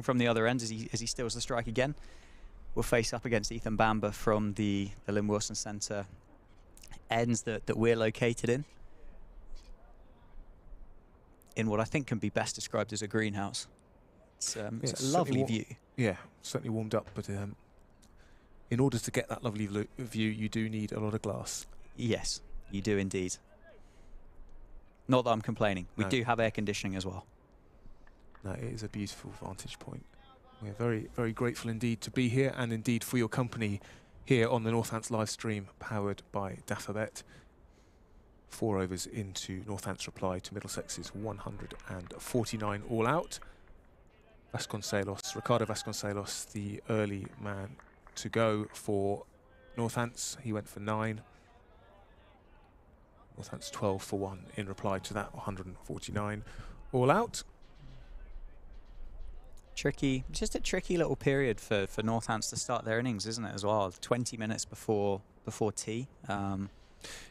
from the other end as he steals the strike again. We'll face up against Ethan Bamber from the Lynn Wilson Centre ends that we're located in what I think can be best described as a greenhouse. It's a lovely view. Yeah, certainly warmed up, but in order to get that lovely view, you do need a lot of glass. Yes, you do indeed. Not that I'm complaining. We do have air conditioning as well. No, it is a beautiful vantage point. We're very, very grateful indeed to be here, and indeed for your company here on the Northants live stream, powered by Dafabet. 4 overs into Northants' reply to Middlesex's 149 all out. Ricardo Vasconcelos, the early man to go for Northants. He went for 9. Northants 12 for 1 in reply to that 149 all out. Just a tricky little period for Northants to start their innings, isn't it, as well? 20 minutes before tea.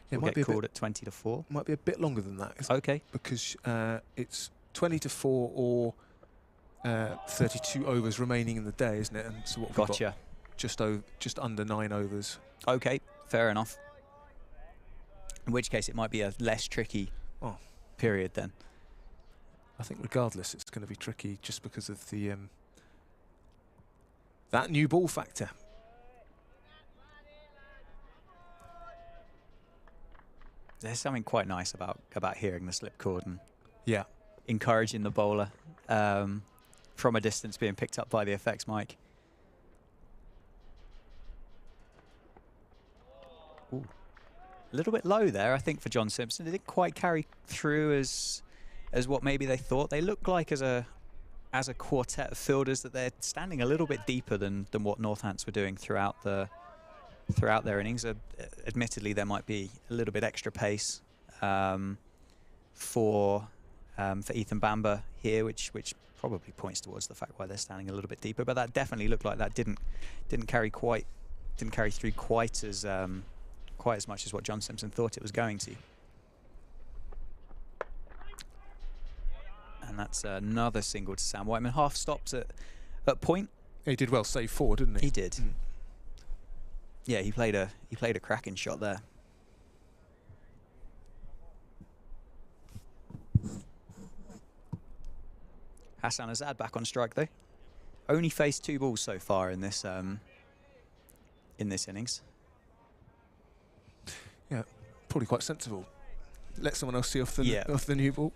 It might get called at 20 to 4. Might be a bit longer than that. Okay. Because it's 20 to 4 or 32 overs remaining in the day, isn't it? And so what we've got just under 9 overs. Okay, fair enough. In which case it might be a less tricky period then. I think regardless it's going to be tricky just because of the that new ball factor. There's something quite nice about hearing the slip cord and yeah, encouraging the bowler from a distance being picked up by the effects mic. Ooh. A little bit low there, I think, for John Simpson. It didn't quite carry through as what maybe they thought. They look like as a quartet of fielders that they're standing a little bit deeper than what Northants were doing throughout their innings. Admittedly, there might be a little bit extra pace for Ethan Bamber here, which probably points towards the fact why they're standing a little bit deeper. But that definitely looked like that didn't carry through quite as much as what John Simpson thought it was going to. And that's another single to Sam Whiteman. Half stopped at point. He did well, save 4, didn't he? He did. Yeah, he played a cracking shot there. Hassan Azad back on strike though. Only faced 2 balls so far in this innings. Yeah, probably quite sensible. Let someone else see off the new ball.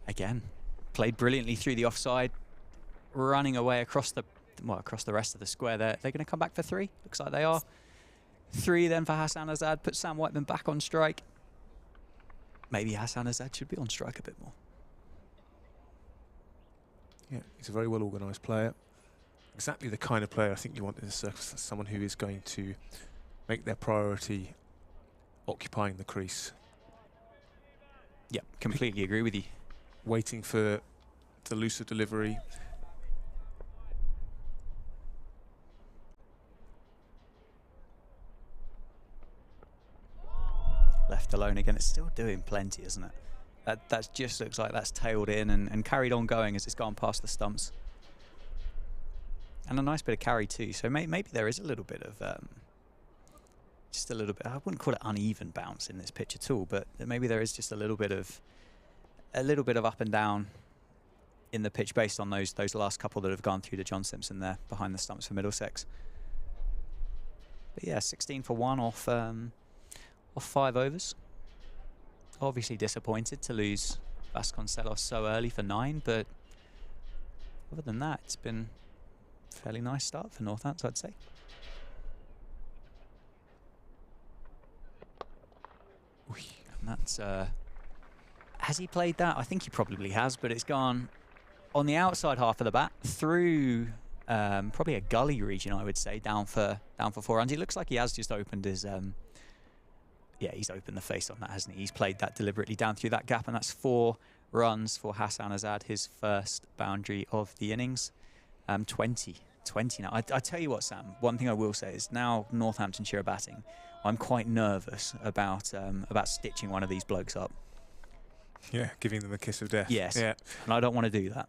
Again, played brilliantly through the offside, running away across the rest of the square there. They're going to come back for 3. Looks like they are. 3 then for Hassan Azad, put Sam Whiteman back on strike. Maybe Hassan Azad should be on strike a bit more. Yeah, he's a very well organised player. Exactly the kind of player I think you want in a circus. Someone who is going to make their priority occupying the crease. Yeah, completely agree with you. Waiting for the looser delivery. Left alone again. It's still doing plenty, isn't it? That just looks like that's tailed in and carried on going as it's gone past the stumps. And a nice bit of carry too. So maybe there is a little bit of just a little bit. I wouldn't call it uneven bounce in this pitch at all, but maybe there is just a little bit of up and down in the pitch based on those last couple that have gone through to John Simpson there behind the stumps for Middlesex. But yeah, 16 for 1 off 5 overs. Obviously disappointed to lose Vasconcelos so early for 9, but other than that, it's been a fairly nice start for Northants, I'd say. And that's has he played that? I think he probably has, but it's gone on the outside half of the bat through probably a gully region, I would say, down for 4 runs. It looks like he has just opened his yeah, he's opened the face on that, hasn't he? He's played that deliberately down through that gap, and that's 4 runs for Hassan Azad, his first boundary of the innings. 20 now. I tell you what, Sam, one thing I will say is now Northamptonshire are batting, I'm quite nervous about stitching one of these blokes up. Yeah, giving them a kiss of death. Yes, yeah. And I don't want to do that.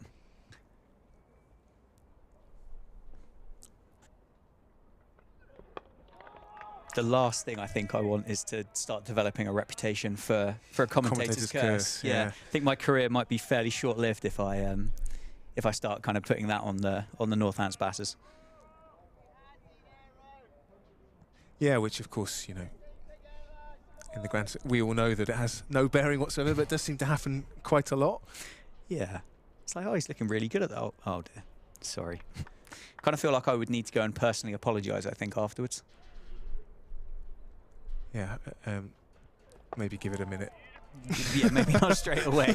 The last thing I think I want is to start developing a reputation for a commentator's curse. Yeah, I think my career might be fairly short-lived if I start kind of putting that on the Northants batters. Yeah, which of course, you know, in the grand, we all know that it has no bearing whatsoever, but it does seem to happen quite a lot. Yeah, it's like, oh, he's looking really good at that. Oh dear, sorry. Kind of feel like I would need to go and personally apologise, I think, afterwards. Yeah, maybe give it a minute. Yeah, maybe not straight away.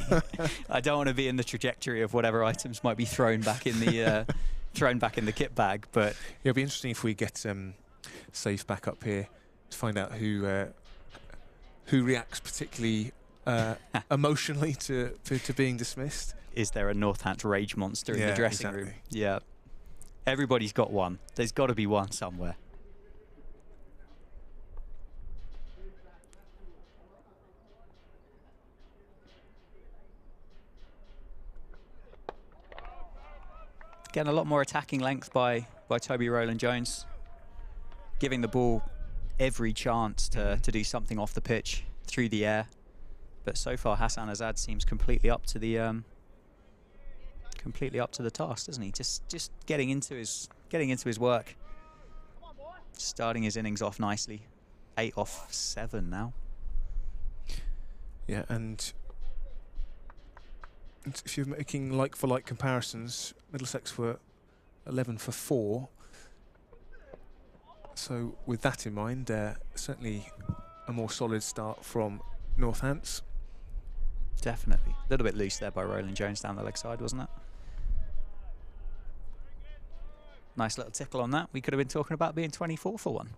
I don't want to be in the trajectory of whatever items might be thrown back in the kit bag. But it'll be interesting if we get Zaib back up here to find out who reacts particularly emotionally to being dismissed. Is there a Northants rage monster in the dressing room? Yeah, everybody's got one. There's got to be one somewhere. Again, a lot more attacking length by Toby Rowland-Jones, giving the ball every chance to do something off the pitch, through the air. But so far, Hassan Azad seems completely up to the completely up to the task, doesn't he? Just getting into his work. Starting his innings off nicely. 8 off 7 now. Yeah, and if you're making like-for-like comparisons, Middlesex were 11 for 4. So with that in mind, certainly a more solid start from Northants. Definitely. A little bit loose there by Roland Jones down the leg side, wasn't it? Nice little tickle on that. We could have been talking about being 24 for one.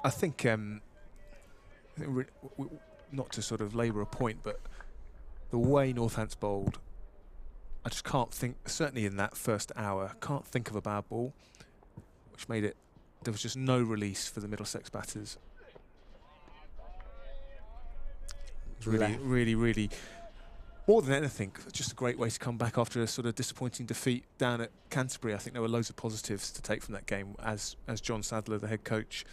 I think, not to sort of labour a point, but the way Northants bowled, I just can't think, certainly in that first hour, can't think of a bad ball, which made it, there was just no release for the Middlesex batters. It was really, more than anything, just a great way to come back after a sort of disappointing defeat down at Canterbury. I think there were loads of positives to take from that game, as John Sadler, the head coach,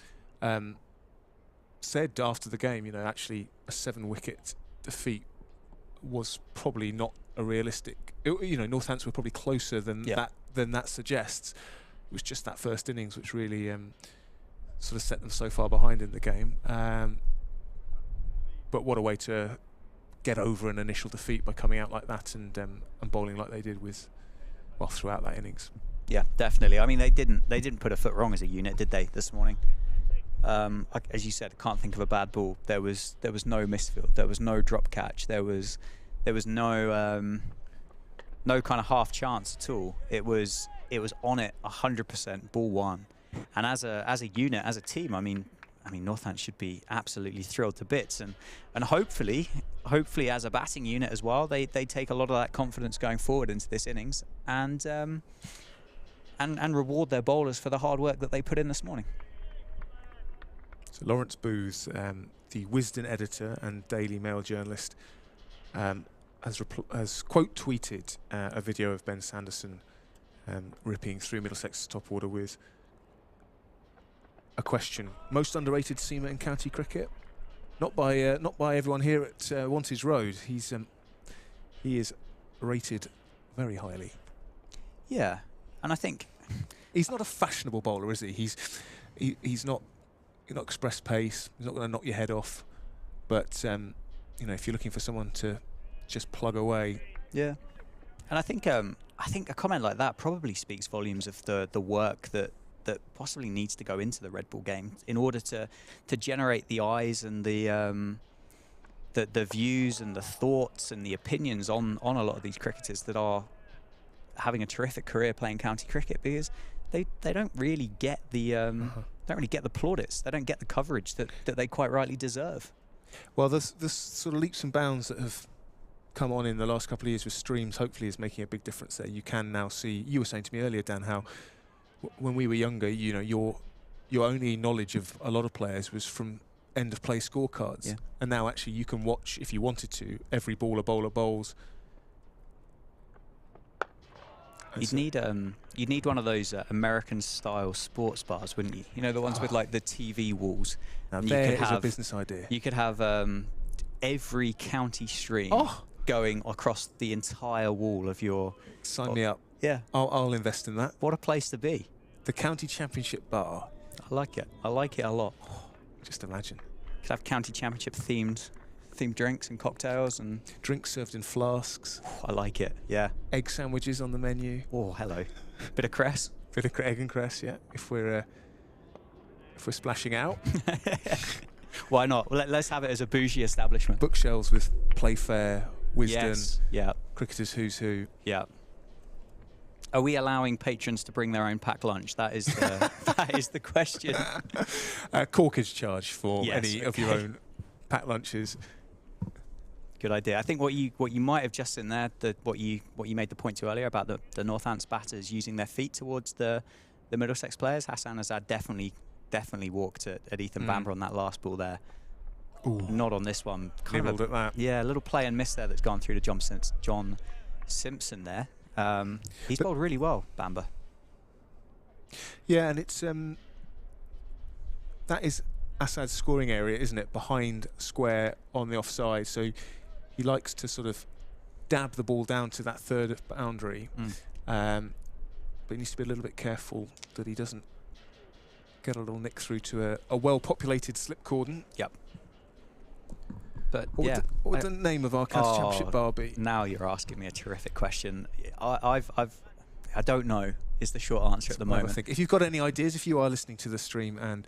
said after the game. You know, actually a 7-wicket defeat was probably not a realistic. You know, Northants were probably closer than that suggests. It was just that first innings which really sort of set them so far behind in the game. But what a way to get over an initial defeat by coming out like that and bowling like they did throughout that innings. Yeah, definitely. I mean, they didn't put a foot wrong as a unit, did they, this morning? As you said, I can't think of a bad ball. There was no misfield. There was no drop catch. There was no kind of half chance at all. It was on it 100%, ball one. And as a unit, as a team, I mean Northants should be absolutely thrilled to bits, and hopefully as a batting unit as well, they take a lot of that confidence going forward into this innings, and reward their bowlers for the hard work that they put in this morning. So Lawrence Booth, the Wisden editor and Daily Mail journalist, has quote tweeted a video of Ben Sanderson ripping through Middlesex's top order with a question: most underrated seamer in county cricket? Not by everyone here at Wantage Road. He is rated very highly. Yeah, and I think he's not a fashionable bowler, is he? He's not express pace. He's not going to knock your head off. But you know, if you're looking for someone to just plug away, yeah. And I think a comment like that probably speaks volumes of the work that possibly needs to go into the Red Bull game in order to generate the eyes and the views and the thoughts and the opinions on a lot of these cricketers that are having a terrific career playing county cricket, because they don't really get the plaudits, they don't get the coverage that they quite rightly deserve. Well, there's sort of leaps and bounds that have come on in the last couple of years with streams, hopefully is making a big difference there. You can now see, you were saying to me earlier, Dan, how when we were younger, you know, your only knowledge of a lot of players was from end of play scorecards. Yeah. And now actually you can watch, if you wanted to, every ball a bowler bowls. You'd need one of those American style sports bars, wouldn't you? You know, the ones with like the TV walls. Now there is a business idea. You could have every county stream going across the entire wall of your... Sign me up. Yeah. I'll invest in that. What a place to be. The county championship bar. I like it. I like it a lot. Just imagine. Could have county championship themed drinks and cocktails and... Drinks served in flasks. I like it, yeah. Egg sandwiches on the menu. Oh, hello. Bit of cress. Bit of egg and cress, yeah. If we're splashing out. Why not? Let's have it as a bougie establishment. Bookshelves with Playfair, Wisden, yes. Yeah. Cricketers Who's Who. Yeah. Are we allowing patrons to bring their own packed lunch? That is the question. Corkage charge for any of your own packed lunches. Good idea. I think what you might have just in there, what you made the point to earlier about the Northants batters using their feet towards the Middlesex players. Hassan Azad definitely walked at Ethan Bamber on that last ball there. Ooh. Not on this one. Nibbled at that. Yeah, a little play and miss there that's gone through to John Simpson there. He's bowled really well, Bamber. Yeah, and it's that is Asad's scoring area, isn't it? Behind square on the offside. So he likes to sort of dab the ball down to that third boundary. But he needs to be a little bit careful that he doesn't get a little nick through to a well-populated slip cordon. Yep. But What would the name of our county championship bar be? Now you're asking me a terrific question. I don't know is the short answer at the moment. I think if you've got any ideas, if you are listening to the stream and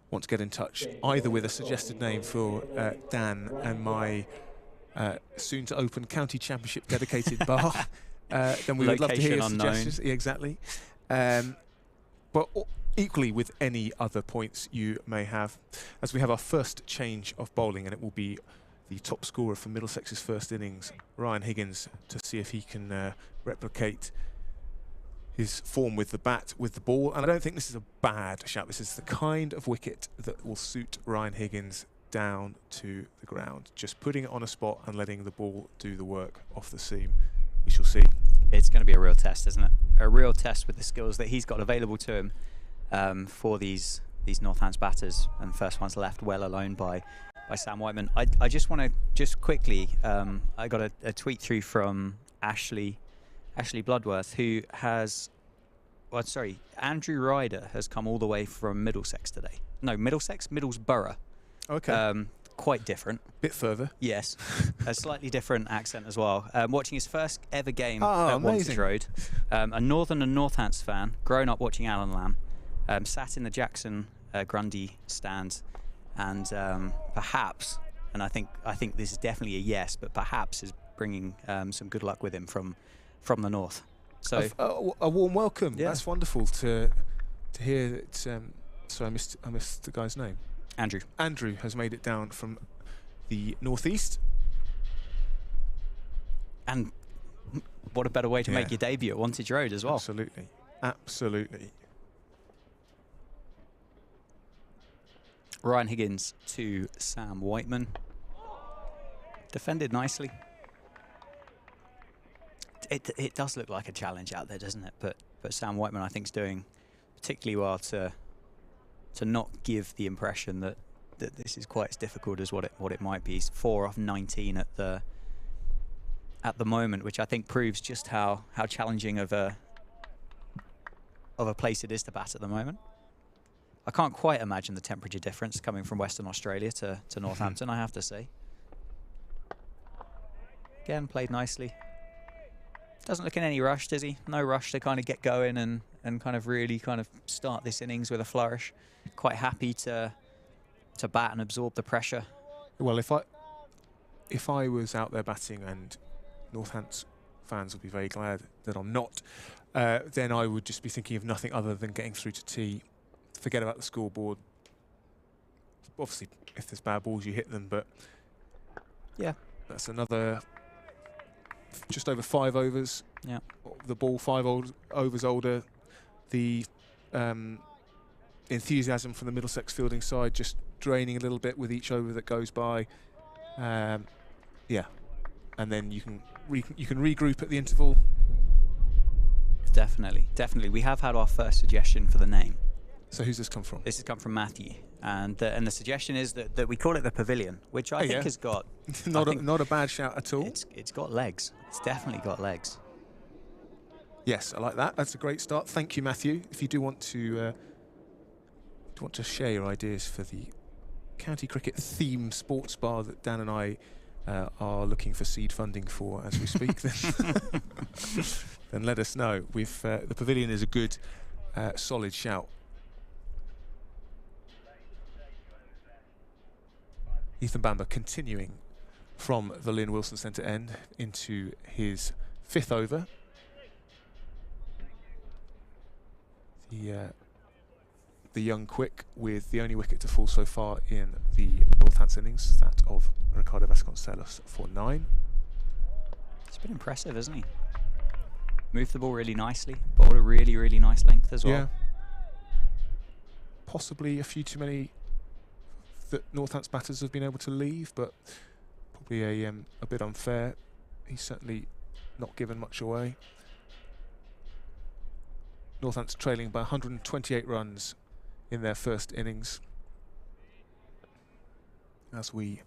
want to get in touch, either with a suggested name for Dan and my soon-to-open county championship dedicated bar, then we would love to hear your suggestions. Yeah, exactly. But equally with any other points you may have, as we have our first change of bowling, and it will be the top scorer for Middlesex's first innings, Ryan Higgins, to see if he can replicate his form with the bat, with the ball. And I don't think this is a bad shout. This is the kind of wicket that will suit Ryan Higgins down to the ground. Just putting it on a spot and letting the ball do the work off the seam. We shall see. It's going to be a real test, isn't it? A real test with the skills that he's got available to him for these Northants batters. And the first one's left well alone by Sam Whiteman. I just want to quickly, I got a tweet through from Ashley Bloodworth, who has, well, sorry, Andrew Ryder has come all the way from Middlesex today. No, Middlesbrough. Okay. Quite different. Bit further. Yes. A slightly different accent as well. Watching his first ever game at amazing. Wantage Road. A Northern and Northants fan, grown up watching Alan Lamb, sat in the Jackson Grundy stand, and perhaps, and I think this is definitely a yes, but perhaps is bringing some good luck with him from the north. So a warm welcome. Yeah. That's wonderful to hear that. So I missed the guy's name. Andrew has made it down from the northeast. And what a better way to make your debut at Wantage Road as well. Absolutely. Absolutely. Ryan Higgins to Sam Whiteman. Defended nicely. It does look like a challenge out there, doesn't it? But Sam Whiteman, I think, is doing particularly well to not give the impression that this is quite as difficult as what it might be. He's 4 off 19 at the moment, which I think proves just how challenging of a place it is to bat at the moment. I can't quite imagine the temperature difference coming from Western Australia to Northampton, I have to say. Again, played nicely. Doesn't look in any rush, does he? No rush to kind of get going and kind of really kind of start this innings with a flourish. Quite happy to bat and absorb the pressure. Well, if I was out there batting, and Northants fans will be very glad that I'm not, then I would just be thinking of nothing other than getting through to tee. Forget about the scoreboard. Obviously, if there's bad balls, you hit them, but yeah, that's another just over 5 overs. Yeah, the ball 5 overs older. The enthusiasm from the Middlesex fielding side just draining a little bit with each over that goes by. Yeah, and then you can regroup at the interval. Definitely. We have had our first suggestion for the name. So who's this come from? This has come from Matthew, and the suggestion is that we call it the Pavilion, which I think has got not a bad shout at all. It's got legs. It's definitely got legs. Yes, I like that. That's a great start. Thank you, Matthew. If you do want to share your ideas for the county cricket theme sports bar that Dan and I are looking for seed funding for as we speak, then let us know. The Pavilion is a good, solid shout. Ethan Bamber continuing from the Lynn Wilson Centre end into his 5th over. The young quick with the only wicket to fall so far in the Northants innings, that of Ricardo Vasconcelos for 9. It's been impressive, hasn't he? Moved the ball really nicely, bowled a really, really nice length as well. Yeah. Possibly a few too many that Northants batters have been able to leave, but probably a bit unfair. He's certainly not given much away. Northants trailing by 128 runs in their first innings. As we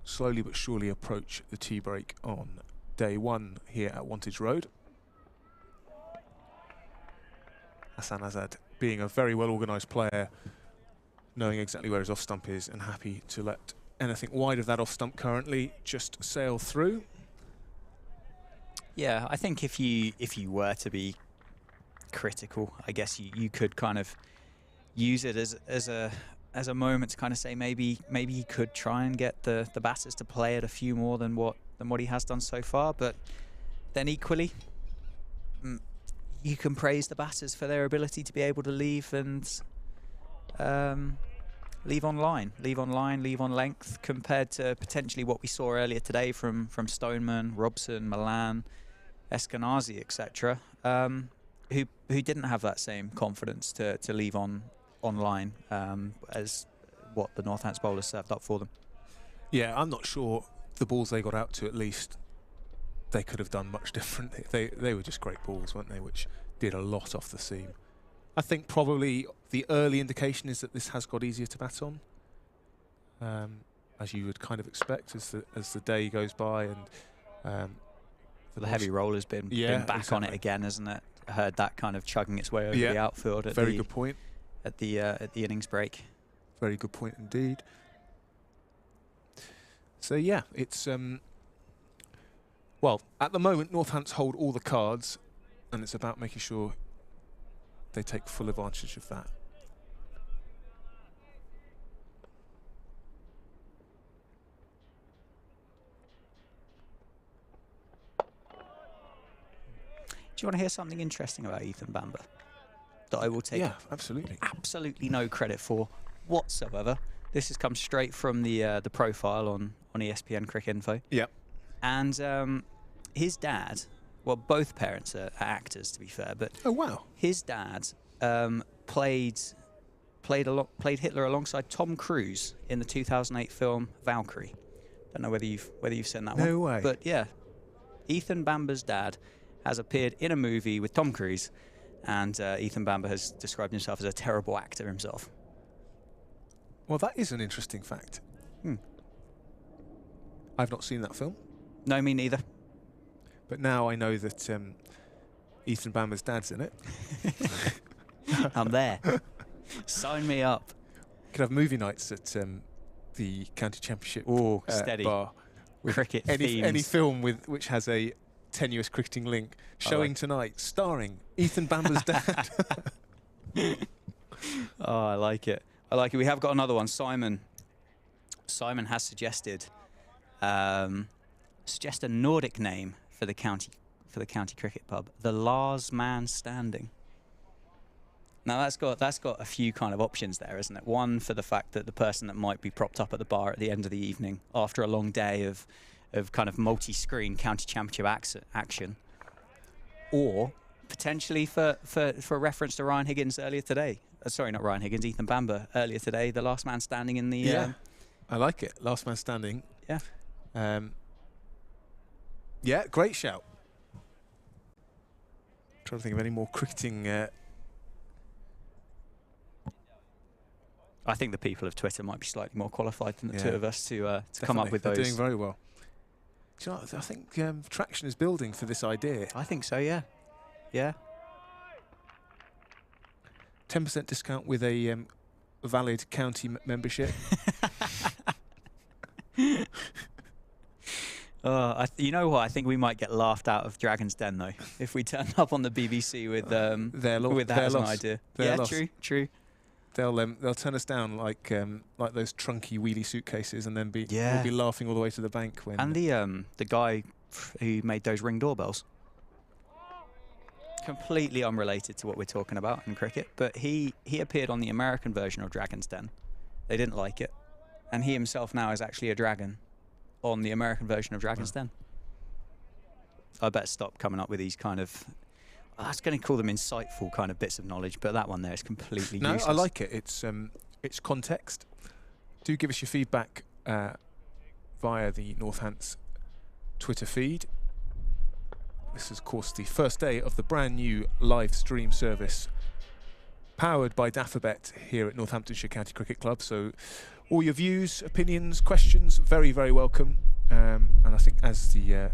slowly but surely approach the tea break on day 1 here at Wantage Road. Hassan Azad being a very well organised player, knowing exactly where his off stump is and happy to let anything wide of that off stump currently just sail through. Yeah, I think if you were to be critical, I guess you could kind of use it as a moment to kind of say maybe he could try and get the batters to play it a few more than what he has done so far. But then equally, you can praise the batters for their ability to be able to leave and leave on line, leave on length, compared to potentially what we saw earlier today from Stoneman, Robson, Milan, Eskenazi, etc., who didn't have that same confidence to leave on line as what the Northants bowlers served up for them. Yeah, I'm not sure the balls they got out to, at least, they could have done much different. They were just great balls, weren't they, which did a lot off the seam. I think probably the early indication is that this has got easier to bat on, as you would kind of expect as the day goes by. And the heavy roll has been back on it again, hasn't it? I heard that kind of chugging its way over the outfield at very good point at the innings break. Very good point indeed. So yeah, it's well, at the moment Northants hold all the cards, and it's about making sure they take full advantage of that. Do you want to hear something interesting about Ethan Bamber that I will take absolutely no credit for whatsoever? This has come straight from the profile on ESPN Cricket Info. Yep. And his dad, well, both parents are actors, to be fair, but oh wow, his dad played Hitler alongside Tom Cruise in the 2008 film Valkyrie. Don't know whether you've seen that one. No way. But yeah, Ethan Bamber's dad has appeared in a movie with Tom Cruise, and Ethan Bamber has described himself as a terrible actor himself. Well, that is an interesting fact. I've not seen that film. No, me neither. But now I know that Ethan Bamber's dad's in it. I'm there. Sign me up. Could have movie nights at the county championship steady bar. With cricket any film which has a tenuous cricketing link, showing tonight, starring Ethan Bamber's dad. Oh, I like it. I like it. We have got another one. Simon has suggested a Nordic name for the county cricket pub, the Lars Man Standing. Now that's got a few kind of options there, isn't it? One for the fact that the person that might be propped up at the bar at the end of the evening after a long day of kind of multi-screen county championship action, or potentially for reference to Ryan Higgins earlier today. Sorry, not Ryan Higgins, Ethan Bamber earlier today, the last man standing in the... I like it. Last man standing. Yeah. Yeah, great shout. Trying to think of any more cricketing... I think the people of Twitter might be slightly more qualified than the two of us to come up with those. They're doing very well. Do you know, I think traction is building for this idea. I think so, yeah. Yeah. 10% discount with a valid county membership. You know what? I think we might get laughed out of Dragon's Den though if we turn up on the BBC with that as an idea. True. They'll turn us down like those trunky wheelie suitcases, and then we'll be laughing all the way to the bank when. And the guy who made those Ring doorbells, completely unrelated to what we're talking about in cricket, but he appeared on the American version of Dragon's Den. They didn't like it, and he himself now is actually a dragon on the American version of Dragon's Den. I better stop coming up with these kind of... I was going to call them insightful kind of bits of knowledge, but that one there is completely useless. No, I like it. It's context. Do give us your feedback via the Northants Twitter feed. This is, of course, the first day of the brand new live stream service powered by Daffabet here at Northamptonshire County Cricket Club. So All your views, opinions, questions, very, very welcome. And I think as the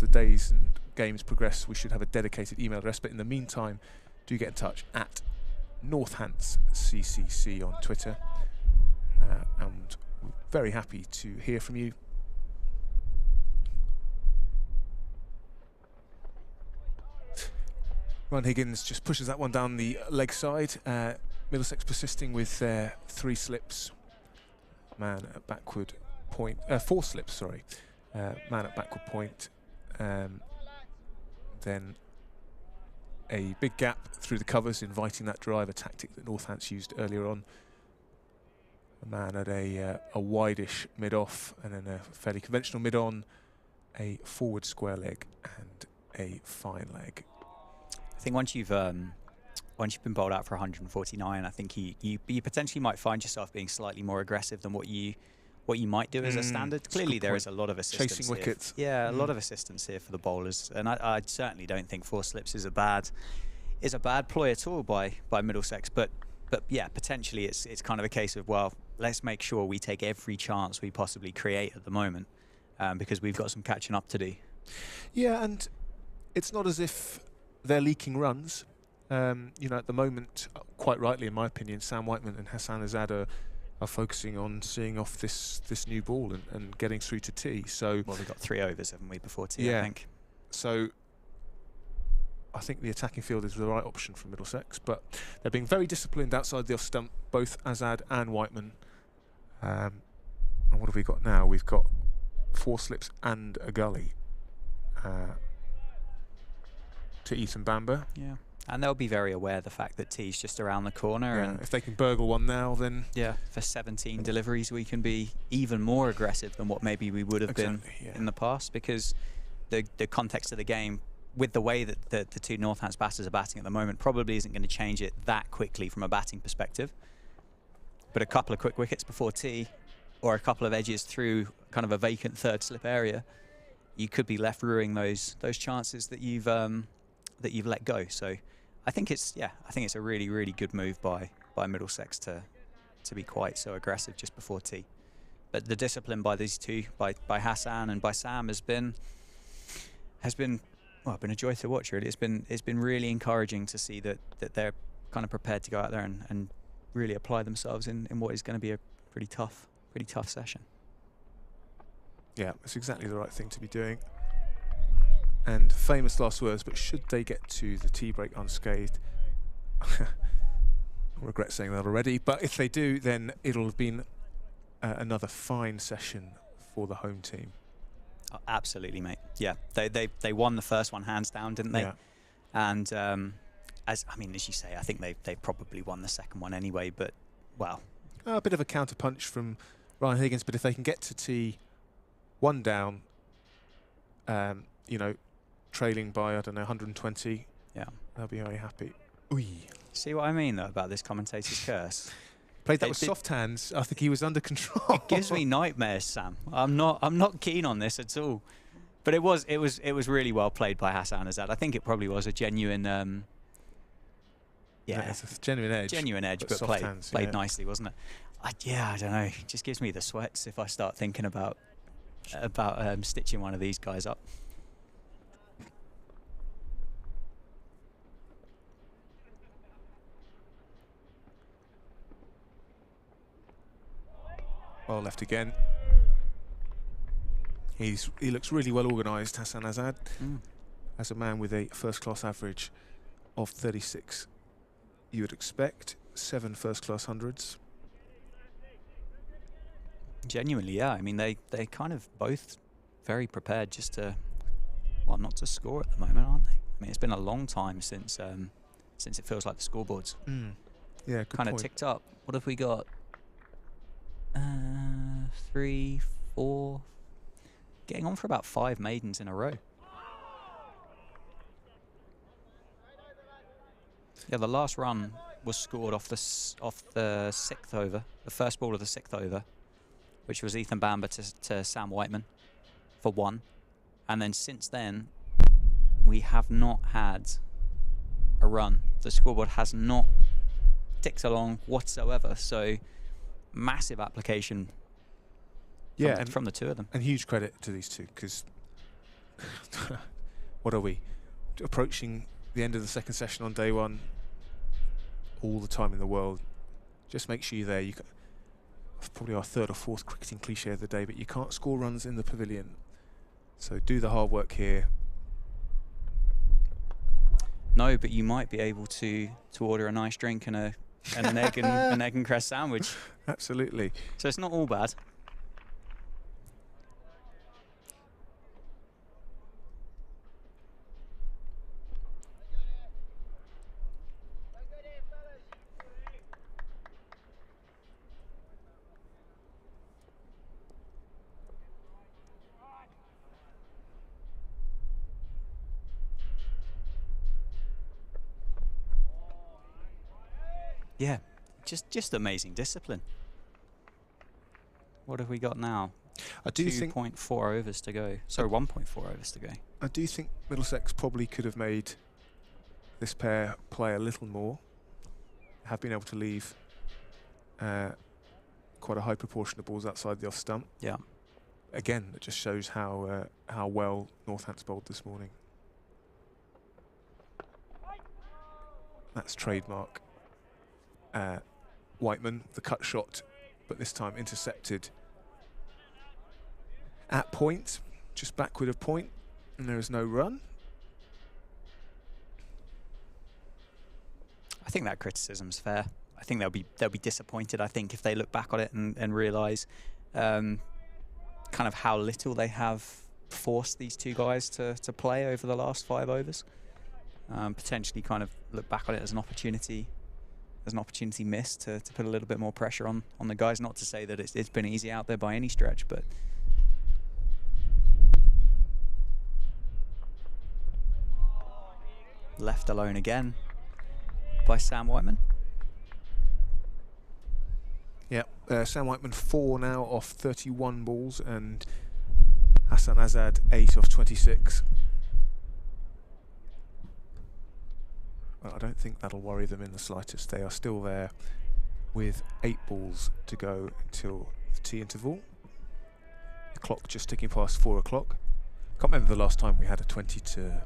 days and games progress, we should have a dedicated email address. But in the meantime, do get in touch at Northants CCC on Twitter. And we're very happy to hear from you. Ryan Higgins just pushes that one down the leg side. Middlesex persisting with their 3 slips. Man at backward point, 4 slips, sorry. Man at backward point. Then a big gap through the covers, inviting that drive, a tactic that Northants used earlier on. A man at a wide-ish mid-off, and then a fairly conventional mid-on, a forward square leg, and a fine leg. I think once you've been bowled out for 149, I think you potentially might find yourself being slightly more aggressive than what you might do as a standard. Clearly, there is a lot of assistance. Chasing wickets. Yeah, a lot of assistance here for the bowlers, and I certainly don't think 4 slips is a bad ploy at all by Middlesex. But yeah, potentially it's kind of a case of, well, let's make sure we take every chance we possibly create at the moment, because we've got some catching up to do. Yeah, and it's not as if they're leaking runs. You know, at the moment, quite rightly in my opinion, Sam Whiteman and Hassan Azad are focusing on seeing off this new ball and getting through to tee. So, well, we've got 3 overs, haven't we, before tee? Yeah. I think. So I think the attacking field is the right option for Middlesex, but they're being very disciplined outside the off stump, both Azad and Whiteman. And what have we got now? We've got 4 slips and a gully to Ethan Bamber. Yeah. And they'll be very aware of the fact that tee's just around the corner. Yeah, and if they can burgle one now, then yeah, for 17 deliveries, we can be even more aggressive than what maybe we would have been in the past, because the context of the game, with the way that the 2 Northants batters are batting at the moment, probably isn't going to change it that quickly from a batting perspective. But a couple of quick wickets before tee, or a couple of edges through kind of a vacant 3rd slip area, you could be left ruining those chances that you've let go. So I think it's a really, really good move by Middlesex to be quite so aggressive just before tee. But the discipline by these 2, by Hassan and by Sam, has been a joy to watch. Really, it's been really encouraging to see that they're kind of prepared to go out there and really apply themselves in what is going to be a pretty tough session. yeah, it's exactly the right thing to be doing. And famous last words, but should they get to the tea break unscathed, I regret saying that already, but if they do, then it'll have been another fine session for the home team. Oh, absolutely, mate. Yeah, they won the first one hands down, didn't they? Yeah. And as you say, I think they probably won the second one anyway. But well, A bit of a counter punch from Ryan Higgins, but if they can get to tee 1 down, you know, trailing by, I don't know, 120, yeah, they'll be very happy. Oi. see what I mean though about this commentator's curse? Played that with soft hands. I think he was under control. It gives me nightmares, Sam. I'm not keen on this at all. But it was really well played by Hassan Azad. I think it probably was a genuine It's a genuine edge, but soft hands, played nicely, wasn't it? I don't know. It just gives me the sweats if I start thinking about stitching one of these guys up. Well left again. He looks really well organised, Hassan Azad, as a man with a first-class average of 36. You would expect 7 first-class hundreds. Genuinely, yeah. I mean, they kind of both very prepared just to, well, not to score at the moment, aren't they? I mean, it's been a long time since it feels like the scoreboards Yeah, good kind of point. ticked up. What have we got? 3, 4, getting on for about 5 maidens in a row. Yeah, the last run was scored off the 6th over, the first ball of the 6th over, which was Ethan Bamber to Sam Whiteman for 1. And then since then, we have not had a run. The scoreboard has not ticked along whatsoever. So massive application from the two of them. And huge credit to these two, because what are we? Approaching the end of the second session on day one. All the time in the world. Just make sure you're there. It's probably our third or fourth cricketing cliche of the day, but you can't score runs in the pavilion. So do the hard work here. No, but you might be able to order a nice drink and an egg and an egg and cress sandwich. Absolutely. So it's not all bad. Yeah, just amazing discipline. What have we got now? I do think 2.4 overs to go. Sorry, 1.4 overs to go. I do think Middlesex probably could have made this pair play a little more. Have been able to leave quite a high proportion of balls outside the off stump. Yeah. Again, it just shows how well Northants bowled this morning. That's trademark. Whiteman, the cut shot, but this time intercepted at point, just backward of point, and there is no run. I think that criticism's fair. I think they'll be disappointed, I think, if they look back on it and realise kind of how little they have forced these two guys to play over the last 5 overs. Potentially kind of look back on it as an opportunity missed to put a little bit more pressure on the guys. Not to say that it's been easy out there by any stretch, but left alone again by Sam Whiteman. Yeah, Sam Whiteman 4 now off 31 balls, and Hassan Azad 8 off 26. Well, I don't think that'll worry them in the slightest. They are still there with 8 balls to go until the tea interval. The clock just ticking past 4 o'clock. Can't remember the last time we had a 20 to,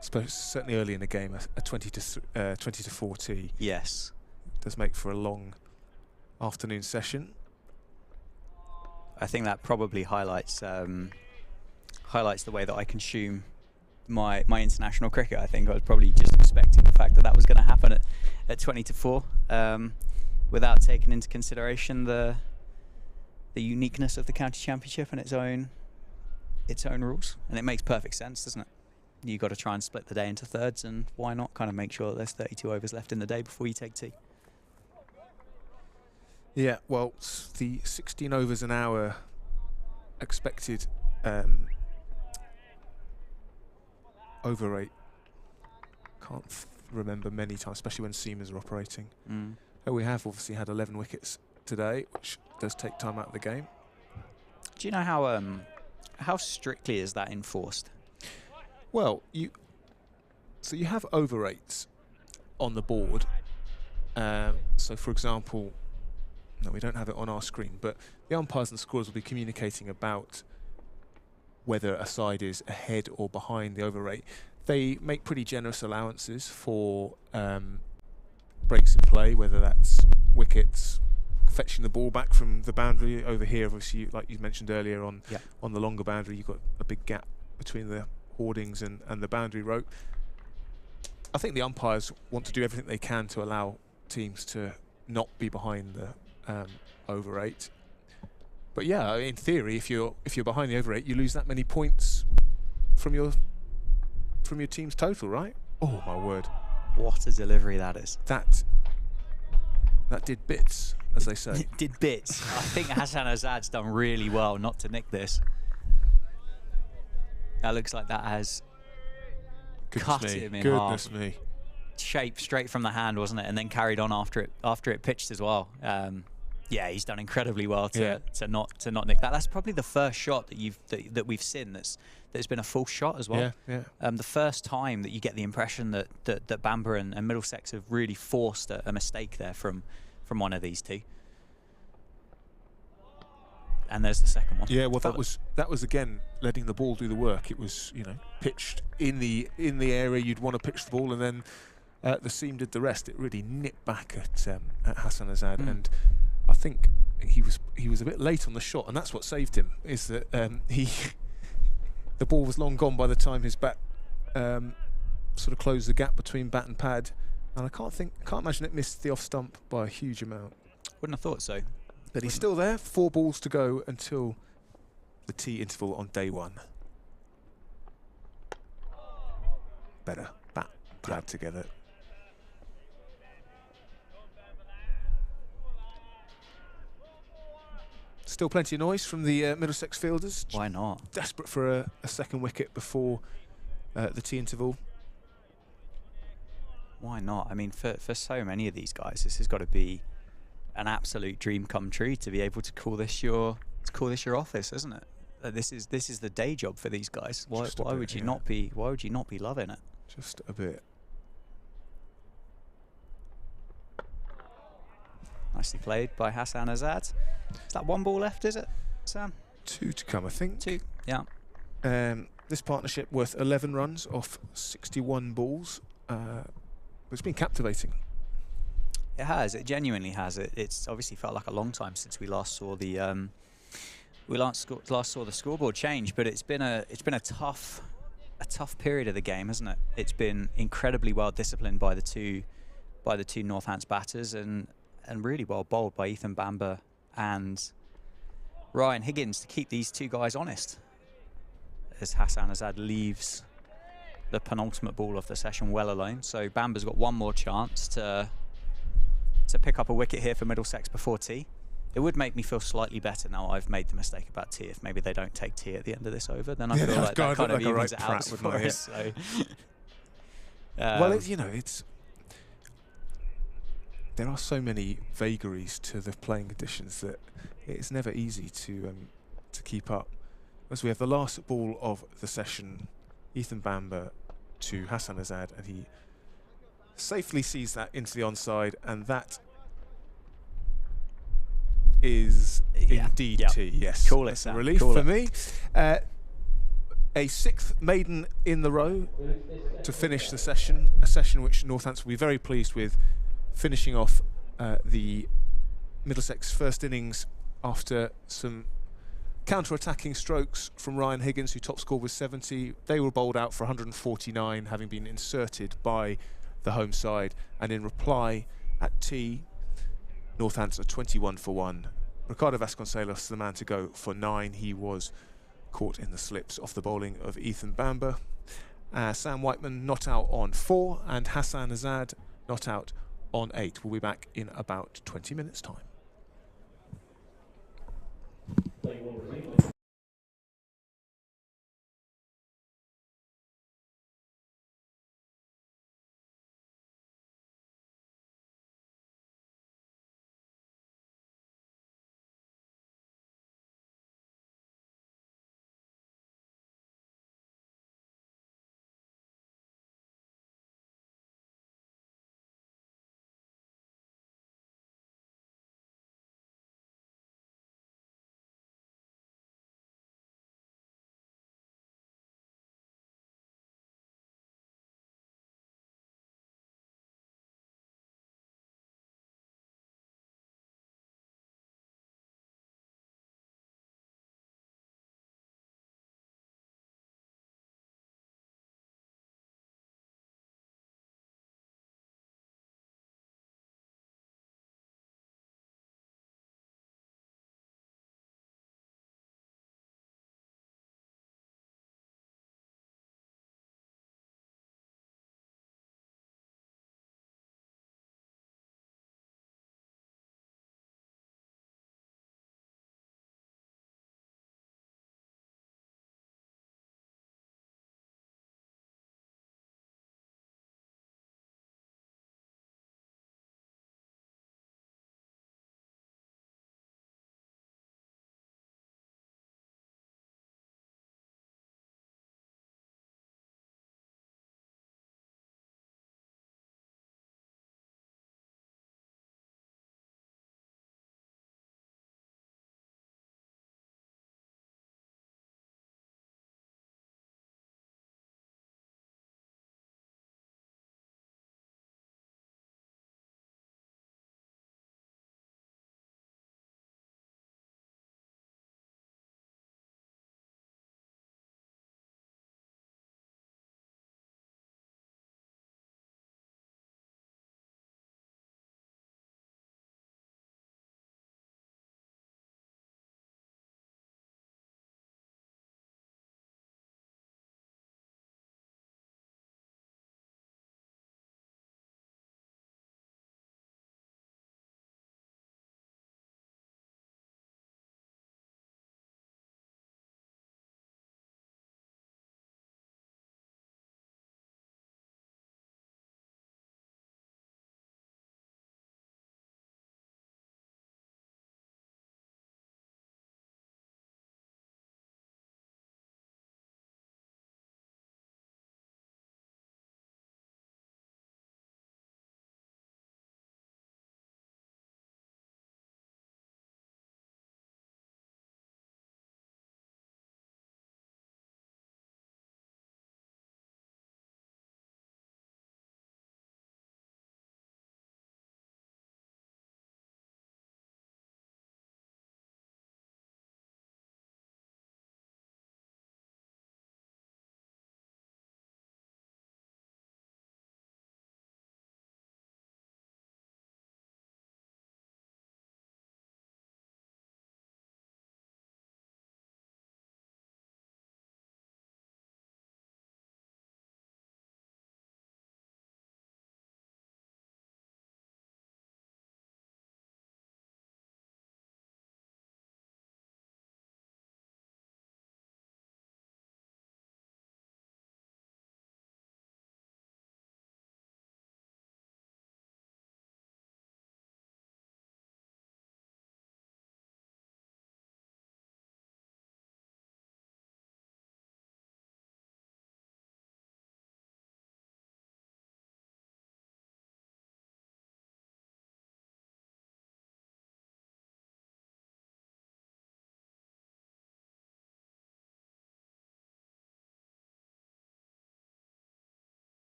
suppose certainly early in the game, a 20 to 4 tea. Yes. Does make for a long afternoon session. I think that probably highlights the way that I consume my international cricket. I think I was probably just expecting the fact that was going to happen at 20 to 4, without taking into consideration the uniqueness of the county championship and its own rules. And it makes perfect sense, doesn't it? You got to try and split the day into thirds, and why not kind of make sure that there's 32 overs left in the day before you take tea. Yeah, well, the 16 overs an hour expected over rate. Can't remember many times, especially when seamers are operating. We have obviously had 11 wickets today, which does take time out of the game. Do you know how strictly is that enforced? Well, you have over rates on the board. So, for example, no, we don't have it on our screen, but the umpires and scorers will be communicating about whether a side is ahead or behind the over rate. They make pretty generous allowances for breaks in play, whether that's wickets, fetching the ball back from the boundary. Over here, obviously, like you mentioned earlier, on the longer boundary, you've got a big gap between the hoardings and the boundary rope. I think the umpires want to do everything they can to allow teams to not be behind the over 8. But yeah, in theory, if you're behind the over 8, you lose that many points from your team's total, right? Oh my word! What a delivery that is. That did bits, as they say. It did bits. I think Hassan Azad's done really well not to nick this. That looks like that has cut him in half. Goodness me. Shape straight from the hand, wasn't it? And then carried on after it pitched as well. Yeah, he's done incredibly well to not nick that. That's probably the first shot that we've seen that's been a full shot as well. The first time that you get the impression that Bamber and Middlesex have really forced a mistake there from one of these two. and there's the second one. Yeah, well, that was again letting the ball do the work. It was, you know, pitched in the area you'd want to pitch the ball, and then the seam did the rest. It really nipped back at Hassan Azad, and I think he was a bit late on the shot, and that's what saved him. Is that the ball was long gone by the time his bat sort of closed the gap between bat and pad, and I can't imagine it missed the off stump by a huge amount. Wouldn't have thought so. But he's still there. 4 balls to go until the tea interval on day 1. Better bat pad together. Still plenty of noise from the Middlesex fielders. Why not? Desperate for a second wicket before the tea interval. Why not? I mean, for so many of these guys, this has got to be an absolute dream come true to be able to call this your office, isn't it? This is the day job for these guys. Why would you not be loving it? Just a bit. Nicely played by Hassan Azad. Is that 1 ball left, is it, Sam? 2 to come, I think. 2, yeah. This partnership worth 11 runs off 61 balls. It's been captivating. It has. It genuinely has. It's obviously felt like a long time since we last saw the scoreboard change, but it's been a tough period of the game, hasn't it? It's been incredibly well disciplined by the two Northants batters, and really well bowled by Ethan Bamber and Ryan Higgins to keep these 2 guys honest. As Hassan Azad leaves the penultimate ball of the session well alone, so Bamber's got 1 more chance to pick up a wicket here for Middlesex before tea. It would make me feel slightly better now I've made the mistake about tea. If maybe they don't take tea at the end of this over, then I feel like that kind of evens it out for us. So, well, there are so many vagaries to the playing conditions that it's never easy to keep up. As we have the last ball of the session, Ethan Bamber to Hassan Azad, and he safely sees that into the onside, and that is indeed tea. Yes, call it, that's Sam. a relief Call for it. me. A 6th maiden in the row to finish the session, a session which Northants will be very pleased with, finishing off the Middlesex first innings after some counter-attacking strokes from Ryan Higgins, who top scored with 70. They were bowled out for 149, having been inserted by the home side, and in reply at tea, Northants are 21 for 1. Ricardo Vasconcelos, the man to go for 9. He was caught in the slips off the bowling of Ethan Bamber. Sam Whiteman not out on 4, and Hassan Azad not out on 8. We'll be back in about 20 minutes' time.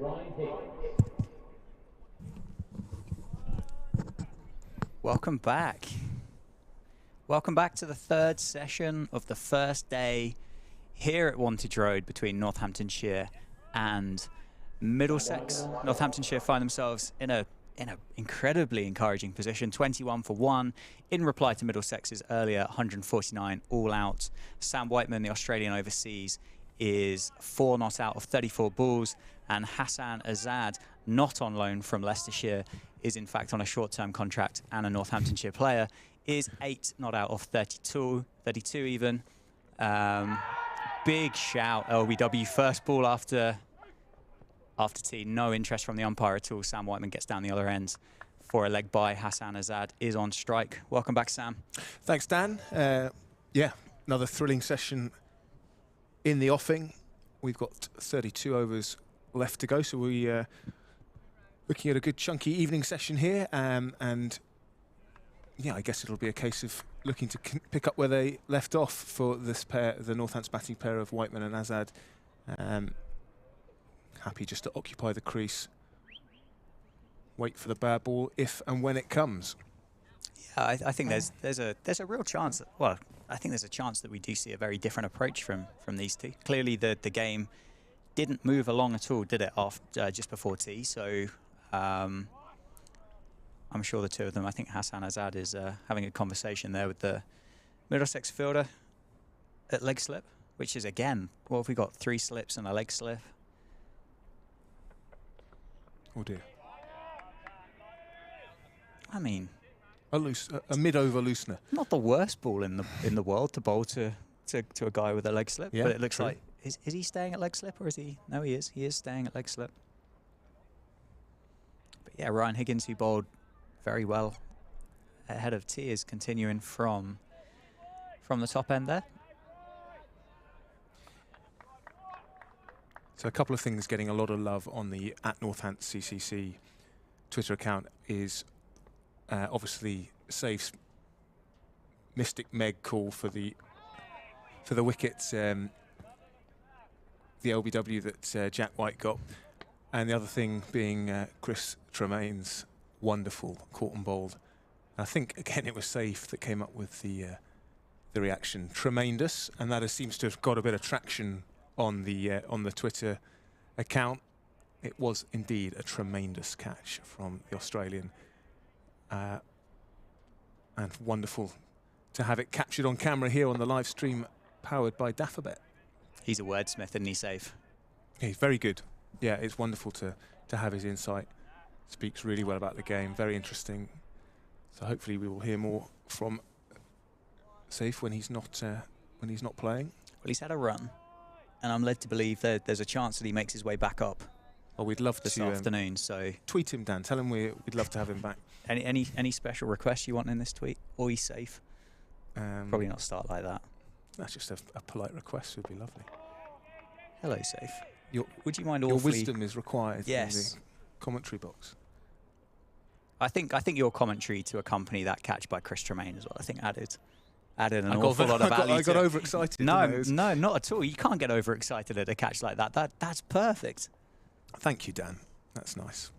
Ryan Higgins. Welcome back. Welcome back to the third session of the first day here at Wantage Road between Northamptonshire and Middlesex. Northamptonshire find themselves in a incredibly encouraging position, 21 for 1, in reply to Middlesex's earlier 149 all out. Sam Whiteman, the Australian overseas, is 4 not out of 34 balls, and Hassan Azad, not on loan from Leicestershire, is in fact on a short-term contract and a Northamptonshire player, is 8 not out of 32 even. Big shout, LBW, first ball after tee, no interest from the umpire at all. Sam Whiteman gets down the other end for a leg by. Hassan Azad is on strike. Welcome back, Sam. Thanks, Dan. Yeah, another thrilling session in the offing. We've got 32 overs left to go, so we're looking at a good chunky evening session here. And yeah, I guess it'll be a case of looking to pick up where they left off for this pair, the Northants batting pair of Whiteman and Azad. Happy just to occupy the crease, wait for the bad ball if and when it comes. Yeah, I think there's a real chance. Well, I think there's a chance that we do see a very different approach from these two. Clearly, the game didn't move along at all, did it? After just before tee, so I'm sure the two of them. I think Hassan Azad is having a conversation there with the Middlesex fielder at leg slip, which is again, what have we got? 3 slips and a leg slip. Oh dear. I mean, a mid-over loosener. Not the worst ball in the world to bowl to a guy with a leg slip, Yeah, but it looks true. like is he staying at leg slip or is he? No, he is. He is staying at leg slip. But yeah, Ryan Higgins, who bowled very well ahead of tee, is continuing from the top end there. So a couple of things getting a lot of love on the @NorthantsCCC Twitter account is obviously Zaib's Mystic Meg call for the wickets, the LBW that Jack White got, and the other thing being Chris Tremaine's wonderful caught and bowled. I think again it was Zaib that came up with the reaction, tremendous, and that seems to have got a bit of traction on the Twitter account. It was indeed a tremendous catch from the Australian, and wonderful to have it captured on camera here on the live stream powered by Daffabet. He's a wordsmith, isn't he, Zaib? He's very good. Yeah, it's wonderful to have his insight. Speaks really well about the game. Very interesting. So hopefully we will hear more from Zaib when he's not playing. Well, he's had a run, and I'm led to believe that there's a chance that he makes his way back up. Oh, we'd love this to afternoon. So tweet him, Dan. Tell him we'd love to have him back. Any special requests you want in this tweet? Or he's safe? Probably not start like that. That's just a polite request. Would be lovely. Hello, Zaib. Would you mind your awfully... wisdom is required. Yes. In the commentary box. I think your commentary to accompany that catch by Chris Tremaine as well, I think added an awful lot of value. I got overexcited. No, not at all. You can't get overexcited at a catch like that. That's perfect. Thank you, Dan. That's nice.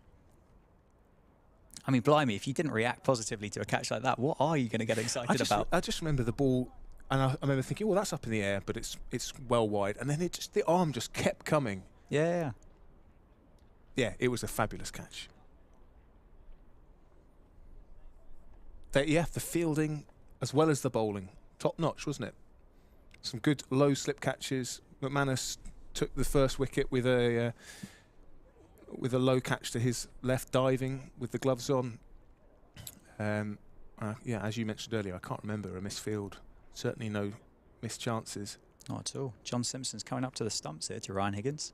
I mean, blimey, if you didn't react positively to a catch like that, what are you going to get excited about? I just remember the ball, and I remember thinking, well, that's up in the air, but it's well wide, and then the arm just kept coming. Yeah. Yeah, it was a fabulous catch. The fielding as well as the bowling, top notch, wasn't it? Some good low slip catches. McManus took the first wicket with a low catch to his left, diving with the gloves on. Yeah, as you mentioned earlier, I can't remember a missed field. Certainly no missed chances. Not at all. John Simpson's coming up to the stumps here to Ryan Higgins.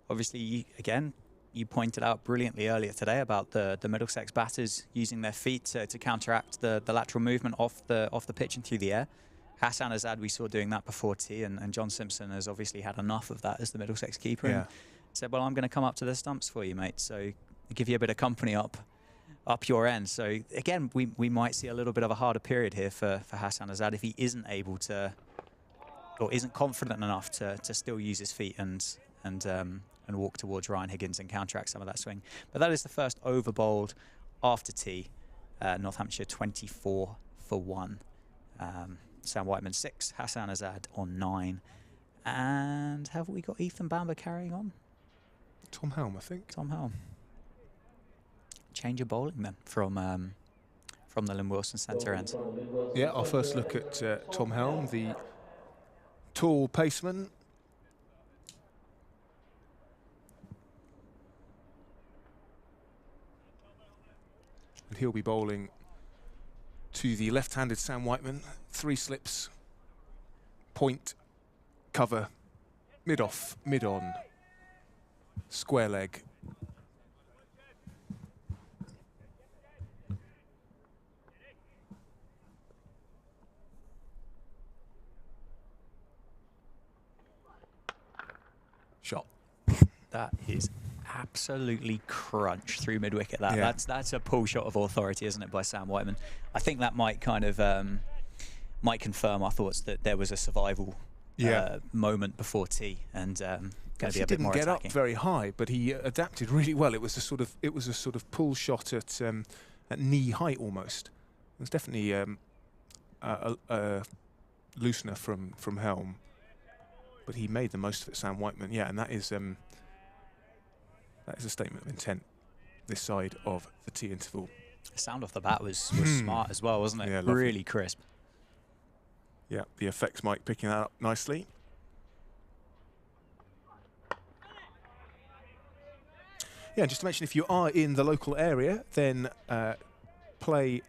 Obviously, you pointed out brilliantly earlier today about the Middlesex batters using their feet to counteract the lateral movement off the pitch and through the air. Hassan Azad, we saw doing that before tee, and John Simpson has obviously had enough of that as the Middlesex keeper. Yeah. And said, well, I'm going to come up to the stumps for you, mate. So give you a bit of company up your end. So again, we might see a little bit of a harder period here for Hassan Azad if he isn't able to, or isn't confident enough to still use his feet and and walk towards Ryan Higgins and counteract some of that swing. But that is the first over bowled after tea. Northamptonshire 24 for 1. Sam Whiteman 6, Hassan Azad on 9. And have we got Ethan Bamber carrying on? Tom Helm, I think. Tom Helm. Change of bowling then from the Lynn Wilson centre end. Yeah, our first look at Tom Helm, the tall paceman. And he'll be bowling to the left-handed Sam Whiteman. 3 slips, point, cover, mid-off, mid-on, square leg. Shot. That is absolutely crunch through mid-wicket. That's a pull shot of authority, isn't it, by Sam Whiteman? I think that might kind of might confirm our thoughts that there was a survival moment before tea, and going to be a bit more attacking. Didn't get up very high, but he adapted really well. It was a sort of pull shot at knee height almost. It was definitely a loosener from Helm, but he made the most of it, Sam Whiteman. Yeah, and that is a statement of intent this side of the tea interval. The sound off the bat was smart as well, wasn't it? Yeah, really crisp. Yeah, the effects mic picking that up nicely. Yeah, just to mention, if you are in the local area, then entry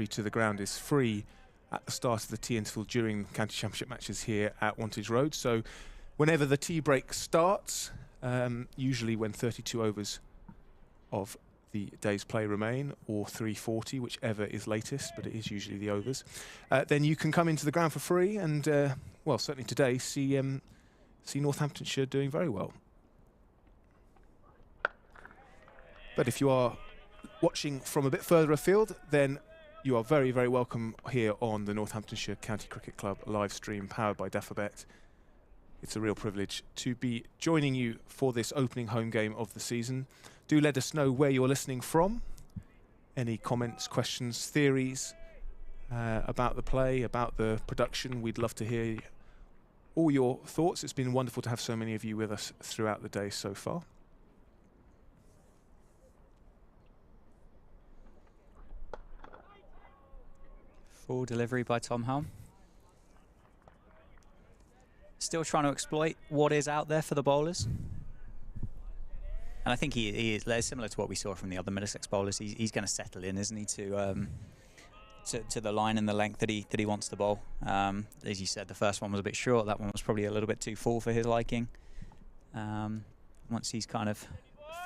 to the ground is free at the start of the tea interval during county championship matches here at Wantage Road. So whenever the tea break starts, usually when 32 overs of the day's play remain, or 340, whichever is latest, but it is usually the overs, then you can come into the ground for free and, well, certainly today, see Northamptonshire doing very well. But if you are watching from a bit further afield, then you are very, very welcome here on the Northamptonshire County Cricket Club live stream powered by Daffabet. It's a real privilege to be joining you for this opening home game of the season. Do let us know where you're listening from. Any comments, questions, theories about the play, about the production. We'd love to hear all your thoughts. It's been wonderful to have so many of you with us throughout the day so far. Full delivery by Tom Helm. Still trying to exploit what is out there for the bowlers. And I think he is similar to what we saw from the other Middlesex bowlers. He's going to settle in, isn't he, to the line and the length that he wants to bowl. As you said, the first one was a bit short. That one was probably a little bit too full for his liking. Once he's kind of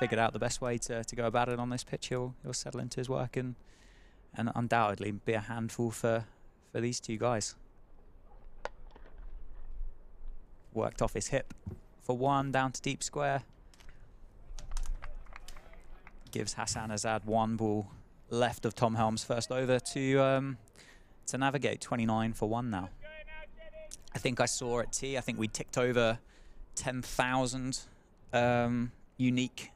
figured out the best way to go about it on this pitch, he'll settle into his work and undoubtedly be a handful for these two guys. Worked off his hip for 1, down to deep square. Gives Hassan Azad 1 ball left of Tom Helm's first over to navigate. 29 for 1 now. I think I saw at tea, I think we ticked over 10,000 unique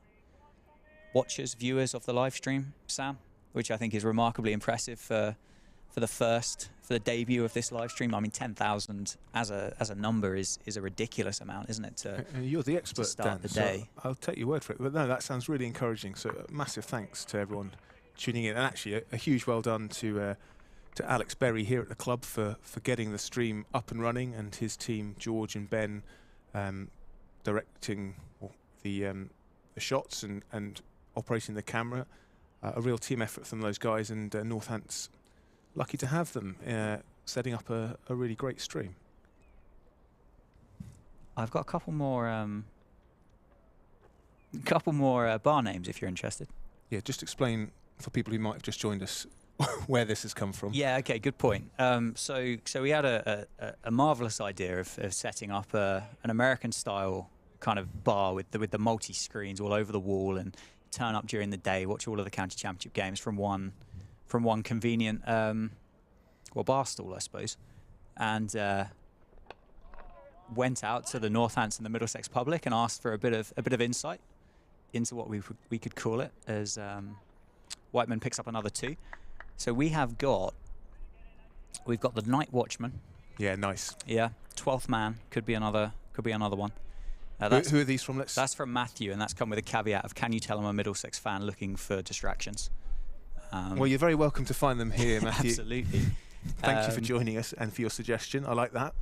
watchers, viewers of the live stream, Sam, which I think is remarkably impressive for the debut of this live stream. I mean, 10,000 as a number is a ridiculous amount, isn't it? And you're the expert, to start Dan, the day. So I'll take your word for it. But no, that sounds really encouraging. So massive thanks to everyone tuning in, and actually a huge well done to Alex Berry here at the club for getting the stream up and running, and his team, George and Ben, directing the shots and operating the camera. A real team effort from those guys, and Northants lucky to have them setting up a really great stream. I've got a couple more bar names if you're interested. Yeah, just explain for people who might have just joined us where this has come from. Yeah, okay, good point. So we had a marvelous idea of setting up an American-style kind of bar with the multi-screens all over the wall, and turn up during the day, watch all of the county championship games from one convenient bar stall, I suppose. And went out to the Northants and the Middlesex public and asked for a bit of insight into what we could call it as Whiteman picks up another 2. So we've got the Night Watchman. Yeah, nice. Yeah, 12th man could be another one. Who are these from? That's from Matthew, and that's come with a caveat of, can you tell I'm a Middlesex fan looking for distractions? Well, you're very welcome to find them here, Matthew. Absolutely. Thank you for joining us and for your suggestion. I like that.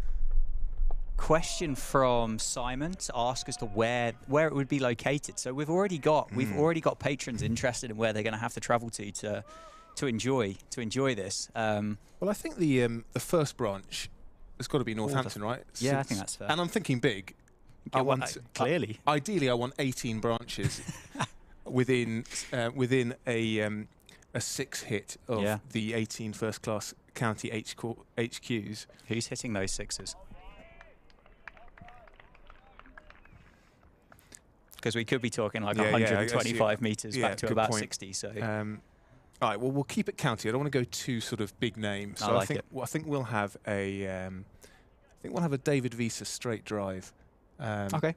Question from Simon to ask as to where it would be located. So we've already got patrons interested in where they're going to have to travel to enjoy this. Well, I think the first branch has got to be Northampton, right? Yeah, I think that's fair. And I'm thinking big. Clearly. Ideally, I want 18 branches within a 6 hit of the 18 first-class county HQs. Who's hitting those 6s? Because we could be talking like 125 metres back to about point. 60. So, all right. Well, we'll keep it county. I don't want to go too sort of big names. So I think we'll have a David Visa straight drive. Okay.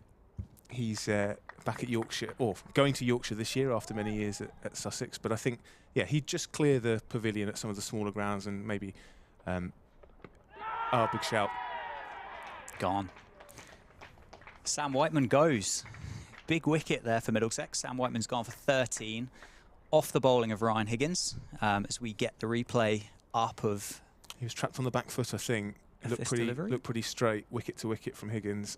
He's back at Yorkshire, or going to Yorkshire this year after many years at Sussex. But I think, he'd just clear the pavilion at some of the smaller grounds and maybe, big shout. Gone. Sam Whiteman goes. Big wicket there for Middlesex. Sam Whiteman's gone for 13 off the bowling of Ryan Higgins as we get the replay up of... He was trapped on the back foot, I think. Looked pretty straight, wicket to wicket from Higgins.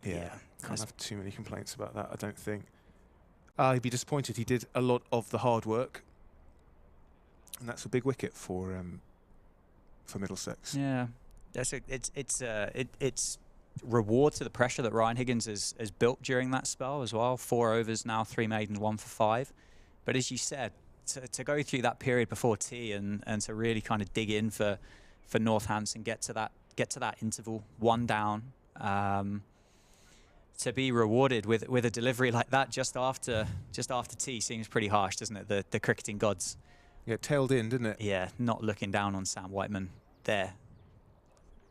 Yeah, can't have too many complaints about that, I don't think. He'd be disappointed. He did a lot of the hard work, and that's a big wicket for Middlesex. Yeah, it's reward to the pressure that Ryan Higgins has built during that spell as well. 4 overs now, 3 maidens, 1 for 5. But as you said, to go through that period before tea and to really kind of dig in for Northants and get to that interval, 1 down. To be rewarded with a delivery like that just after tea seems pretty harsh, doesn't it? The cricketing gods. Yeah, tailed in, didn't it? Yeah, not looking down on Sam Whiteman there.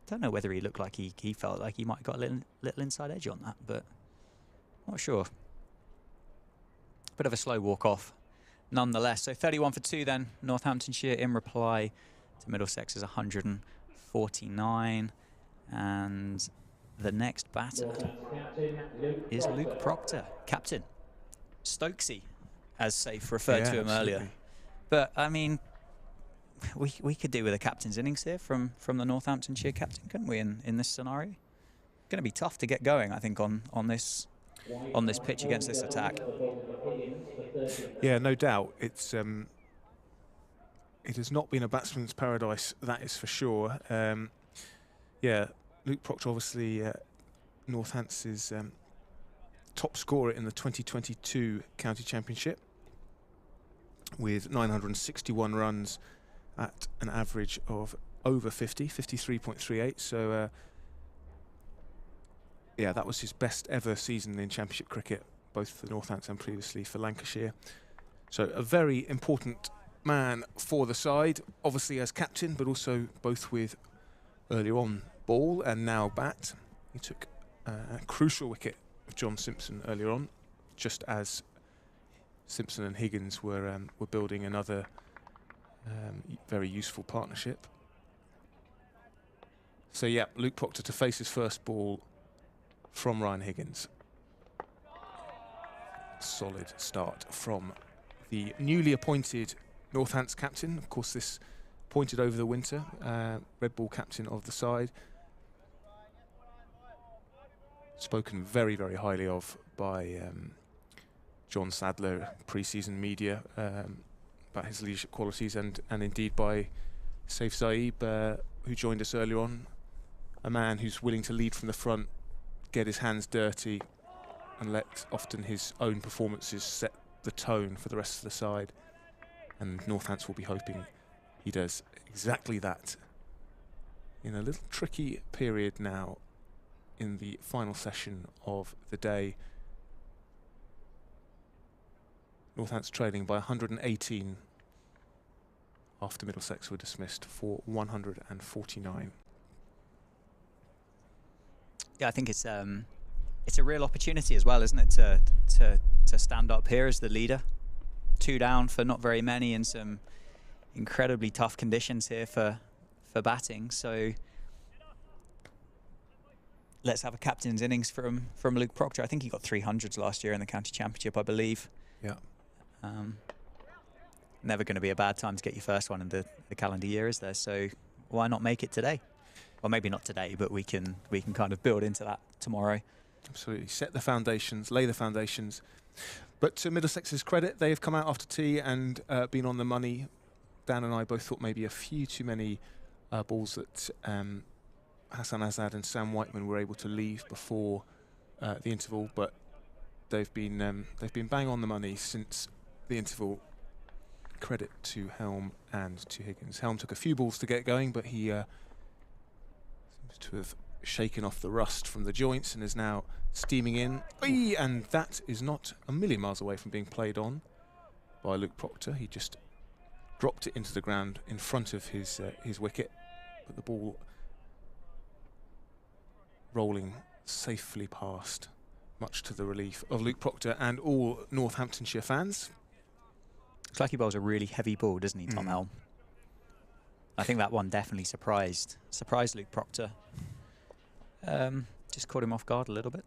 Don't know whether he looked like he felt like he might have got a little inside edge on that, but not sure. Bit of a slow walk off, nonetheless. So 31 for 2 then. Northamptonshire in reply to Middlesex's 149, and the next batter is Luke Proctor, captain. Stokesy, as Safe referred to him earlier. But I mean, we could do with a captain's innings here from the Northamptonshire captain, couldn't we? In this scenario, going to be tough to get going, I think, on this pitch against this attack. Yeah, no doubt. It has not been a batsman's paradise, that is for sure. Luke Proctor, obviously, Northants' top scorer in the 2022 County Championship with 961 runs at an average of over 50, 53.38. So, that was his best ever season in Championship cricket, both for Northants and previously for Lancashire. So a very important man for the side, obviously as captain, but also both with earlier on ball and now bat. He took a crucial wicket of John Simpson earlier on, just as Simpson and Higgins were building another very useful partnership. So Luke Proctor to face his first ball from Ryan Higgins. Solid start from the newly appointed Northants captain. Of course, this appointed over the winter, red ball captain of the side. Spoken very, very highly of by John Sadler, pre-season media, about his leadership qualities, and indeed by Saif Zaib, who joined us earlier on. A man who's willing to lead from the front, get his hands dirty, and let often his own performances set the tone for the rest of the side. And Northants will be hoping he does exactly that in a little tricky period now in the final session of the day. Northants trailing by 118 after Middlesex were dismissed for 149. Yeah, I think it's a real opportunity as well, isn't it, to stand up here as the leader. 2 down for not very many in some incredibly tough conditions here for batting. So let's have a captain's innings from Luke Proctor. I think he got 300s last year in the county championship, I believe. Yeah. Never going to be a bad time to get your first one in the calendar year, is there? So why not make it today? Well, maybe not today, but we can kind of build into that tomorrow. Absolutely. Set the foundations, lay the foundations. But to Middlesex's credit, they have come out after tea and been on the money. Dan and I both thought maybe a few too many balls that Hassan Azad and Sam Whiteman were able to leave before the interval, but they've been bang on the money since the interval. Credit to Helm and to Higgins. Helm took a few balls to get going, but he seems to have shaken off the rust from the joints and is now steaming in. And that is not a million miles away from being played on by Luke Proctor. He just dropped it into the ground in front of his wicket, but the ball rolling safely past, much to the relief of Luke Proctor and all Northamptonshire fans. Looks like he bowls a really heavy ball, doesn't he, Tom Helm? I think that one definitely surprised Luke Proctor. Just caught him off guard a little bit.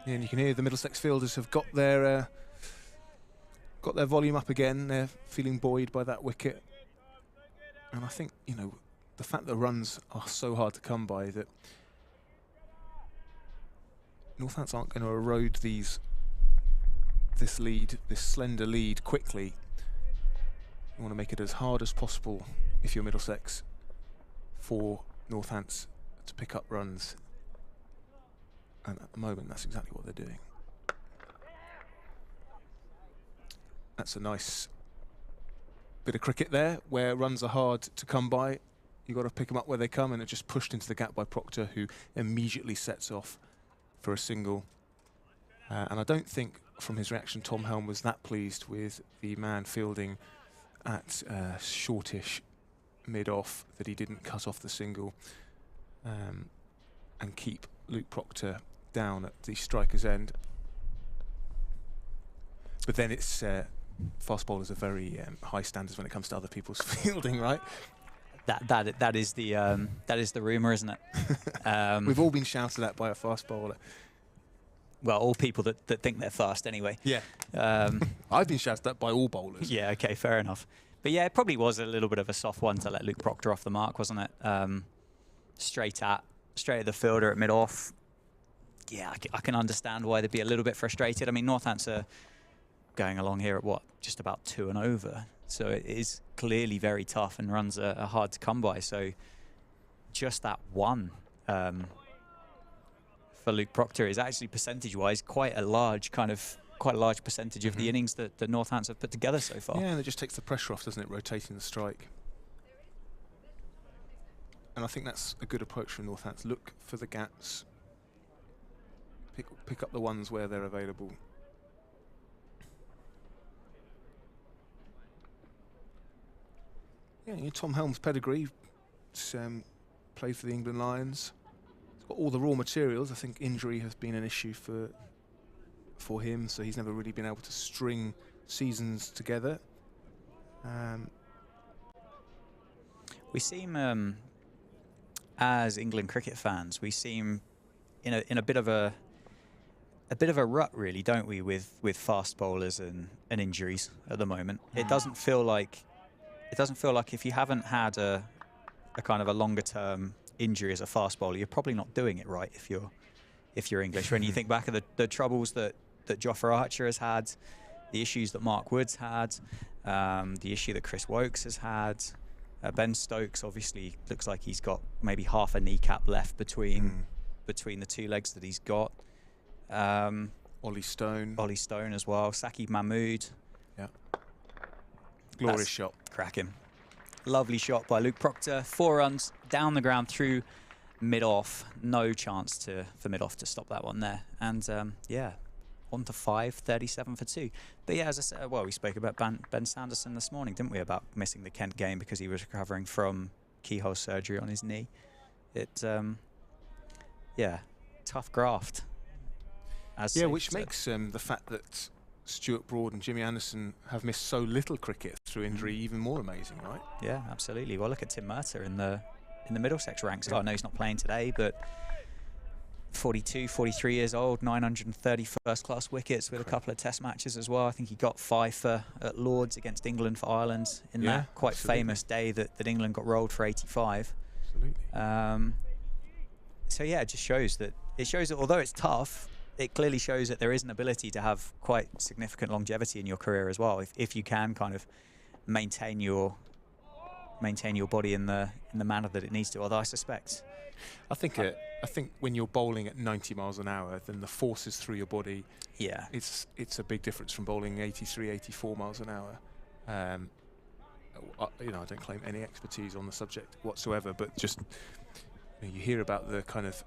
Yeah, and you can hear the Middlesex fielders have got their volume up again. They're feeling buoyed by that wicket. And I think, you know, the fact that runs are so hard to come by, that Northants aren't going to erode this slender lead quickly. You want to make it as hard as possible, if you're Middlesex, for Northants to pick up runs. And at the moment, that's exactly what they're doing. That's a nice bit of cricket there, where runs are hard to come by. You've got to pick them up where they come, and it's just pushed into the gap by Proctor, who immediately sets off for a single. And I don't think, from his reaction, Tom Helm was that pleased with the man fielding at shortish mid-off, that he didn't cut off the single and keep Luke Proctor down at the striker's end. But then it's fast bowlers are very high standards when it comes to other people's fielding, right? That is the rumour, isn't it? We've all been shouted at by a fast bowler. Well, all people that think they're fast, anyway. Yeah. I've been shouted at by all bowlers. Yeah. Okay. Fair enough. But yeah, it probably was a little bit of a soft one to let Luke Proctor off the mark, wasn't it? Straight at the fielder at mid-off. Yeah, I can understand why they'd be a little bit frustrated. I mean, Northants are going along here at what, just about 2 and over. So it is clearly very tough, and runs are hard to come by. So just that one for Luke Proctor is actually percentage-wise quite a large percentage of the innings that the Northants have put together so far. Yeah, and it just takes the pressure off, doesn't it, rotating the strike. And I think that's a good approach from Northants. Look for the gaps, pick up the ones where they're available. Yeah, you know, Tom Helm's pedigree, played for the England Lions. He's got all the raw materials. I think injury has been an issue for him, so he's never really been able to string seasons together. We seem, as England cricket fans, we seem in a bit of a rut, really, don't we, with fast bowlers and injuries at the moment. It doesn't feel like if you haven't had a kind of a longer term injury as a fast bowler, you're probably not doing it right if you're English. When you think back at the troubles that Jofra Archer has had, the issues that Mark Wood's had, the issue that Chris Wokes has had, Ben Stokes obviously looks like he's got maybe half a kneecap left between the 2 legs that he's got. Ollie Stone as well. Saqib Mahmood. Yeah. Glorious shot. Cracking. Lovely shot by Luke Proctor. 4 runs down the ground through mid-off. No chance for mid-off to stop that one there. And yeah, 1 to 5, 37 for 2. But yeah, as I said, well, we spoke about Ben Sanderson this morning, didn't we, about missing the Kent game because he was recovering from keyhole surgery on his knee. Yeah, tough graft. Yeah, which makes the fact that Stuart Broad and Jimmy Anderson have missed so little cricket through injury even more amazing, right? Yeah, absolutely. Well, look at Tim Murtagh in the Middlesex ranks. Yeah. I know he's not playing today, but 42, 43 years old, 930 first-class wickets with a couple of test matches as well. I think he got 5 at Lords against England for Ireland in that quite famous day that England got rolled for 85. Absolutely. So yeah, it just shows that although it's tough, it clearly shows that there is an ability to have quite significant longevity in your career as well, if you can kind of maintain your body in the manner that it needs to. Although I suspect, I think when you're bowling at 90 miles an hour, then the forces through your body, yeah, it's a big difference from bowling 83, 84 miles an hour. You know, I don't claim any expertise on the subject whatsoever, but just you hear about the kind of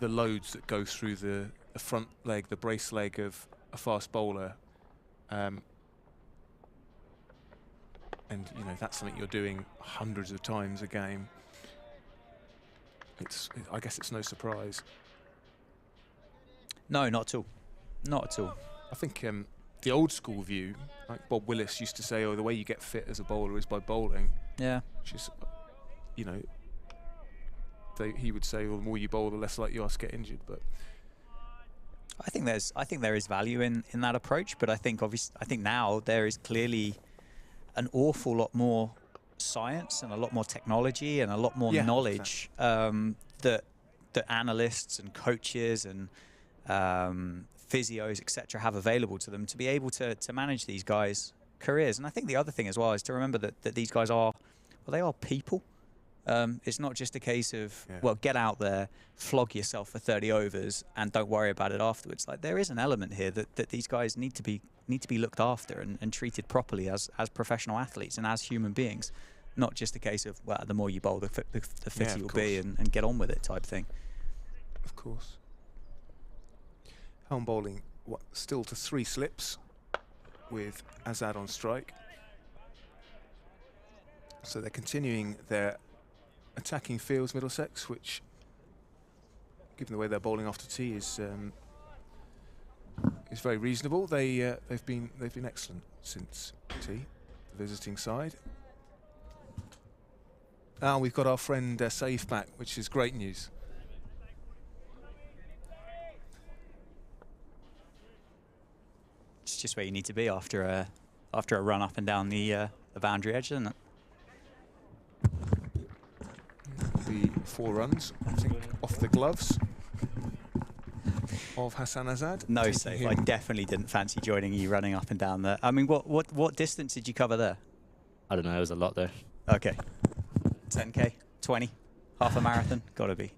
the loads that go through the front leg, the brace leg of a fast bowler, and you know that's something you're doing hundreds of times a game. I guess it's no surprise. No, not at all. Not at all. I think the old school view, like Bob Willis used to say, oh, the way you get fit as a bowler is by bowling. Yeah. Which is, you know, he would say, well, the more you bowl, the less likely you are to get injured. But I think there is value in that approach, but I think now there is clearly an awful lot more science and a lot more technology and a lot more knowledge that analysts and coaches and physios, etc., have available to them to be able to manage these guys' careers. And I think the other thing as well is to remember that these guys are people. It's not just a case of, well, get out there, flog yourself for 30 overs and don't worry about it afterwards. Like, there is an element here that these guys need to be looked after and treated properly as professional athletes and as human beings. Not just a case of, well, the more you bowl, the fitter you'll be and get on with it type thing. Of course. Helm bowling, still to 3 slips with Azad on strike. So they're continuing their attacking fields, Middlesex, which, given the way they're bowling after tea, is very reasonable. They've been excellent since tea, the visiting side. Now we've got our friend Zaib back, which is great news. It's just where you need to be after a run up and down the boundary edge, isn't it? The 4 runs, I think, off the gloves of Hassan Azad. No, Zaib, I definitely didn't fancy joining you running up and down there. I mean, what distance did you cover there? I don't know, it was a lot though. Okay. 10k, 20, half a marathon, gotta be.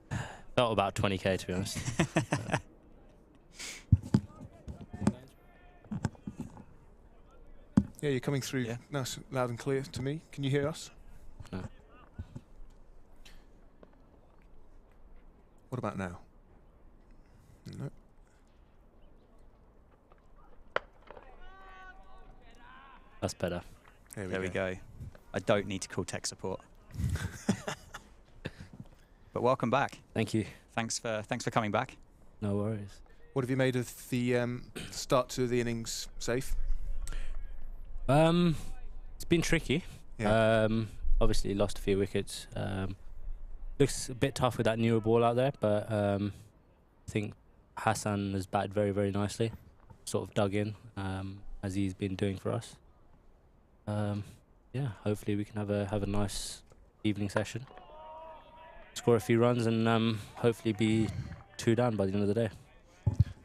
Felt about 20k to be honest. Yeah, you're coming through nice, loud and clear to me. Can you hear us? No. What about now? No. That's better. There we go. I don't need to call tech support. But welcome back. Thank you. Thanks for coming back. No worries. What have you made of the start to the innings, Zaib? It's been tricky. Yeah. Obviously lost a few wickets. Looks a bit tough with that newer ball out there, but I think Hassan has batted very, very nicely. Sort of dug in as he's been doing for us. Yeah, hopefully we can have a nice evening session. Score a few runs and hopefully be 2 down by the end of the day.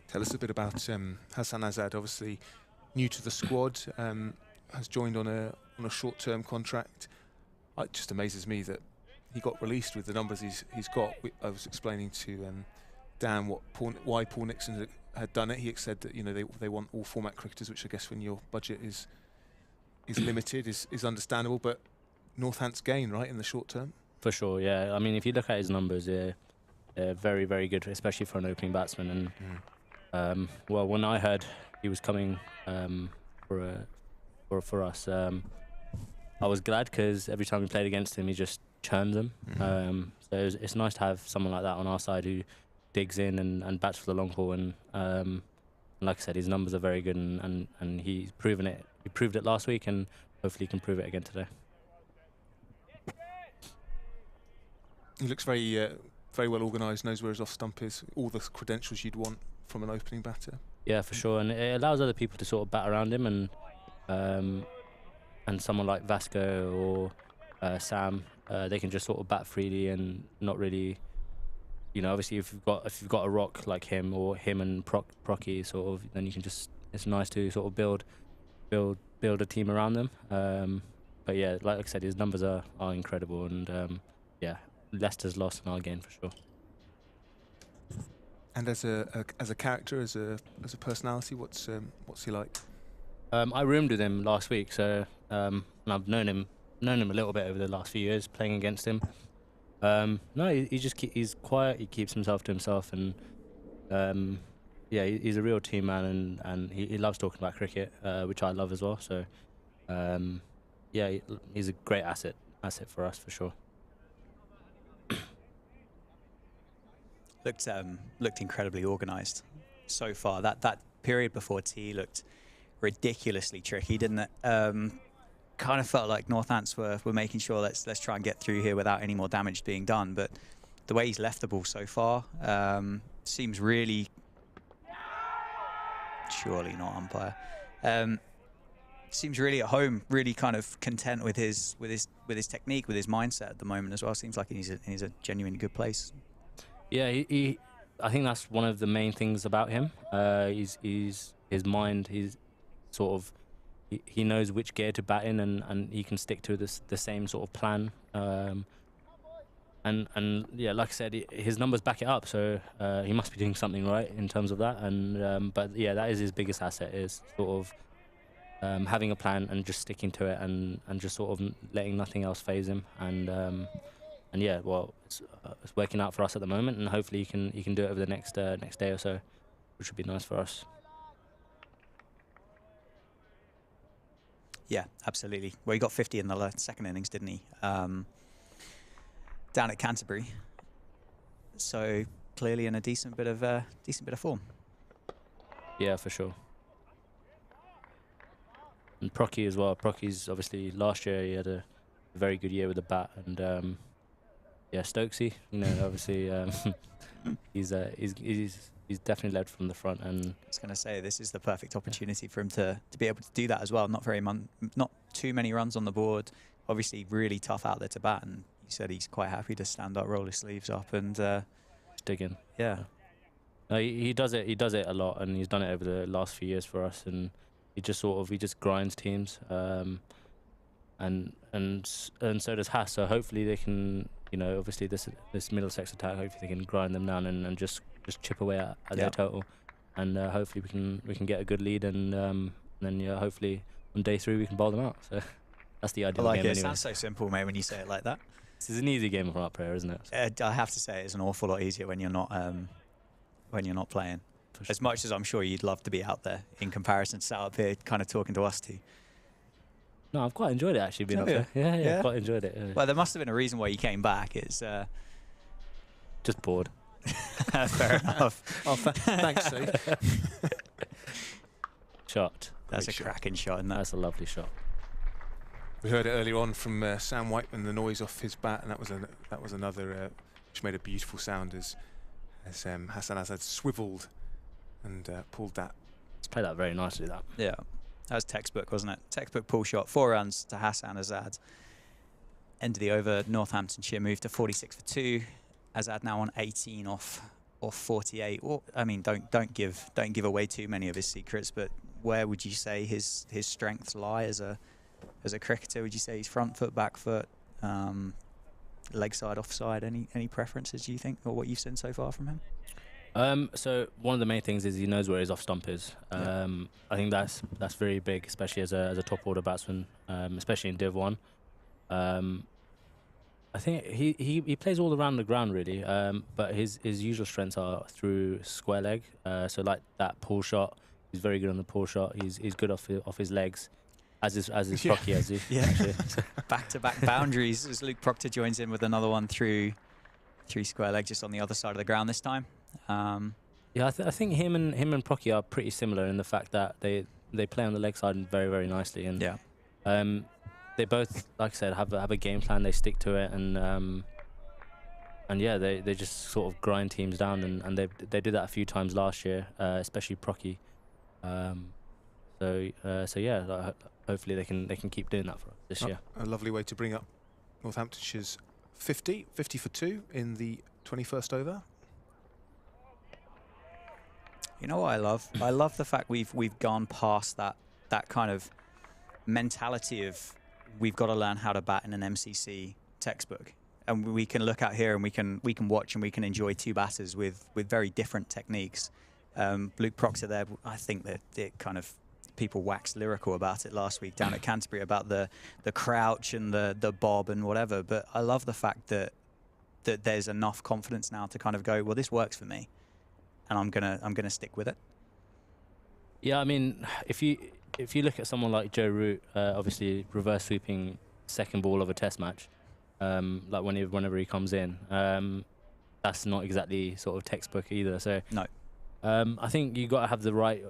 Tell us a bit about Hassan Azad. Obviously new to the squad, has joined on a short-term contract. It just amazes me that he got released with the numbers he's got. I was explaining to Dan why Paul Nixon had done it. He said that they want all format cricketers, which I guess when your budget is limited is understandable. But Northants gain, right, in the short term. For sure, yeah. I mean, if you look at his numbers, they're very, very good, especially for an opening batsman. And Well, when I heard he was coming for us, I was glad because every time we played against him, he just churns them. So it's nice to have someone like that on our side who digs in and bats for the long haul. And like I said, his numbers are very good, and he's proven it. He proved it last week, and hopefully he can prove it again today. He looks very well organised, knows where his off stump is, all the credentials you'd want from an opening batter. Yeah, for sure, and it allows other people to sort of bat around him, and someone like Vasco or Sam, they can just sort of bat freely and not really, obviously if you've got a rock like him or him and Procky sort of, then you can just, it's nice to sort of build a team around them. But yeah, like I said, his numbers are incredible, and yeah, Leicester's lost in our game for sure. And as a character, as a personality, what's he like? I roomed with him last week, so and I've known him a little bit over the last few years playing against him. No, he's quiet. He keeps himself to himself, and yeah, he's a real team man, and he loves talking about cricket, which I love as well. So yeah, he's a great asset for us for sure. Looked incredibly organised so far. That period before tea looked ridiculously tricky, didn't it? Kind of felt like Northants were making sure let's try and get through here without any more damage being done. But the way he's left the ball so far seems really, surely not umpire. Seems really at home, really kind of content with his technique, with his mindset at the moment as well. Seems like he's a genuinely good place. Yeah, I think that's one of the main things about him. He's his mind. He's sort of he knows which gear to bat in, and he can stick to the same sort of plan. And yeah, like I said, his numbers back it up. So he must be doing something right in terms of that. And but yeah, that is his biggest asset, is sort of having a plan and just sticking to it, and just sort of letting nothing else phase him. And yeah, well, it's working out for us at the moment, and hopefully he can do it over the next day or so, which would be nice for us. Yeah, absolutely. Well, he got 50 in the second innings, didn't he? Down at Canterbury. So clearly in a decent bit of form. Yeah, for sure. And Procky as well. Procky's obviously last year he had a very good year with the bat, and yeah, Stokesy, obviously he's definitely led from the front. And I was going to say, this is the perfect opportunity for him to be able to do that as well. Not too many runs on the board. Obviously, really tough out there to bat, and he said he's quite happy to stand up, roll his sleeves up, and dig in. Yeah, he does it. He does it a lot, and he's done it over the last few years for us. And he just grinds teams, and so does Haas. So hopefully they can. Obviously this Middlesex attack, hopefully they can grind them down and just chip away at their total, and hopefully we can get a good lead, and then yeah, hopefully on day 3 we can bowl them out. So that's the ideal game. It sounds so simple, mate, when you say it like that. This is an easy game from up here, isn't it? I have to say it's an awful lot easier when you're not playing. Sure. As much as I'm sure you'd love to be out there, in comparison to sat up here kind of talking to us two. No, I've quite enjoyed it actually being up there. Yeah, quite enjoyed it. Yeah. Well, there must have been a reason why you came back. It's just bored. Fair enough. Oh, thanks, Steve. Shot. That's a cracking shot, and that's a lovely shot. We heard it earlier on from Sam Whiteman, the noise off his bat, and that was another which made a beautiful sound as Hassan Azad swivelled and pulled that. He's played that very nicely. That. Yeah. That was textbook, wasn't it? Textbook pull shot. 4 runs to Hassan Azad. End of the over. Northamptonshire moved to 46 for 2. Azad now on 18 off 48. Well, I mean, don't give away too many of his secrets. But where would you say his strengths lie as a cricketer? Would you say he's front foot, back foot, leg side, offside? Any preferences, do you think, or what you've seen so far from him? So one of the main things is he knows where his off stump is. I think that's very big, especially as a top order batsman, especially in Div 1. I I think he plays all around the ground really, but his usual strengths are through square leg. So like that pull shot, he's very good on the pull shot. He's good off his legs, as is Proctor, as he. Yeah. Back-to-back boundaries as Luke Proctor joins in with another one through square leg, just on the other side of the ground this time. Yeah, I think him and Proctor are pretty similar in the fact that they play on the leg side very, very nicely, and Yeah. they both, like I said, have a game plan. They stick to it, and yeah, they just sort of grind teams down, and they did that a few times last year, especially Proctor. So yeah, hopefully they can keep doing that for us this year. A lovely way to bring up Northamptonshire's 50 for 2 in the 21st over. You know what I love? I love the fact we've gone past that kind of mentality of we've got to learn how to bat in an MCC textbook, and we can look out here and we can watch and we can enjoy two batters with very different techniques. Luke Proctor there, I think that it kind of, people waxed lyrical about it last week down at Canterbury about the crouch and the bob and whatever, but I love the fact that there's enough confidence now to kind of go, well, this works for me, and I'm gonna stick with it. Yeah, I mean, if you look at someone like Joe Root, obviously reverse sweeping second ball of a test match, like whenever he comes in, that's not exactly sort of textbook either. So No. I think you got to have the right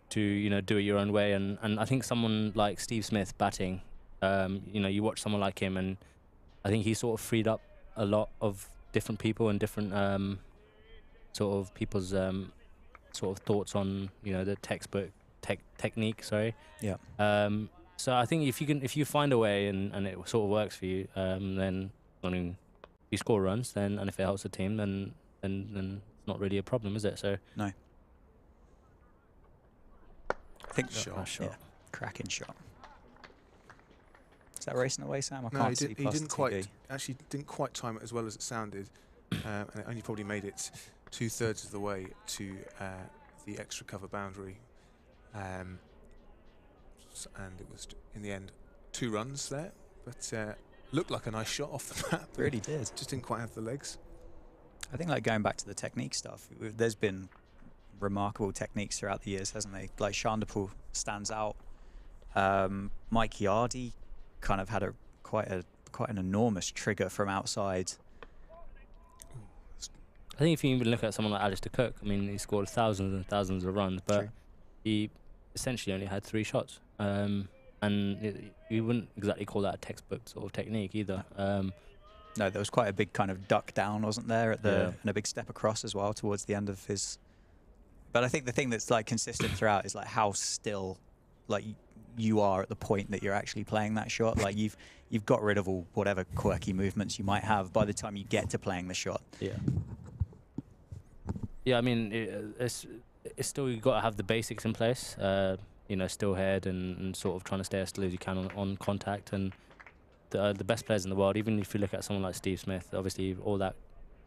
to do it your own way, and I think someone like Steve Smith batting, you watch someone like him, and I think he sort of freed up a lot of different people and different sort of people's sort of thoughts on the textbook technique. Sorry. Yeah. So I think if you find a way and it sort of works for you, then I mean, you score runs, and if it helps the team, then it's not really a problem, is it? So No. I think Shot. Yeah, cracking shot. Is that racing away, Sam? I No, can't see he past didn't the quite. TV. Actually, didn't quite time it as well as it sounded, and it only probably made it 2/3 of the way to the extra cover boundary, and it was in the end 2 runs there, but looked like a nice shot off the bat. Really did. Just didn't quite have the legs. I think, like, going back to the technique stuff, there's been remarkable techniques throughout the years, hasn't they? Like Chanderpool stands out. Mike Yardy kind of had quite an enormous trigger from outside. I think if you even look at someone like Alistair Cook, I mean, he scored thousands and thousands of runs, but True. he essentially only had 3 shots, and you wouldn't exactly call that a textbook sort of technique either. No, there was quite a big kind of duck down, wasn't there, at the Yeah. and a big step across as well towards the end of his. But I think the thing that's like consistent throughout is like how still, like, you are at the point that you're actually playing that shot. Like you've got rid of all whatever quirky movements you might have by the time you get to playing the shot. Yeah. Yeah, I mean, it's still, you've got to have the basics in place. Still head and sort of trying to stay as still as you can on contact. And the best players in the world, even if you look at someone like Steve Smith, obviously all that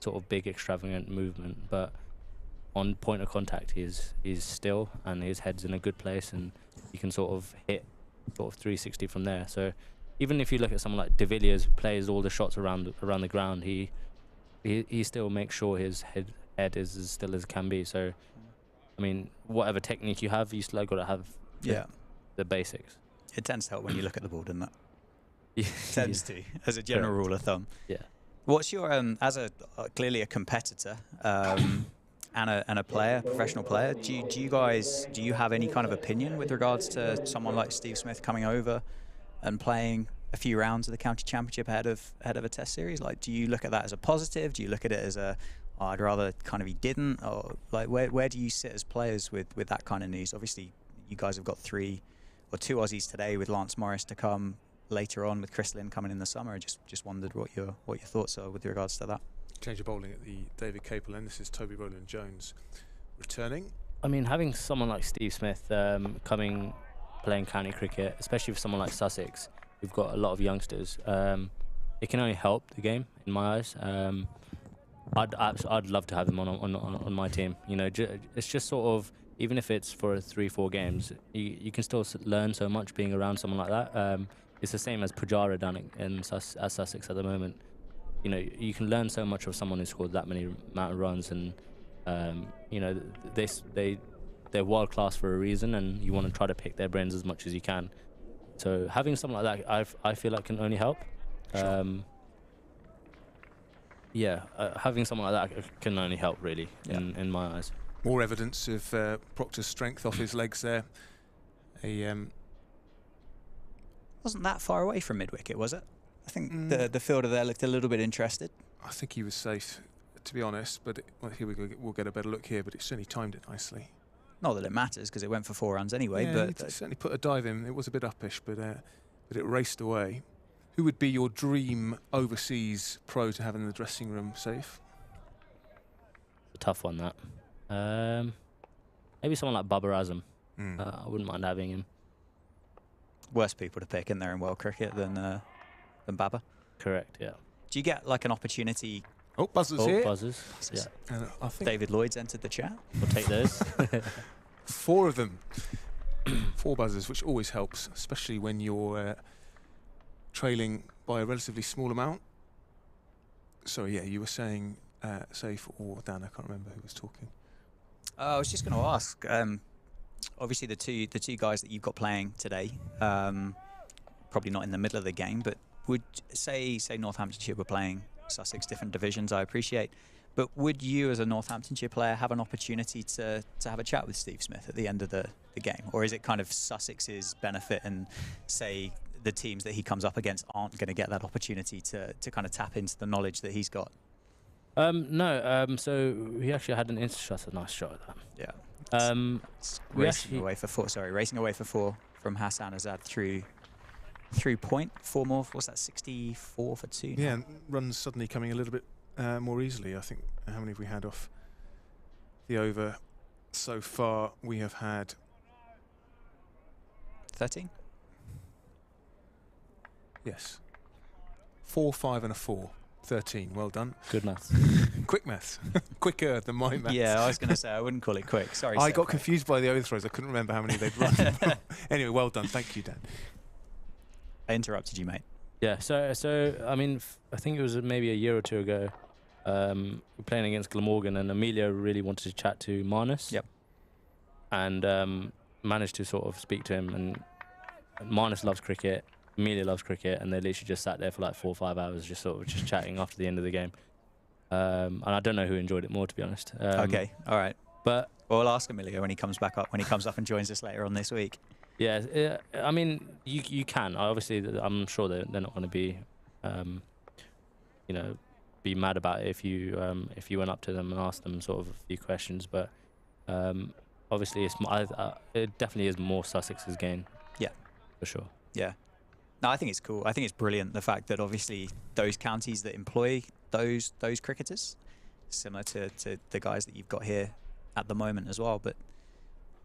sort of big extravagant movement, but on point of contact he's still, and his head's in a good place, and you can sort of hit sort of 360 from there. So even if you look at someone like De Villiers, who plays all the shots around the ground, he still makes sure his head is as still as it can be. So I mean, whatever technique you have, you still got to have the basics. It tends to help when you look at the ball, doesn't it? Yeah. Tends to, as a general rule of thumb. Yeah. What's your as a clearly a competitor and a player, professional player? Do you have any kind of opinion with regards to someone like Steve Smith coming over and playing a few rounds of the county championship ahead of a test series? Like, do you look at that as a positive? Do you look at it as I'd rather kind of he didn't, or like where do you sit as players with that kind of news? Obviously, you guys have got 2 Aussies today with Lance Morris to come later on with Chris Lynn coming in the summer. I just wondered what your thoughts are with regards to that. Change of bowling at the David Capel end. This is Toby Rowland-Jones returning. I mean, having someone like Steve Smith playing county cricket, especially for someone like Sussex, we've got a lot of youngsters. It can only help the game in my eyes. I'd love to have him on my team. It's just sort of, even if it's for 3-4 games, you can still learn so much being around someone like that. It's the same as Pujara down at Sussex at the moment. you know, you can learn so much of someone who scored that many amount of runs, and you know, they're world class for a reason, and you want to try to pick their brains as much as you can. So having something like that, I feel like can only help. Sure. Yeah, having something like that can only help, really, in my eyes. More evidence of Proctor's strength off his legs there. Wasn't that far away from mid-wicket, was it? I think the fielder there looked a little bit interested. I think he was safe, to be honest, but well, here we go. We'll get a better look here, but it certainly timed it nicely. Not that it matters, because it went for 4 runs anyway. Yeah, but it certainly put a dive in. It was a bit uppish, but it raced away. Who would be your dream overseas pro to have in the dressing room, Safe? A tough one, that. Maybe someone like Babar Azam. I wouldn't mind having him. worse people to pick in there in world cricket than Baba. Correct, yeah. Do you get like an opportunity? Oh, buzzers here. Buzzers. Yeah. I think David Lloyd's entered the chat. We'll take those. 4 of them. 4 buzzers, which always helps, especially when you're trailing by a relatively small amount. So yeah, you were saying Safe or Dan, I can't remember who was talking. I was just going to ask. Obviously, the two guys that you've got playing today, probably not in the middle of the game, but would say Northamptonshire were playing Sussex, different divisions. I appreciate, but would you, as a Northamptonshire player, have an opportunity to have a chat with Steve Smith at the end of the game, or is it kind of Sussex's benefit and say the teams that he comes up against aren't going to get that opportunity to kind of tap into the knowledge that he's got? No, so we actually had an shot, a nice shot at that. Yeah. Racing away for 4 from Hassan Azad through point. 4 more. What's that? 64 for 2. Yeah, and runs suddenly coming a little bit more easily. I think how many have we had off the over so far? We have had 13. Yes, 4, 5, and a 4. 13. Well done. Good maths. Quick maths. Quicker than my maths. Yeah, I was going to say I wouldn't call it quick. Sorry. I got confused by the overthrows. I couldn't remember how many they'd run. Anyway, well done. Thank you, Dan. I interrupted you, mate. Yeah, so I mean, I think it was maybe a year or two ago. We're playing against Glamorgan, and Amelia really wanted to chat to Marnus. Yep. And managed to sort of speak to him. And Marnus loves cricket. Amelia loves cricket, and they literally just sat there for like 4 or 5 hours, just chatting after the end of the game. And I don't know who enjoyed it more, to be honest. Okay, all right. But well, we'll ask Amelia when he comes up and joins us later on this week. yeah, I mean, you can. Obviously, I'm sure they're not going to be, be mad about it if you went up to them and asked them sort of a few questions. But obviously, it definitely is more Sussex's game. Yeah, for sure. Yeah. No, I think it's cool. I think it's brilliant, the fact that obviously those counties that employ those cricketers, similar to the guys that you've got here at the moment as well, but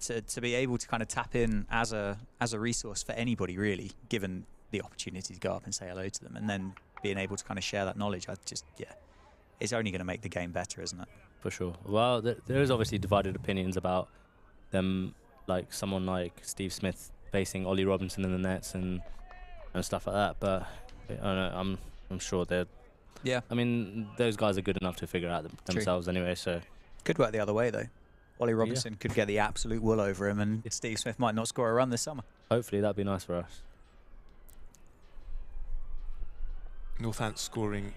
to be able to kind of tap in as a resource for anybody really, given the opportunity to go up and say hello to them, and then being able to kind of share that knowledge, it's only going to make the game better, isn't it? For sure. Well, there is obviously divided opinions about them, like someone like Steve Smith facing Ollie Robinson in the nets and stuff like that, but I don't know, I'm sure they're. Yeah. I mean, those guys are good enough to figure out themselves anyway. So could work the other way though. Ollie Robinson could get the absolute wool over him, and Steve Smith might not score a run this summer. Hopefully, that'd be nice for us. Northants scoring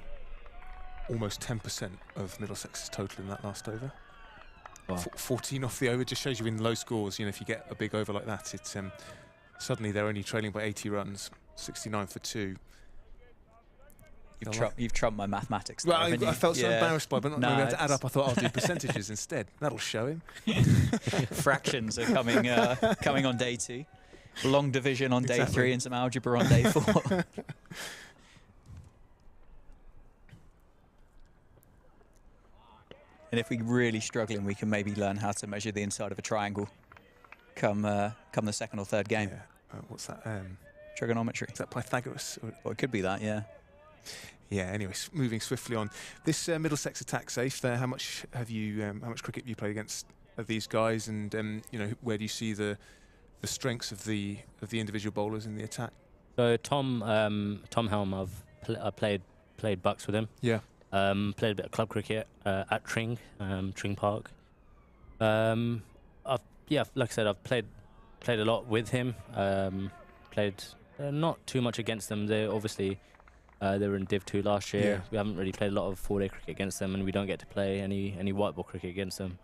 almost 10% of Middlesex's total in that last over. Wow. 14 off the over just shows you in low scores. You know, if you get a big over like that, it's suddenly they're only trailing by 80 runs, 69 for 2. You've trumped my mathematics. Well, I felt so embarrassed by, but not being able to add up. I thought I'll do percentages instead. That'll show him. Fractions are coming on day 2. Long division on day 3 and some algebra on day 4. And if we're really struggling, we can maybe learn how to measure the inside of a triangle come the 2nd or 3rd game. Yeah. What's that? Trigonometry. Is that Pythagoras? Well, it could be that, yeah. Yeah. Anyway, moving swiftly on. This Middlesex attack, Safe. How much cricket have you played against these guys, and where do you see the strengths of the individual bowlers in the attack? So Tom Helm, I played played bucks with him. Yeah. Played a bit of club cricket at Tring Park. Like I said, I've played a lot with him. Played not too much against them. They obviously they were in Div 2 last year. Yeah. We haven't really played a lot of 4-day cricket against them, and we don't get to play any white ball cricket against them.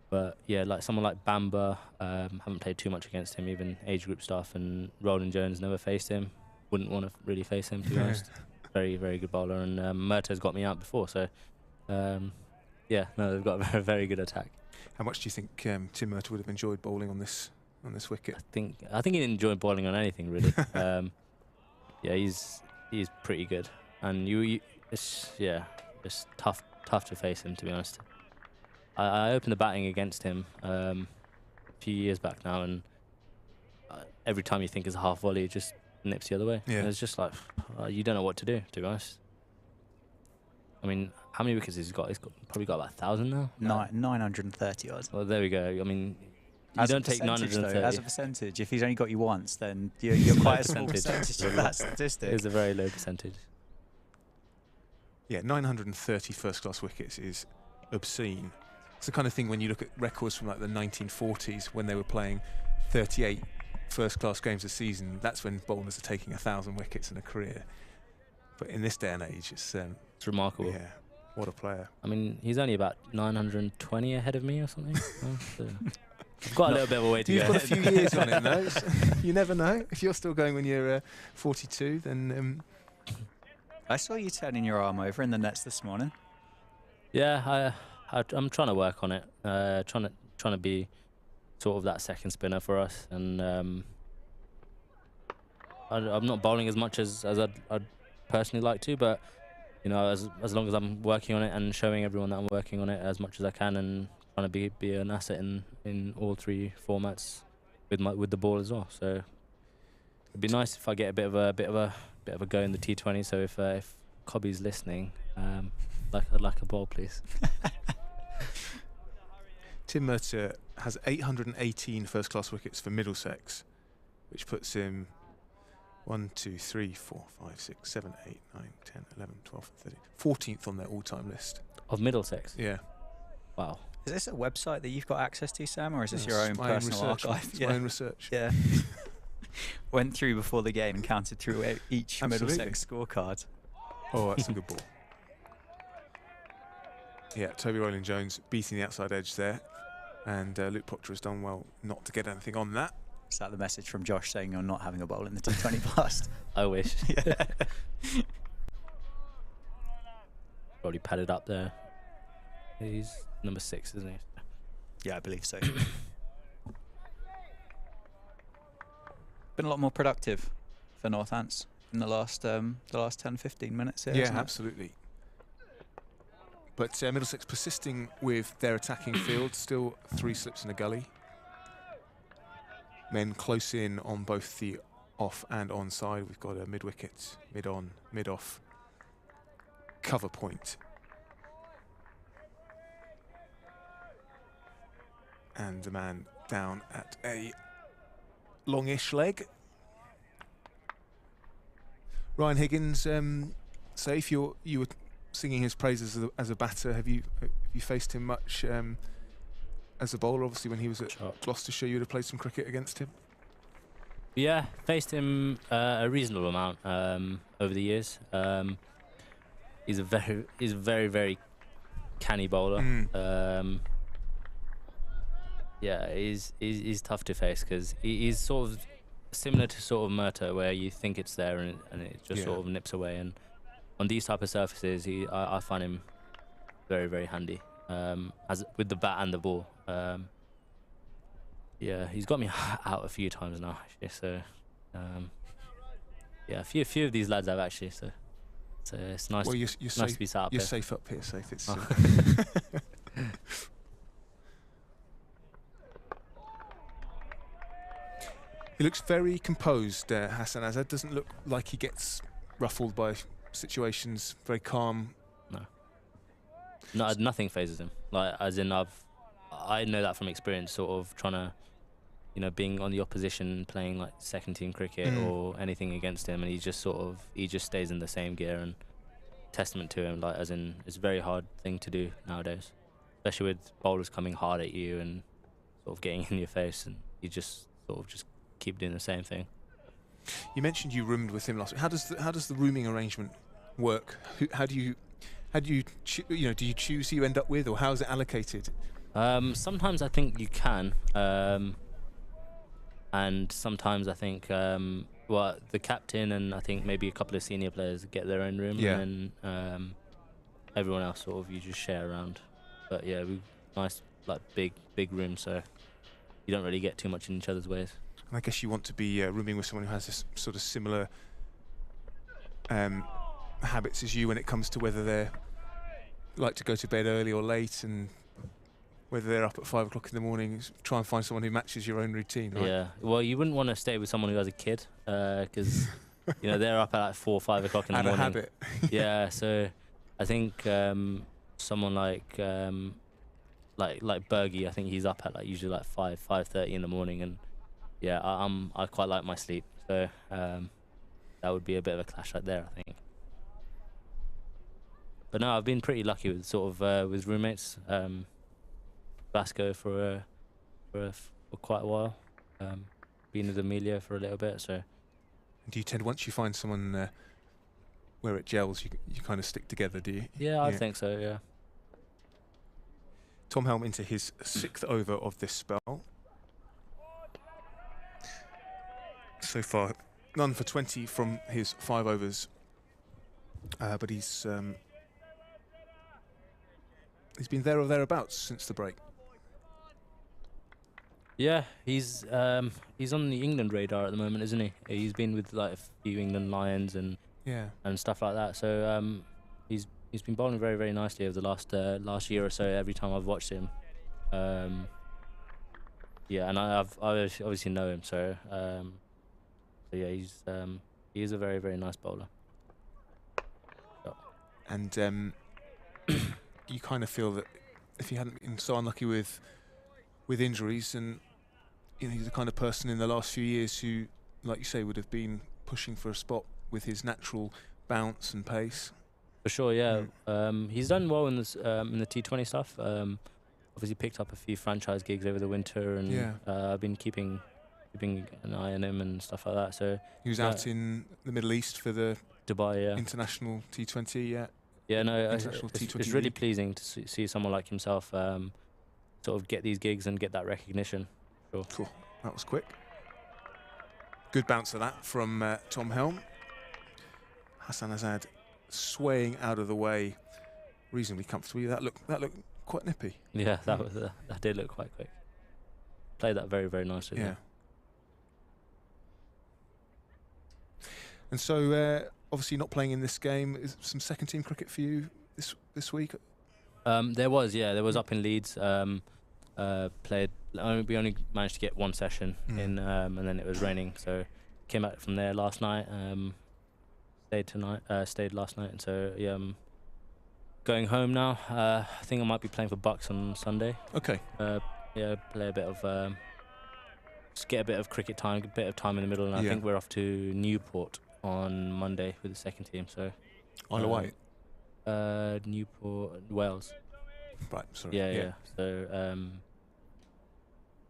But yeah, like someone like Bamba, haven't played too much against him, even age group stuff. And Roland Jones, never faced him. Wouldn't want to really face him, to be honest. Very, very good bowler, and Murtaugh's got me out before, so they've got a very, very good attack. How much do you think Tim Murtaugh would have enjoyed bowling on this wicket? I think he enjoyed bowling on anything really. He's pretty good, and it's tough to face him, to be honest. I opened the batting against him a few years back now, and every time you think it's a half volley, it just nips the other way. Yeah. And it's just like you don't know what to do, to be honest. I mean, how many wickets has he got? He's probably got about 1,000 now. 930 odds. Well, there we go. I mean, you As don't a take percentage, 930. though, as a percentage, if he's only got you once, then you're quite a small percentage of that statistic. It's a very low percentage. Yeah, 930 first-class wickets is obscene. It's the kind of thing when you look at records from like the 1940s when they were playing 38 first-class games a season. That's when bowlers are taking 1,000 wickets in a career. But in this day and age, it's remarkable. Yeah, what a player. I mean, he's only about 920 ahead of me or something. I've got a little bit of a way to You've go. got a few years on him, though. You never know. If you're still going when you're 42, then... I saw you turning your arm over in the nets this morning. Yeah, I'm trying to work on it. Trying to be sort of that second spinner for us, and I'm not bowling as much as I'd personally like to, but you know, as long as I'm working on it and showing everyone that I'm working on it as much as I can, and trying to be an asset in all three formats with the ball as well. So it'd be nice if I get a bit of a go in the T20. So if Cobby's listening, I'd like a ball, please. Tim Murtaugh has 818 first-class wickets for Middlesex, which puts him 1, 2, 3, 4, 5, 6, 7, 8, 9, 10, 11, 12, 13, 14th on their all-time list. Of Middlesex? Yeah. Wow. Is this a website that you've got access to, Sam, or is this your own my personal own research, archive? It's my own research. Yeah. Went through before the game and counted through each Absolutely. Middlesex scorecard. Oh, that's a good ball. Yeah, Toby Roland Jones beating the outside edge there. And Luke Proctor has done well not to get anything on that. Is that the message from Josh saying you're not having a bowl in the T20 plus? I wish. Yeah. Probably padded up there. He's number 6, isn't he? Yeah, I believe so. Been a lot more productive for Northants in the last 10-15 minutes here. Yeah, hasn't it? absolutely. But Middlesex persisting with their attacking field, still 3 slips in a gully. Men close in on both the off and on side. We've got a mid-wicket, mid-on, mid-off cover point. And the man down at a longish leg. Ryan Higgins, say if you were singing his praises as a batter, have you faced him much as a bowler? Obviously, when he was at Gloucestershire, you would have played some cricket against him. Yeah, faced him a reasonable amount over the years. He's a very, very canny bowler. Yeah, he's tough to face because he's sort of similar to sort of Murtaugh, where you think it's there and it just sort of nips away. And on these type of surfaces, I find him very, very handy as with the bat and the ball. Yeah, he's got me out a few times now, actually. So yeah, a few of these lads have actually. So it's nice. Well, you're nice safe, to be sat up you're here. safe up here, safe. It's. He looks very composed, Hassan Azad. Doesn't look like he gets ruffled by situations. Very calm. No, nothing phases him. Like, as in, I know that from experience, sort of trying to you know, being on the opposition, playing like second team cricket or anything against him, and he just stays in the same gear. And testament to him, like, as in, it's a very hard thing to do nowadays, especially with bowlers coming hard at you and sort of getting in your face, and you just sort of just keep doing the same thing. You mentioned you roomed with him last week. How does the rooming arrangement work? How do you do you choose who you end up with, or how is it allocated? Sometimes I think you can, and sometimes I think the captain and I think maybe a couple of senior players get their own room, and then everyone else sort of you just share around. But yeah, we nice like big room, so you don't really get too much in each other's ways. And I guess you want to be rooming with someone who has this sort of similar habits as you when it comes to whether they're like to go to bed early or late, and whether they're up at 5 o'clock in the morning. Try and find someone who matches your own routine, right? Yeah, well, you wouldn't want to stay with someone who has a kid, because you know, they're up at like 4 or 5 o'clock in the morning. Out of habit. Yeah, so I think someone like Bergie, I think he's up at like usually like 5:30 in the morning, and yeah, I quite like my sleep, so that would be a bit of a clash right there, I think. But no, I've been pretty lucky with sort of with roommates. Vasco for quite a while. Been with Amelia for a little bit, so. Do you tend, once you find someone where it gels, you kind of stick together, do you? Yeah, I think so, yeah. Tom Helm into his 6th over of this spell. So far, none for 20 from his 5 overs. But he's been there or thereabouts since the break. Yeah, he's on the England radar at the moment, isn't he? He's been with like a few England Lions and stuff like that. So he's been bowling very, very nicely over the last year or so. Every time I've watched him, yeah, and I obviously know him. So yeah, he's a very, very nice bowler. So. And you kind of feel that if he hadn't been so unlucky with injuries, and you know, he's the kind of person in the last few years who, like you say, would have been pushing for a spot with his natural bounce and pace. For sure, yeah. He's done well in this in the T20 stuff. Obviously picked up a few franchise gigs over the winter, and I've been keeping an eye on him and stuff like that. So he was out in the Middle East for the Dubai international T20. Yeah, no, T20 it's really pleasing to see someone like himself sort of get these gigs and get that recognition. Sure. Cool. That was quick. Good bounce of that from Tom Helm. Hassan Azad swaying out of the way reasonably comfortably. That looked quite nippy. Yeah, that did look quite quick. Played that very, very nicely. Yeah. And so obviously not playing in this game. Is some second team cricket for you this week? There was up in Leeds. Played. We only managed to get one session in, and then it was raining, so came back from there last night. Stayed last night, and so yeah, I'm going home now. I think I might be playing for Bucks on Sunday. Okay. Yeah, play a bit of, just get a bit of cricket time, a bit of time in the middle, and I think we're off to Newport on Monday with the second team. So. Isle of Wight. Newport, Wales. Right. Sorry. Yeah.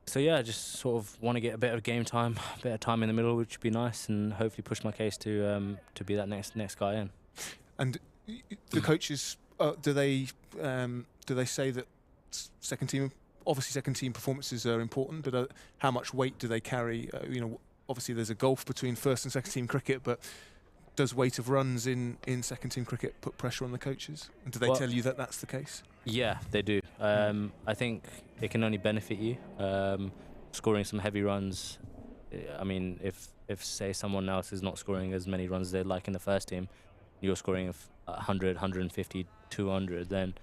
So yeah, just sort of want to get a bit of game time, a bit of time in the middle, which would be nice, and hopefully push my case to be that next guy in. And the coaches, do they say that second team performances are important, but how much weight do they carry? Obviously there's a gulf between first and second team cricket, but does weight of runs in second team cricket put pressure on the coaches? And do they tell you that that's the case? Yeah, they do. I think it can only benefit you. Scoring some heavy runs. I mean, if say someone else is not scoring as many runs as they'd like in the first team, you're scoring 100, 150, 200, then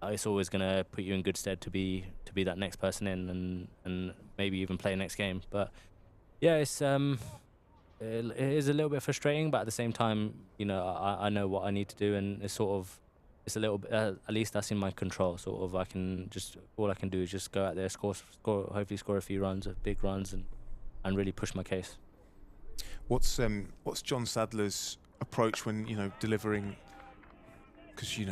it's always going to put you in good stead to be that next person in and maybe even play next game. But yeah, it's it is a little bit frustrating, but at the same time, I know what I need to do, and it's sort of it's a little bit. At least that's in my control. Sort of, all I can do is just go out there, hopefully score a few runs, big runs, and really push my case. What's John Sadler's approach when delivering? Because you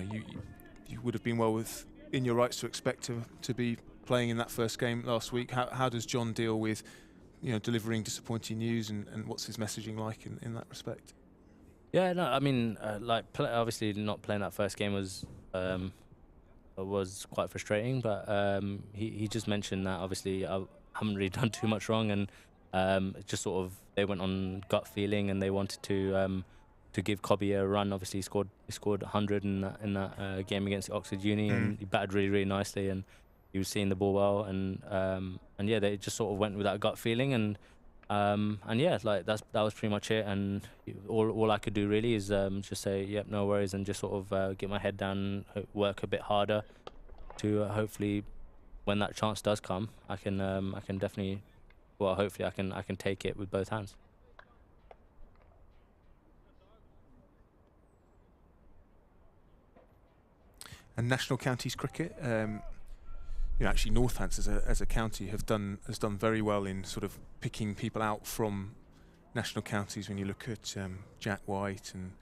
would have been well within your rights to expect to be playing in that first game last week. How does John deal with delivering disappointing news, and what's his messaging like in that respect? Yeah, no, I mean, obviously not playing that first game was quite frustrating, but he just mentioned that obviously I haven't really done too much wrong, and just sort of they went on gut feeling and they wanted to give Cobby a run. Obviously, he scored 100 in that game against Oxford Uni, and he batted really really nicely, and he was seeing the ball well, and yeah, they just sort of went with that gut feeling, and yeah, like that was pretty much it. And all I could do really is just say, yep, no worries, and just sort of get my head down, work a bit harder to hopefully when that chance does come, I can definitely, well, hopefully I can take it with both hands. And national counties cricket, actually Northants as a county has done very well in sort of picking people out from national counties. When you look at Jack White and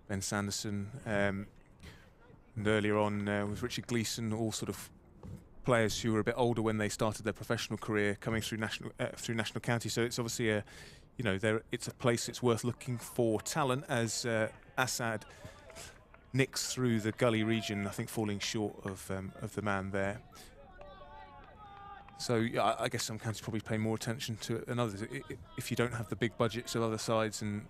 Ben Sanderson, and earlier on with Richard Gleeson, all sort of players who were a bit older when they started their professional career coming through national county. So it's obviously it's a place it's worth looking for talent, as Assad nicks through the gully region, I think falling short of the man there. So yeah, I guess some counties probably pay more attention to it than others. If you don't have the big budgets of other sides, and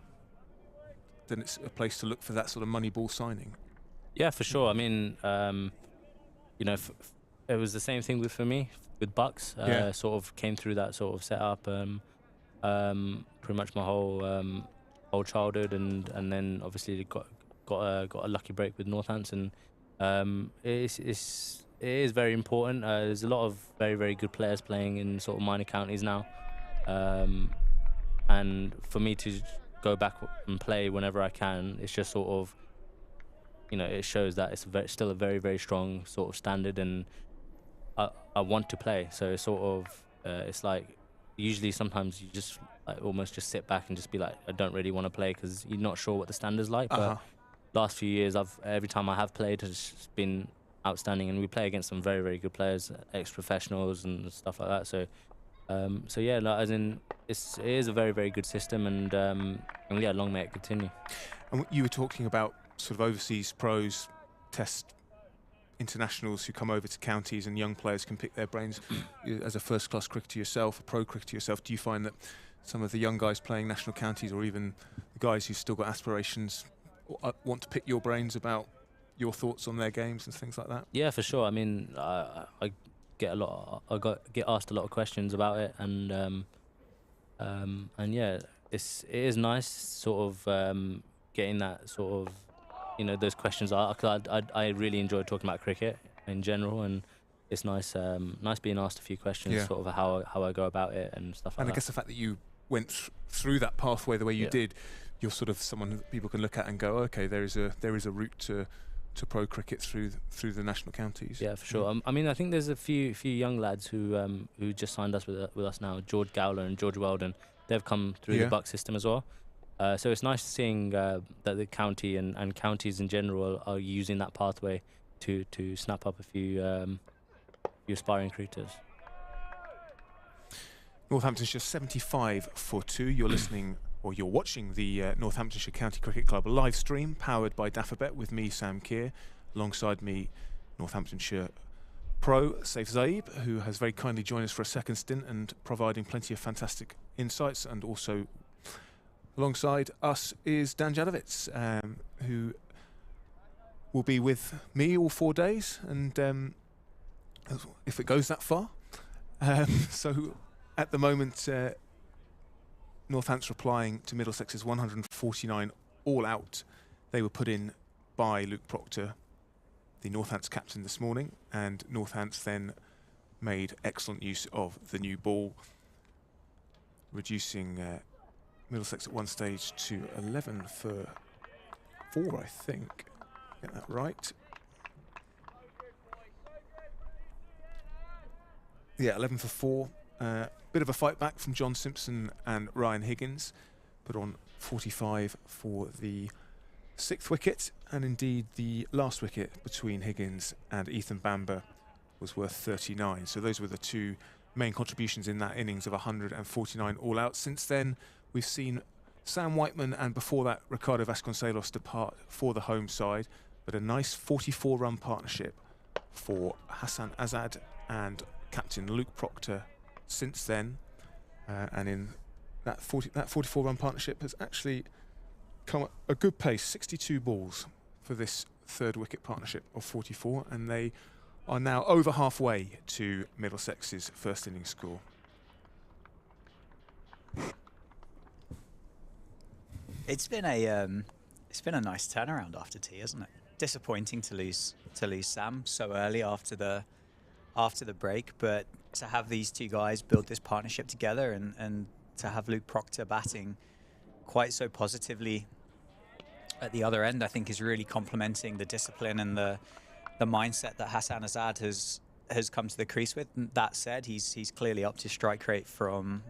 then it's a place to look for that sort of money ball signing. Yeah, for sure. I mean, it was the same thing for me with Bucks. Sort of came through that sort of setup, pretty much my whole childhood, and then obviously got a lucky break with Northants, and it is very important. There's a lot of very very good players playing in sort of minor counties now, and for me to go back and play whenever I can, it's just sort of, it shows that it's still a very very strong sort of standard, and I want to play. So it's sort of it's like usually sometimes you just almost just sit back and just be like, I don't really want to play because you're not sure what the standard's like. But last few years, every time I have played has just been outstanding, and we play against some very very good players, ex-professionals and stuff like that. So yeah, as in it is a very very good system, and yeah, long may it continue. And you were talking about sort of overseas pros, test internationals who come over to counties, and young players can pick their brains. As a first-class cricketer yourself, a pro cricketer yourself, do you find that some of the young guys playing national counties, or even the guys who've still got aspirations, want to pick your brains about your thoughts on their games and things like that? Yeah, for sure. I mean, I get asked a lot of questions about it, and yeah, it is nice sort of getting that sort of, those questions. I really enjoy talking about cricket in general, and it's nice being asked a few questions, sort of how I go about it and stuff like that. And I guess the fact that you went through that pathway the way you did, you're sort of someone that people can look at and go, okay, there is a route to pro cricket through the national counties. Yeah, for sure. I mean, I think there's a few young lads who just signed us with us now. George Gowler and George Weldon, they've come through the Buck system as well. So it's nice seeing that the county and counties in general are using that pathway to snap up a few aspiring cricketers. Northamptonshire 75 for 2. You're listening, or you're watching the Northamptonshire County Cricket Club live stream powered by Daffabet with me, Sam Keir. Alongside me, Northamptonshire pro Saif Zaib, who has very kindly joined us for a second stint and providing plenty of fantastic insights. And also alongside us is Dan Jadowitz, who will be with me all 4 days, and if it goes that far. So at the moment, Northants replying to Middlesex's 149 all out. They were put in by Luke Proctor, the Northants captain, this morning, and Northants then made excellent use of the new ball, reducing Middlesex at one stage to 11 for 4, I think. Get that right. Yeah, 11 for 4. Bit of a fight back from John Simpson and Ryan Higgins. Put on 45 for the 6th wicket, and indeed the last wicket between Higgins and Ethan Bamber was worth 39. So those were the two main contributions in that innings of 149 all out. Since then, we've seen Sam Whiteman and before that Ricardo Vasconcelos depart for the home side, but a nice 44-run partnership for Hassan Azad and captain Luke Proctor since then, and in that 44-run partnership has actually come at a good pace, 62 balls for this 3rd wicket partnership of 44, and they are now over halfway to Middlesex's first innings score. It's been a nice turnaround after tea, hasn't it? Disappointing to lose Sam so early after the break, but to have these two guys build this partnership together and to have Luke Proctor batting quite so positively at the other end, I think is really complementing the discipline and the mindset that Hassan Azad has come to the crease with. And that said, he's clearly up to strike rate from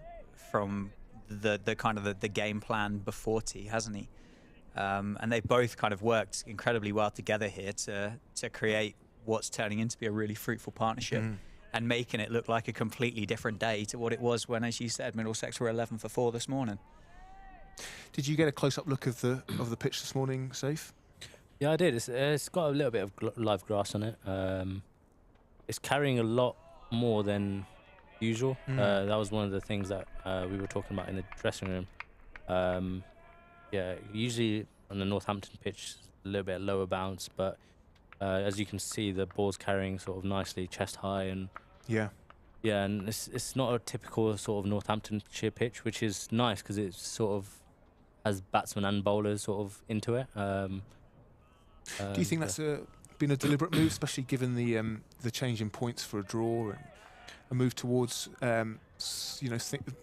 the kind of the game plan before tea, hasn't he? And they've both kind of worked incredibly well together here to create what's turning into be a really fruitful partnership and making it look like a completely different day to what it was when, as you said, Middlesex were 11 for 4 this morning. Did you get a close-up look of the pitch this morning, Safe? Yeah, I did. It's got a little bit of live grass on it. It's carrying a lot more than usual. That was one of the things that we were talking about in the dressing room. Yeah, usually on the Northampton pitch, a little bit lower bounce, but as you can see, the ball's carrying sort of nicely, chest high, and yeah, and it's not a typical sort of Northamptonshire pitch, which is nice because it sort of has batsmen and bowlers sort of into it. Do you think that's been a deliberate move, especially given the change in points for a draw and a move towards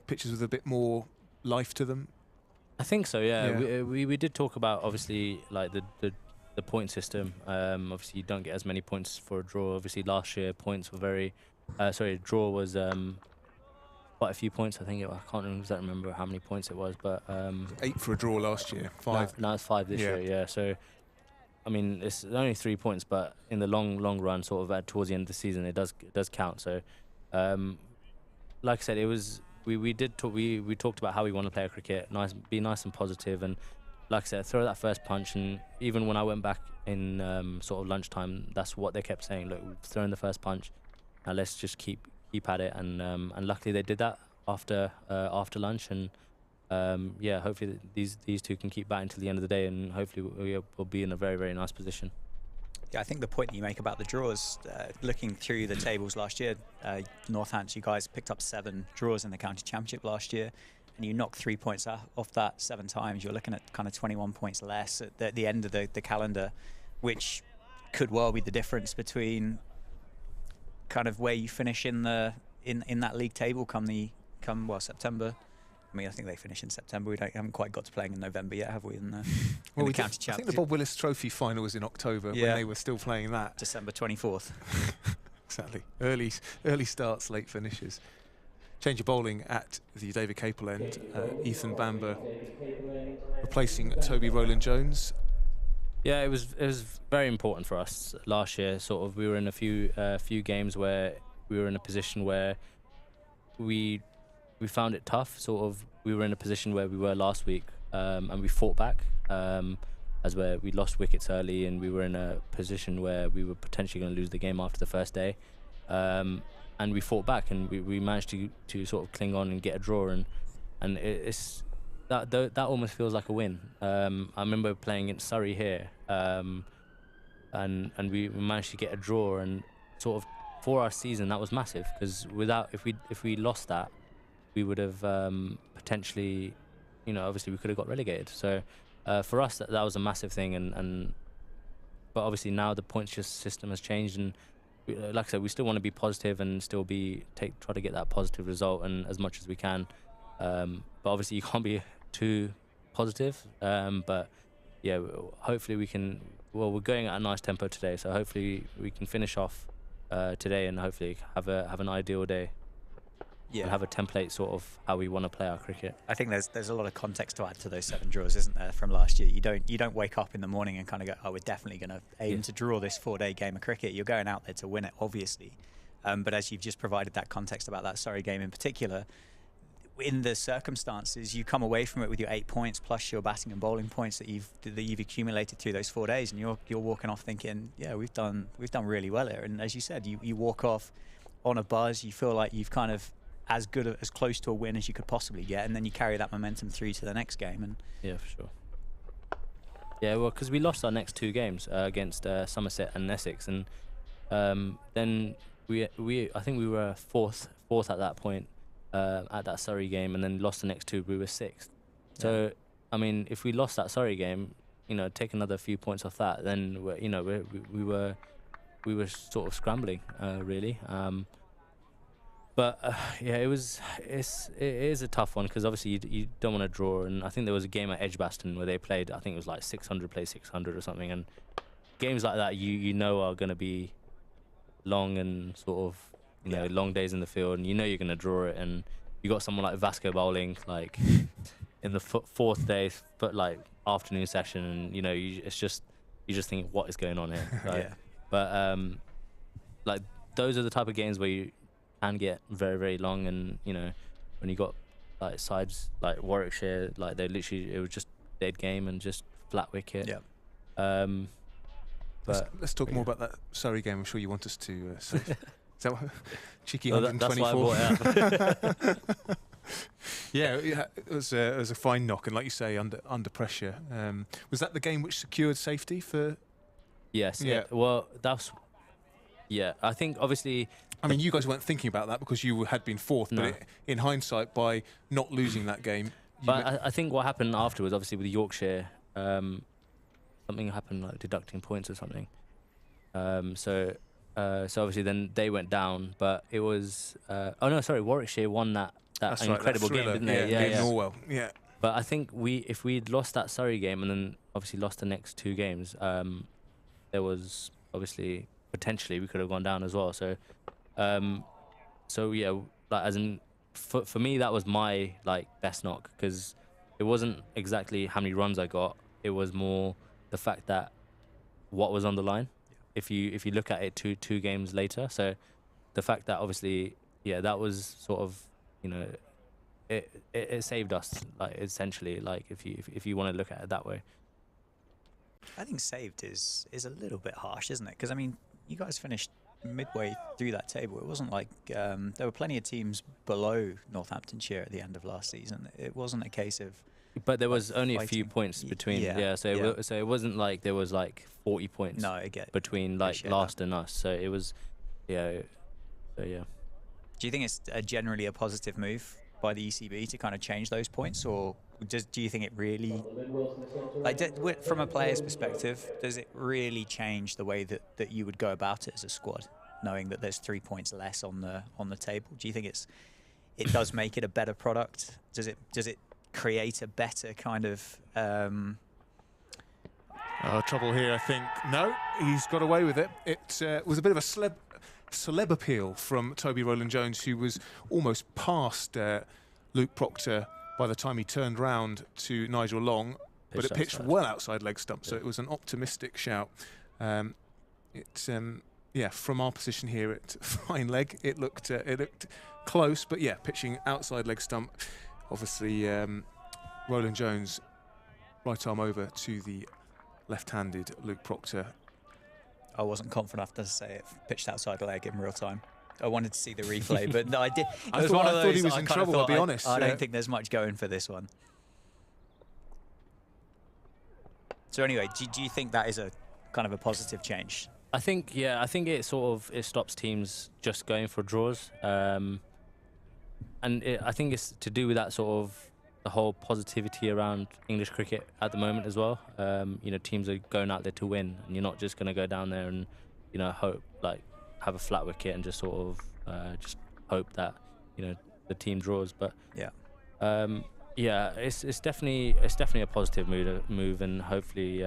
pitches with a bit more life to them? I think so. Yeah. We did talk about obviously like the point system. Obviously you don't get as many points for a draw. Obviously last year points were very draw was quite a few points. I think I can't exactly remember how many points it was, but 8 for a draw last year. 5. Now it's 5 this year. Yeah. So I mean it's only 3 points, but in the long run, sort of towards the end of the season, it does count. So like I said, it was. We talked about how we want to play cricket, be nice and positive, and like I said, throw that first punch. And even when I went back in sort of lunchtime, that's what they kept saying. Look, we've thrown the first punch, now let's just keep at it. And luckily they did that after lunch. And hopefully these two can keep batting till the end of the day, and hopefully we'll be in a very, very nice position. Yeah, I think the point that you make about the draws, looking through the tables last year, Northants, you guys picked up 7 draws in the county championship last year, and you knocked 3 points off that 7 times. You're looking at kind of 21 points less at the end of the calendar, which could well be the difference between kind of where you finish in that league table come September. I mean, I think they finish in September. We haven't quite got to playing in November yet, have we? In the county championship. I think the Bob Willis Trophy final was in October when they were still playing that. December 24th. Exactly. Early starts, late finishes. Change of bowling at the David Capel end. Ethan Bamber replacing Toby Rowland-Jones. Yeah, it was very important for us last year. Sort of, we were in a few games where we were in a position where we found it tough. Sort of, we were in a position where we were last week, and we fought back. As where we lost wickets early, and we were in a position where we were potentially going to lose the game after the first day, and we fought back, and we managed to sort of cling on and get a draw, and it's that almost feels like a win. I remember playing in Surrey here, and we managed to get a draw, and sort of for our season that was massive, because if we lost that, we would have potentially, obviously we could have got relegated. So for us, that was a massive thing. But obviously now the points system has changed, and like I said, we still want to be positive and still try to get that positive result and as much as we can. But obviously you can't be too positive. But yeah, hopefully we can. Well, we're going at a nice tempo today, so hopefully we can finish off today, and hopefully have an ideal day. Yeah. And have a template sort of how we want to play our cricket. I think there's a lot of context to add to those 7 draws, isn't there, from last year? You don't wake up in the morning and kind of go, oh, we're definitely going to aim to draw this 4-day game of cricket. You're going out there to win it, obviously. But as you've just provided that context about that Surrey game in particular, in the circumstances, you come away from it with your 8 points plus your batting and bowling points that you've accumulated through those 4 days, and you're walking off thinking, yeah, we've done really well here. And as you said, you walk off on a buzz. You feel like you've kind of as close to a win as you could possibly get, and then you carry that momentum through to the next game. And yeah, for sure. Yeah, well, because we lost our next 2 games against Somerset and Essex, and then I think we were fourth at that point at that Surrey game, and then lost the next 2. We were 6th. So I mean, if we lost that Surrey game, take another few points off that, then we were sort of scrambling really. But yeah, it is a tough one, because obviously you don't want to draw, and I think there was a game at Edgbaston where they played, I think it was like 600 play 600 or something, and games like that you know are going to be long and sort of long days in the field, and you're going to draw it, and you got someone like Vasco bowling like in the 4th day, but like afternoon session, and you just think, what is going on here? Like, yeah. But like those are the type of games where you can get very, very long, and when you got like sides like Warwickshire, like it was just dead game and just flat wicket. Yeah. But let's talk more about that Surrey game. I'm sure you want us to say. Is that what, cheeky well, 124? that's why I brought it up. Yeah, it was a fine knock, and like you say, under pressure. Was that the game which secured safety for? Yes. Yeah. Well, that's. Yeah, I think obviously. I mean, you guys weren't thinking about that because you had been 4th, No. but in hindsight, by not losing that game. But I think what happened afterwards, obviously with Yorkshire, something happened, like deducting points or something. So obviously then they went down, but it was Warwickshire won that That's incredible right, that game, didn't thriller. they? Yeah. Norwell. Yeah. But I think if we'd lost that Surrey game and then obviously lost the next 2 games, there was obviously potentially we could have gone down as well. So yeah, like as in for me that was my like best knock, because it wasn't exactly how many runs I got. It was more the fact that what was on the line. If you look at it two games later, so the fact that obviously that was sort of it saved us, like essentially, like if you want to look at it that way. I think saved is a little bit harsh, isn't it? Because I mean, you guys finished midway through that table. It wasn't like there were plenty of teams below Northamptonshire at the end of last season. It wasn't a case of. But there was only fighting. a few points between. Yeah. So it wasn't like there was like 40 points. No, I get between like last and us. So it was, So yeah. Do you think it's generally a positive move by the ECB to kind of change those points, or do you think it really, like, from a player's perspective, does it really change the way that you would go about it as a squad, knowing that there's 3 points less on the table? Do you think it does make it a better product? Does it create a better kind of trouble here, I think. No, he's got away with it. It was a bit of a celeb appeal from Toby Rowland-Jones, who was almost past Luke Proctor by the time he turned round to Nigel Long, but it pitched well outside leg stump, so it was an optimistic shout. From our position here at fine leg, it looked close, but yeah, pitching outside leg stump. Obviously, Rowland-Jones right arm over to the left-handed Luke Proctor. I wasn't confident enough to say it pitched outside leg in real time. I wanted to see the replay, but no, I did. I thought he was in trouble, I'll be honest. I don't think there's much going for this one. So anyway, do you think that is a kind of a positive change? I think it stops teams just going for draws, and I think it's to do with that sort of the whole positivity around English cricket at the moment as well. Teams are going out there to win, and you're not just going to go down there and hope, like, have a flat wicket and just sort of just hope that the team draws. But it's definitely a positive move, and hopefully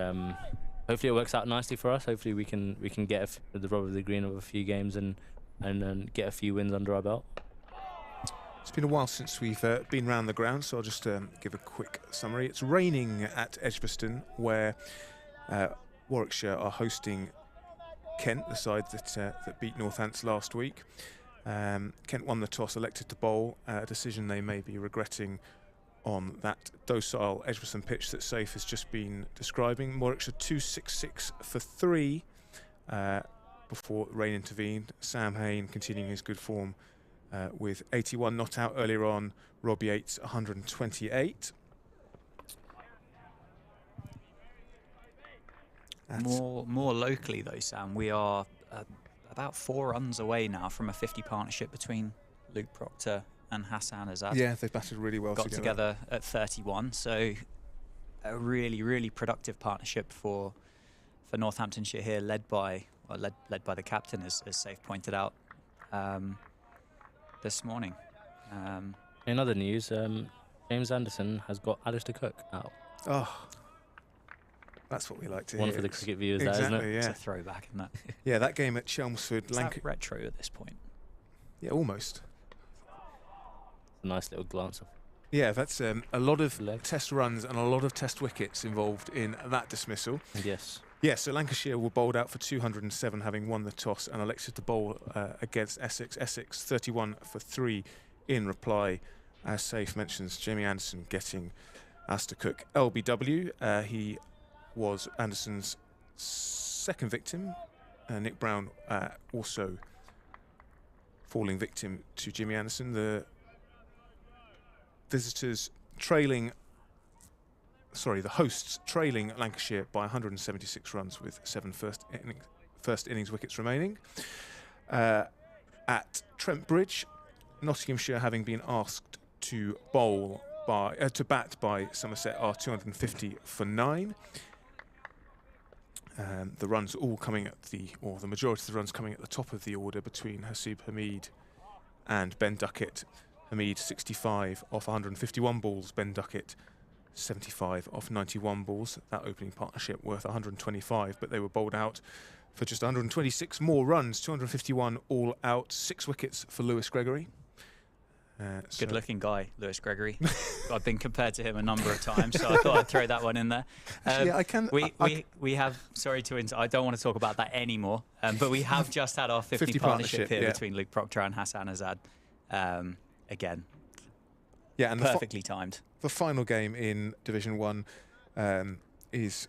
hopefully it works out nicely for us. Hopefully we can get the rub of the green of a few games and get a few wins under our belt. It's been a while since we've been round the ground, so I'll just give a quick summary. It's raining at Edgbaston, where Warwickshire are hosting Kent, the side that beat Northants last week. Kent won the toss, elected to bowl, a decision they may be regretting on that docile Edgbaston pitch that Zaib has just been describing. Warwickshire 266 for 3 before rain intervened. Sam Hain continuing his good form with 81 not out earlier on. Rob Yates 128. More locally though, Sam, we are about 4 runs away now from a 50 partnership between Luke Proctor and Hassan Azad. Yeah, they've batted really well got together at 31, so a really productive partnership for Northamptonshire here, led by the captain, as Zaib pointed out this morning. In other news, James Sanderson has got Alistair Cook out. Oh, that's what we like to One hear. for the cricket viewers, exactly, that, isn't it? yeah. It's a throwback, isn't it? Yeah, that game at Chelmsford. Is that retro at this point? Yeah, almost. A nice little glance of. Yeah, that's a lot of Leg. test runs and a lot of test wickets involved in that dismissal. Yes. Yeah, so Lancashire were bowled out for 207, having won the toss and elected to bowl against Essex. Essex 31 for 3 in reply. As Zaib mentions, Jamie Anderson getting Alistair Cook LBW. He was Anderson's second victim. Nick Brown also falling victim to Jimmy Anderson. The hosts trailing Lancashire by 176 runs with 7 first innings wickets remaining. At Trent Bridge, Nottinghamshire, having been asked to bat by Somerset, are 250 for 9. The runs all coming the majority of the runs coming at the top of the order between Hasib Hamid and Ben Duckett. Hamid 65 off 151 balls, Ben Duckett 75 off 91 balls. That opening partnership worth 125, but they were bowled out for just 126 more runs, 251 all out, 6 wickets for Lewis Gregory. Good-looking guy, Lewis Gregory. I've been compared to him a number of times, so I thought I'd throw that one in there. Yeah, I can. We have. Sorry to. I don't want to talk about that anymore. But we have just had our 50 partnership here between Luke Proctor and Hassan Azad. Again. Yeah, and perfectly timed. The final game in Division 1 is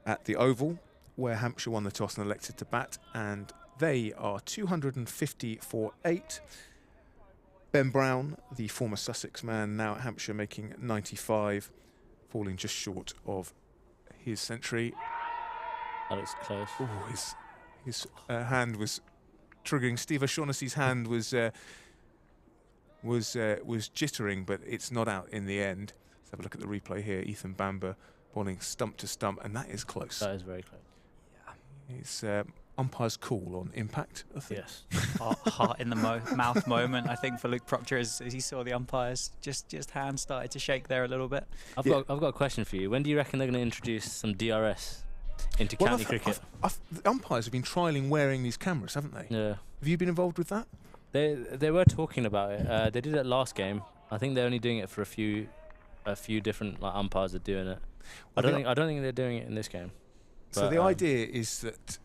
at the Oval, where Hampshire won the toss and elected to bat, and they are 250 for 8. Ben Brown, the former Sussex man, now at Hampshire, making 95, falling just short of his century. That looks close. Oh, his hand was triggering. Steve O'Shaughnessy's hand was jittering, but it's not out in the end. Let's have a look at the replay here. Ethan Bamber bowling stump to stump, and that is close. That is very close. Yeah, it's umpire's call on impact, I think. Yes. Heart in the mouth moment, I think, for Luke Proctor as he saw the umpires. Just hands started to shake there a little bit. I've got a question for you. When do you reckon they're going to introduce some DRS into county cricket? The umpires have been trialling wearing these cameras, haven't they? Yeah. Have you been involved with that? They were talking about it. They did it last game. I think they're only doing it for a few different umpires are doing it. I don't think they're doing it in this game. So the idea is that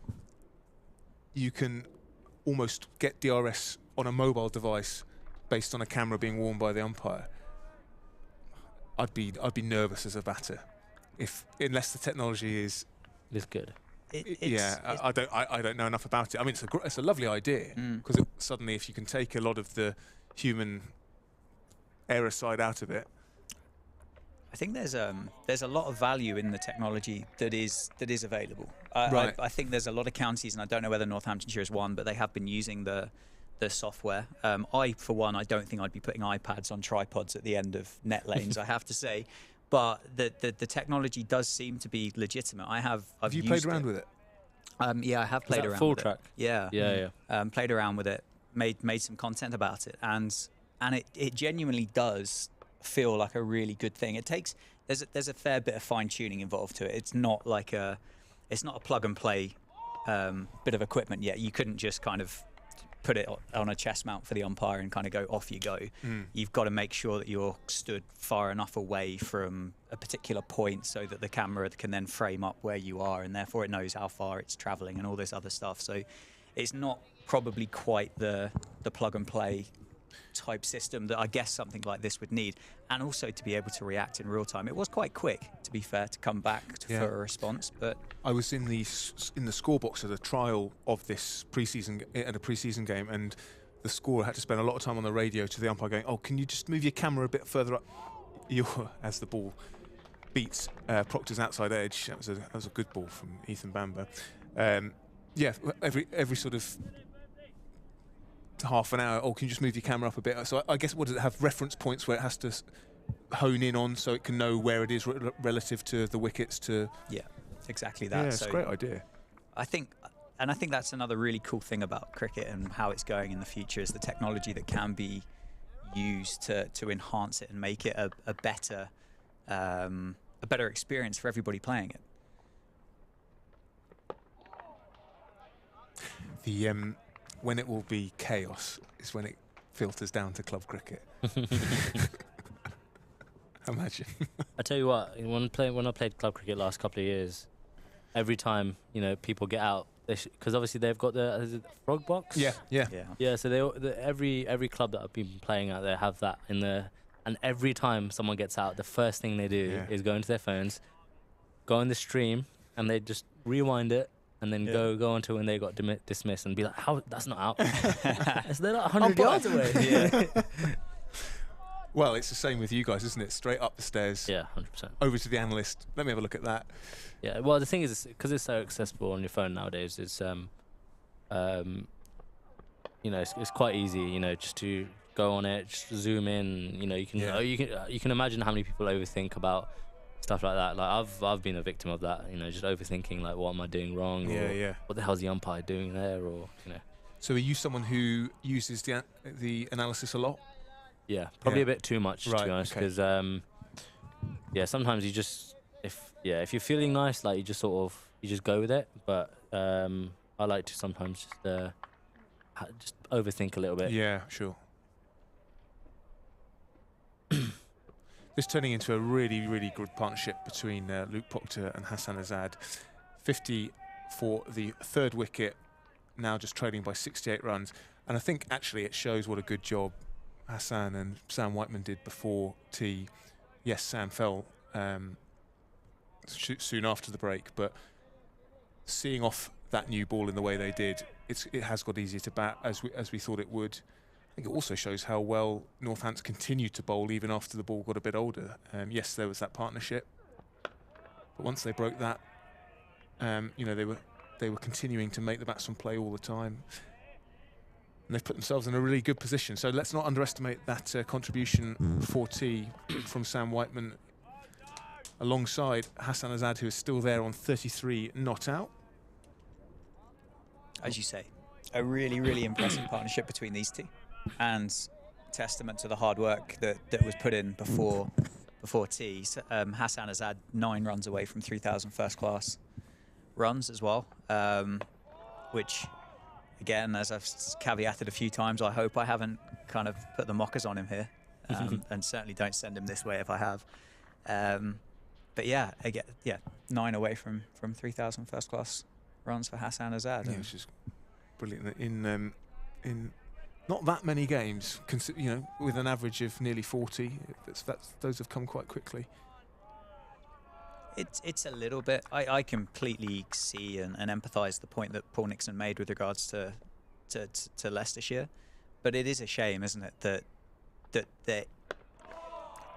you can almost get DRS on a mobile device based on a camera being worn by the umpire. I'd be nervous as a batter unless the technology is good. I don't know enough about it. I mean, it's a lovely idea because suddenly, if you can take a lot of the human error side out of it, I think there's a lot of value in the technology that is available. Right. I think there's a lot of counties, and I don't know whether Northamptonshire is one, but they have been using the software. For one, I don't think I'd be putting iPads on tripods at the end of net lanes. I have to say. But the technology does seem to be legitimate. Have you played around with it? Yeah, I have played around full with track? it. Yeah. Yeah. Played around with it, made some content about it, and it genuinely does feel like a really good thing. There's a fair bit of fine tuning involved to it. It's not like it's not a plug and play bit of equipment yet. You couldn't just kind of put it on a chest mount for the umpire and kind of go, off you go. You've got to make sure that you're stood far enough away from a particular point so that the camera can then frame up where you are, and therefore it knows how far it's traveling and all this other stuff. So it's not probably quite the plug and play type system that I guess something like this would need, and also to be able to react in real time. It was quite quick, to be fair, to come back for a response. But I was in the scorebox at a trial of this at a pre-season game, and the scorer had to spend a lot of time on the radio to the umpire going, "Oh, can you just move your camera a bit further up?" As the ball beats Proctor's outside edge. That was a good ball from Ethan Bamber. Yeah, every sort of half an hour, oh, can you just move your camera up a bit? So I guess, what does it have, reference points where it has to hone in on so it can know where it is relative to the wickets? Yeah, exactly that. Yeah, it's a great idea. I think that's another really cool thing about cricket and how it's going in the future, is the technology that can be used to enhance it and make it a better experience for everybody playing it. When it will be chaos is when it filters down to club cricket. Imagine. I tell you what, when I played club cricket last couple of years, every time people get out, because obviously they've got the frog box. Yeah. So every club that I've been playing out there have that in there, and every time someone gets out, the first thing they do is go into their phones, go on the stream, and they just rewind it. And then go on to when they got dismissed and be like, "How? That's not out." They're like 100 yards away. Yeah. Well, it's the same with you guys, isn't it? Straight up the stairs. Yeah, 100%. Over to the analyst. Let me have a look at that. Yeah. Well, the thing is, because it's so accessible on your phone nowadays, it's it's quite easy. Just to go on it, just zoom in. You can imagine how many people overthink about stuff like that. Like I've been a victim of that, just overthinking, like, what am I doing wrong? Or what the hell's the umpire doing there? Or So are you someone who uses the analysis a lot? Yeah, probably a bit too much, to be honest. Because sometimes you just if you're feeling nice, like, you just go with it. But I like to sometimes just overthink a little bit. Yeah, sure. This turning into a really, really good partnership between Luke Proctor and Hassan Azad. 50 for the third wicket, now just trailing by 68 runs. And I think actually it shows what a good job Hassan and Sam Whiteman did before tea. Yes, Sam fell soon after the break, but seeing off that new ball in the way they did, it has got easier to bat as we thought it would. I think it also shows how well Northants continued to bowl even after the ball got a bit older. Yes, there was that partnership, but once they broke that, they were continuing to make the batsmen play all the time, and they've put themselves in a really good position. So let's not underestimate that contribution for tea from Sam Whiteman, alongside Hassan Azad, who is still there on 33 not out. As you say, a really, really impressive partnership between these two, and testament to the hard work that was put in before tea. Hassan Azad 9 runs away from 3,000 first class runs as well, which, again, as I've caveated a few times, I hope I haven't kind of put the mockers on him here, and certainly don't send him this way if I have. But yeah, 9 away from 3,000 first class runs for Hassan Azad. Yeah, which is brilliant. In not that many games, with an average of nearly 40, those have come quite quickly. It's a little bit. I completely see and empathise the point that Paul Nixon made with regards to Leicestershire, but it is a shame, isn't it, that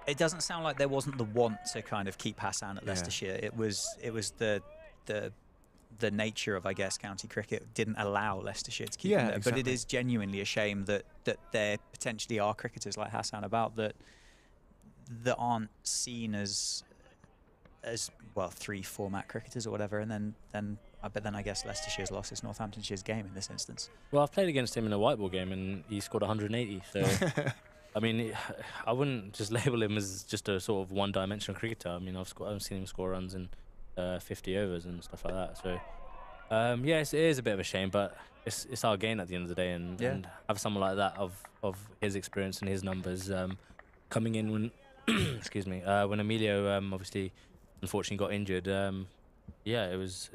it doesn't sound like there wasn't the want to kind of keep Hassan at Leicestershire. It was the nature of, I guess, county cricket didn't allow Leicestershire to keep him there. Exactly. But it is genuinely a shame that there potentially are cricketers like Hassan about that aren't seen as well 3-format cricketers or whatever, and then I guess Leicestershire's lost its Northamptonshire's game in this instance. Well, I've played against him in a white ball game and he scored 180. So I mean, I wouldn't just label him as just a sort of one-dimensional cricketer. I mean, I've seen him score runs in 50 overs and stuff like that. So yes, it is a bit of a shame, but it's our gain at the end of the day, and have someone like that of his experience and his numbers coming in when excuse me, when Emilio obviously unfortunately got injured. It was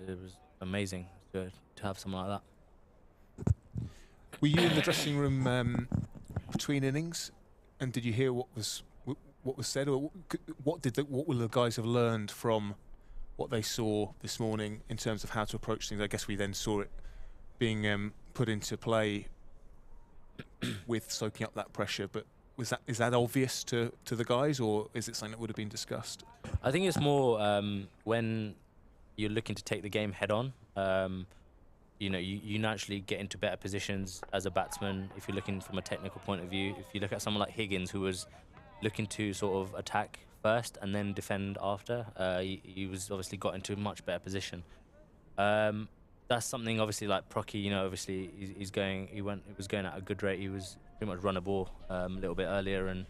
amazing to have someone like that. Were you in the dressing room between innings, and did you hear what was said, or what will the guys have learned from what they saw this morning in terms of how to approach things? I guess we then saw it being put into play with soaking up that pressure, but is that obvious to the guys, or is it something that would have been discussed? I think it's more when you're looking to take the game head on. You naturally get into better positions as a batsman if you're looking from a technical point of view. If you look at someone like Higgins, who was looking to sort of attack first and then defend after, he was obviously got into a much better position. That's something obviously like Proctor, obviously he was going at a good rate. He was pretty much run a ball a little bit earlier, and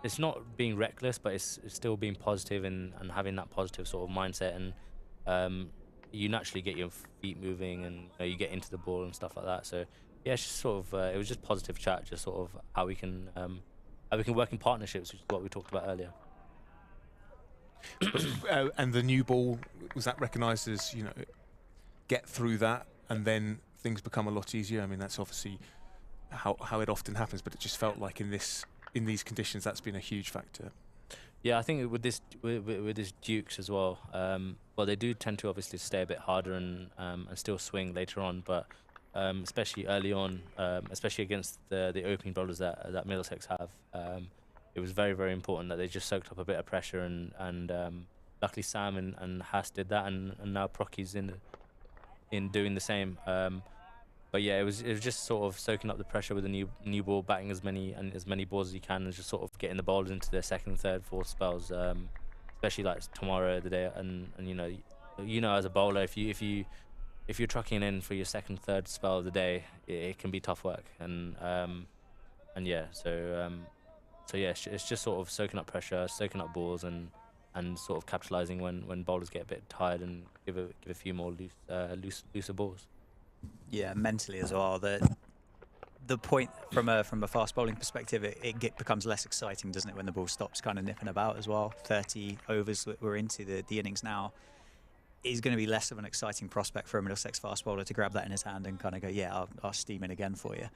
it's not being reckless, but it's still being positive and having that positive sort of mindset, and you naturally get your feet moving, and you get into the ball and stuff like that. So yeah, it's just sort of it was just positive chat, just sort of how we can work in partnerships, which is what we talked about earlier. And the new ball, was that recognised as get through that and then things become a lot easier? I mean, that's obviously how it often happens, but it just felt like in these conditions that's been a huge factor. Yeah, I think with this Dukes as well. Well, they do tend to obviously stay a bit harder and still swing later on, but especially early on, especially against the opening bowlers that Middlesex have, it was very, very important that they just soaked up a bit of pressure, and luckily Sam and Haas did that, and now Procky's in doing the same. But yeah, it was just sort of soaking up the pressure with the new ball, batting as many balls as you can, and just sort of getting the bowlers into their second, third, fourth spells. Especially like tomorrow, the day, and as a bowler, if you're trucking in for your second, third spell of the day, it can be tough work, and yeah, so yeah, it's just sort of soaking up pressure, soaking up balls, and sort of capitalising when bowlers get a bit tired, and give a few more looser balls. Yeah, mentally as well. The point from a fast bowling perspective, it becomes less exciting, doesn't it, when the ball stops kind of nipping about as well. 30 overs that we're into the innings now is going to be less of an exciting prospect for a Middlesex fast bowler to grab that in his hand and kind of go, yeah, I'll steam in again for you,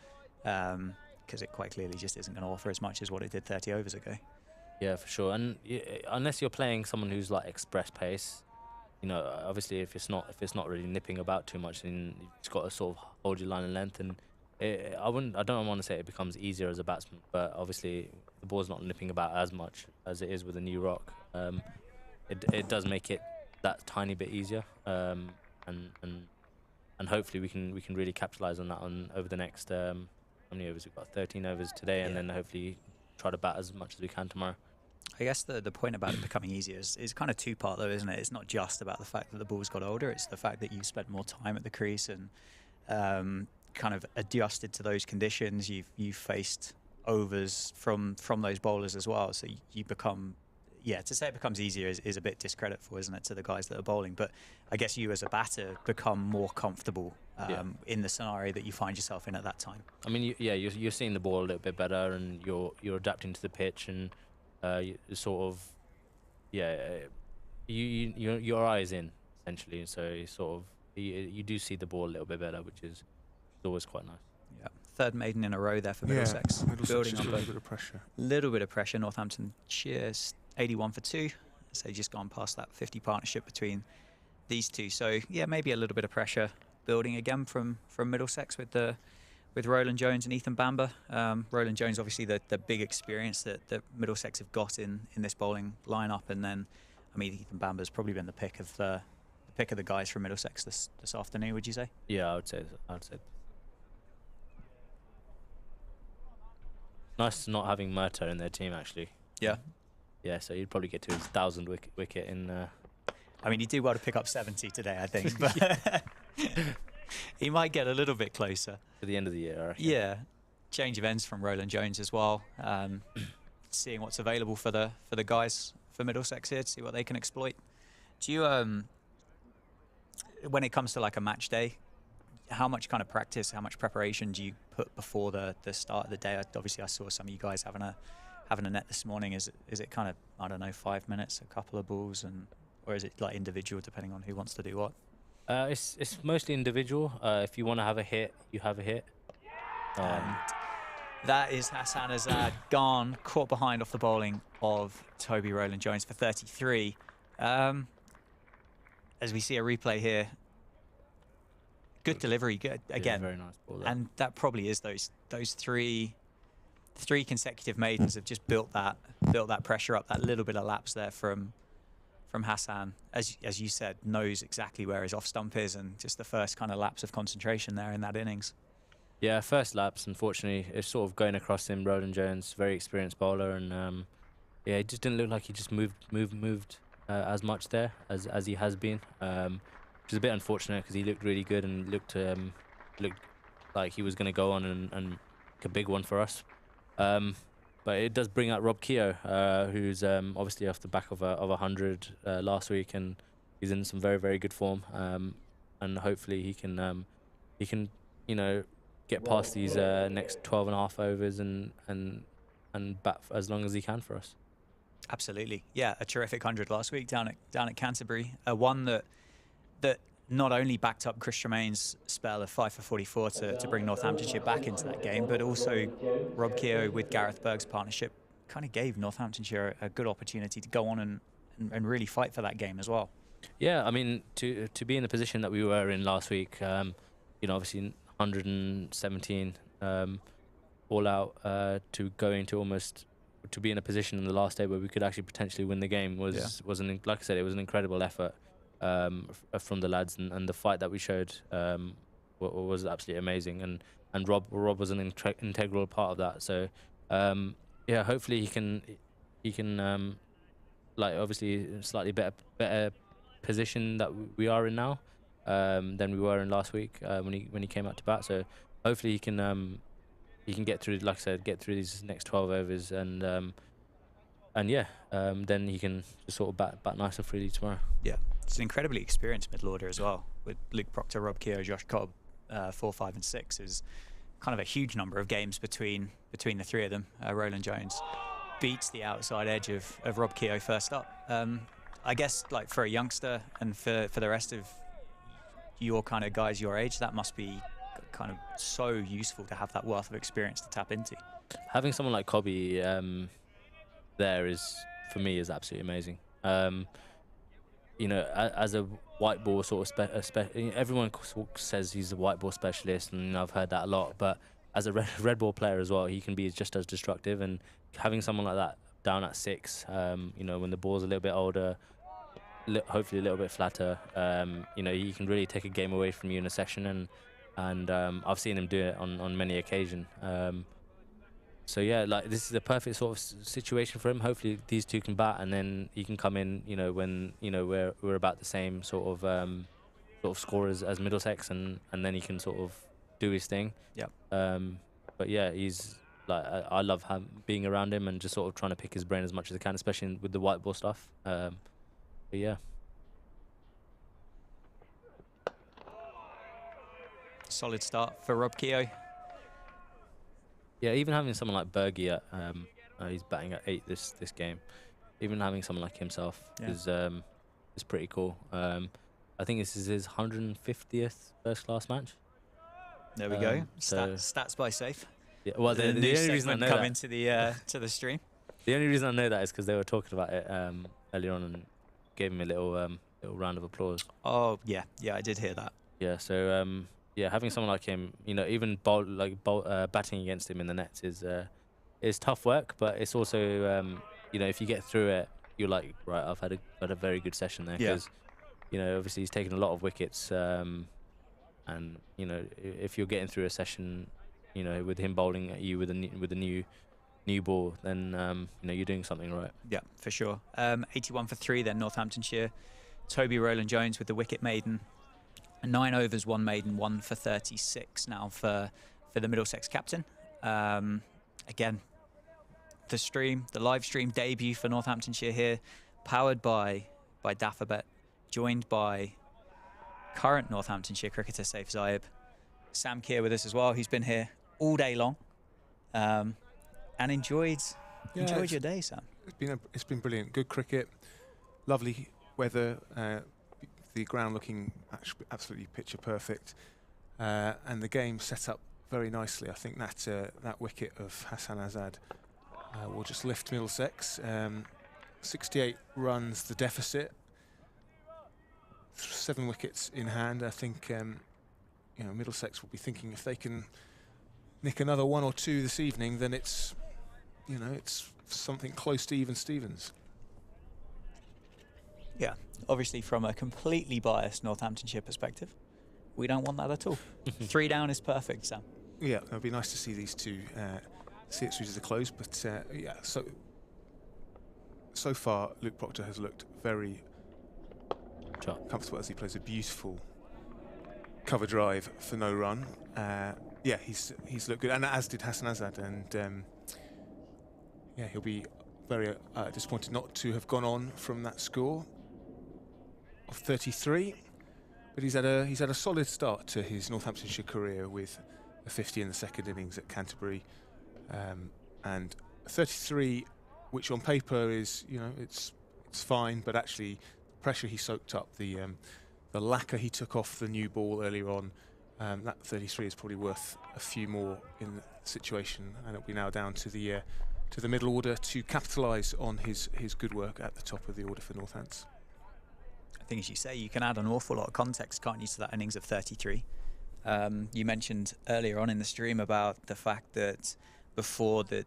because it quite clearly just isn't going to offer as much as what it did 30 overs ago. Yeah, for sure. And unless you're playing someone who's like express pace, obviously if it's not really nipping about too much, then you've just got to sort of hold your line and length. And I don't want to say it becomes easier as a batsman, but obviously the ball's not nipping about as much as it is with a new rock. It does make it that tiny bit easier, and hopefully we can really capitalise on that over the next how many overs we've got? 13 overs today, and then hopefully try to bat as much as we can tomorrow. I guess the point about it becoming easier is kind of two-part though, isn't it? It's not just about the fact that the ball's got older, it's the fact that you've spent more time at the crease and kind of adjusted to those conditions. You've faced overs from those bowlers as well, so you become, to say it becomes easier is a bit discreditful, isn't it, to the guys that are bowling. But I guess you as a batter become more comfortable in the scenario that you find yourself in at that time. I mean, you're seeing the ball a little bit better, and you're adapting to the pitch, and you sort of your eyes in essentially, so you sort of you do see the ball a little bit better, which is always quite nice. Yeah, third maiden in a row there for Middlesex. Building up a little bit of pressure. Little bit of pressure. Northamptonshire 81 for 2, so just gone past that 50 partnership between these two. So yeah, maybe a little bit of pressure building again from Middlesex with Roland Jones and Ethan Bamber. Roland Jones, obviously the big experience that Middlesex have got in this bowling lineup, and then I mean Ethan Bamber's probably been the pick of the guys from Middlesex this afternoon. Would you say? Yeah, I would say. Nice not having Murto in their team, actually. Yeah. Yeah, so you'd probably get to his 1,000th wicket in. I mean, he did well to pick up 70 today, I think, but he might get a little bit closer to the end of the year, I reckon. Yeah, change of ends from Roland Jones as well. Seeing what's available for the guys for Middlesex here to see what they can exploit. Do you when it comes to like a match day, how much kind of practice, how much preparation do you put before the start of the day? Obviously, I saw some of you guys having a net this morning. Is it kind of, I don't know, 5 minutes, a couple of balls, or is it like individual depending on who wants to do what? It's mostly individual. If you want to have a hit, you have a hit. And that is Hassan Azad gone, caught behind off the bowling of Toby Rowland-Jones for 33. As we see a replay here, good delivery, good again. Yeah, very nice ball there. And that probably is those three consecutive maidens have just built that pressure up. That little bit of lapse there from Hassan, as you said, knows exactly where his off stump is, and just the first kind of lapse of concentration there in that innings. Yeah, first lapse, unfortunately, it's sort of going across him. Rowland-Jones, very experienced bowler, and yeah, it just didn't look like he just moved as much there as he has been, which is a bit unfortunate because he looked really good and looked like he was going to go on and make a big one for us. But it does bring out Rob Keogh, who's obviously off the back of 100 last week, and he's in some very, very good form, and hopefully he can get past these next 12 and a half overs and bat for as long as he can for us. Absolutely, yeah, a terrific 100 last week down at Canterbury, one that not only backed up Chris Tremaine's spell of 5 for 44 to bring Northamptonshire back into that game, but also Rob Keogh with Gareth Berg's partnership kind of gave Northamptonshire a good opportunity to go on and really fight for that game as well. Yeah, I mean, to be in the position that we were in last week, obviously 117 all out, to go into almost to be in a position in the last day where we could actually potentially win the game was like I said, it was an incredible effort from the lads, and the fight that we showed was absolutely amazing, and Rob was an integral part of that. So yeah, hopefully he can like obviously slightly better position that we are in now than we were in last week when he came out to bat. So hopefully he can get through, like I said, get through these next 12 overs, and yeah, then he can just sort of bat nice and freely tomorrow. Yeah, it's an incredibly experienced middle order as well, with Luke Proctor, Rob Keogh, Josh Cobb, 4, 5 and 6 is kind of a huge number of games between the three of them. Rowland-Jones beats the outside edge of Rob Keogh first up. I guess like for a youngster and for the rest of your kind of guys your age, that must be kind of so useful to have that wealth of experience to tap into. Having someone like Cobby there is, for me, is absolutely amazing. As a white ball sort of everyone says he's a white ball specialist, and I've heard that a lot, but as a red ball player as well, he can be just as destructive, and having someone like that down at 6, when the ball's a little bit older, hopefully a little bit flatter, he can really take a game away from you in a session, and I've seen him do it on many occasions. So yeah, like this is a perfect sort of situation for him. Hopefully these two can bat, and then he can come in, when we're about the same sort of scorers as Middlesex, and then he can sort of do his thing. Yeah. But yeah, he's like I love being around him and just sort of trying to pick his brain as much as I can, especially with the white ball stuff. But yeah. Solid start for Rob Keogh. Yeah, even having someone like Bergie at he's batting at 8 this game. Even having someone like himself is pretty cool. I think this is his 150th first class match. There we go. So Stats by Safe. Yeah, well, the only reason I know come that, into the to the stream. The only reason I know that is because they were talking about it earlier on and gave him a little round of applause. Oh yeah, I did hear that. Yeah, so yeah, having someone like him, even batting against him in the nets is tough work, but it's also if you get through it, you're like, right, I've had a very good session there, because obviously he's taken a lot of wickets, and if you're getting through a session, with him bowling at you with a new ball, then you're doing something right. Yeah, for sure. 81 for 3 then Northamptonshire. Toby Rowland-Jones with the wicket maiden. 9 overs, 1 maiden, 1 for 36 now for the Middlesex captain. Again, the live stream debut for Northamptonshire here, powered by Daffabet. joined by current Northamptonshire cricketer Saif Zaib. Sam Keir with us as well, who's been here all day long, and enjoyed your day, Sam. It's been brilliant. Good cricket, lovely weather, the ground looking absolutely picture perfect, and the game set up very nicely. I think that wicket of Hassan Azad will just lift Middlesex. 68 runs the deficit, 7 wickets in hand. I think Middlesex will be thinking if they can nick another 1 or 2 this evening, then it's something close to even Stevens. Yeah, obviously from a completely biased Northamptonshire perspective, we don't want that at all. 3 down is perfect, Sam. Yeah, it would be nice to see these two see it through to the close, but yeah, so far Luke Proctor has looked very comfortable as he plays a beautiful cover drive for no run. Yeah, he's looked good, and as did Hassan Azad, and yeah, he'll be very disappointed not to have gone on from that score of 33. But he's had a solid start to his Northamptonshire career with a 50 in the second innings at Canterbury, and 33, which on paper is it's fine, but actually the pressure he soaked up, the lacquer he took off the new ball earlier on, that 33 is probably worth a few more in the situation, and it'll be now down to the middle order to capitalise on his good work at the top of the order for Northants. I think, as you say, you can add an awful lot of context, can't you, to that innings of 33. You mentioned earlier on in the stream about the fact that before the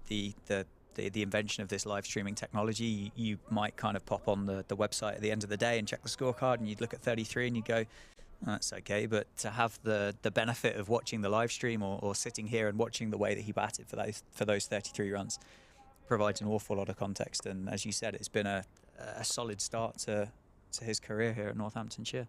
invention of this live streaming technology, you might kind of pop on the website at the end of the day and check the scorecard, and you'd look at 33 and you'd go, oh, that's okay. But to have the benefit of watching the live stream or sitting here and watching the way that he batted for those 33 runs provides an awful lot of context. And as you said, it's been a solid start to his career here at Northamptonshire.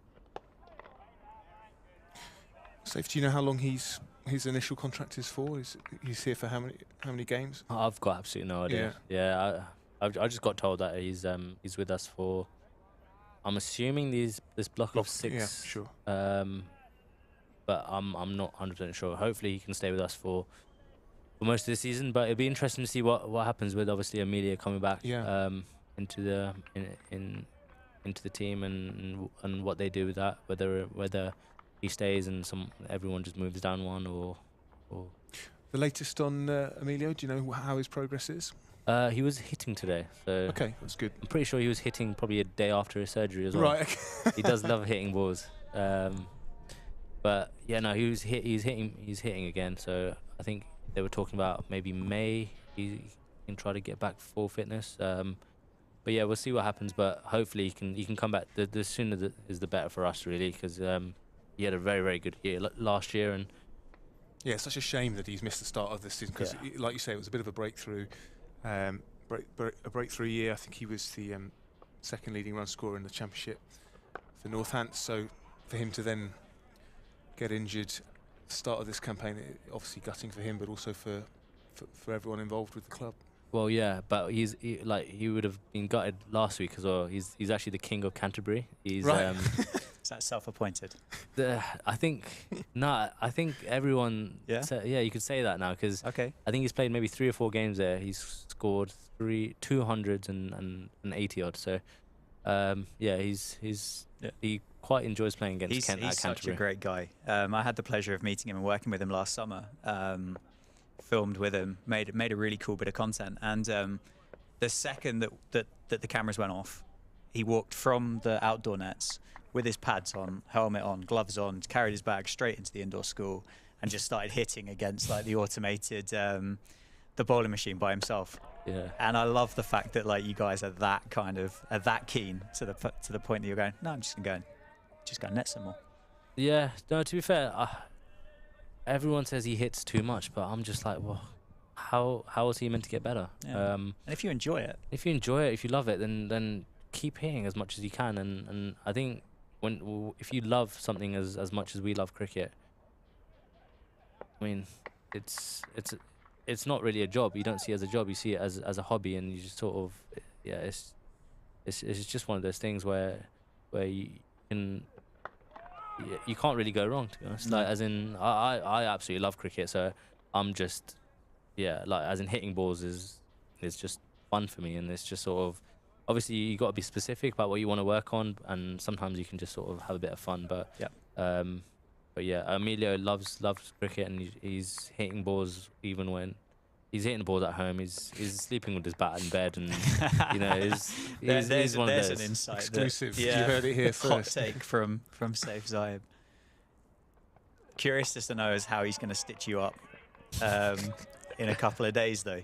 Saif, do you know how long his initial contract is for? He's here for how many games? I've got absolutely no idea. Yeah, I just got told that he's with us for, I'm assuming this block of 6. Yeah, sure. But I'm not 100% sure. Hopefully he can stay with us for most of the season. But it'd be interesting to see what happens with obviously Amelia coming back into the team and what they do with that. Whether he stays and everyone just moves down one or. The latest on Emilio, do you know how his progress is? He was hitting today, so okay, that's good. I'm pretty sure he was hitting probably a day after his surgery as well. Right. Okay. He does love hitting balls, but yeah, no, he's hitting again. So I think they were talking about maybe May he can try to get back full fitness. But yeah, we'll see what happens. But hopefully he can come back. The sooner is the better for us, really, because he had a very, very good year last year, and yeah, it's such a shame that he's missed the start of this season because, like you say, it was a bit of a breakthrough, a breakthrough year. I think he was the second leading run scorer in the championship for Northants. So for him to then get injured, start of this campaign, obviously gutting for him, but also for everyone involved with the club. Well, yeah, but he would have been gutted last week as well. He's actually the king of Canterbury. He's right. Is that self-appointed? I think everyone. Yeah. You could say that now because okay. I think he's played maybe 3 or 4 games there. He's scored 200 and 80 odd. So, yeah, he quite enjoys playing against Kent at Canterbury. He's such a great guy. I had the pleasure of meeting him and working with him last summer. Filmed with him, made a really cool bit of content, and the second that the cameras went off, he walked from the outdoor nets with his pads on, helmet on, gloves on, carried his bag straight into the indoor school and just started hitting against like the automated the bowling machine by himself. Yeah. And I love the fact that like you guys are that keen to the point that you're going, no, I'm just gonna go net some more. Yeah, no, to be fair, everyone says he hits too much, but I'm just like, well, how is he meant to get better? Yeah. And if you enjoy it, if you love it, then keep hitting as much as you can. And I think if you love something as much as we love cricket, I mean, it's not really a job. You don't see it as a job. You see it as a hobby, and you just sort of it's just one of those things where where you can't really go wrong, to be honest. Like, as in, I absolutely love cricket, so I'm just, like, as in hitting balls is just fun for me, and it's just sort of, obviously you got to be specific about what you want to work on, and sometimes you can just sort of have a bit of fun. But yeah, Emilio loves cricket, and he's hitting balls even when he's hitting the balls at home. He's sleeping with his bat in bed, and you know, he's one of those. There's an insight. Exclusive. You heard it here first. Hot take from Safe Zaib. Curious just to know is how he's going to stitch you up in a couple of days, though.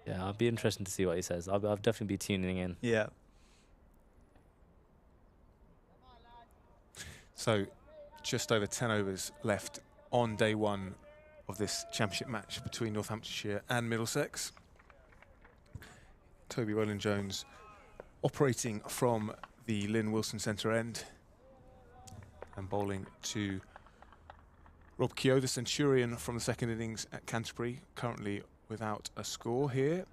Yeah, I'll be interested to see what he says. I'll definitely be tuning in. Yeah. So, just over 10 overs left on day one of this championship match between Northamptonshire and Middlesex. Toby Rowland-Jones operating from the Lynn Wilson centre end and bowling to Rob Keogh, the Centurion from the second innings at Canterbury, currently without a score here.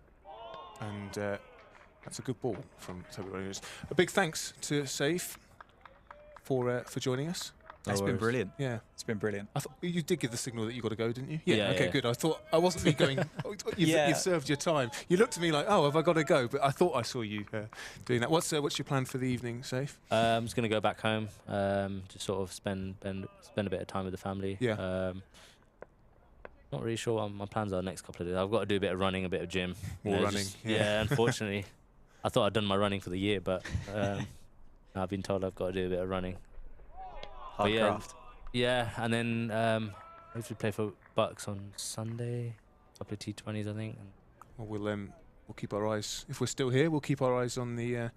And that's a good ball from Toby Rowland-Jones. A big thanks to Saif for joining us. It's been brilliant. Yeah, it's been brilliant. I thought you did give the signal that you got to go, didn't you? Yeah. Okay, good. I thought I wasn't me going. You served your time. You looked at me like, oh, have I got to go? But I thought I saw you doing that. What's your plan for the evening, Saif? I'm just gonna go back home, just sort of spend a bit of time with the family. Yeah. Not really sure what my plans are the next couple of days. I've got to do a bit of running, a bit of gym. More running. Yeah, unfortunately. I thought I'd done my running for the year, but I've been told I've got to do a bit of running. Hard craft. Yeah, and then hopefully play for Bucks on Sunday. A couple of T20s, I think. Well, we'll keep our eyes. If we're still here, we'll keep our eyes on the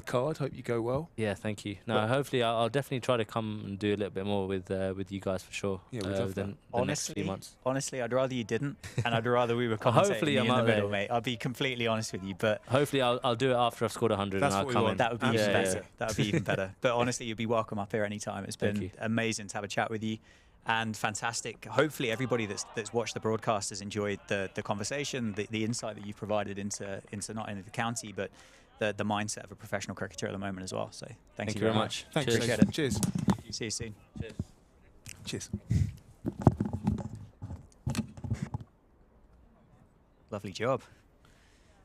card. Hope you go well. Yeah, thank you. No, hopefully I'll definitely try to come and do a little bit more with you guys for sure. Yeah, we'd love that. The next few months. Honestly, I'd rather you didn't, and I'd rather we were commentating in the middle, mate. I'll be completely honest with you, but hopefully I'll do it after I've scored 100 and I'll come in. That would be even better. That would be even better. But honestly, you'd be welcome up here anytime. It's been amazing to have a chat with you, and fantastic. Hopefully, everybody that's watched the broadcast has enjoyed the conversation, the insight that you've provided into not only the county but the mindset of a professional cricketer at the moment as well. So thank you very much. Thanks. Appreciate it. Cheers. See you soon. Cheers. Lovely job.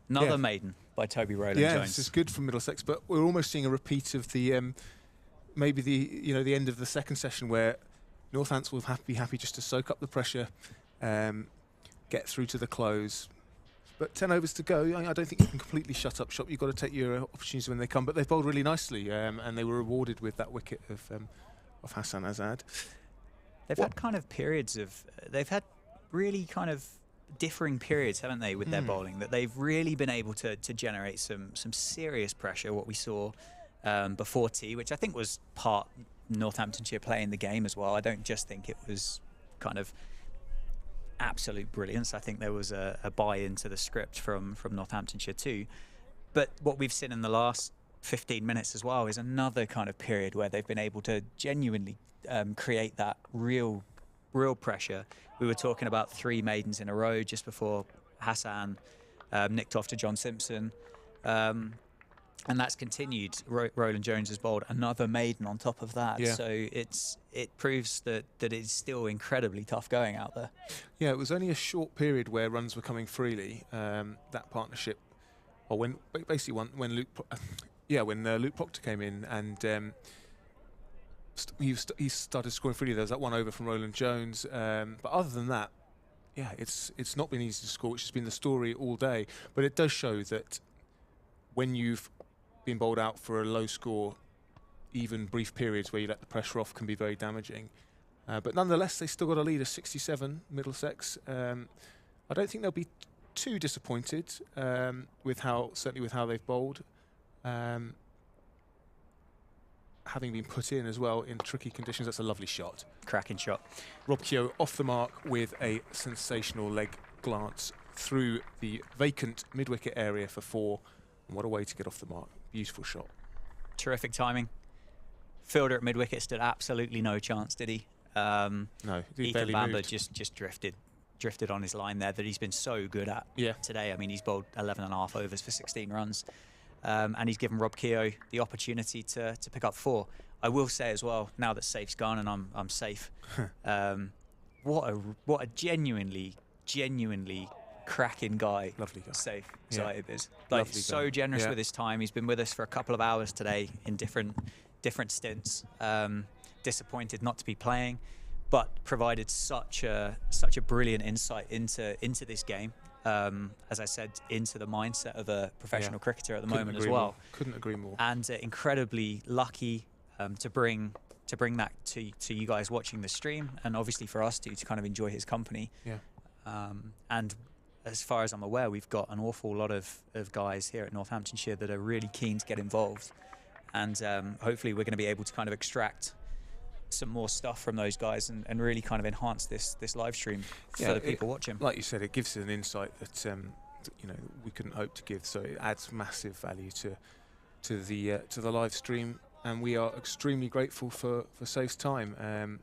Another maiden by Toby Rowland-Jones. Yeah, this is good for Middlesex, but we're almost seeing a repeat of the maybe the end of the second session where Northants will be happy just to soak up the pressure, get through to the close. But 10 overs to go. I don't think you can completely shut up shop. You've got to take your opportunities when they come. But they've bowled really nicely, and they were rewarded with that wicket of Hassan Azad. They've had kind of periods of. They've had really kind of differing periods, haven't they, with their bowling? That they've really been able to generate some serious pressure. What we saw before tea, which I think was part Northamptonshire playing the game as well. I don't just think it was kind of absolute brilliance. I think there was a buy-in to the script from Northamptonshire too. But what we've seen in the last 15 minutes as well is another kind of period where they've been able to genuinely create that real pressure. We were talking about 3 maidens in a row just before Hassan nicked off to John Simpson. And that's continued. Rowland-Jones has bowled another maiden on top of that. Yeah. So it proves that it's still incredibly tough going out there. Yeah, it was only a short period where runs were coming freely. That partnership, or when Luke Proctor came in and he started scoring freely. There was that one over from Rowland-Jones. But other than that, yeah, it's not been easy to score, which has been the story all day. But it does show that when you've been bowled out for a low score, even brief periods where you let the pressure off can be very damaging. But nonetheless, they still got a lead of 67, Middlesex. I don't think they'll be too disappointed with how they've bowled. Having been put in as well in tricky conditions, that's a lovely shot. Cracking shot. Rob Keogh off the mark with a sensational leg glance through the vacant mid-wicket area for 4. And what a way to get off the mark. Beautiful shot. Terrific timing. Fielder at mid-wicket stood absolutely no chance, did he? No, he Ethan barely Bamber moved. just drifted on his line there that he's been so good at Yeah. today. I mean, he's bowled 11.5 overs for 16 runs. and he's given Rob Keogh the opportunity to pick up 4. I will say as well, now that Safe's gone and I'm safe, what a genuinely cracking guy. Lovely guy. Safe Yeah. Zaib is. Like, Lovely so guy. generous Yeah. with his time. He's been with us for a couple of hours today in different stints. Disappointed not to be playing, but provided such a brilliant insight into this game. As I said, into the mindset of a professional cricketer at the moment as well. Couldn't agree more. And incredibly lucky to bring that to you guys watching the stream, and obviously for us to kind of enjoy his company. Yeah. And as far as I'm aware, we've got an awful lot of guys here at Northamptonshire that are really keen to get involved, and hopefully we're going to be able to kind of extract some more stuff from those guys and really kind of enhance this live stream for the people watching. Like you said, it gives us an insight that you know, we couldn't hope to give, so it adds massive value to the live stream, and we are extremely grateful for Safe's time. And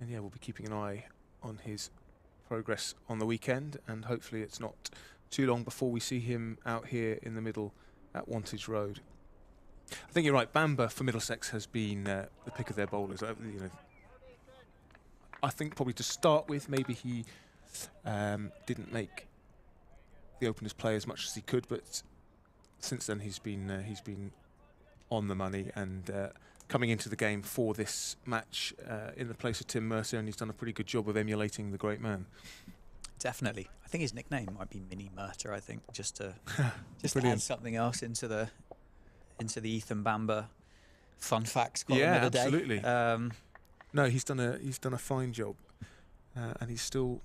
yeah, we'll be keeping an eye on his progress on the weekend, and hopefully it's not too long before we see him out here in the middle at Wantage Road. I think you're right. Bamber for Middlesex has been the pick of their bowlers. You know, I think probably to start with, maybe he didn't make the openers play as much as he could, but since then he's been on the money and coming into the game for this match in the place of Tim Mercer, and he's done a pretty good job of emulating the great man. Definitely. I think his nickname might be Mini Merter, I think, just to Brilliant. add something else into the Ethan Bamber fun facts column Yeah, of the day. absolutely. No, he's done a fine job, and he's still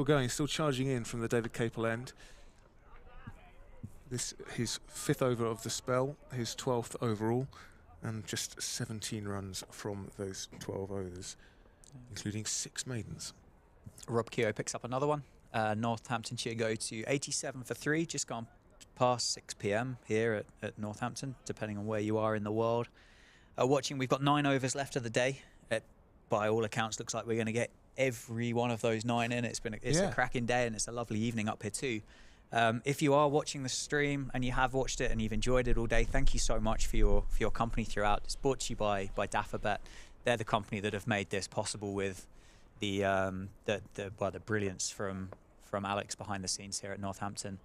going, still charging in from the David Capel end. This his 5th over of the spell, his 12th overall, and just 17 runs from those 12 overs, including 6 maidens. Rob Keogh picks up another one. Northamptonshire go to 87 for 3, just gone past 6 p.m. here at Northampton, depending on where you are in the world. Watching, we've got 9 overs left of the day. By all accounts, looks like we're going to get every one of those 9 in. It's a cracking day, and it's a lovely evening up here too. If you are watching the stream and you have watched it and you've enjoyed it all day, thank you so much for your company throughout. It's brought to you by Daffabet. They're the company that have made this possible with the brilliance from Alex behind the scenes here at Northampton.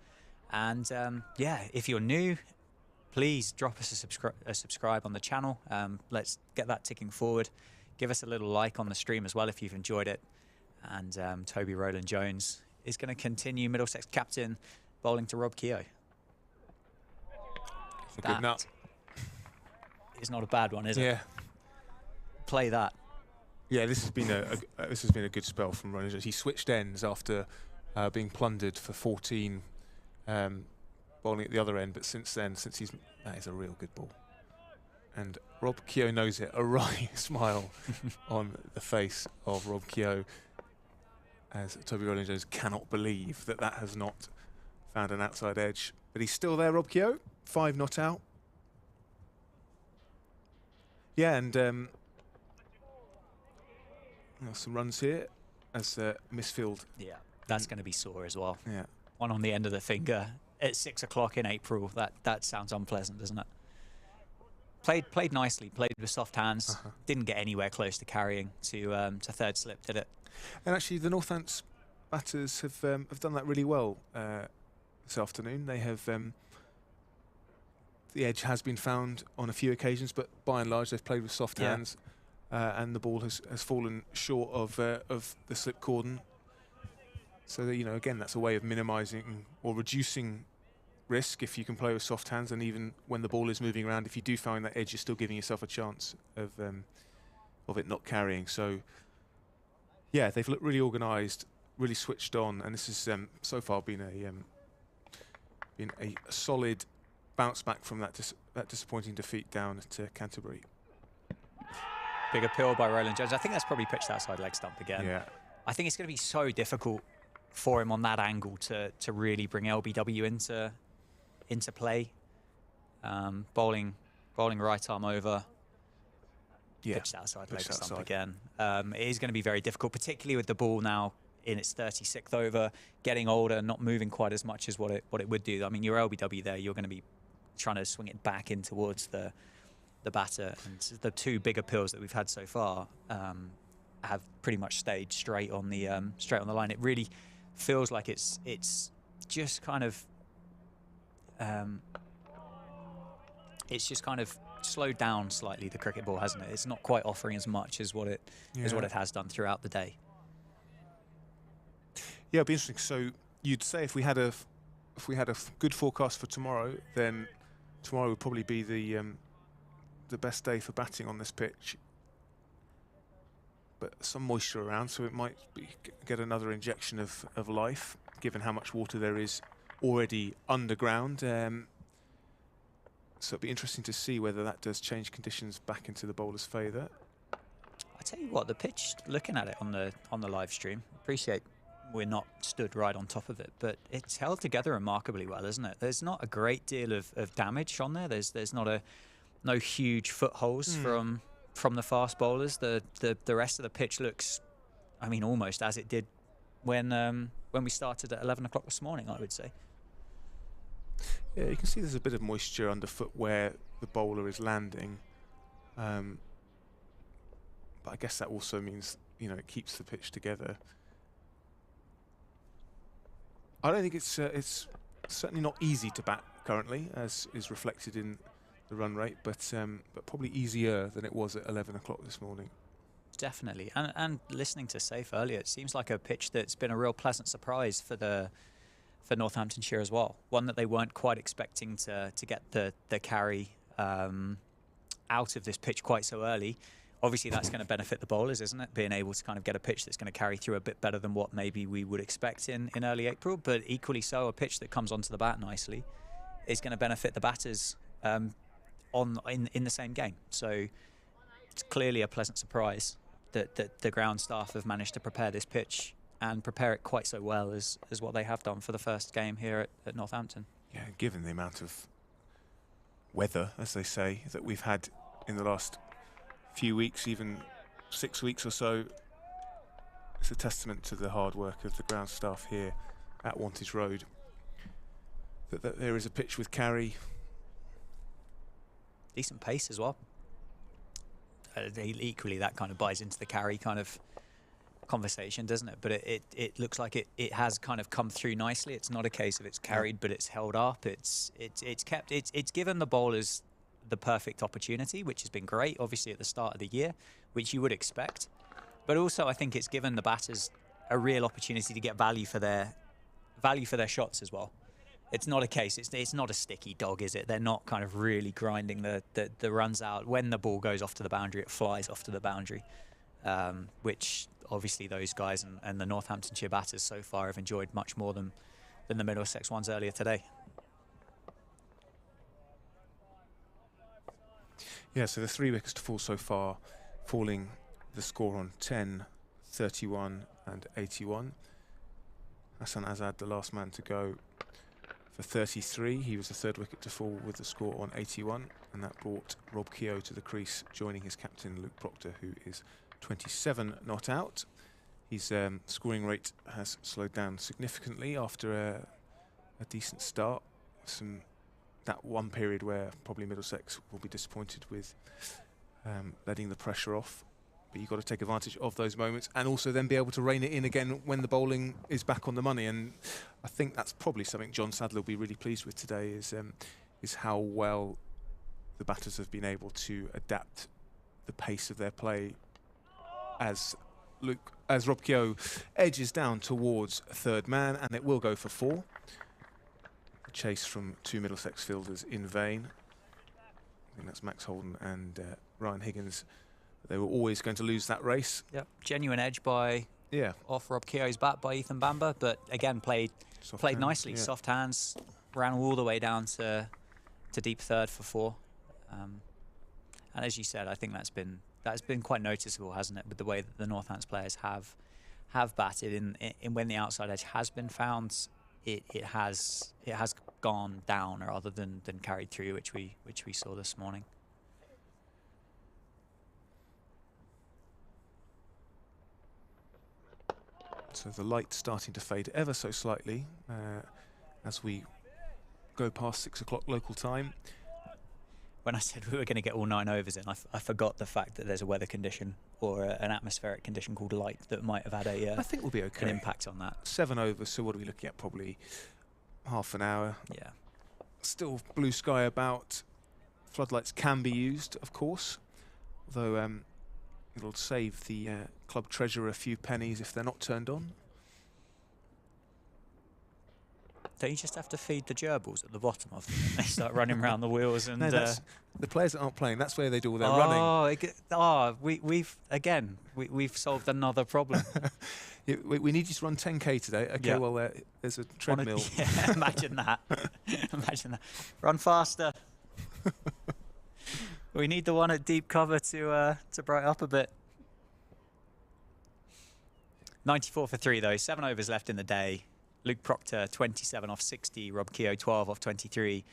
And yeah, if you're new, please drop us a subscribe on the channel. Let's get that ticking forward. Give us a little like on the stream as well if you've enjoyed it. And Toby Rowland-Jones is going to continue, Middlesex captain, bowling to Rob Keogh. It's a good nut. It's not a bad one, is it? Yeah. Play that. Yeah, this has been a good spell from Rowland-Jones. He switched ends after being plundered for 14, bowling at the other end. But since then, that is a real good ball. And Rob Keogh knows it. A wry smile on the face of Rob Keogh, as Toby Rowland-Jones cannot believe that has not found an outside edge. But he's still there, Rob Keogh. 5 not out. Yeah, and some runs here as Misfield. Yeah, that's going to be sore as well. Yeah. One on the end of the finger at 6 o'clock in April. That sounds unpleasant, doesn't it? Played nicely. Played with soft hands. Didn't get anywhere close to carrying to third slip, did it? And actually, the Northants batters have done that really well this afternoon. They have the edge has been found on a few occasions, but by and large, they've played with soft hands, and the ball has fallen short of the slip cordon. So that, you know, again, that's a way of minimising or reducing risk if you can play with soft hands, and even when the ball is moving around, if you do find that edge, you're still giving yourself a chance of it not carrying. So yeah, they've looked really organised, really switched on, and this has so far been a solid bounce back from that disappointing defeat down at Canterbury. Big appeal by Rowland-Jones. I think that's probably pitched outside leg stump again. Yeah. I think it's going to be so difficult for him on that angle to really bring LBW into play. Bowling right arm over. Yeah. Pitched outside leg stump again. It is going to be very difficult, particularly with the ball now in its 36th over, getting older, not moving quite as much as what it would do. I mean, your LBW there, you're going to be trying to swing it back in towards the batter. And the 2 big appeals that we've had so far have pretty much stayed straight on the line. It really feels like it's just kind of slowed down slightly, the cricket ball, hasn't it? It's not quite offering as much as what it has done throughout the day. Yeah, it'd be interesting. So you'd say if we had a good forecast for tomorrow, then tomorrow would probably be the best day for batting on this pitch. But some moisture around, so it might get another injection of life, given how much water there is already underground. So it'd be interesting to see whether that does change conditions back into the bowler's favour. I tell you what, the pitch, looking at it on the live stream, appreciate we're not stood right on top of it, but it's held together remarkably well, isn't it? There's not a great deal of damage on there. There's no huge footholes from the fast bowlers. The rest of the pitch looks, I mean, almost as it did when we started at 11 o'clock this morning, I would say. Yeah, you can see there's a bit of moisture underfoot where the bowler is landing. But I guess that also means, you know, it keeps the pitch together. I don't think it's certainly not easy to bat currently, as is reflected in the run rate, but probably easier than it was at 11 o'clock this morning. Definitely, and listening to Zaib earlier, it seems like a pitch that's been a real pleasant surprise for Northamptonshire as well. One that they weren't quite expecting to get the carry out of this pitch quite so early. Obviously, that's going to benefit the bowlers, isn't it? Being able to kind of get a pitch that's going to carry through a bit better than what maybe we would expect in early April. But equally so, a pitch that comes onto the bat nicely is going to benefit the batters in the same game. So it's clearly a pleasant surprise that the ground staff have managed to prepare this pitch and prepare it quite so well as what they have done for the first game here at Northampton. Yeah, given the amount of weather, as they say, that we've had in the last few weeks, even 6 weeks or so, it's a testament to the hard work of the ground staff here at Wantage Road that there is a pitch with carry. Decent pace as well. Equally, that kind of buys into the carry kind of conversation, doesn't it? But it looks like it has kind of come through nicely. It's not a case of it's carried, but it's held up. It's given the bowlers the perfect opportunity, which has been great, obviously at the start of the year, which you would expect. But also, I think it's given the batters a real opportunity to get value for their shots as well. It's not a case. It's not a sticky dog, is it? They're not kind of really grinding the runs out. When the ball goes off to the boundary, it flies off to the boundary, which obviously those guys and the Northamptonshire batters so far have enjoyed much more than the Middlesex ones earlier today. Yeah, so the 3 wickets to fall so far, falling the score on 10, 31 and 81. Hassan Azad, the last man to go, for 33. He was the 3rd wicket to fall with the score on 81, and that brought Rob Keogh to the crease, joining his captain Luke Proctor, who is 27 not out. His scoring rate has slowed down significantly after a decent start. That one period where probably Middlesex will be disappointed with letting the pressure off. But you've got to take advantage of those moments and also then be able to rein it in again when the bowling is back on the money. And I think that's probably something John Sadler will be really pleased with today, is how well the batters have been able to adapt the pace of their play as Rob Keogh edges down towards a 3rd man, and it will go for 4. Chase from 2 Middlesex fielders in vain. I think that's Max Holden and Ryan Higgins. They were always going to lose that race. Yep, genuine edge off Rob Keogh's bat by Ethan Bamber, but again played nicely. Yeah. Soft hands, ran all the way down to deep 3rd for 4. And as you said, I think that's been quite noticeable, hasn't it, with the way that the Northants players have batted in when the outside edge has been found. It has gone down rather than carried through, which we saw this morning. So the light starting to fade ever so slightly as we go past 6 o'clock local time. When I said we were going to get all 9 overs in, I forgot the fact that there's a weather condition or an atmospheric condition called light that might have had I think we'll be okay. an impact on that. 7 overs, so what are we looking at? Probably half an hour. Yeah. Still blue sky about. Floodlights can be used, of course, although it'll save the club treasurer a few pennies if they're not turned on. Don't you just have to feed the gerbils at the bottom of them? They start running around the wheels and... No, that's the players that aren't playing, that's where they do all their running. We've solved another problem. We need you to run 10k today. Okay, Yeah. well, there's a treadmill. Yeah, imagine that. Imagine that. Run faster. We need the one at deep cover to brighten up a bit. 94 for 3 though. 7 overs left in the day. Luke Proctor 27 off 60. Rob Keogh 12 off 23.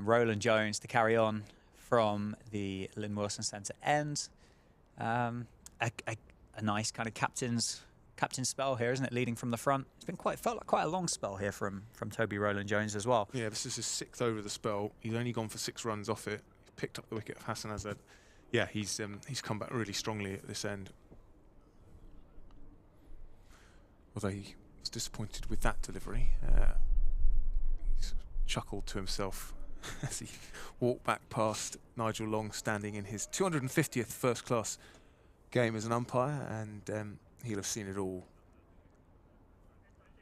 Roland Jones to carry on from the Lynn Wilson Centre end. A nice kind of captain's spell here, isn't it? Leading from the front. It's been felt like quite a long spell here from Toby Roland Jones as well. Yeah, this is his 6th over of the spell. He's only gone for 6 runs off it. He picked up the wicket of Hassan Azad. Yeah, he's come back really strongly at this end. Although he was disappointed with that delivery. He's chuckled to himself as he walked back past Nigel Long, standing in his 250th first-class game as an umpire, and he'll have seen it all.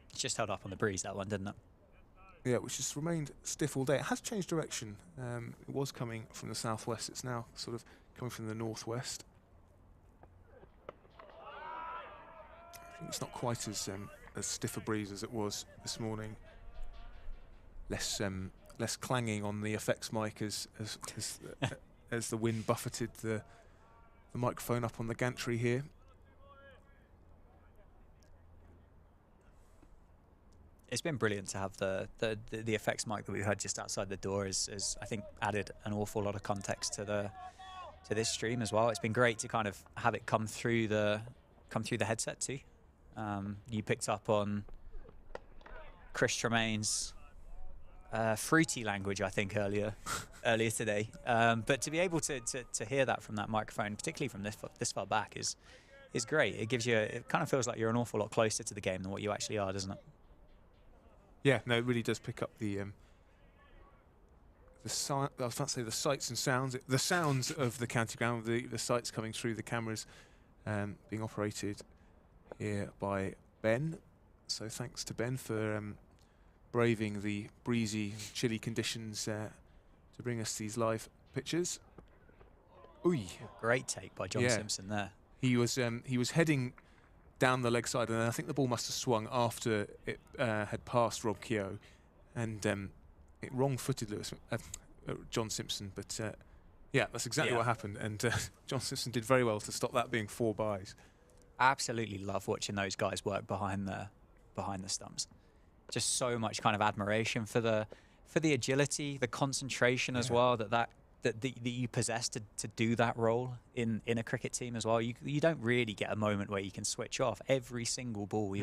It's just held up on the breeze, that one, didn't it? Yeah, which has remained stiff all day. It has changed direction. It was coming from the southwest. It's now sort of coming from the northwest. I think it's not quite as stiff a breeze as it was this morning. Less clanging on the effects mic as the wind buffeted the microphone up on the gantry here. It's been brilliant to have the effects mic that we heard just outside the door. Is I think added an awful lot of context to this stream as well. It's been great to kind of have it come through the headset too. You picked up on Chris Tremaine's fruity language, I think, earlier today. But to be able to hear that from that microphone, particularly from this far back, is great. It kind of feels like you're an awful lot closer to the game than what you actually are, doesn't it? Yeah, no, it really does pick up the I was about to say the sights and sounds. The sounds of the county ground, the sights coming through the cameras, being operated here by Ben. So thanks to Ben for braving the breezy, chilly conditions to bring us these live pictures. Ooh, great take by John Simpson there. He was heading down the leg side, and I think the ball must have swung after it had passed Rob Keogh, and it wrong-footed John Simpson. But yeah, that's exactly what happened, and John Simpson did very well to stop that being 4 byes. Absolutely love watching those guys work behind the stumps. Just so much kind of admiration for the agility, the concentration as well that you possess to do that role in a cricket team as well. You don't really get a moment where you can switch off. Every single ball,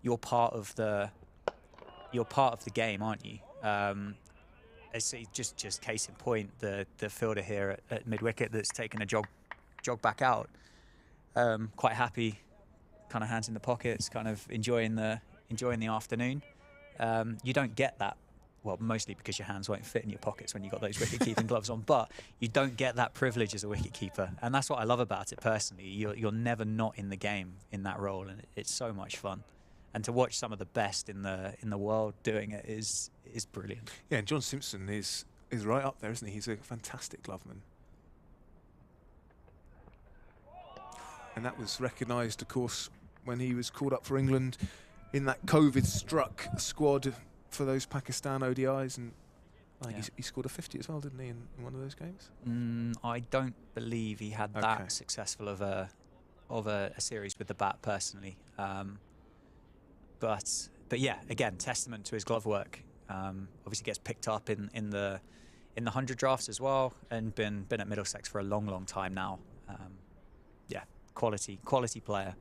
you're part of the game, aren't you? I see. Just case in point, the fielder here at mid wicket that's taken a jog back out. Quite happy, kind of hands in the pockets, kind of enjoying the afternoon. You don't get that. Well, mostly because your hands won't fit in your pockets when you've got those wicket-keeping gloves on, but you don't get that privilege as a wicket-keeper, and that's what I love about it personally. You're never not in the game in that role, and it's so much fun. And to watch some of the best in the world doing it is brilliant. Yeah, and John Simpson is right up there, isn't he? He's a fantastic gloveman. And that was recognised, of course, when he was called up for England in that COVID-struck squad for those Pakistan ODIs, and I think he scored a 50 as well, didn't he, in one of those games? I don't believe he had that successful of a series with the bat personally, but yeah, again, testament to his glove work. Obviously gets picked up in the 100 drafts as well, and been at Middlesex for a long time now. Yeah, quality player.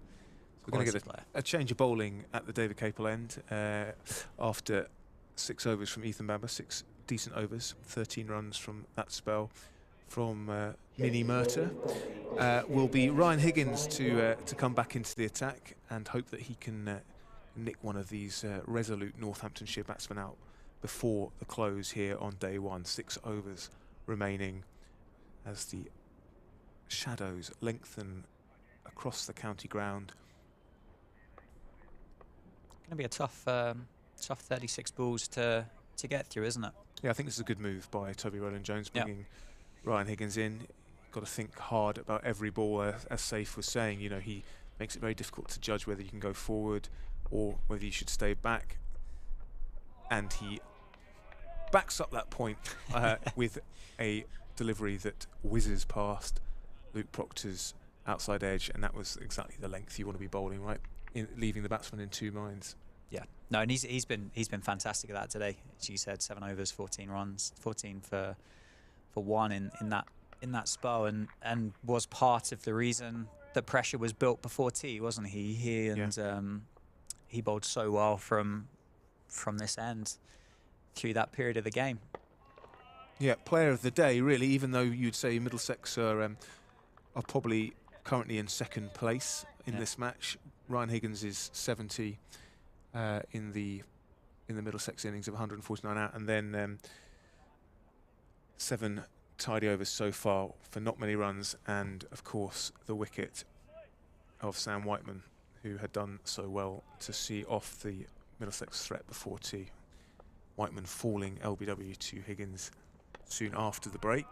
We're going to get a change of bowling at the David Capel end after 6 overs from Ethan Bamber, 6 decent overs, 13 runs from that spell from Mini Murta. Will be Ryan Higgins to come back into the attack and hope that he can nick one of these resolute Northamptonshire batsmen out before the close here on day 1. 6 overs remaining as the shadows lengthen across the county ground. Going to be a tough 36 balls to get through, isn't it? Yeah, I think this is a good move by Toby Rowland-Jones, bringing Ryan Higgins in. Got to think hard about every ball, as Saif was saying. You know, he makes it very difficult to judge whether you can go forward or whether you should stay back. And he backs up that point with a delivery that whizzes past Luke Proctor's outside edge, and that was exactly the length you want to be bowling, right? Leaving the batsman in 2 minds. Yeah, no, and he's been fantastic at that today. As you said, 7 overs, 14 runs, 14 for 1 in that spell, and was part of the reason the pressure was built before tea, wasn't he? He bowled so well from this end through that period of the game. Yeah, player of the day, really, even though you'd say Middlesex are probably currently in 2nd place in this match. Ryan Higgins is 70 in the Middlesex innings of 149 out, and then 7 tidy overs so far for not many runs, and of course the wicket of Sam Whiteman, who had done so well to see off the Middlesex threat before tea. Whiteman falling LBW to Higgins soon after the break.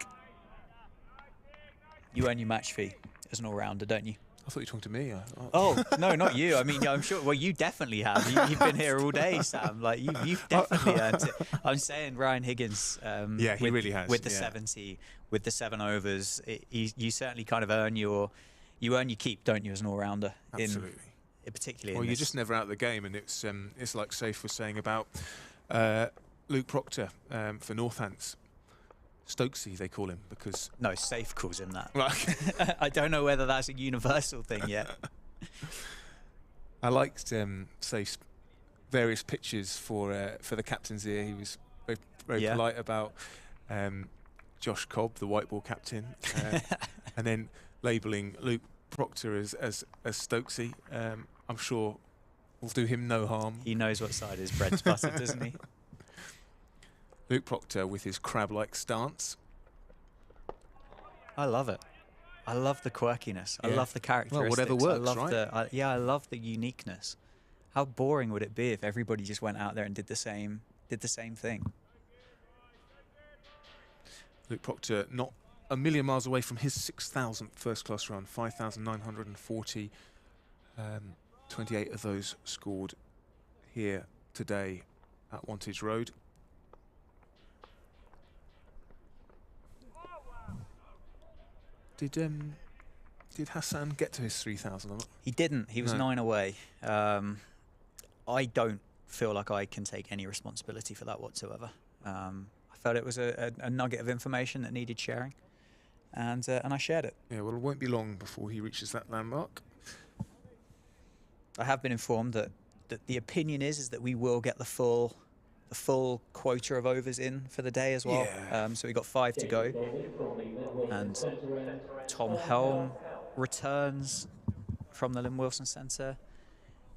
You earn your match fee as an all-rounder, don't you? I thought you were talking to me. Oh, no, not you. I mean, I'm sure. Well, you definitely have. You've been here all day, Sam. Like you've definitely earned it. I'm saying Ryan Higgins. Yeah, he really has. With the 70, with the 7 overs, you certainly kind of earn your keep, don't you, as an all-rounder? Absolutely. Particularly. Well, you're just never out of the game, and it's like Saif was saying about Luke Proctor for Northants. Stokesy, they call him, because... No, Saif calls him that. Right. I don't know whether that's a universal thing yet. I liked Saif's various pitches for the captain's ear. He was very polite about Josh Cobb, the white ball captain, and then labelling Luke Proctor as Stokesy. I'm sure will do him no harm. He knows what side his bread's buttered, doesn't he? Luke Proctor with his crab-like stance. I love it. I love the quirkiness. I love the characteristics. Well, whatever works, right? I love the uniqueness. How boring would it be if everybody just went out there and did the same thing? Luke Proctor not a million miles away from his 6,000th first-class run, 5,940. 28 of those scored here today at Wantage Road. Did Hassan get to his 3,000? He didn't. He was 9 away. I don't feel like I can take any responsibility for that whatsoever. I felt it was a nugget of information that needed sharing, and I shared it. Yeah, well, it won't be long before he reaches that landmark. I have been informed that the opinion is that we will get the full quota of overs in for the day as well. Yeah. So we got 5 to go, and Tom Helm returns from the Lynn Wilson Centre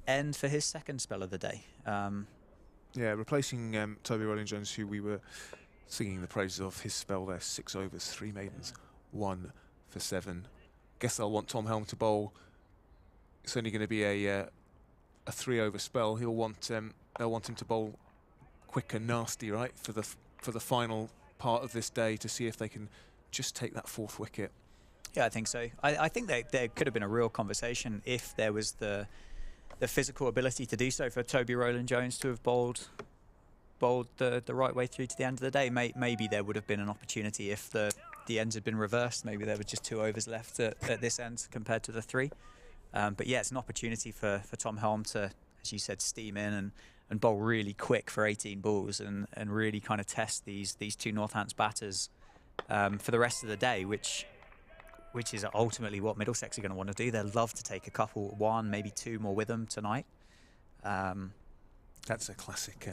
end for his 2nd spell of the day. Yeah, replacing Toby Rowland-Jones, who we were singing the praises of his spell there. 6 overs, 3 maidens, 1 for 7. Guess they'll want Tom Helm to bowl. It's only going to be a 3-over spell. They'll want him to bowl quick and nasty, right, for the final part of this day, to see if they can just take that 4th wicket. Yeah, I think so. I think there could have been a real conversation if there was the physical ability to do so for Toby Rowland-Jones to have bowled the right way through to the end of the day. Maybe there would have been an opportunity if the ends had been reversed. Maybe there were just 2 overs left at this end compared to the 3. But yeah, it's an opportunity for Tom Helm to, as you said, steam in and bowl really quick for 18 balls and really kind of test these 2 Northants batters for the rest of the day, which is ultimately what Middlesex are going to want to do. They'll love to take a couple, 1, maybe 2 more with them tonight. That's a classic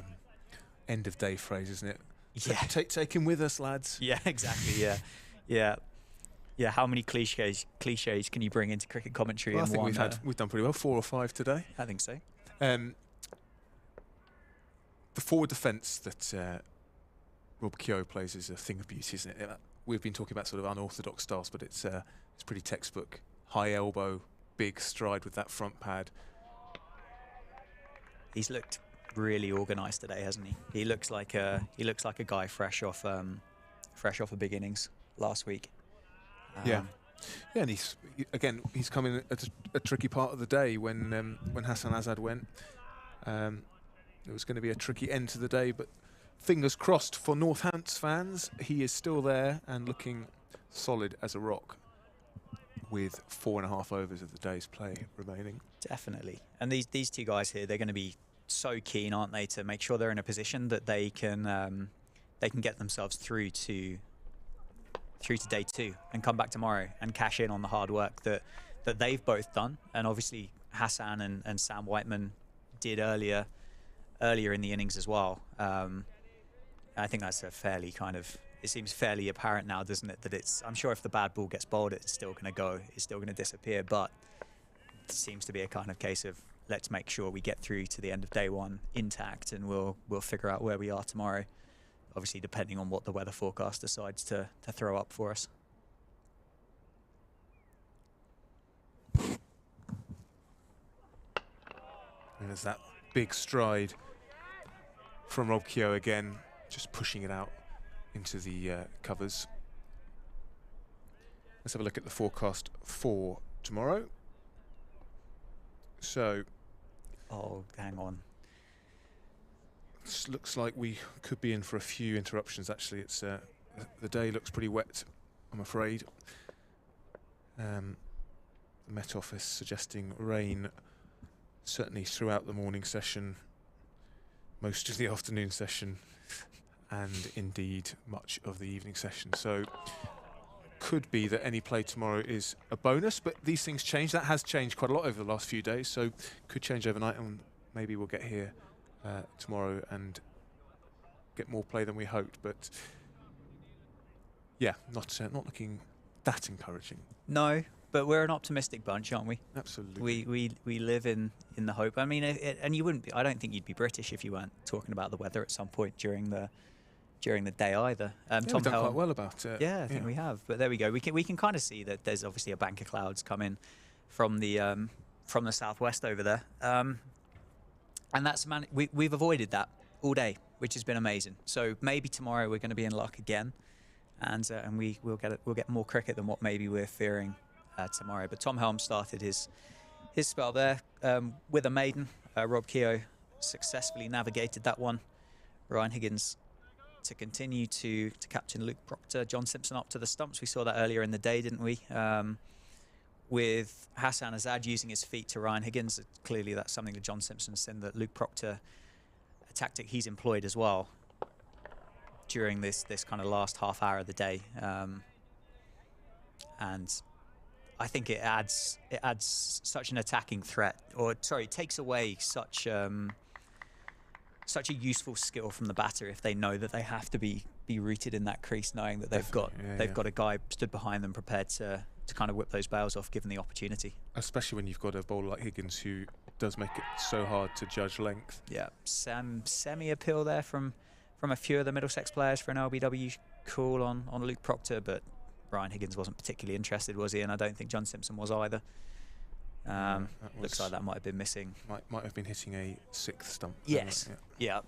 end of day phrase, isn't it? Yeah. Take him with us, lads. Yeah, exactly. Yeah. How many cliches can you bring into cricket commentary? Well, I in think one, we've done pretty well, 4 or 5 today. I think so. The forward defence that Rob Keogh plays is a thing of beauty, isn't it? We've been talking about sort of unorthodox styles, but it's pretty textbook. High elbow, big stride with that front pad. He's looked really organised today, hasn't he? He looks like a guy fresh off a big innings last week. Yeah, and he's coming at a tricky part of the day when Hassan Azad went. It was going to be a tricky end to the day, but fingers crossed for Northants fans. He is still there and looking solid as a rock with 4.5 overs of the day's play remaining. Definitely. And these two guys here, they're going to be so keen, aren't they, to make sure they're in a position that they can get themselves through to day 2 and come back tomorrow and cash in on the hard work that they've both done. And obviously Hassan and Sam Whiteman did earlier in the innings as well. I think that's a fairly it seems fairly apparent now, doesn't it, that I'm sure if the bad ball gets bowled, it's still going to go, it's still going to disappear, but it seems to be a kind of case of let's make sure we get through to the end of day 1 intact, and we'll figure out where we are tomorrow, obviously depending on what the weather forecast decides to throw up for us. And there's that big stride from Rob Keogh again, just pushing it out into the covers. Let's have a look at the forecast for tomorrow. So, oh, hang on. This looks like we could be in for a few interruptions. Actually, it's the day looks pretty wet, I'm afraid. The Met Office suggesting rain certainly throughout the morning session, most of the afternoon session, and indeed much of the evening session. So could be that any play tomorrow is a bonus, but these things change. That has changed quite a lot over the last few days, so could change overnight, and maybe we'll get here tomorrow and get more play than we hoped. But yeah, not looking that encouraging. No, but we're an optimistic bunch, aren't we? Absolutely. We live in the hope. I mean, and you wouldn't be, I don't think you'd be British if you weren't talking about the weather at some point during the day either. Yeah, Tom we've done Helm, quite well about it. Yeah, I think we have. But there we go. We can kind of see that there's obviously a bank of clouds coming from the southwest over there, and that's we've avoided that all day, which has been amazing. So maybe tomorrow we're going to be in luck again, and we'll get more cricket than what maybe we're fearing tomorrow. But Tom Helm started his spell there with a maiden. Rob Keogh successfully navigated that one. Ryan Higgins to continue to captain Luke Proctor. John Simpson up to the stumps. We saw that earlier in the day, didn't we? With Hassan Azad using his feet to Ryan Higgins. Clearly that's something that John Simpson's seen, that Luke Proctor, a tactic he's employed as well during this kind of last half hour of the day. And I think it adds such an attacking threat, it takes away such a useful skill from the batter if they know that they have to be rooted in that crease, knowing that they've got a guy stood behind them prepared to kind of whip those bails off given the opportunity. Especially when you've got a bowler like Higgins who does make it so hard to judge length. Yeah, semi-appeal there from a few of the Middlesex players for an LBW call on Luke Proctor, but Ryan Higgins wasn't particularly interested, was he? And I don't think John Simpson was either. Looks like that might have been missing. Might have been hitting a 6th stump. Yes. Yeah.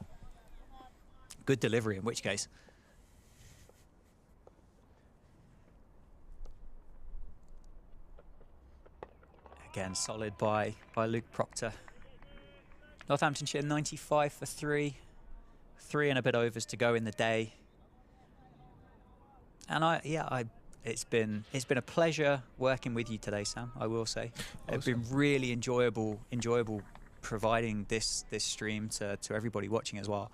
Good delivery in which case. Again, solid by Luke Proctor. Northamptonshire 95 for 3. 3 and a bit overs to go in the day. And it's been a pleasure working with you today, Sam, I will say. Awesome. It's been really enjoyable providing this stream to everybody watching as well.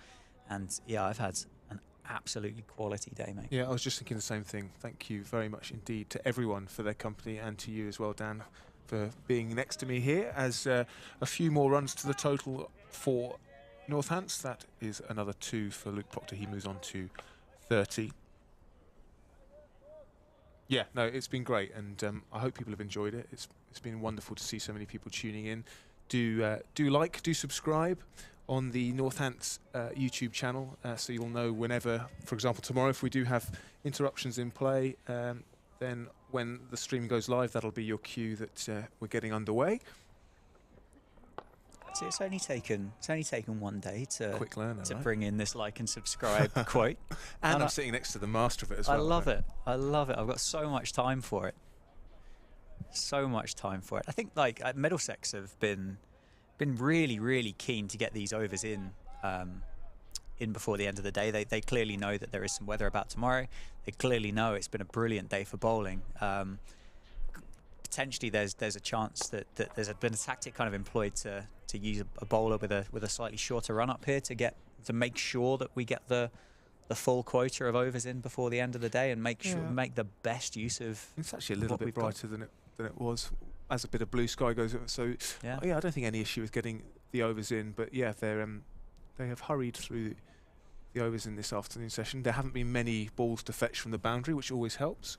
And yeah, I've had an absolutely quality day, mate. Yeah, I was just thinking the same thing. Thank you very much indeed to everyone for their company, and to you as well, Dan, for being next to me here, as a few more runs to the total for Northants. That is another 2 for Luke Proctor. He moves on to 30. Yeah, no, it's been great, and I hope people have enjoyed it. It's been wonderful to see so many people tuning in. Do like, do subscribe on the Northants YouTube channel, so you'll know whenever, for example, tomorrow, if we do have interruptions in play, then when the stream goes live, that'll be your cue that we're getting underway. So it's only taken one day to Quick learner, right? bring in this like and subscribe quote. And I'm sitting next to the master of it as well. I love it. I love it. I've got so much time for it. So much time for it. I think like Middlesex have been really, really keen to get these overs in before the end of the day. They clearly know that there is some weather about tomorrow. They clearly know it's been a brilliant day for bowling. Potentially there's a chance that there's been a tactic kind of employed to use a bowler with a slightly shorter run up here to make sure that we get the full quota of overs in before the end of the day and make the best use of. It's actually a little bit brighter than it was as a bit of blue sky goes. So yeah, I don't think any issue with getting the overs in. But yeah, they have hurried through the overs in this afternoon session. There haven't been many balls to fetch from the boundary, which always helps.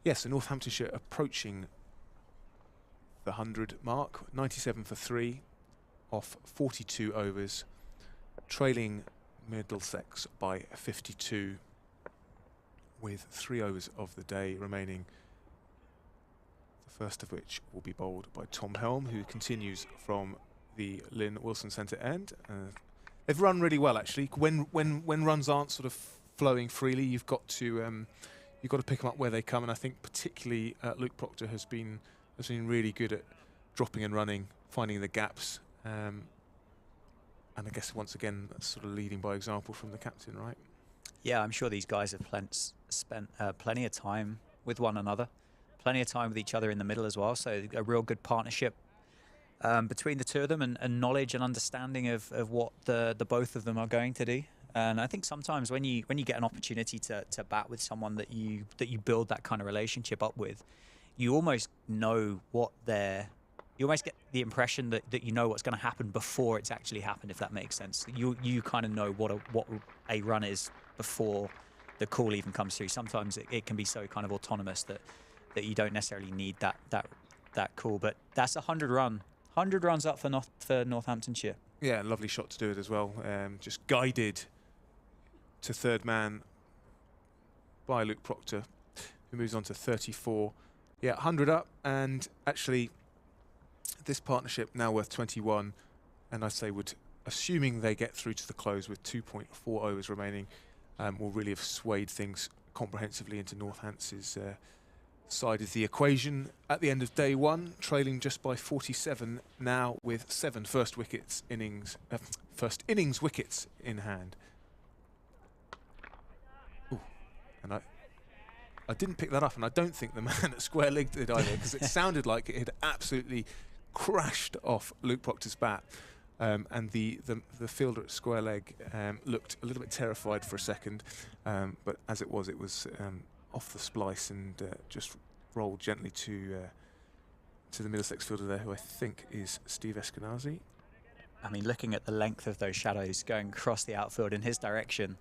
Yes, so Northamptonshire approaching the 100 mark, 97 for 3 off 42 overs, trailing Middlesex by 52 with 3 overs of the day remaining, the first of which will be bowled by Tom Helm, who continues from the Lynn Wilson Centre end. They've run really well, actually. When runs aren't sort of flowing freely, you've got to pick them up where they come, and I think particularly Luke Proctor has been really good at dropping and running, finding the gaps, and I guess once again that's sort of leading by example from the captain, right? Yeah, I'm sure these guys have spent plenty of time with one another, plenty of time with each other in the middle as well. So a real good partnership between the two of them, and knowledge and understanding of what the both of them are going to do. And I think sometimes when you get an opportunity to bat with someone that you build that kind of relationship up with, you almost know you almost get the impression that you know what's going to happen before it's actually happened, if that makes sense. You kind of know what a run is before the call even comes through. Sometimes it can be so kind of autonomous that you don't necessarily need that call. But that's 100 runs up for Northamptonshire. Yeah, lovely shot to do it as well. Just guided to third man by Luke Proctor, who moves on to 34. Yeah, 100 up, and actually this partnership now worth 21, and I say assuming they get through to the close with 2.4 overs remaining, will really have swayed things comprehensively into Northants' side of the equation at the end of day one, trailing just by 47 now with 7 first innings wickets in hand. Ooh, and I didn't pick that up, and I don't think the man at square leg did either, because it sounded like it had absolutely crashed off Luke Proctor's bat, and the fielder at square leg looked a little bit terrified for a second, but as it was off the splice and just rolled gently to the Middlesex fielder there, who I think is Steve Eskenazi. I mean, looking at the length of those shadows going across the outfield in his direction,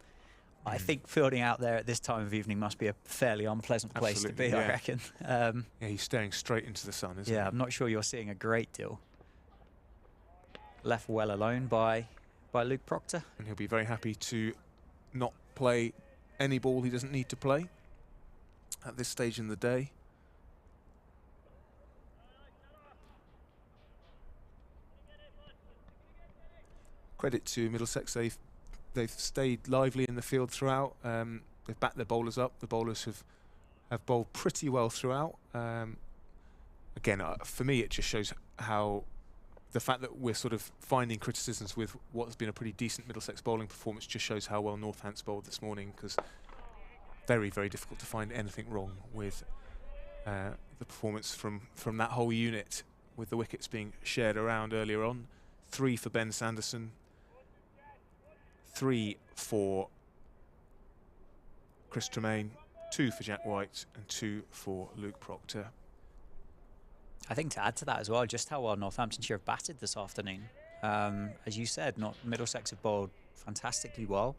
I think fielding out there at this time of evening must be a fairly unpleasant place to be, I reckon. Yeah, he's staring straight into the sun, isn't he? Yeah, I'm not sure you're seeing a great deal. Left well alone by Luke Proctor. And he'll be very happy to not play any ball he doesn't need to play at this stage in the day. Credit to Middlesex, they've stayed lively in the field throughout. They've backed their bowlers up. The bowlers have bowled pretty well throughout. Again, for me, it just shows how the fact that we're sort of finding criticisms with what's been a pretty decent Middlesex bowling performance just shows how well Northants bowled this morning, because very, very difficult to find anything wrong with the performance from that whole unit, with the wickets being shared around earlier on. 3 for Ben Sanderson, 3 for Chris Tremaine, 2 for Jack White, and 2 for Luke Proctor. I think to add to that as well, just how well Northamptonshire have batted this afternoon. As you said, not Middlesex have bowled fantastically well,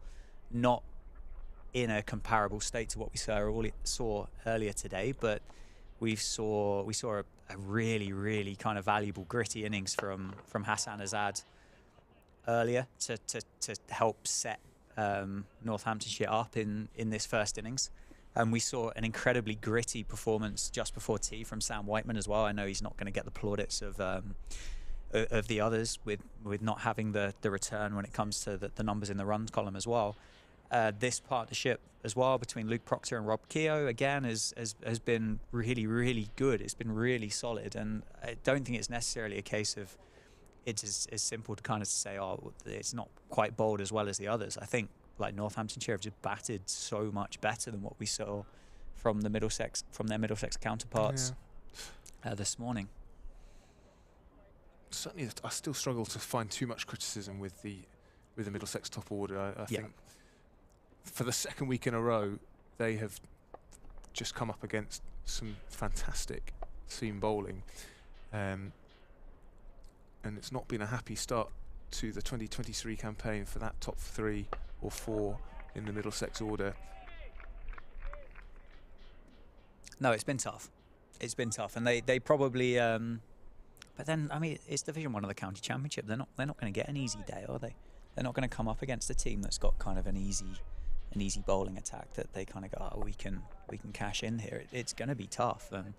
not in a comparable state to what we saw earlier today, but we saw a really kind of valuable gritty innings from Hassan Azad earlier to help set Northamptonshire up in this first innings. And we saw an incredibly gritty performance just before tea from Sam Whiteman as well. I know he's not going to get the plaudits of the others with not having the return when it comes to the numbers in the runs column as well. This partnership as well between Luke Proctor and Rob Keogh again has been really good. It's been really solid, and I don't think it's necessarily a case of it's as simple to kind of say, oh, it's not quite bowled as well as the others. I think like Northamptonshire have just batted so much better than what we saw from their Middlesex counterparts this morning. Certainly, I still struggle to find too much criticism with the Middlesex top order. I think for the second week in a row, they have just come up against some fantastic seam bowling, and it's not been a happy start to the 2023 campaign for that top 3 or 4 in the Middlesex order. No, it's been tough. It's been tough, and they probably. But then, I mean, it's Division 1 of the County Championship. They're not going to get an easy day, are they? They're not going to come up against a team that's got kind of an easy bowling attack that they kind of go, oh, we can cash in here. It's going to be tough. And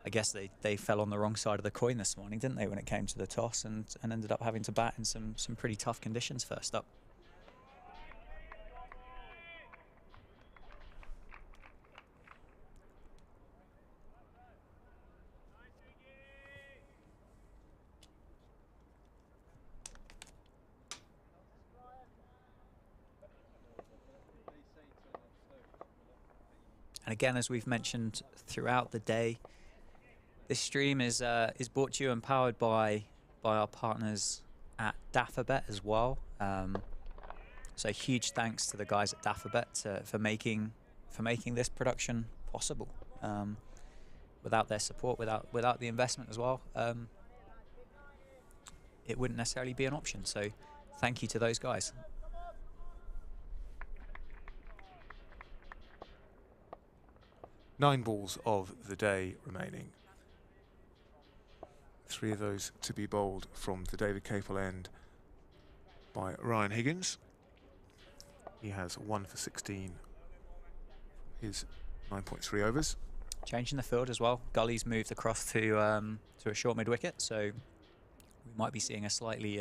I guess they fell on the wrong side of the coin this morning, didn't they, when it came to the toss, and ended up having to bat in some pretty tough conditions first up. And again, as we've mentioned throughout the day, this stream is brought to you and powered by our partners at Daffabet as well. So huge thanks to the guys at Daffabet for making this production possible. Without their support, without the investment as well, it wouldn't necessarily be an option. So thank you to those guys. Nine balls of the day remaining. 3 of those to be bowled from the David Capel end by Ryan Higgins. He has 1 for 16, his 9.3 overs. Changing the field as well. Gully's moved across to a short mid wicket, so we might be seeing a slightly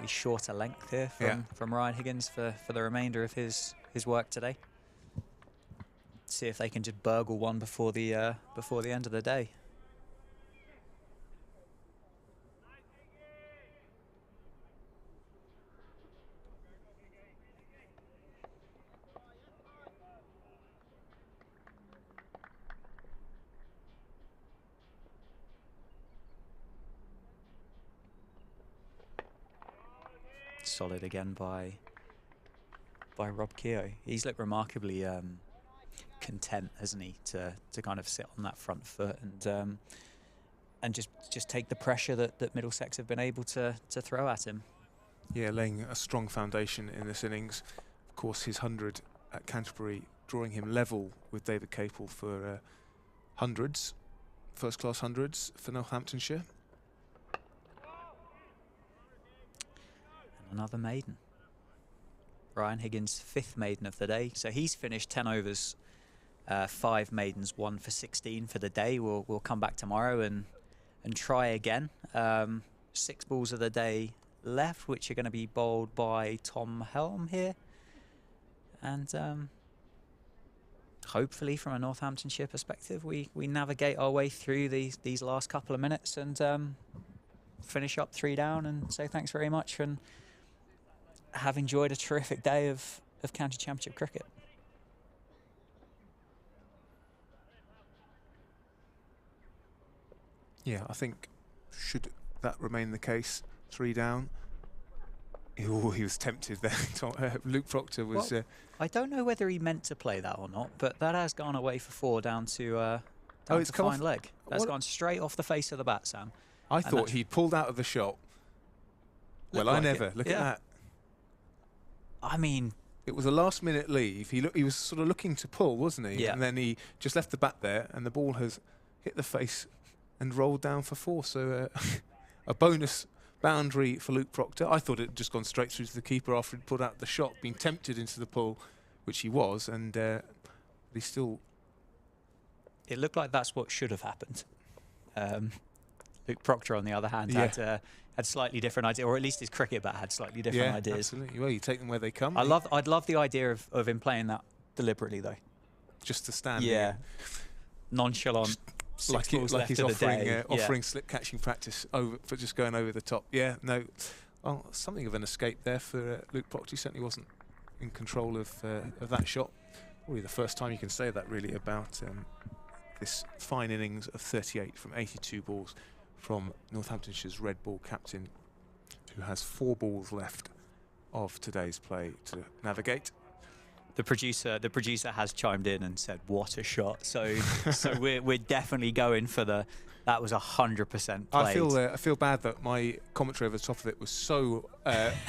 shorter length here from Ryan Higgins for the remainder of his work today. See if they can just burgle one before the end of the day. Solid again by Rob Keogh. He's looked remarkably content, hasn't he, to kind of sit on that front foot and just take the pressure that Middlesex have been able to throw at him. Yeah, laying a strong foundation in this innings. Of course, his 100 at Canterbury drawing him level with David Capel for hundreds, first-class hundreds for Northamptonshire. And another maiden. Ryan Higgins' 5th maiden of the day. So he's finished 10 overs, 5 maidens, 1 for 16 for the day. We'll come back tomorrow and try again. 6 balls of the day left, which are going to be bowled by Tom Helm here. And hopefully from a Northamptonshire perspective, we navigate our way through these last couple of minutes and finish up 3 down and say thanks very much and have enjoyed a terrific day of County Championship cricket. Yeah, I think should that remain the case, 3 down. Oh, he was tempted there. Luke Proctor was... Well, I don't know whether he meant to play that or not, but that has gone away for 4 down to it's come fine off, leg. That's gone straight off the face of the bat, Sam. I thought he pulled out of the shot, Well, Looked I like never. it. Look Yeah. at that. I mean, It was a last-minute leave. He was sort of looking to pull, wasn't he? Yeah. And then he just left the bat there, and the ball has hit the face and rolled down for 4. So a bonus boundary for Luke Proctor. I thought it had just gone straight through to the keeper after he'd put out the shot, being tempted into the pull, which he was, and he still. it looked like that's what should have happened. Luke Proctor, on the other hand, Yeah. had slightly different ideas, or at least his cricket bat had slightly different ideas. Absolutely. Well, you take them where they come. I'd love the idea of him playing that deliberately, though. Just to stand. Yeah, nonchalant. Like, like he's of the offering day. offering slip catching practice over for just going over the top. Yeah, no, well, something of an escape there for Luke Proctor. He certainly wasn't in control of that shot. Probably the first time you can say that really about this fine innings of 38 from 82 balls from Northamptonshire's red ball captain, who has 4 balls left of today's play to navigate. The producer has chimed in and said, "What a shot!" So we're definitely going for the. That was 100% played. I feel bad that my commentary over the top of it was so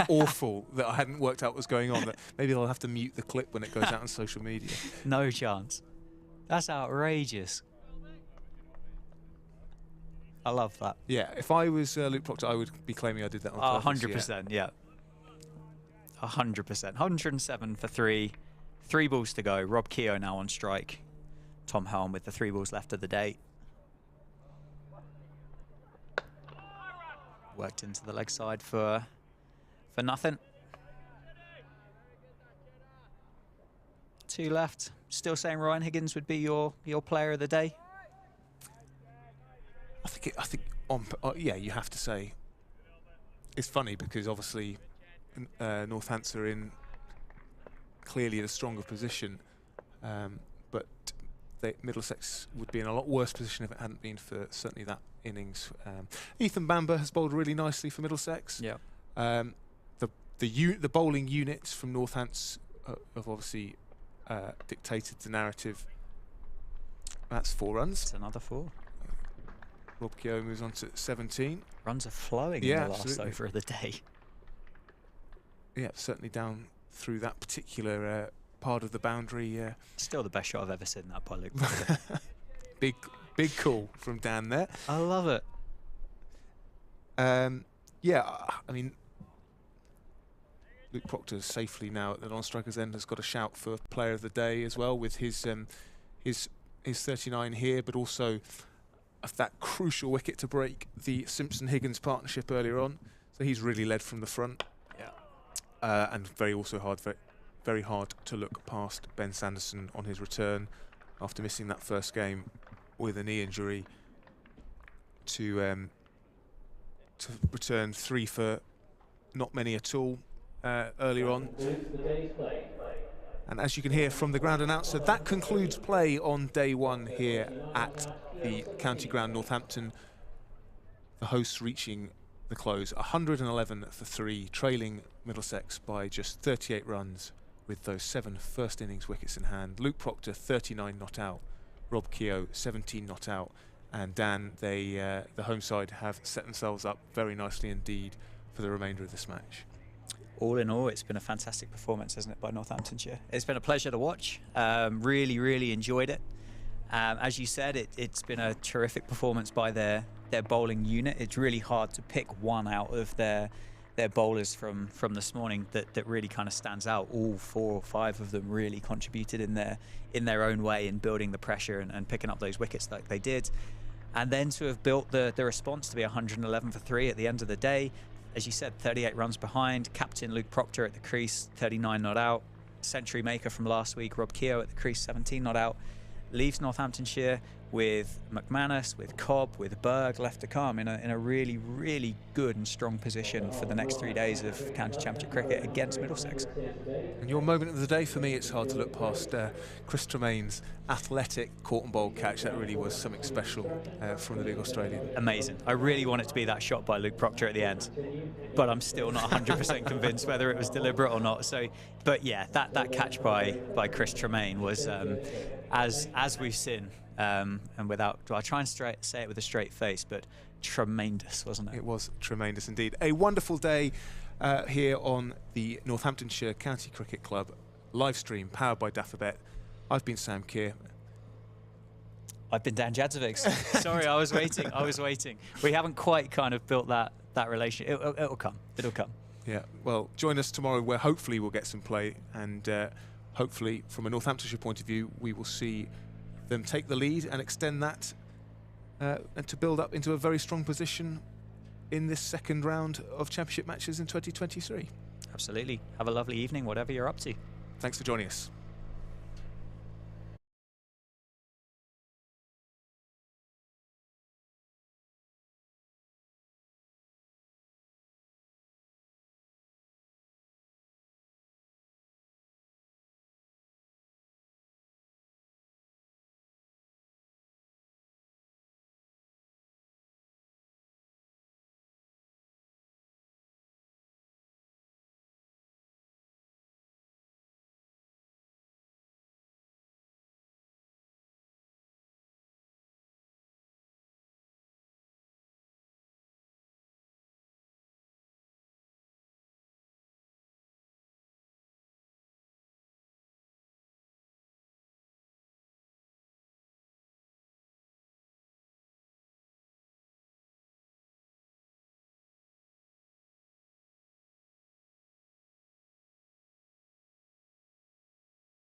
awful that I hadn't worked out what was going on. That maybe I'll have to mute the clip when it goes out on social media. No chance. That's outrageous. I love that. Yeah, if I was Luke Proctor, I would be claiming I did that on purpose. 100%, yeah. 100%. 107 for 3. 3 balls to go. Rob Keogh now on strike. Tom Helm with the 3 balls left of the day. Worked into the leg side for nothing. 2 left. Still saying Ryan Higgins would be your player of the day? I think yeah, you have to say. It's funny because obviously Northants are in clearly the stronger position, but Middlesex would be in a lot worse position if it hadn't been for certainly that innings. Ethan Bamber has bowled really nicely for Middlesex. Yeah. The bowling units from Northants have obviously dictated the narrative. That's 4 runs. It's another 4. Rob Keogh moves on to 17. Runs are flowing Yeah, in the last absolutely. over of the day. Yeah, certainly down through that particular part of the boundary. Still the best shot I've ever seen that by Luke. Big call from Dan there. I love it. Yeah, I mean, Luke Proctor safely now at the non-striker's end has got a shout for player of the day as well with his 39 here, but also of that crucial wicket to break the Simpson-Higgins partnership earlier on. So he's really led from the front. Yeah. And very hard to look past Ben Sanderson on his return after missing that first game with a knee injury to return 3 for not many at all earlier on. And as you can hear from the ground announcer, that concludes play on day 1 here at the County Ground Northampton. The hosts reaching the close 111 for 3, trailing Middlesex by just 38 runs with those 7 first innings wickets in hand. Luke Proctor 39 not out, Rob Keogh 17 not out, and Dan, the home side have set themselves up very nicely indeed for the remainder of this match. All in all, it's been a fantastic performance, hasn't it, by Northamptonshire? It's been a pleasure to watch. Really enjoyed it. As you said, it's been a terrific performance by their bowling unit. It's really hard to pick one out of their bowlers from this morning that really kind of stands out. All 4 or 5 of them really contributed in their own way in building the pressure and picking up those wickets like they did. And then to have built the response to be 111 for 3 at the end of the day. As you said, 38 runs behind. Captain Luke Proctor at the crease, 39 not out. Century maker from last week, Rob Keogh at the crease, 17 not out. Leaves Northamptonshire with McManus, with Cobb, with Berg left to come in a really good and strong position for the next 3 days of county championship cricket against Middlesex. And your moment of the day for me, it's hard to look past Chris Tremaine's athletic caught and bowled catch. That really was something special from the big Australian. Amazing. I really want it to be that shot by Luke Proctor at the end, but I'm still not 100% convinced whether it was deliberate or not. So, but yeah, that catch by Chris Tremaine was, as we've seen, and without, I'll try and say it with a straight face, but tremendous, wasn't it? It was tremendous indeed. A wonderful day here on the Northamptonshire County Cricket Club live stream powered by Daffabet. I've been Sam Keir. I've been Dan Jadzovic. Sorry, I was waiting. We haven't quite kind of built that relationship. It'll come. Yeah, well, join us tomorrow where hopefully we'll get some play, and hopefully from a Northamptonshire point of view we will see them take the lead and extend that and to build up into a very strong position in this second round of championship matches in 2023. Absolutely. Have a lovely evening, whatever you're up to. Thanks for joining us.